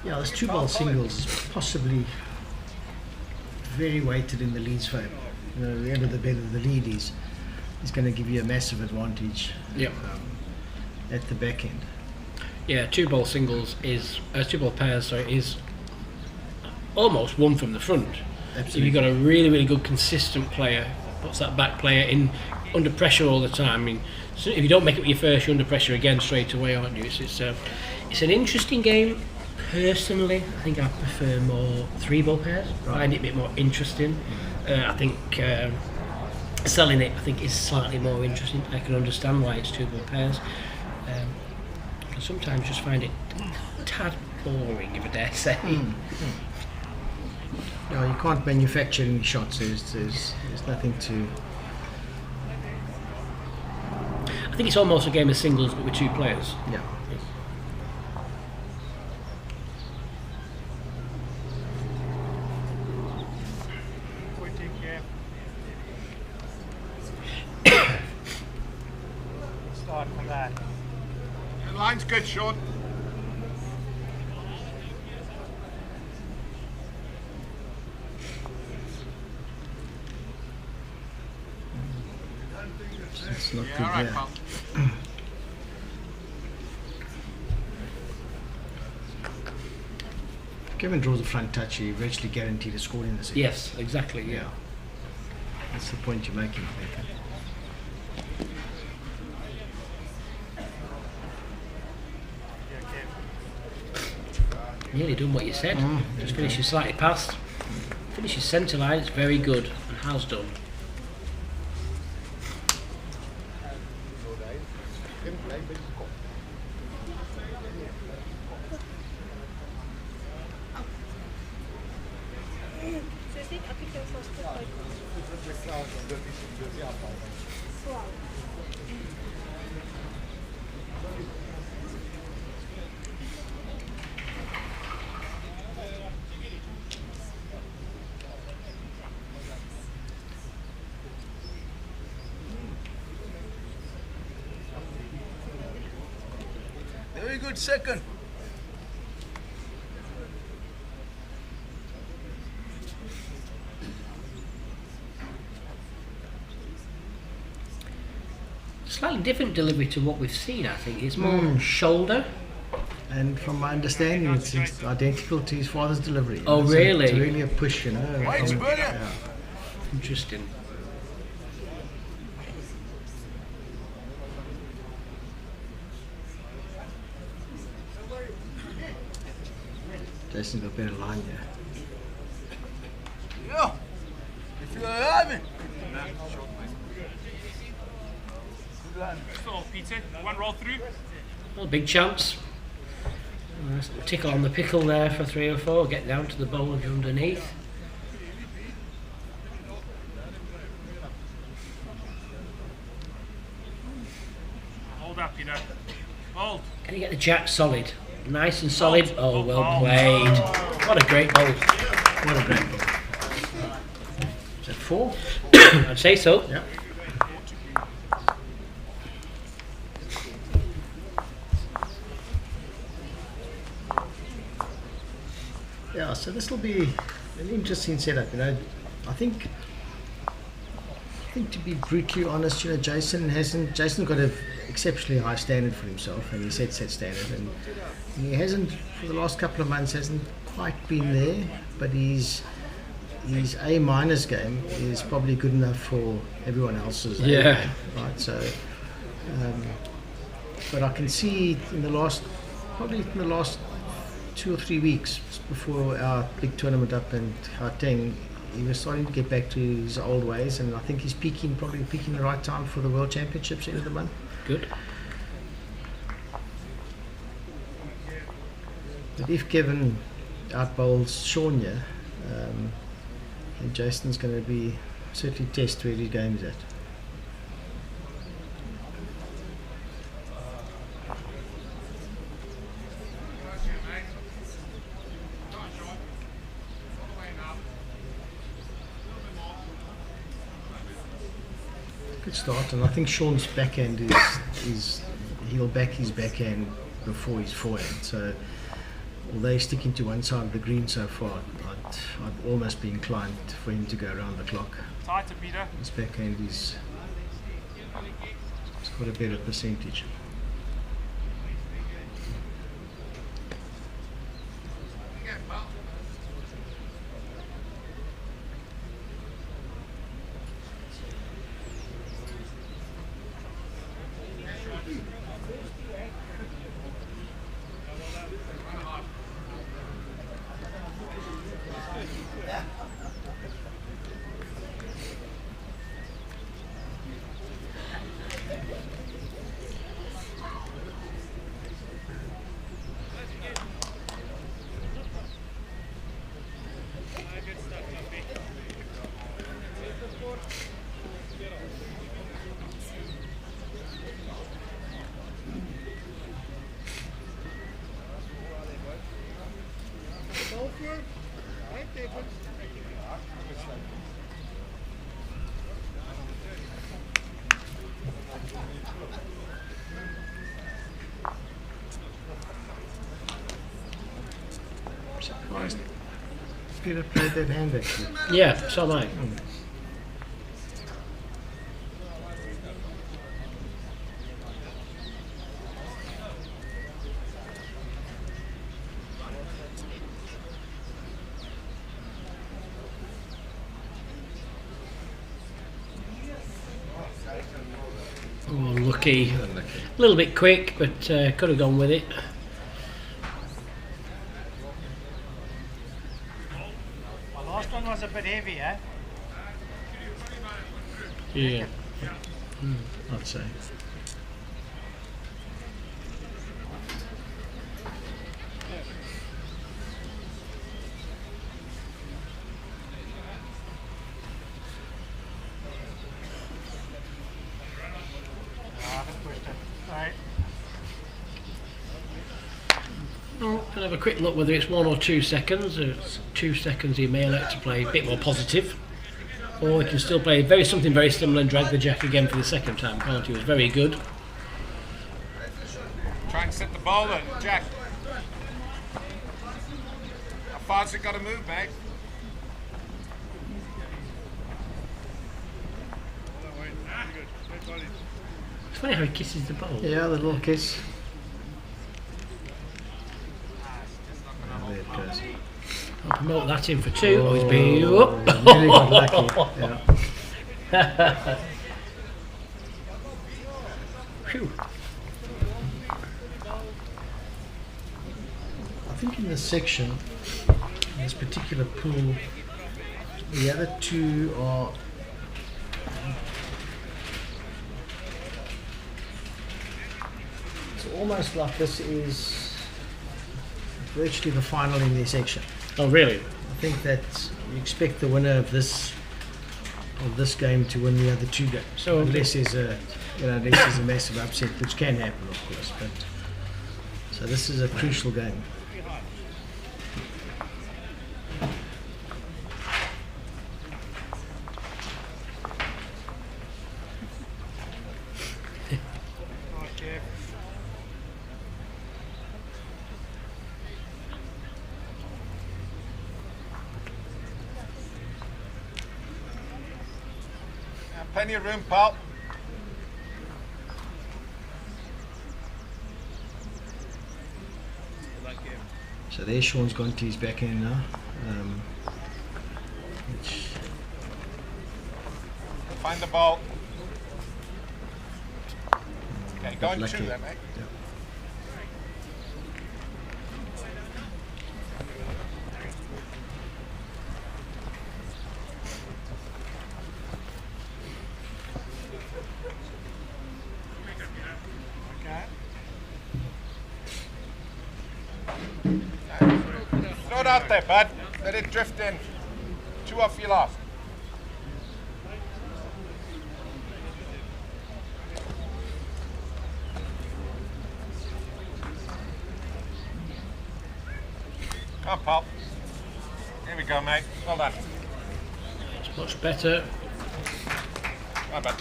yeah, this 2-ball singles is possibly very weighted in the lead's favour. The end of the better the lead is going to give you a massive advantage. At the back end. Yeah, 2-ball singles is 2-ball pairs. Is almost one from the front. Absolutely. If you've got a really, really good consistent player, puts that back player in under pressure all the time. I mean, so if you don't make it with your first, you're under pressure again straight away, aren't you? It's an interesting game. Personally, I think I prefer more 3-ball pairs. I find it a bit more interesting. I think selling it, I think, is slightly more interesting. I can understand why it's 2-ball pairs. I sometimes just find it a tad boring, if I dare say. No, you can't manufacture any shots. There's nothing to. I think it's almost a game of singles, but with 2 players. Yeah. Start for that. The line's good, Shaun. It's not Yeah, good all right, there. pal. Kevin draws a front touch, he virtually guaranteed a score in the second. Yes, exactly. Yeah. That's the point you're making. Nearly done what you said. Just finishes slightly past. Finishes centre line. It's very good and has done. Very good second. Slightly different delivery to what we've seen, I think. It's more shoulder. And from my understanding, it's identical to his father's delivery. Oh, It's really? It's really a push, It's from- brilliant. yeah. Interesting. Jason's got a better line here. Yeah. If you're having. Good line. Still, Peter. One roll through. Well, big chance. Nice little tickle on the pickle there for 3 or 4. Get down to the bowl and underneath. Can you get the jack solid? Nice and solid. Oh, well played. What a great ball. What a great ball. Is that 4? I'd say so. Yeah. Yeah, so this will be an interesting setup. You know, I think to be brutally honest, you know, Jason's got an exceptionally high standard for himself, and he sets that standard, and he hasn't, for the last couple of months, hasn't quite been there, but his A- game is probably good enough for everyone else's A game, right? So, but I can see probably in the last 2 or 3 weeks before our big tournament up in Gauteng, he was starting to get back to his old ways, and I think he's probably peaking the right time for the World Championships end of the month. Good. But if Kevin outbowls Shaun here, then Jason's going to be certainly test where his game is at. Good start, and I think Shaun's backhand he'll back his backhand before his forehand. So, although he's sticking to one side of the green so far, I'd almost be inclined for him to go around the clock. Tighter, Peter. His backhand he's got a better percentage. Surprised Peter played that hand actually. Yeah, so am I. Oh, unlucky. A little bit quick, but could have gone with it. My last one was a bit heavy, eh? Yeah. I'd say. Well, can have a quick look whether it's 1 or 2 seconds. If it's 2 seconds, he may elect to play a bit more positive, or he can still play something very similar and drag the jack again for the second time. Can't he? It was very good. Try and set the ball then, Jack. How far's it got to move, mate? It's funny how he kisses the ball. Yeah, the little kiss. There it goes. I'll promote that in for 2. Oh, he's been Really got lucky. Yeah. Phew. I think in this section, in this particular pool, the other two are it's almost like this is virtually the final in their section. Oh, really? I think that you expect the winner of this game to win the other 2 games. So unless there's a massive upset, which can happen, of course. But So this is a crucial game. Plenty of room, pal. So there Shaun's gone to his backhand now. Which Find the ball. Okay, going lucky. through there, mate. Yeah. Throw it out there, bud. Let it drift in. 2 off your last. Come on, pal. Here we go, mate. Well done. It's much better. Come on, bud.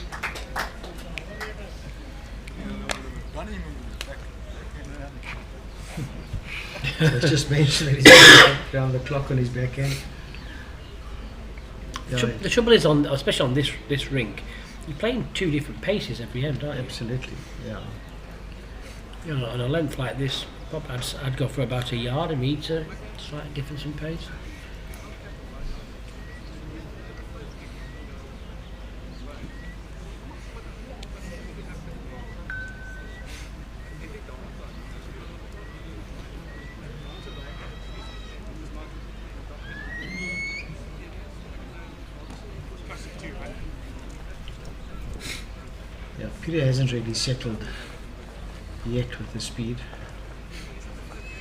Let's just mention that he's around the clock on his backhand. The trouble is, especially on this rink, you're playing 2 different paces every end, aren't you? Absolutely, yeah. You know, on a length like this, I'd go for about a yard, a metre, slight difference in pace. Yeah, Peter hasn't really settled yet with the speed.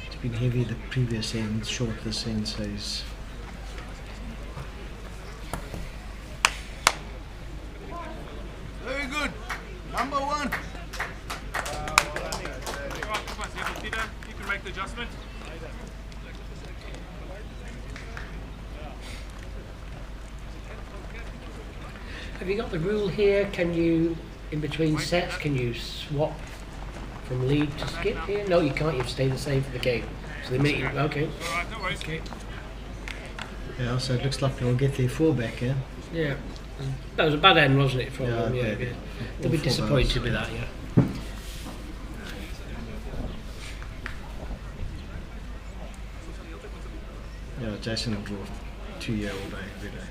It's been heavy the previous end, short this end, so he's Very good. Number 1. Peter, you can make the adjustment. Have you got the rule here? Can you, in between sets, can you swap from lead to skip here? No, you can't. You have to stay the same for the game. So the minute you, okay. Alright, no worries. Okay. yeah. So it looks like they'll get their 4 back here. Yeah. That was a bad end, wasn't it, for them? Yeah, okay. yeah. They'll be All 4 disappointed balls. with that, yeah. Yeah, Jason will draw 2 year all day, every day.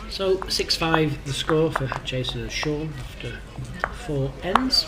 So 6-5 the score for Jason and Shaun after 4 ends.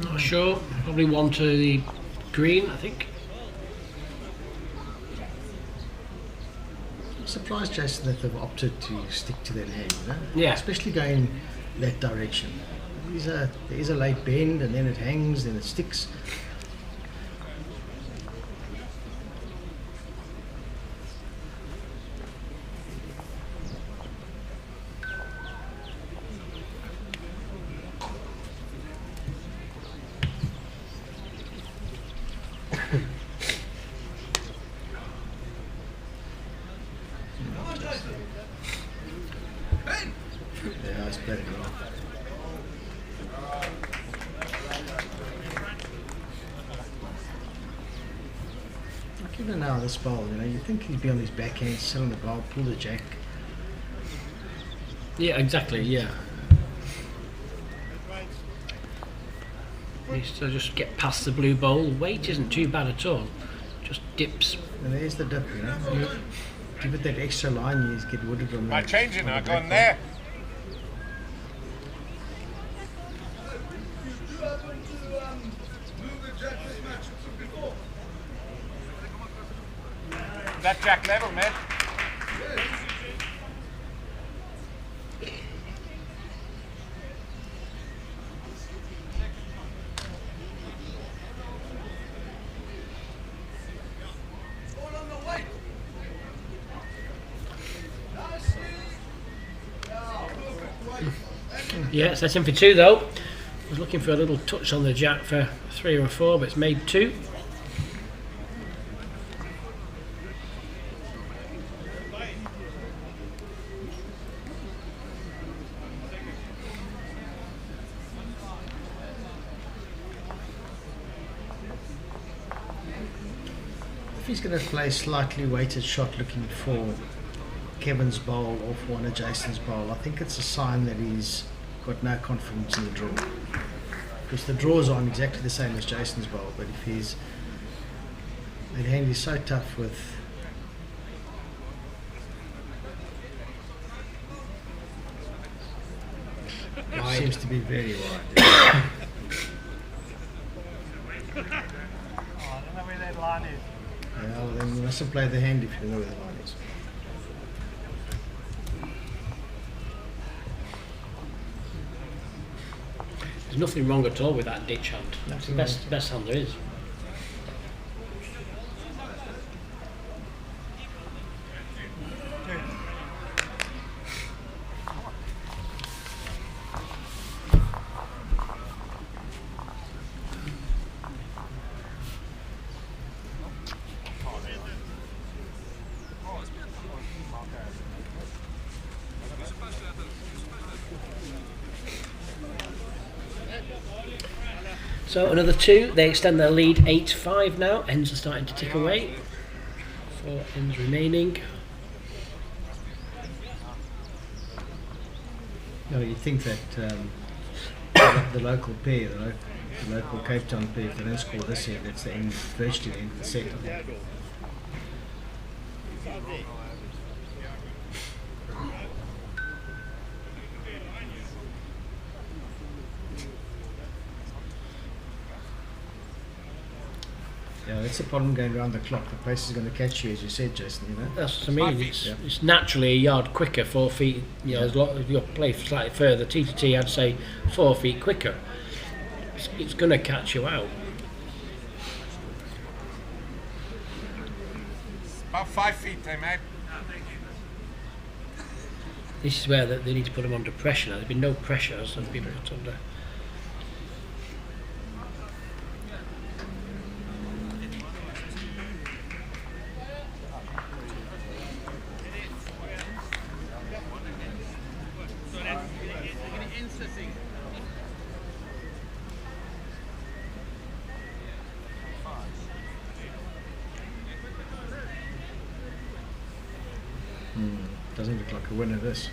Not sure. Probably one to the green, I think. I'm surprised, Jason, that they've opted to stick to their hand, you know? Yeah. Especially going that direction. There is a late bend, and then it hangs, then it sticks. Yeah, it's better. Like even now, this bowl, you know, you think he'd be on his backhand, sit on the bowl, pull the jack. Yeah, exactly, yeah. Needs to just get past the blue bowl. Weight isn't too bad at all. Just dips. And there's the dip, you know. You give it that extra line, you just get wooded on Right, that. changing now, on the going back there. That jack level, man. Yeah, it's set in for 2 though. I was looking for a little touch on the jack for 3 or 4, but it's made 2. If he's going to play slightly weighted shot looking for Kevin's bowl off one of Jason's bowl, I think it's a sign that he's got no confidence in the draw. Because the draws aren't exactly the same as Jason's bowl, but if he's... that hand is so tough with... Wide. Seems to be very wide. Oh, I don't know where that line is. Yeah, well then you mustn't play the hand if you know where the line is. There's nothing wrong at all with that ditch hand. It's the Nothing best, wrong. best hand there is. So another 2, they extend their lead 8-5 now. Ends are starting to tick away. 4 ends remaining. You know, you think that the local pair, the local Cape Town pair, if they don't score this year, that's the end, virtually the end of the set. I think. Yeah, that's the problem going around the clock. The pace is going to catch you, as you said, Jason. You know. That's what I mean. Yeah. It's naturally a yard quicker, 4 feet. You know, as you play slightly further, T to T, I'd say 4 feet quicker. It's going to catch you out. About 5 feet, eh, mate? This is where they need to put them under pressure. Now, there's been no pressure as some people put under. Doesn't look like a winner, this.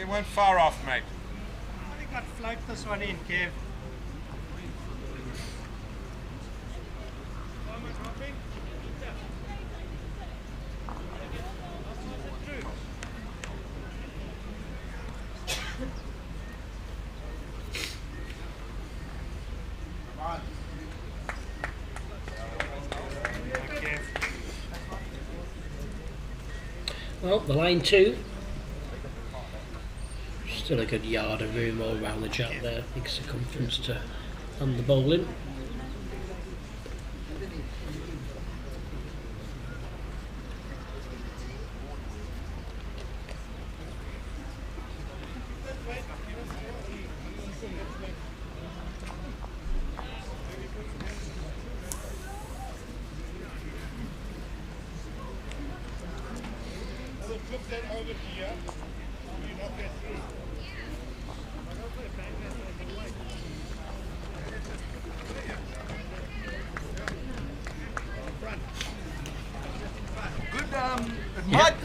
You weren't far off, mate. I think I'd float this one in, Kev. Well, the line 2. Still a good yard of room all around the jack there. Big circumference to land the ball in.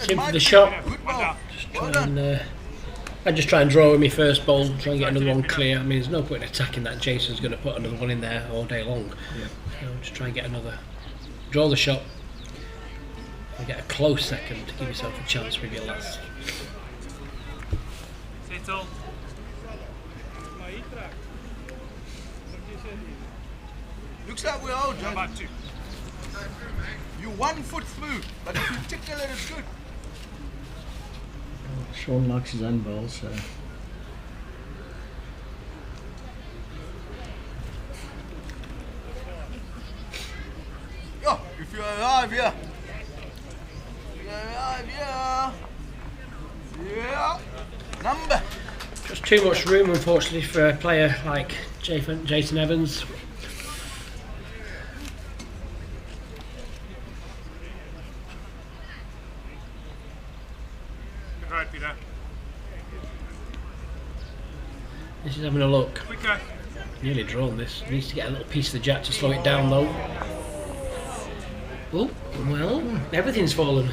In for the shot. I just try and draw with my first ball, try and get another one clear. I mean, there's no point in attacking that. Jason's going to put another one in there all day long. Yeah. So just try and get another, draw the shot, and get a close second to give yourself a chance with your last. Settle. Looks like we're all done. About 2. You're 1 foot through, but if you tickle it, it's good. Shaun likes his own bowl, so. Yeah, if you arrive here. Yeah. Number. Just too much room, unfortunately, for a player like Jason Evans. This is having a look. Quicker. Nearly drawn this. Needs to get a little piece of the jack to slow it down though. Oh, well, everything's fallen.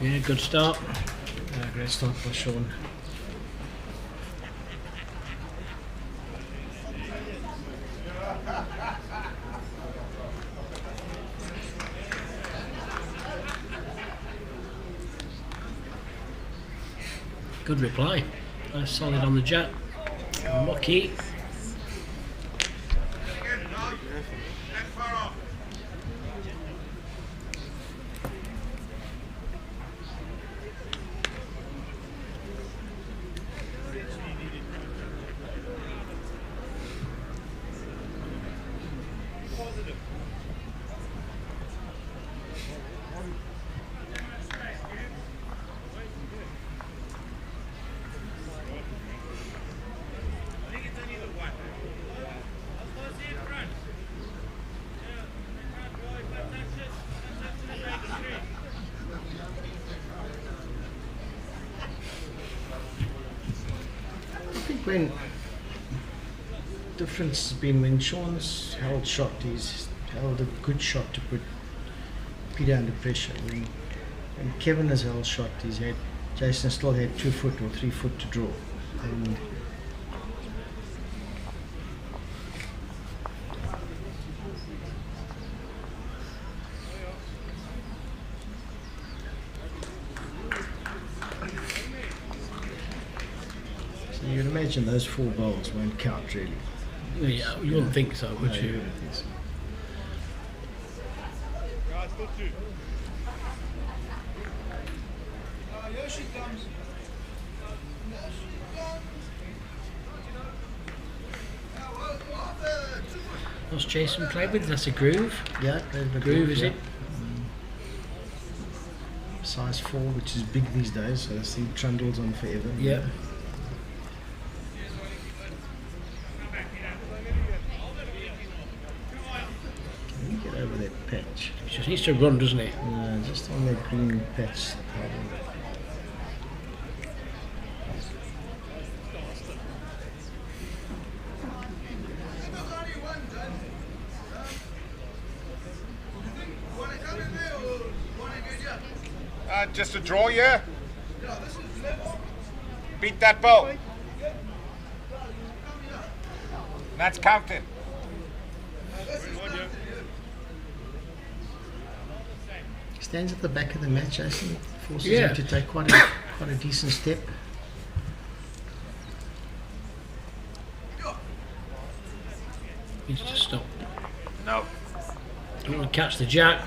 Yeah, good start. Great start for Shaun. Good reply. Nice solid on the jack. Lucky. When difference has been when Shaun's held shot, he's held a good shot to put Peter under pressure. When Kevin has held shot, he's had Jason still had 2 foot or 3 foot to draw. And imagine those 4 bowls won't count really. Yeah, you wouldn't think so, would No, you? wouldn't think so. What's Jason played with? That's a groove? Yeah, Groove, is it? Size 4, which is big these days, so that's the trundles on forever. Yeah. Can you get over that patch? He just needs to run, doesn't he? No, just on that green patch. Just a draw, yeah? Beat that ball. That's counting. Stands at the back of the match, Jason. Forces Yeah. him to take quite a decent step. Needs to stop. No. Don't want to catch the jack.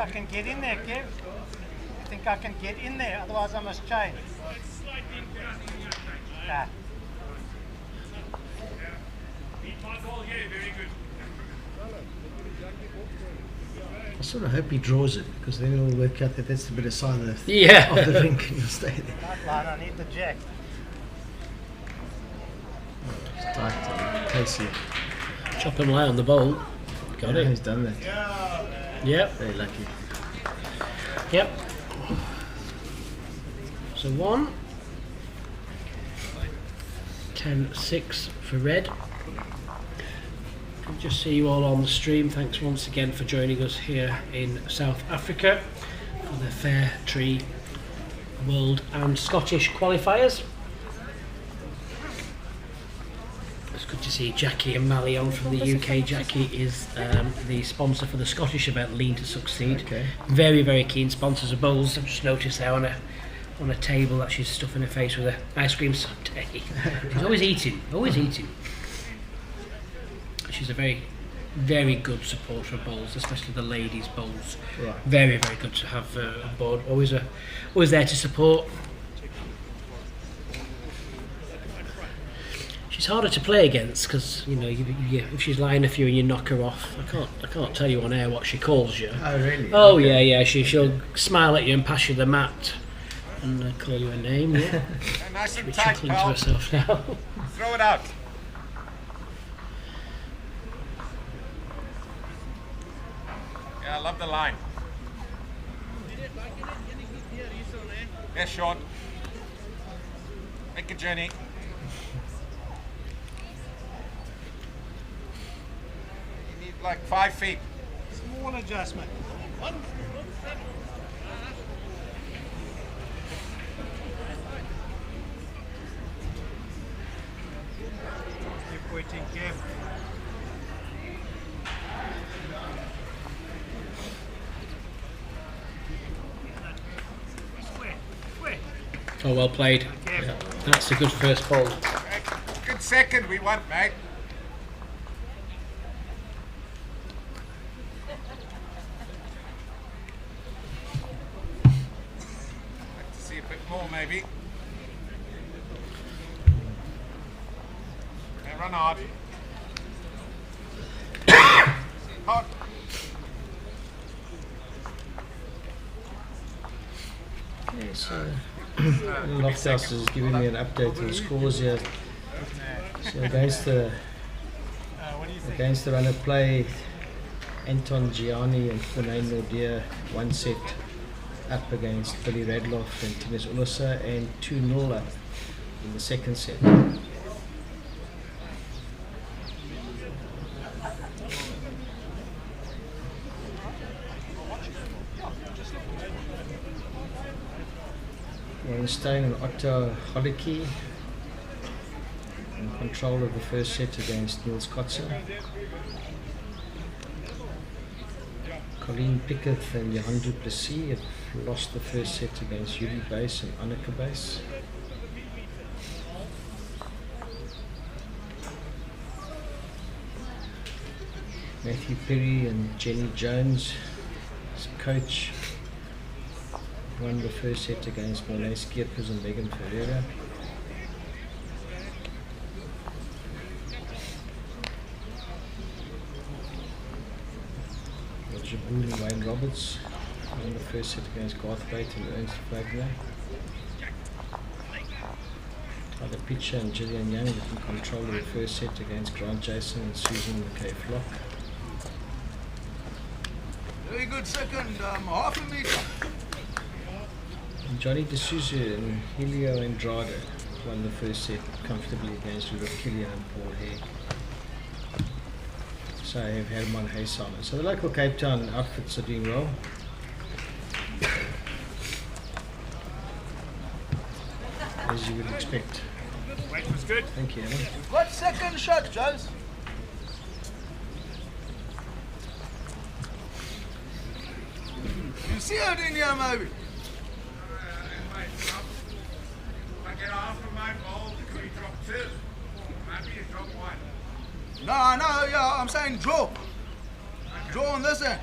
I can get in there, Kev. I think I can get in there, otherwise I must change. Nah. I sort of hope he draws it, because then it'll work out that that's the bit of side of the, Yeah. of the rink and he'll stay there. Right line, I need the jack. It's tight, pacey. Chop him light on the bowl. Got Yeah, it. he's done that. Yep. Very lucky. Yep. So 1. 10-6 for red. Good to see you all on the stream. Thanks once again for joining us here in South Africa for the Fair Tree World and Scottish qualifiers. It's good to see Jackie and Mally on from the UK. Jackie is the sponsor for the Scottish event Lean to Succeed. Okay. Very, very keen sponsors of bowls. I've just noticed there on a table that she's stuffing her face with an ice cream sundae. She's always eating, always eating. She's a very, very good supporter of bowls, especially the ladies' bowls. Right. Very, very good to have on board. Always there to support. She's harder to play against because you if she's lying a few and you knock her off, I can't tell you on air what she calls you. Oh really? Oh Okay. yeah. She'll smile at you and pass you the mat and call you a name. Yeah. Nice She'll and be tight, chuckling to pal. herself now. Throw it out. Yeah, I love the line. Yes, Shaun. Make a journey. You need like 5 feet. Small adjustment. Keep waiting, Kev. Oh, well played. Yeah, that's a good first ball. Good second we want, mate. Like to see a bit more, maybe. Okay, run hard. Hard. Okay, so Lofthouse is giving me an update on the scores here. So against the run of play, Anton Gianni and Funay Nordia 1 set up against Billy Radloff and Tinus Ulusa, and 2-0 up in the second set. Stone and Otto Hodicki in control of the first set against Neels Kotze. Colleen Pickett and Johan du Plessis have lost the first set against Yuri Base and Anneke Base. Matthew Perry and Jenny Jones as coach won the first set against Monet Skeepers and Megan Ferreira. Roger Bull and Wayne Roberts won the first set against Garth Bate and Ernst Wagner. Tyler Pitcher and Gillian Young in control of the first set against Grant Jason and Susan McKay Flock. Very good second, half a meter. And Johnny D'Souza and Helio Andrade won the first set comfortably against Rudolf Kilian and Paul Haig. So I have Herman Haysamer. So the local Cape Town outfits are doing well. As you would expect. Weight was good. Thank you, Alan. You've got second shot, Jones. You see it in here, maybe? If I get half of my bowl, can we drop two? Maybe you drop one. No, yeah, I'm saying draw. Draw on this end.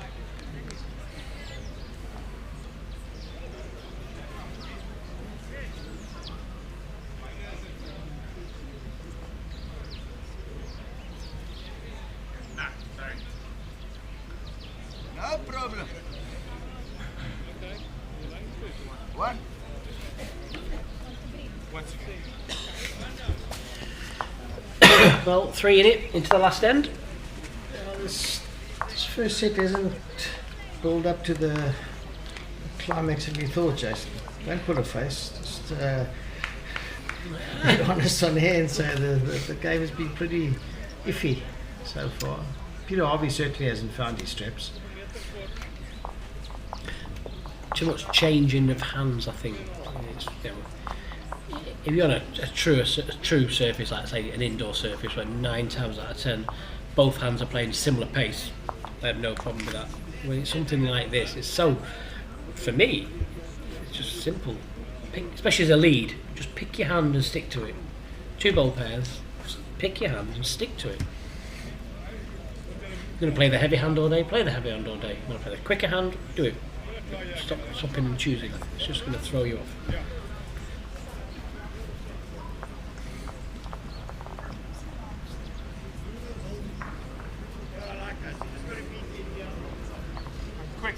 No problem. One. Well, 3 in it, into the last end. This first set hasn't built up to the climax that we thought, Jason. Don't put a face, just be honest on air and say the game has been pretty iffy so far. Peter Harvey certainly hasn't found his straps. Too much changing of hands, I think. It's, you know, if you're on a true surface, like say an indoor surface, where 9 times out of 10 both hands are playing similar pace, I have no problem with that. When it's something like this, it's so, for me, it's just simple. Especially as a lead, just pick your hand and stick to it. 2 ball pairs, just pick your hand and stick to it. You're going to play the heavy hand all day, play the heavy hand all day. You're going to play the quicker hand, do it. Stop stopping and choosing. It's just going to throw you off. Quick.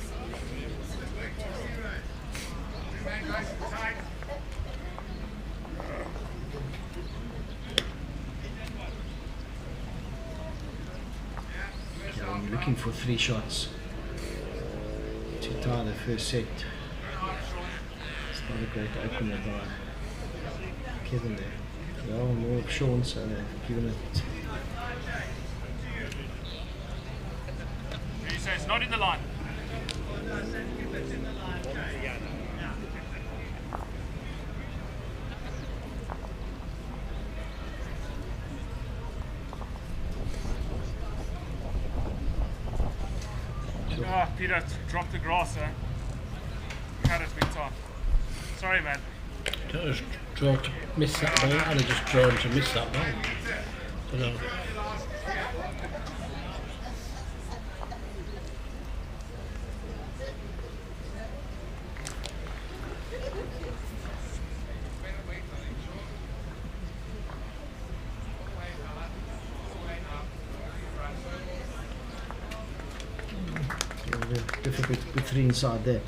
You're looking for 3 shots to tie the first set. It's not a great opener by Kevin there. Well, more of Shaun, so they've given it. You say it's not in the line. Ah, Peter, drop the grass, eh? Cut it big time. Sorry, man. Don't just draw to miss that ball. I'd have just drawn to miss that ball. Don't know. Difficult to put 3 inside that.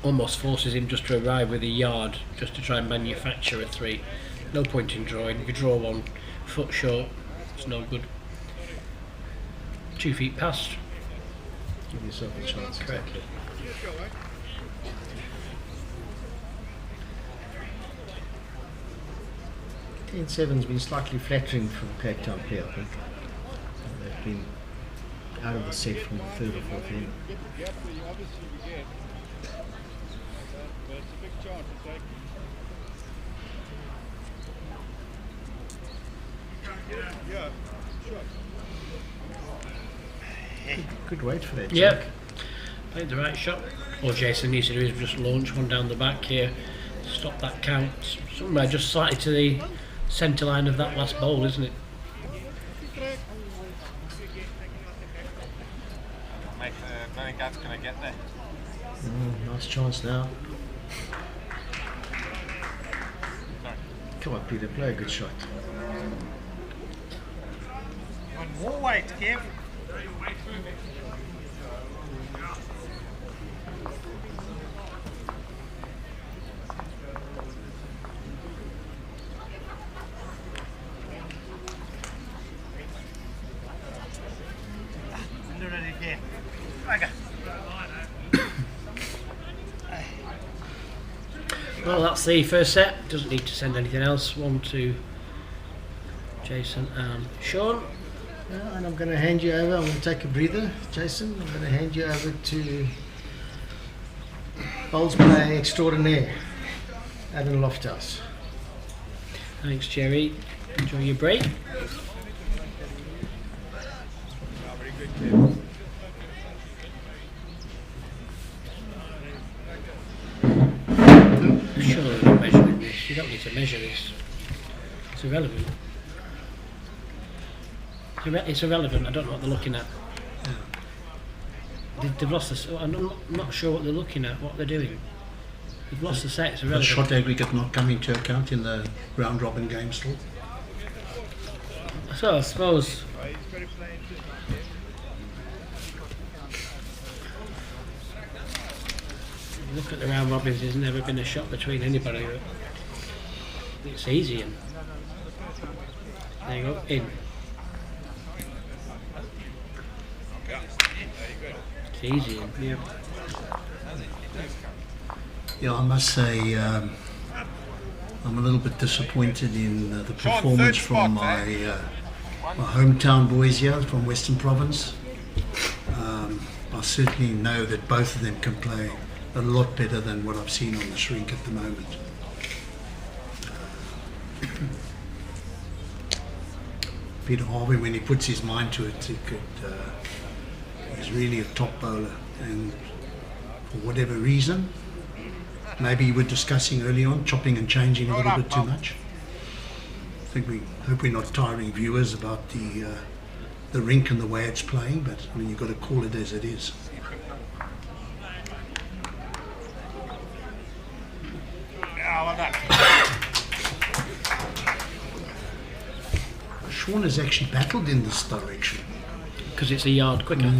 Almost forces him just to arrive with a yard just to try and manufacture a 3. No point in drawing. If you draw 1 foot short, it's no good. 2 feet past. Give yourself a chance. Correct. Exactly. 10-7's been slightly flattering for the Cape Town player, I think. They've been out of the set from the 3rd or 4th end. Good weight for that. Yep. Jack. Played the right shot. All Jason needs to do is just launch one down the back here. Stop that count. Somewhere just slightly to the centre line of that last bowl, isn't it? I don't think that's going to get there. Nice chance now. Come on, Peter, play a good shot. One more weight, Kev. Do it again. Okay. Well, that's the first set. Doesn't need to send anything else. 1 to Jason and Shaun. Yeah, and I'm going to hand you over. I'm going to take a breather, Jason. I'm going to hand you over to bowls player extraordinaire, Adam Lofthouse. Thanks, Jerry. Enjoy your break. Surely we're measuring this. You don't need to measure this. It's irrelevant. It's irrelevant. I don't know what they're looking at. They've lost this. I'm not sure what they're looking at, what they're doing. They've lost the set. It's The irrelevant. shot aggregate not coming to account in the round robin game still. So I suppose look at the round robins. There's never been a shot between anybody. It's easy. And there you go. In. It's easy. And, yeah. Yeah, I must say I'm a little bit disappointed in the performance from my hometown boys here from Western Province. I certainly know that both of them can play a lot better than what I've seen on the shrink at the moment. Peter Harvey, when he puts his mind to it, he's really a top bowler, and for whatever reason, maybe you were discussing early on, chopping and changing a little bit too much. I hope we're not tiring viewers about the rink and the way it's playing, but I mean, you've got to call it as it is. Shaun has actually battled in this direction. Because it's a yard quicker.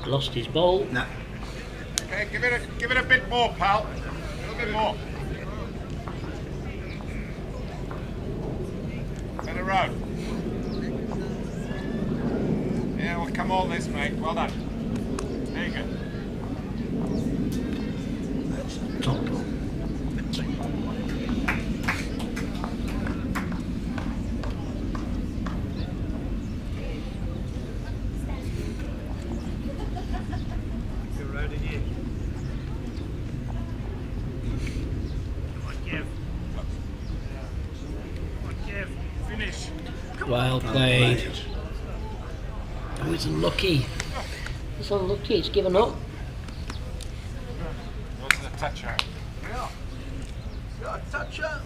Lost his ball. No. Okay, give it a bit more, pal. A little bit more. In a row. Yeah, we'll come all this, mate. Well done. There you go. That's top. Well played. Oh, it's unlucky. It's unlucky, it's given up. Go to the toucher. Yeah, toucher.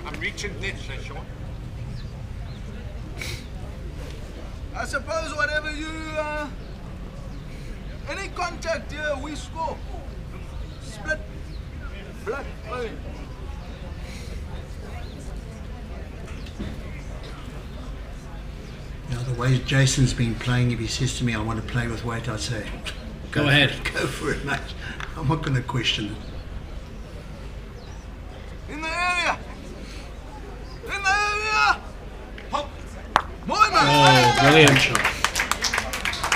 I'm reaching this, Shaun. I suppose whatever you, any contact here, we score. Split. Black play. You know, the way Jason's been playing, if he says to me, I want to play with weight, I'd say, Go ahead. Go for it, mate. I'm not going to question it. In the area. In the area. Hop. My man. Oh, brilliant.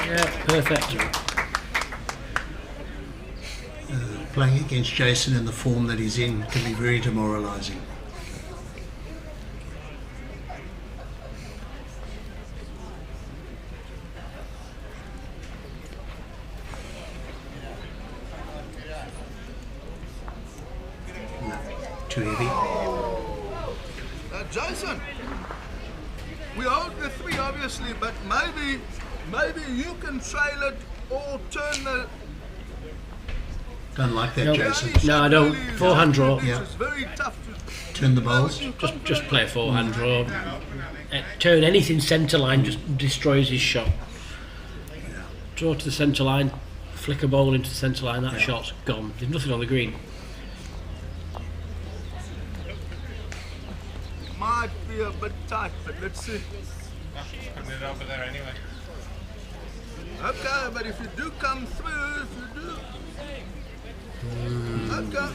Yeah, perfect. Playing against Jason in the form that he's in can be very demoralising. too heavy. Jason, we hold the 3 obviously, but maybe you can trail it or turn the... Don't like that, No. Jason. No, I don't. Forehand draw. Yeah. It's very tough to... Turn the bowls. Just play a forehand draw. Turn anything centre line just destroys his shot. Draw to the centre line, flick a ball into the centre line, that shot's gone. There's nothing on the green. Might be a bit tight, but let's see. Putting it over there anyway. Okay, but if you do come through, if you do... Okay.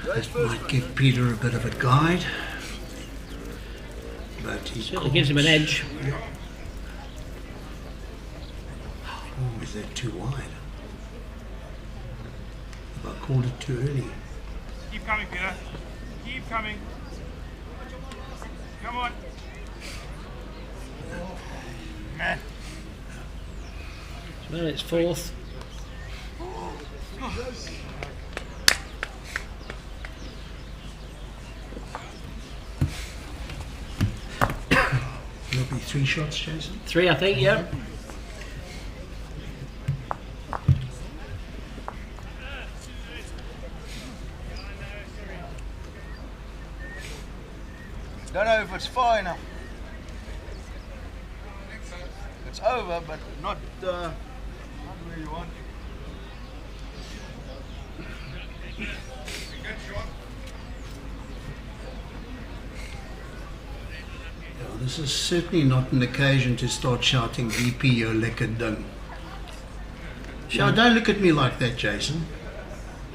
That might give Peter a bit of a guide. But he Certainly gives him an edge. Oh, is that too wide? Have I called it too early? Keep coming, Peter. Keep coming. Come on. Man. Well, it's fourth. There'll be 3 shots, Jason. 3, I think, yeah. Don't know if it's far enough. It's over, but not where you want. This is certainly not an occasion to start shouting VP, you're lekker ding. No, don't look at me like that, Jason.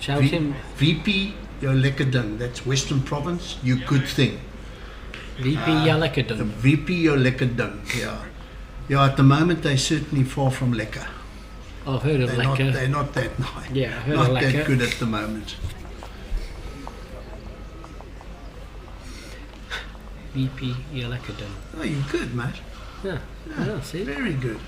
Shout him. VP, you're lekker ding. That's Western Province, you good thing. VP, you're lekker ding. VP, you're lekker ding, yeah. Yeah, at the moment they're certainly far from lekker. I've heard of lekker. They're not that nice. Yeah, I've heard not of lekker. that good at the moment. VP, you're lekker ding. Oh, you're good, mate. Yeah, yeah, see? Very good.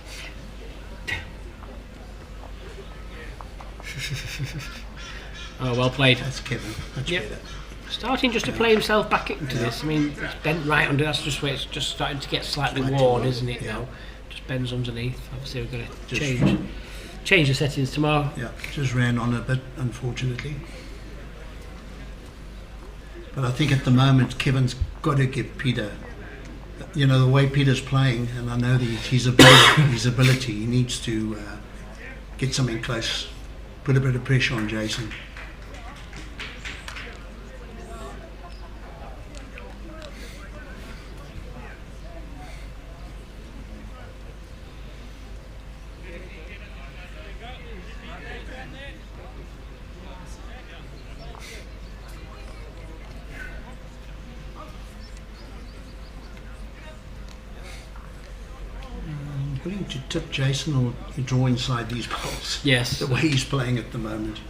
Oh, well played. That's Kevin. Much Yep. better. Starting just to play himself back into this. I mean, it's bent right under. That's just where it's just starting to get slightly worn, isn't it? Now, just bends underneath. Obviously, we're going to change the settings tomorrow. Yeah, just ran on a bit, unfortunately. But I think at the moment, Kevin's got to give Peter, you know, the way Peter's playing, and I know his ability, he needs to get something close, put a bit of pressure on Jason. Willing to tip Jason or you draw inside these bowls? Yes. The way he's playing at the moment.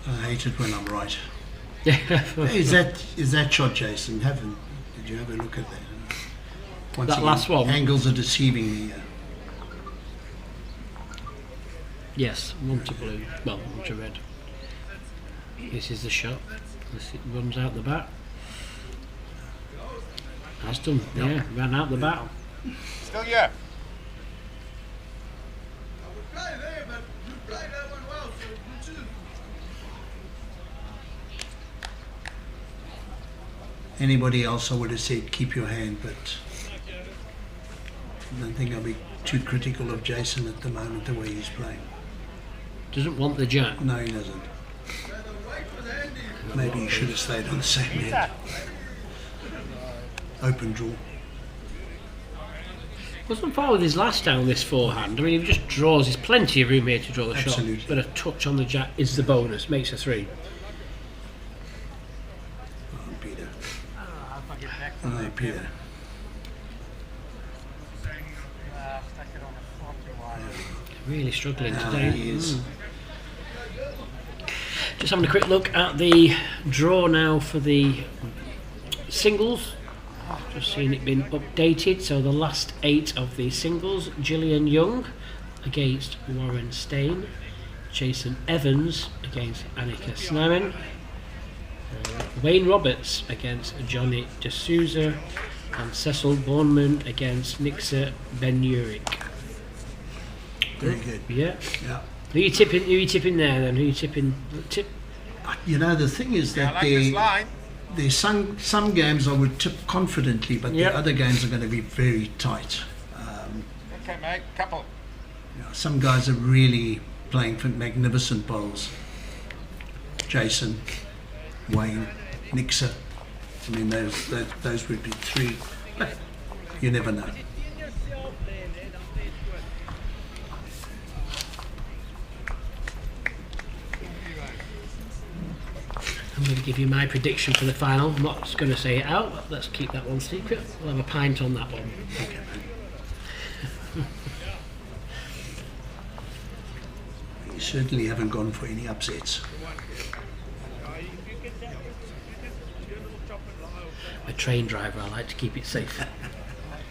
I hate it when I'm right. Is that shot, Jason? Did you have a look at that? Once That again, last one? Angles are deceiving me. Yes, one to blue. Well, one to red. This is the shot. It runs out the back. That's done. Yeah, ran out the back. Still yeah. Anybody else I would have said keep your hand, but I don't think I'll be too critical of Jason at the moment, the way he's playing. Doesn't want the jack. No, he doesn't. Maybe he should have stayed on the same hand. Open draw. Wasn't far with his last down this forehand. I mean, if he just draws, there's plenty of room here to draw the Absolutely. shot. But a touch on the jack is the bonus, makes a 3. Oh, Peter. Really struggling Ah, today. he is. Just having a quick look at the draw now for the singles. Just seeing it been updated. So the last 8 of the singles: Gillian Young against Warren Stain, Jason Evans against Annika Snowman, Wayne Roberts against Johnny D'Souza, and Cecil Bournemouth against Nixa Ben-Urik. Very good. Yeah. Yeah. Who are you tipping? Who are you tipping there then? Who are you tipping? You know, the thing is that there's some games I would tip confidently, but the other games are going to be very tight. Okay, mate, couple. Some guys are really playing for magnificent bowls. Jason, Wayne, Nixa. I mean, those would be 3. But you never know. I'm going to give you my prediction for the final. I'm not going to say it out, but let's keep that one secret. We'll have a pint on that one. Okay. You certainly haven't gone for any upsets. A train driver, I like to keep it safe.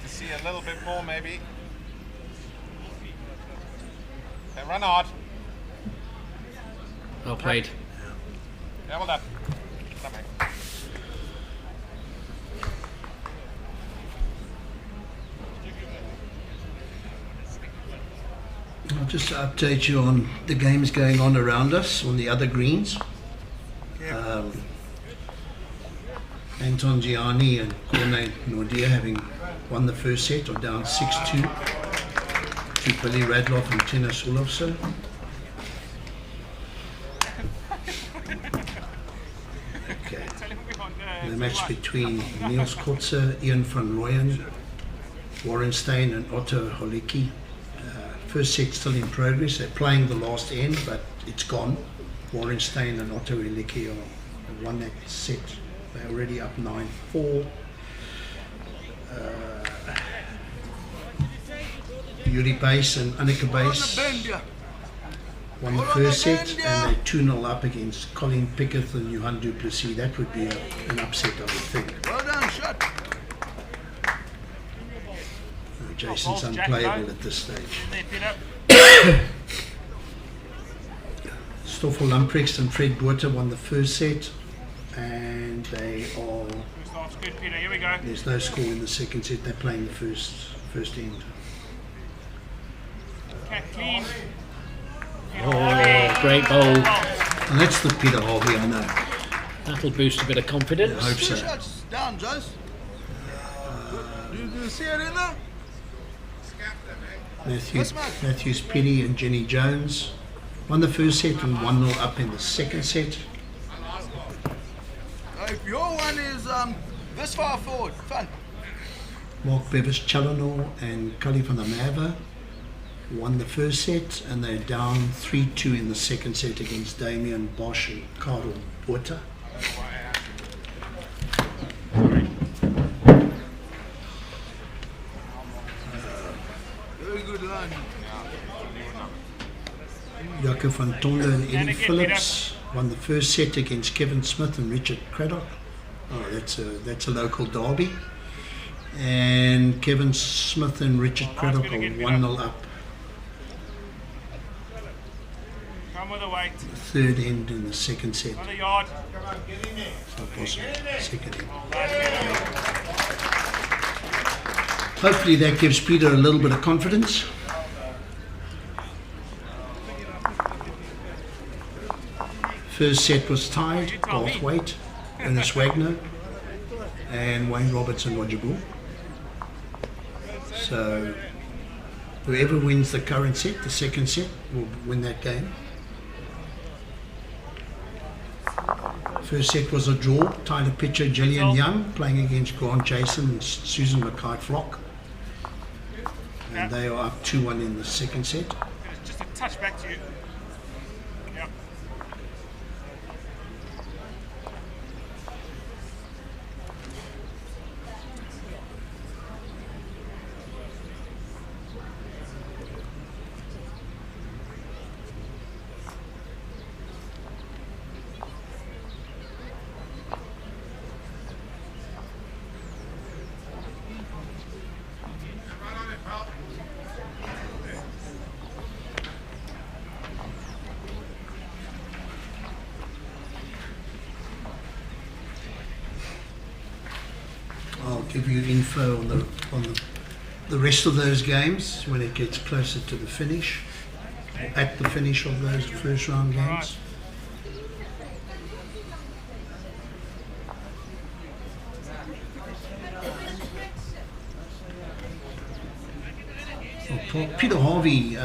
To see a little bit more, maybe. Okay, run hard. Well played. Yeah, well done. Done, mate. I'll just update you on the games going on around us on the other greens. Anton Gianni and Corne Nordia, having won the first set, are down 6-2 to Billy Radloff and Tennis Olofsson. Okay. The match between Neels Kotze, Ian van Rooyen, Warren Stain and Otto Holicki. First set still in progress. They're playing the last end, but it's gone. Warren Stain and Otto Holicki have won that set. They're already up 9-4. Yuri Base and Annika Base won the first set, and they're 2-0 up against Colin Pickett and Johan Duplessis. That would be an upset, I would think. Well done, shot. Jason's unplayable at this stage. Stoffel Lamprecht and Fred Botha won the first set, and they are. Good, Peter. Here we go. There's no score in the second set. They're playing the first end. Okay, clean. Oh, great goal. And that's the Peter Harvey, I know. That'll boost a bit of confidence. I hope so. 2 shots down, Joyce. Do you see it in there? Matthews Penny and Jenny Jones won the first set and 1-0 up in the second set. If your one is this far forward, fun. Mark Bevis Challenor and Cully van der Merwe won the first set, and they're down 3-2 in the second set against Damian Bosch and Karel Botha. Very good line. Jaco van Tonder and Eddie Phillips won the first set against Kevin Smith and Richard Craddock. Oh, that's a local derby. And Kevin Smith and Richard Craddock are 1-0 up. Come with the weight. The third end in the second set. Another yard. It's not possible. Second end. Hopefully that gives Peter a little bit of confidence. First set was tied, Garth Waite, Ernest Wagner, and Wayne Roberts and Roger Bull. So whoever wins the current set, the second set, will win that game. First set was a draw. Tyler Pitcher, Gillian Young playing against Grant Jason and Susan Mackay-Flock. And they are up 2-1 in the second set. It's just a touch back to you. Yep. give you info on the rest of those games when it gets closer to the finish, at the finish of those first round games. Well, Peter Harvey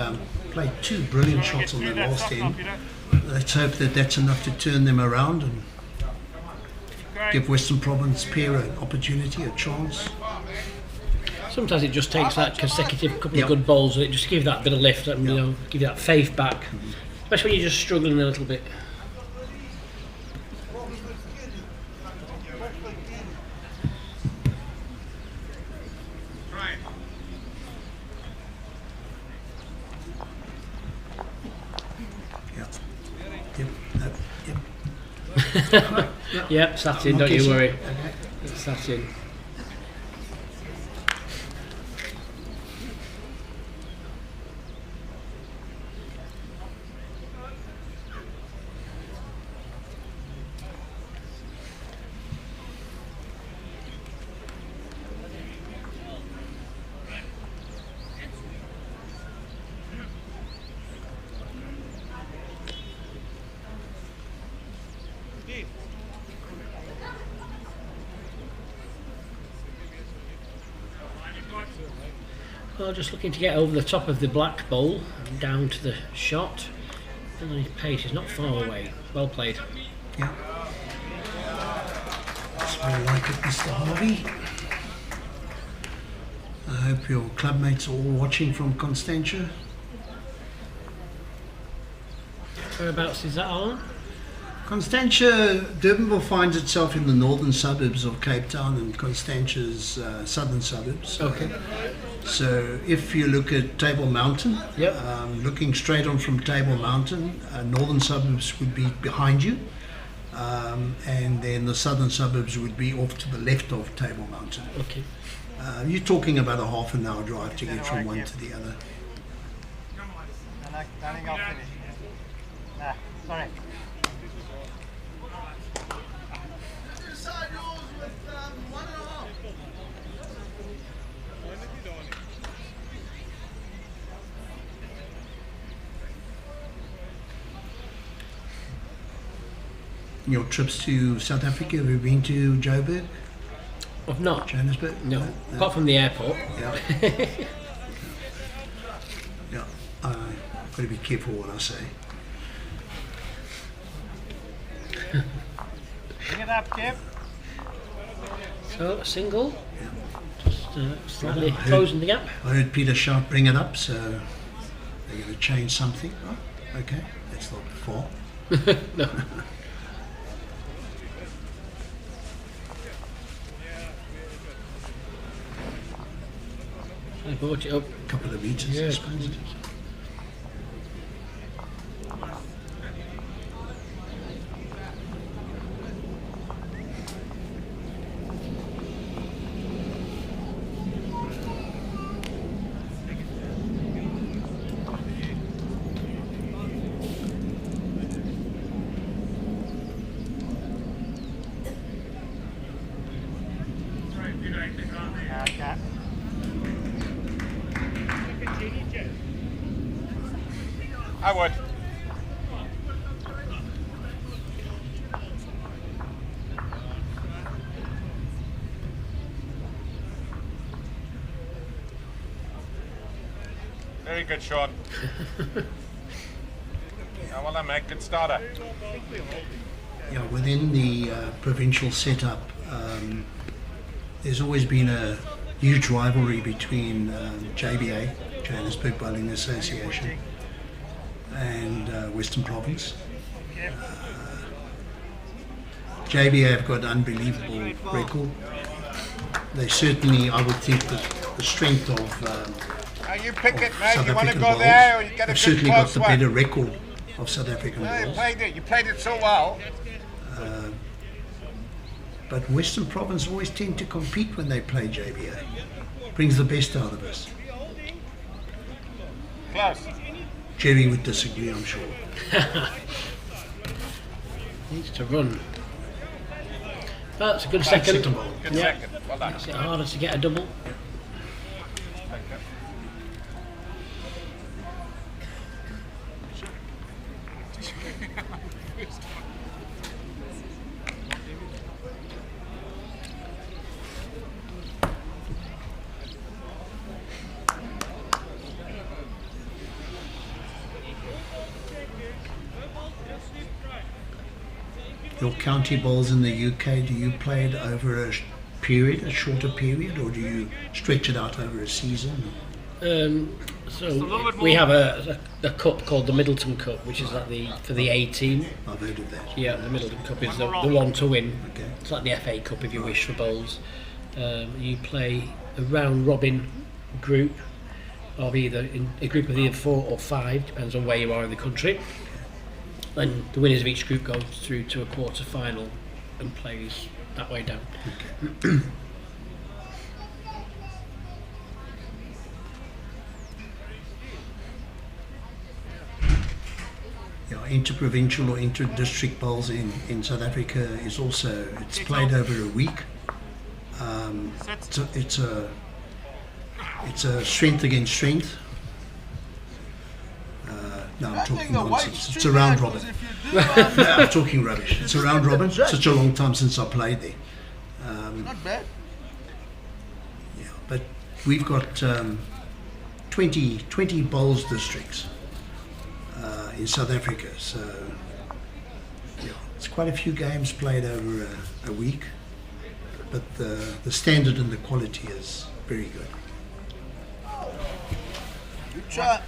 played 2 brilliant shots on the last end. Let's hope that that's enough to turn them around and give Western Province pair an opportunity, a chance. Sometimes it just takes that consecutive couple of good bowls and it just gives that bit of lift and you know, give you that faith back, especially when you're just struggling a little bit. Yep, sat in, don't you worry. It's sat in. Well, just looking to get over the top of the black bowl and down to the shot. And his pace is not far away. Well played. Yeah. That's what I like it, Mr. Harvey. I hope your clubmates are all watching from Constantia. Whereabouts is that on? Constantia, Durbanville finds itself in the northern suburbs of Cape Town and Constantia's southern suburbs. Okay. So if you look at Table Mountain, looking straight on from Table Mountain, northern suburbs would be behind you, and then the southern suburbs would be off to the left of Table Mountain. Okay. You're talking about a half an hour drive to get from one to the other. I think I'll finish. Nah, sorry. Your trips to South Africa, have you been to Joburg? I've not. Johannesburg? No, apart from the airport. Yeah. Yeah, I've got to be careful what I say. Bring it up, Kev. So, a single. Just slightly closing the gap. I heard Peter shout, bring it up, so they're going to change something. Oh, okay, that's not far. No. I brought it up a couple of meters, I suppose. I would. Very good, Shaun. Now, well done, mate. Good starter. Yeah, within the provincial setup, there's always been a huge rivalry between JBA, Johannesburg Bowling Association, and Western Province. JBA have got an unbelievable record. They certainly, I would think, that the strength of You pick it, mate. South You want to African go bowls there, or you get a have good certainly got close the one. better record of South African No, bowls. you played it so well. But Western Province always tend to compete when they play JBA. Brings the best out of us. Close. Jerry would disagree, I'm sure. Needs to run. Oh, that's a good Second second. ball. Good Yeah. second. Well done. Makes it harder to get a double. Your county bowls in the UK, do you play it over a period, a shorter period, or do you stretch it out over a season? So we have a cup called the Middleton Cup, which is like for the A team. I've heard of that. Yeah, the Middleton Cup is the one to win. Okay. It's like the FA Cup if you wish for bowls. You play a round robin group of either a group of either 4 or 5, depends on where you are in the country. And the winners of each group goes through to a quarter final and plays that way down. Okay. Inter-provincial or inter-district bowls in South Africa is also, it's played over a week. It's a strength against strength. No, I'm talking nonsense. It's a round robin. No, I'm talking rubbish. It's a round robin. Such a long time since I played there. Not bad. Yeah, but we've got 20 bowls districts in South Africa, so yeah, it's quite a few games played over a week, but the standard and the quality is very good. Good shot.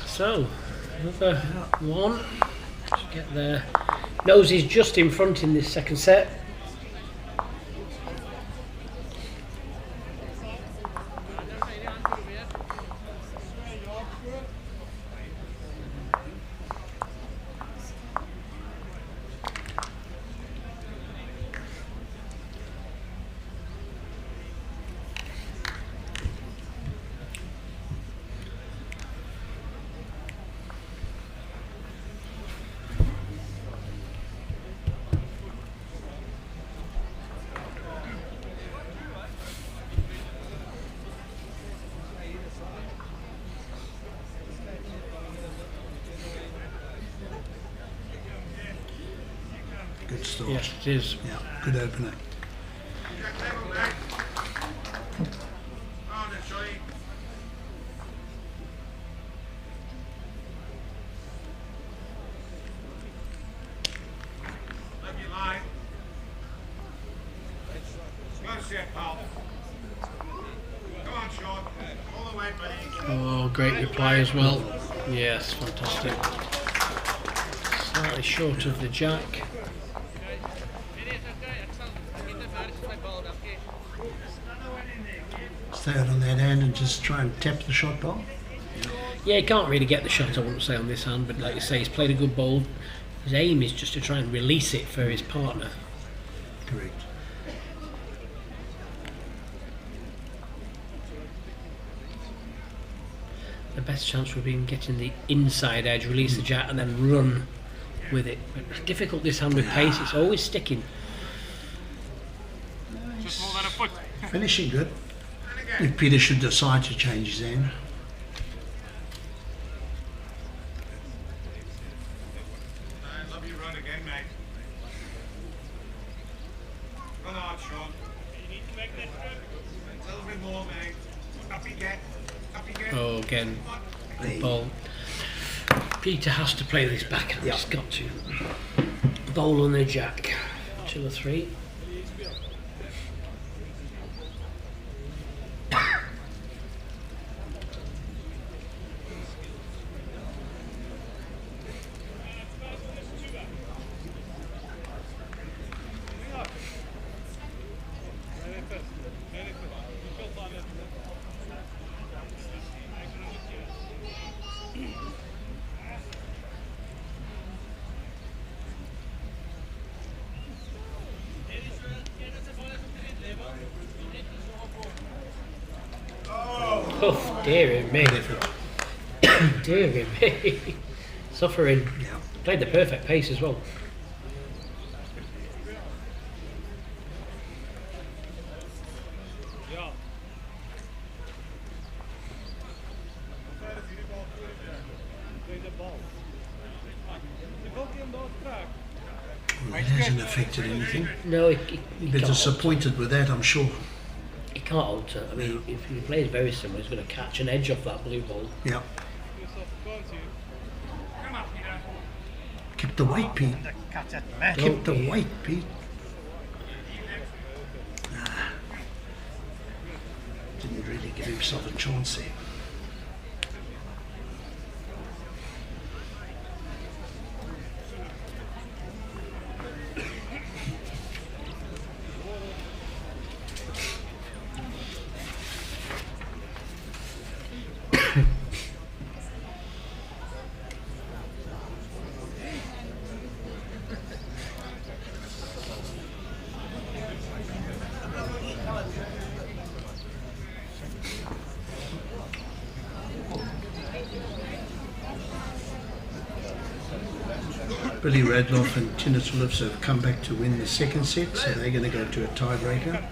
So another one. Should get there. Nose is just in front in this second set. Good start. Yes, it is. Yeah, good opener. Oh, great reply as well. Yes, fantastic. Slightly short of the jack. Stay out on that hand and just try and tap the shot ball. Yeah, he can't really get the shot, I wouldn't say, on this hand, but like you say, he's played a good ball. His aim is just to try and release it for his partner. Correct. The best chance would be in getting the inside edge, release the jack and then run with it. But it's difficult this hand with pace, it's always sticking. Just more than a foot. Finishing good. If Peter should decide to change his aim. Love you run again, mate. Run hard, Shaun. You need to make that run. A little bit more, mate. Up you get. Up you get. Oh, again, good ball. Peter has to play this backhand, he's got to. Bowl on the jack. 2 or 3. Oh, dear me. Dear me. Suffering. Played the perfect pace as well. It hasn't affected anything. No, They're disappointed with that, I'm sure. He can't alter. I mean, if he plays very similar, he's going to catch an edge off that blue ball. Yeah. Keep the weight, Pete. Keep the weight, Pete. Didn't really give himself a chance there. Billy Radloff and Tinnis Phillips have come back to win the second set, so they're going to go to a tiebreaker.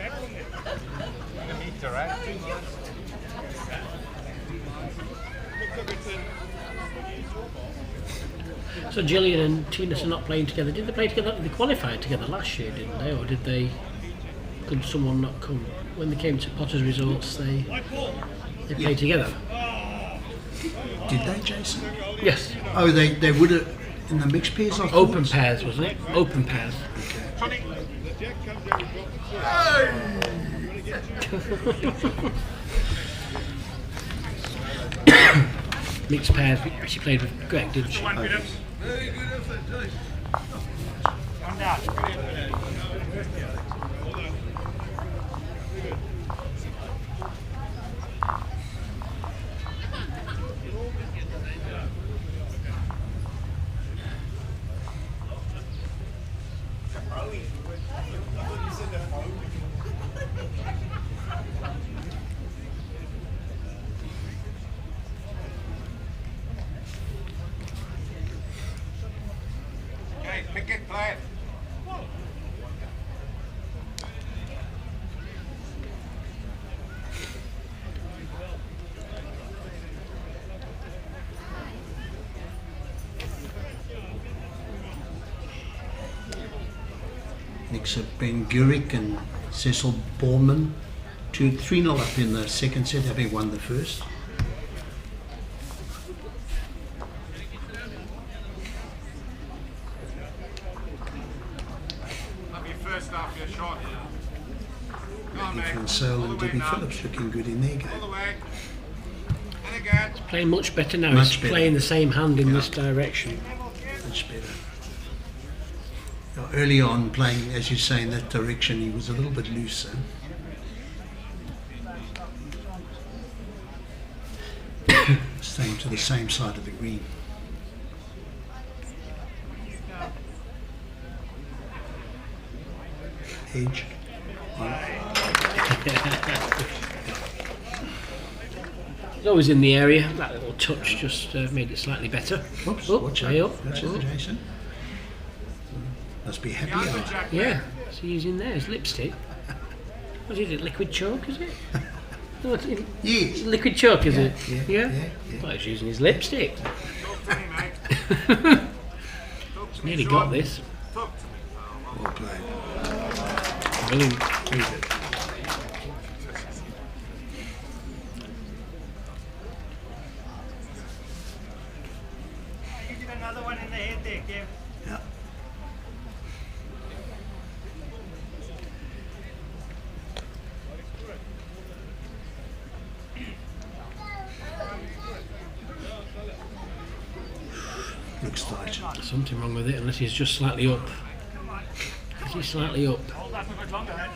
So Gillian and Tinnis are not playing together. Did they play together? They qualified together last year, didn't they? Or did they? Could someone not come when they came to Potter's Resorts? They played together. Did they, Jason? Yes. Oh, they would have in the mixed pairs. I Open thought. pairs, wasn't it? Open pairs. Mixed pairs. She played with Greg, didn't she? Very good effort, Joyce. Come down. Okay, pick it, play it. Next up, Ben Gurick and Cecil Borman, 3-0 up in the second set, having won the first. That'll be first half your shot. Go on, mate. Ethan Sale All and the way Debbie now. Phillips looking good in their game. All the way. And again. Playing much better now. Much He's better. playing the same hand in this direction. Much better. Now, early on, playing, as you say, in that direction, he was a little bit looser. Staying to the same side of the green. Edge. He's always in the area. That little touch just made it slightly better. Oops, Oh, watch way out. up. Watch out, Jason. Must be happy hour. Yeah, so he's in there. His lipstick. What is it? Liquid chalk, is it? What, Yes. Liquid chalk, is it? Yeah. Well, he's using his lipstick. Nearly got this. Well played. Brilliant. Very good. You did another one in the head there, Kev. Yeah. Looks tight. There's something wrong with it, unless he's just slightly up. Is he slightly up? Hold that for a bit longer, mate.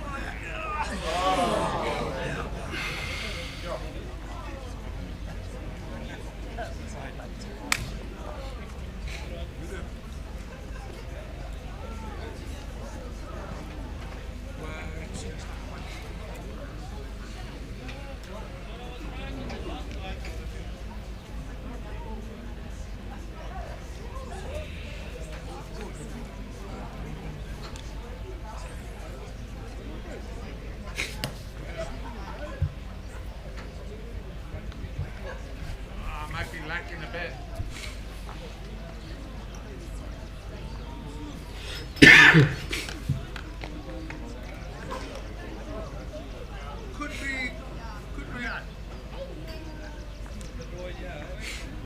black in a bit. Could be.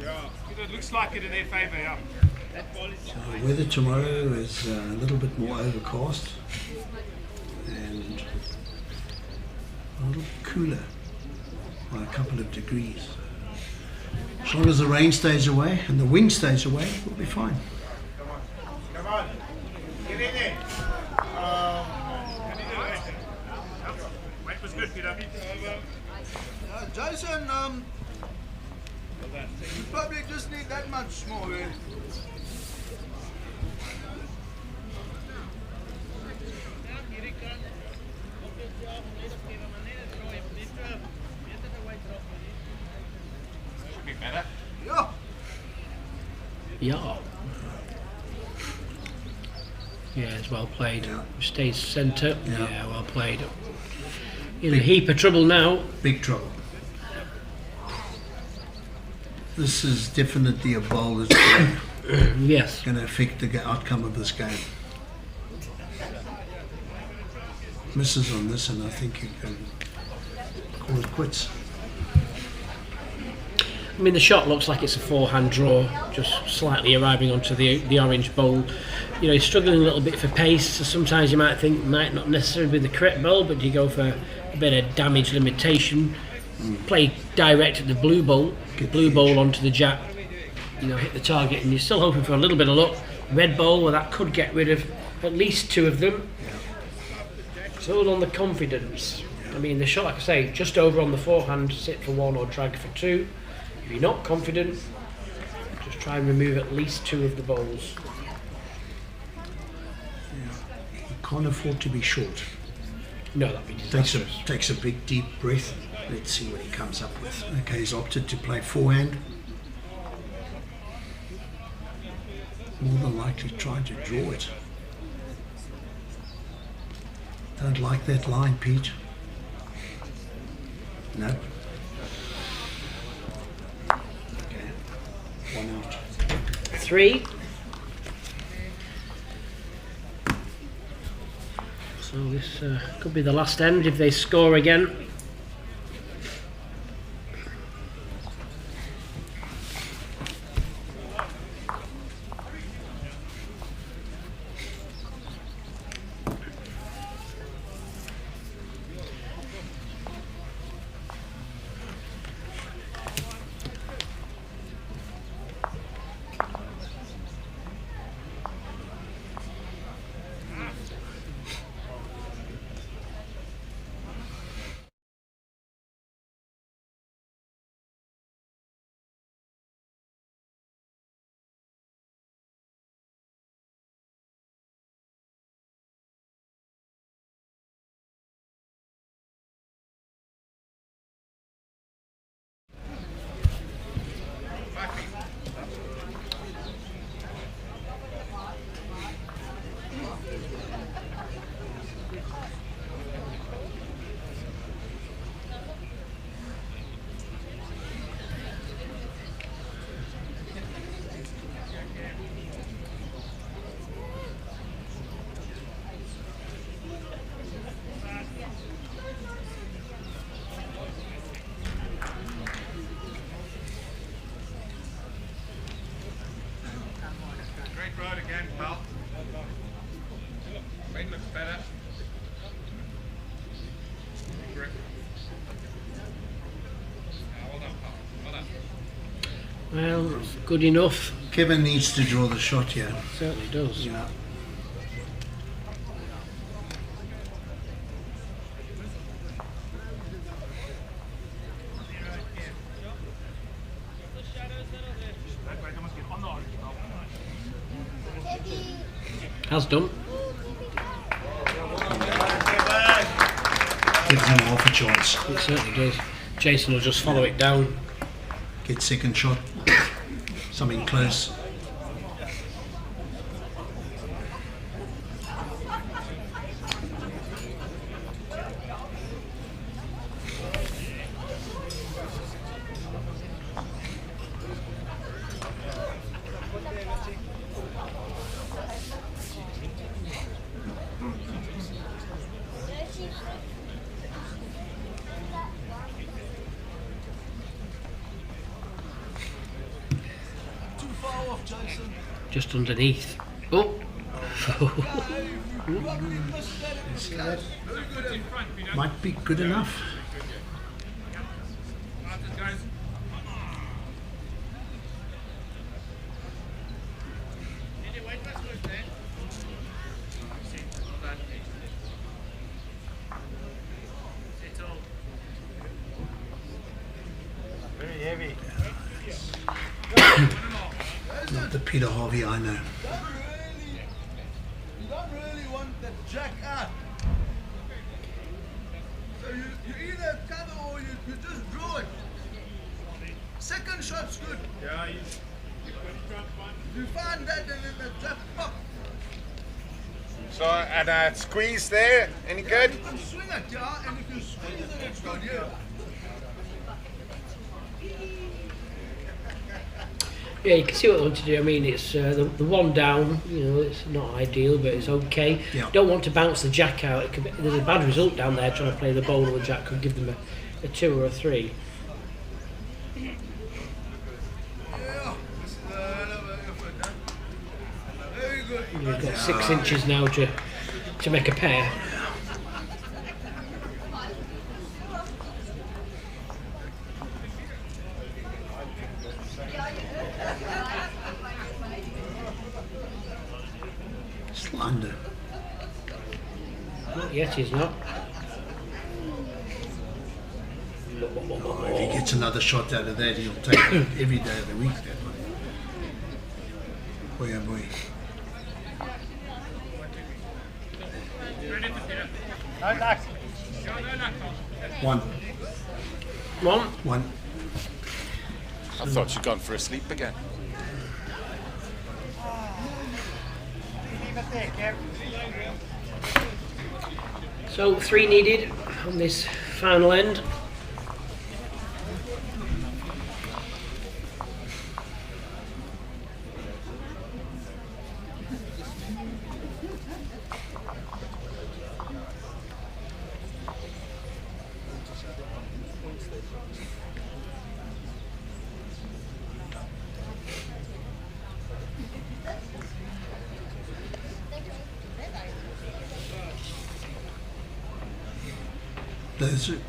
Yeah, it looks like it in their favour, yeah. So the weather tomorrow is a little bit more overcast and a little cooler by a couple of degrees. As long as the rain stays away and the wind stays away, we'll be fine. Come on. Get in there. Weight was good, Peter. Jason, you probably just need that much more, eh? Should be better. Yeah. Yeah. Yeah, it's well played. Stays centre. Yeah, well played. In a heap of trouble now. Big trouble. This is definitely a bowl that's yes. going to affect the outcome of this game. Misses on this, and I think you can call it quits. I mean, the shot looks like it's a forehand draw, just slightly arriving onto the orange bowl. You know, he's struggling a little bit for pace, so sometimes you might think might not necessarily be the correct bowl, but you go for a bit of damage limitation. Play direct at the blue bowl, onto the jab, you know, hit the target, and you're still hoping for a little bit of luck. Red bowl, well, that could get rid of at least two of them. So hold on the confidence. I mean, the shot, like I say, just over on the forehand, sit for one or drag for two. If you're not confident, just try and remove at least two of the bowls. You can't afford to be short. No, that'd be disastrous. Takes a big deep breath. Let's see what he comes up with. Okay, he's opted to play forehand. More than likely trying to draw it. Don't like that line, Pete. No. Okay. One out. Three. So this could be the last end if they score again. Road again, pal. Weight looks better. Grip. Well done, pal. Well done. Well, good enough. Kevin needs to draw the shot here. Certainly does. Yeah. Has done. Gives him half a chance. It certainly does. Jason will just follow it down. Get second shot. Something close. Just underneath. Oh! See that? Might be good enough. Very heavy. Not the Peter Harvey I know. You don't really want that jack out. So you either cover or you just draw it. Second shot's good. Yeah, You find that and then the jack pop. So, and squeeze there, any good? You can swing it, yeah, and if you squeeze it, it's good, yeah. Yeah, you can see what they want to do. I mean, it's the one down. You know, it's not ideal, but it's okay. Yeah. Don't want to bounce the jack out. It could be, there's a bad result down there trying to play the bowl, or the jack could give them a 2 or a 3. Yeah, this is a hell of an effort, huh? Very good. You've got 6 inches now to make a pair. Under. Not yet, he's not. Oh, if he gets another shot out of that, he'll take it every day of the week. That one. Boy, oh boy. No luck. One. One. I thought she'd gone for a sleep again. Leave it there, Kev. So 3 needed on this final end.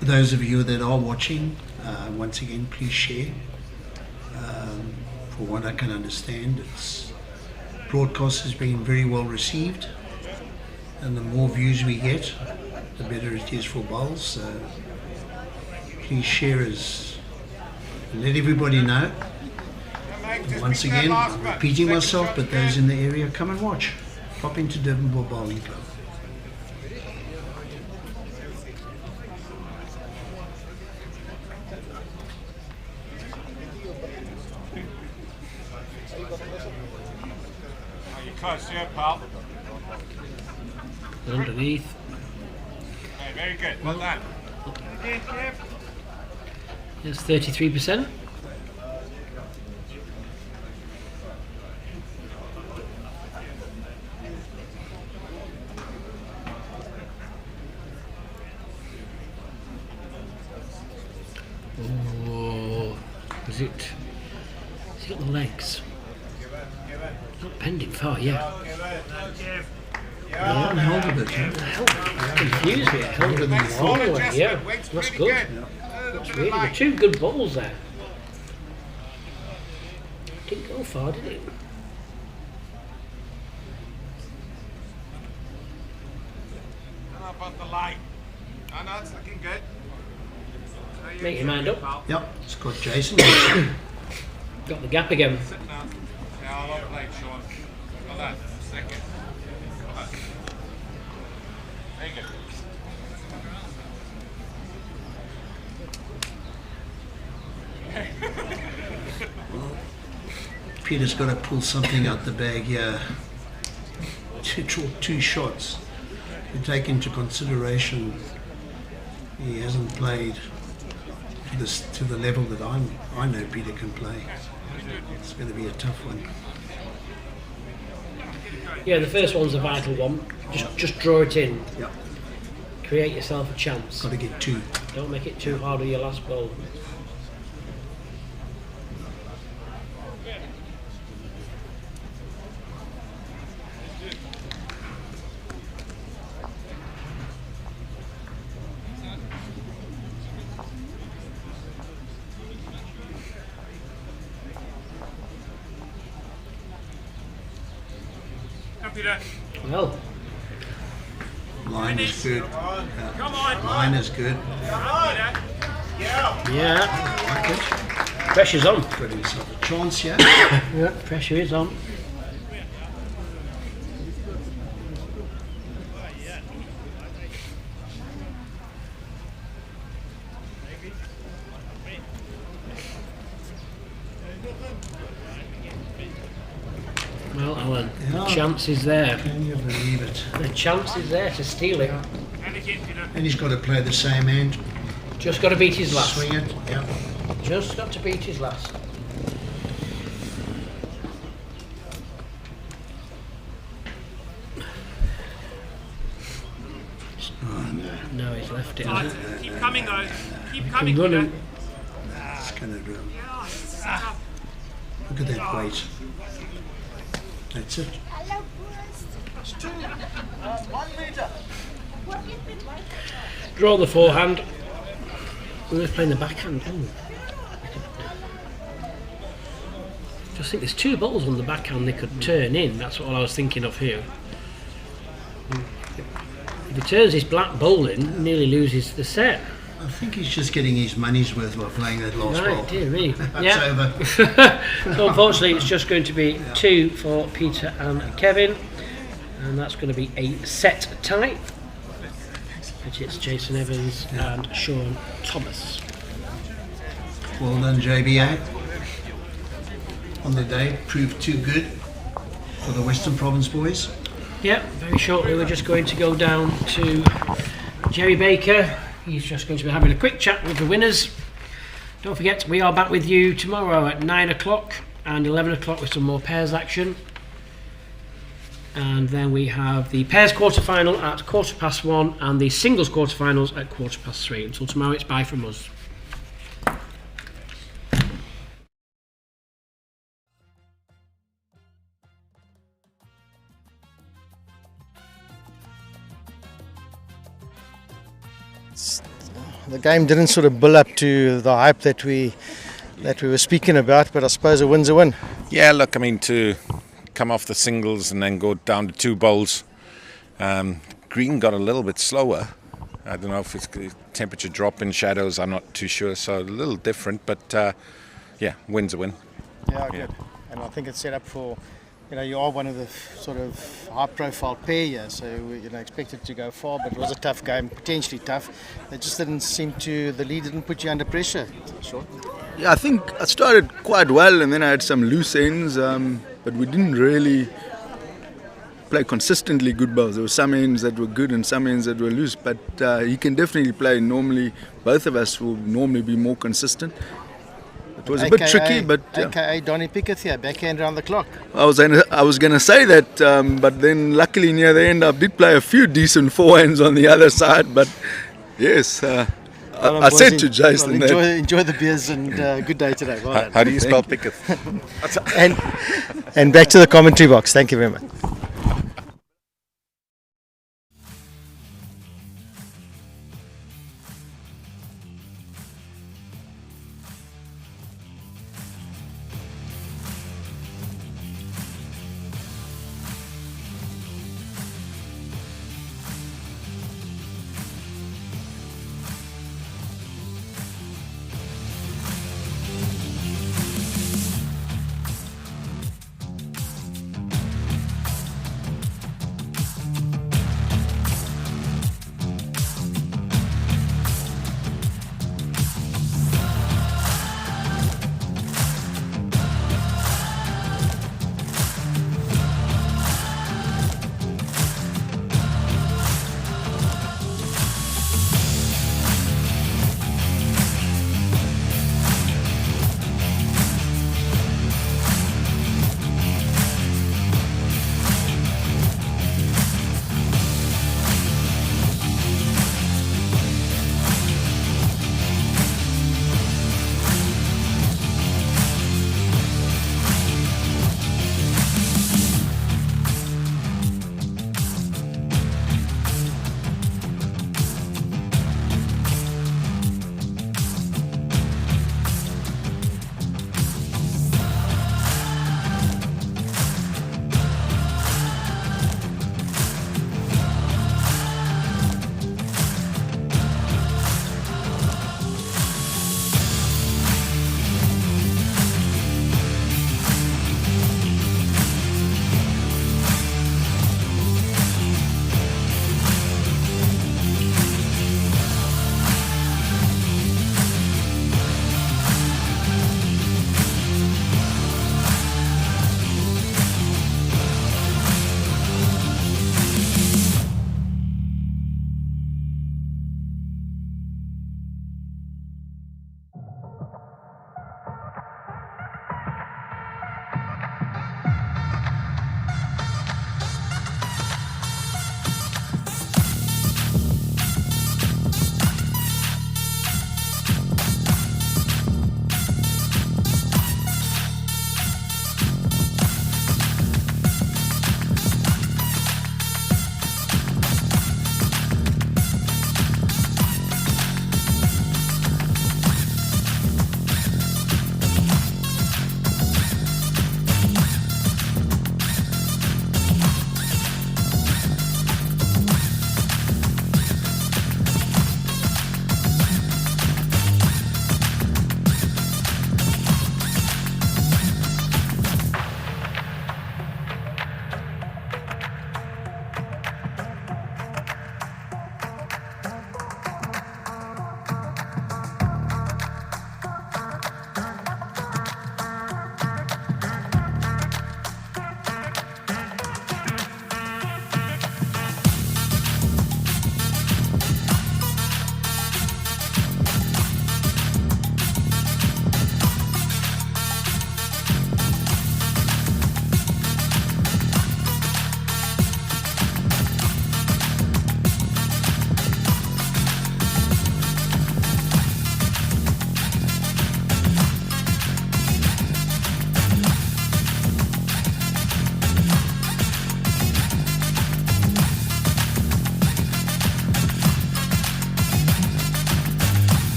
Those of you that are watching, once again, please share. For what I can understand, its broadcast has been very well received, and the more views we get, the better it is for bowls. So please share us, and let everybody know. And once again, I'm repeating myself, but those in the area, come and watch. Pop into Durbanville Bowling Club. Close, yeah, pal. Underneath. Okay, very good. Well done. Again, Kev. It's 33%. Oh, is it on the legs? Not pending far yet. Yeah, held a bit. Confused me. Held it all the way. Yeah, that's good. That's really good. 2 good balls there. Didn't go far, did it? How about the light? I know it's looking good. Make your mind up. Yep, it's got Jason. Got the gap again. Sit now. Yeah, I'll play, Shaun. Well done. Second. Very good. Peter's got to pull something out the bag here to draw 2 shots. You take into consideration he hasn't played to the level that I know Peter can play. It's going to be a tough one. Yeah, the first one's a vital one. Just draw it in. Yep. Create yourself a chance. Got to get 2. Don't make it too hard with your last ball. Peter. Well, Line is good. Come on. Line is good. yeah. Like it. Pressure's on. Got himself a chance here. Yeah, pressure is on. Well, Alan, the chance is there. Can you believe it? The chance is there to steal it. And he's got to play the same end. Just got to beat his last. Swing it. Yeah. Just got to beat his last. Oh, no. No, he's left it. Right, hasn't he? keep coming, though. Keep He coming, can run Peter. and It's going to go. Look at that weight. That's it. It's 2. 1 meter. draw the forehand. We're just playing the backhand. Oh. Just think there's 2 balls on the backhand they could turn in. That's what I was thinking of here. If he turns his black ball in, nearly loses the set. I think he's just getting his money's worth while playing that last ball. Right, dear me. That's Yeah. over. So unfortunately it's just going to be 2 for Peter and Kevin, and that's going to be a set tie, which is Jason Evans and Shaun Thomas. Well done, JBA. On the day, proved too good for the Western Province boys. Yeah, very shortly we're just going to go down to Jerry Baker. He's just going to be having a quick chat with the winners. Don't forget, we are back with you tomorrow at 9 o'clock and 11 o'clock with some more pairs action. And then we have the pairs quarter-final at 1:15 and the singles quarter-finals at 3:15. Until tomorrow, it's bye from us. The game didn't sort of build up to the hype that we were speaking about, but I suppose a win's a win. Yeah, look, I mean, to come off the singles and then go down to 2 bowls, green got a little bit slower. I don't know if it's temperature drop in shadows, I'm not too sure, so a little different, but yeah, win's a win. Yeah, good. And I think it's set up for, you are one of the sort of high-profile pair here, so we expected to go far, but it was a tough game, potentially tough. It just didn't seem to, the lead didn't put you under pressure. Sure. Yeah, I think I started quite well and then I had some loose ends, but we didn't really play consistently good bowls. There were some ends that were good and some ends that were loose, but he can definitely play. Normally, both of us will normally be more consistent. It was a bit tricky, but AKA Donnie Pickett here, backhand around the clock. I was going to say that, but then luckily near the end I did play a few decent forehands on the other side. But yes, I said to Jason that enjoy the beers and good day today. Well how do you spell Pickett? and back to the commentary box. Thank you very much.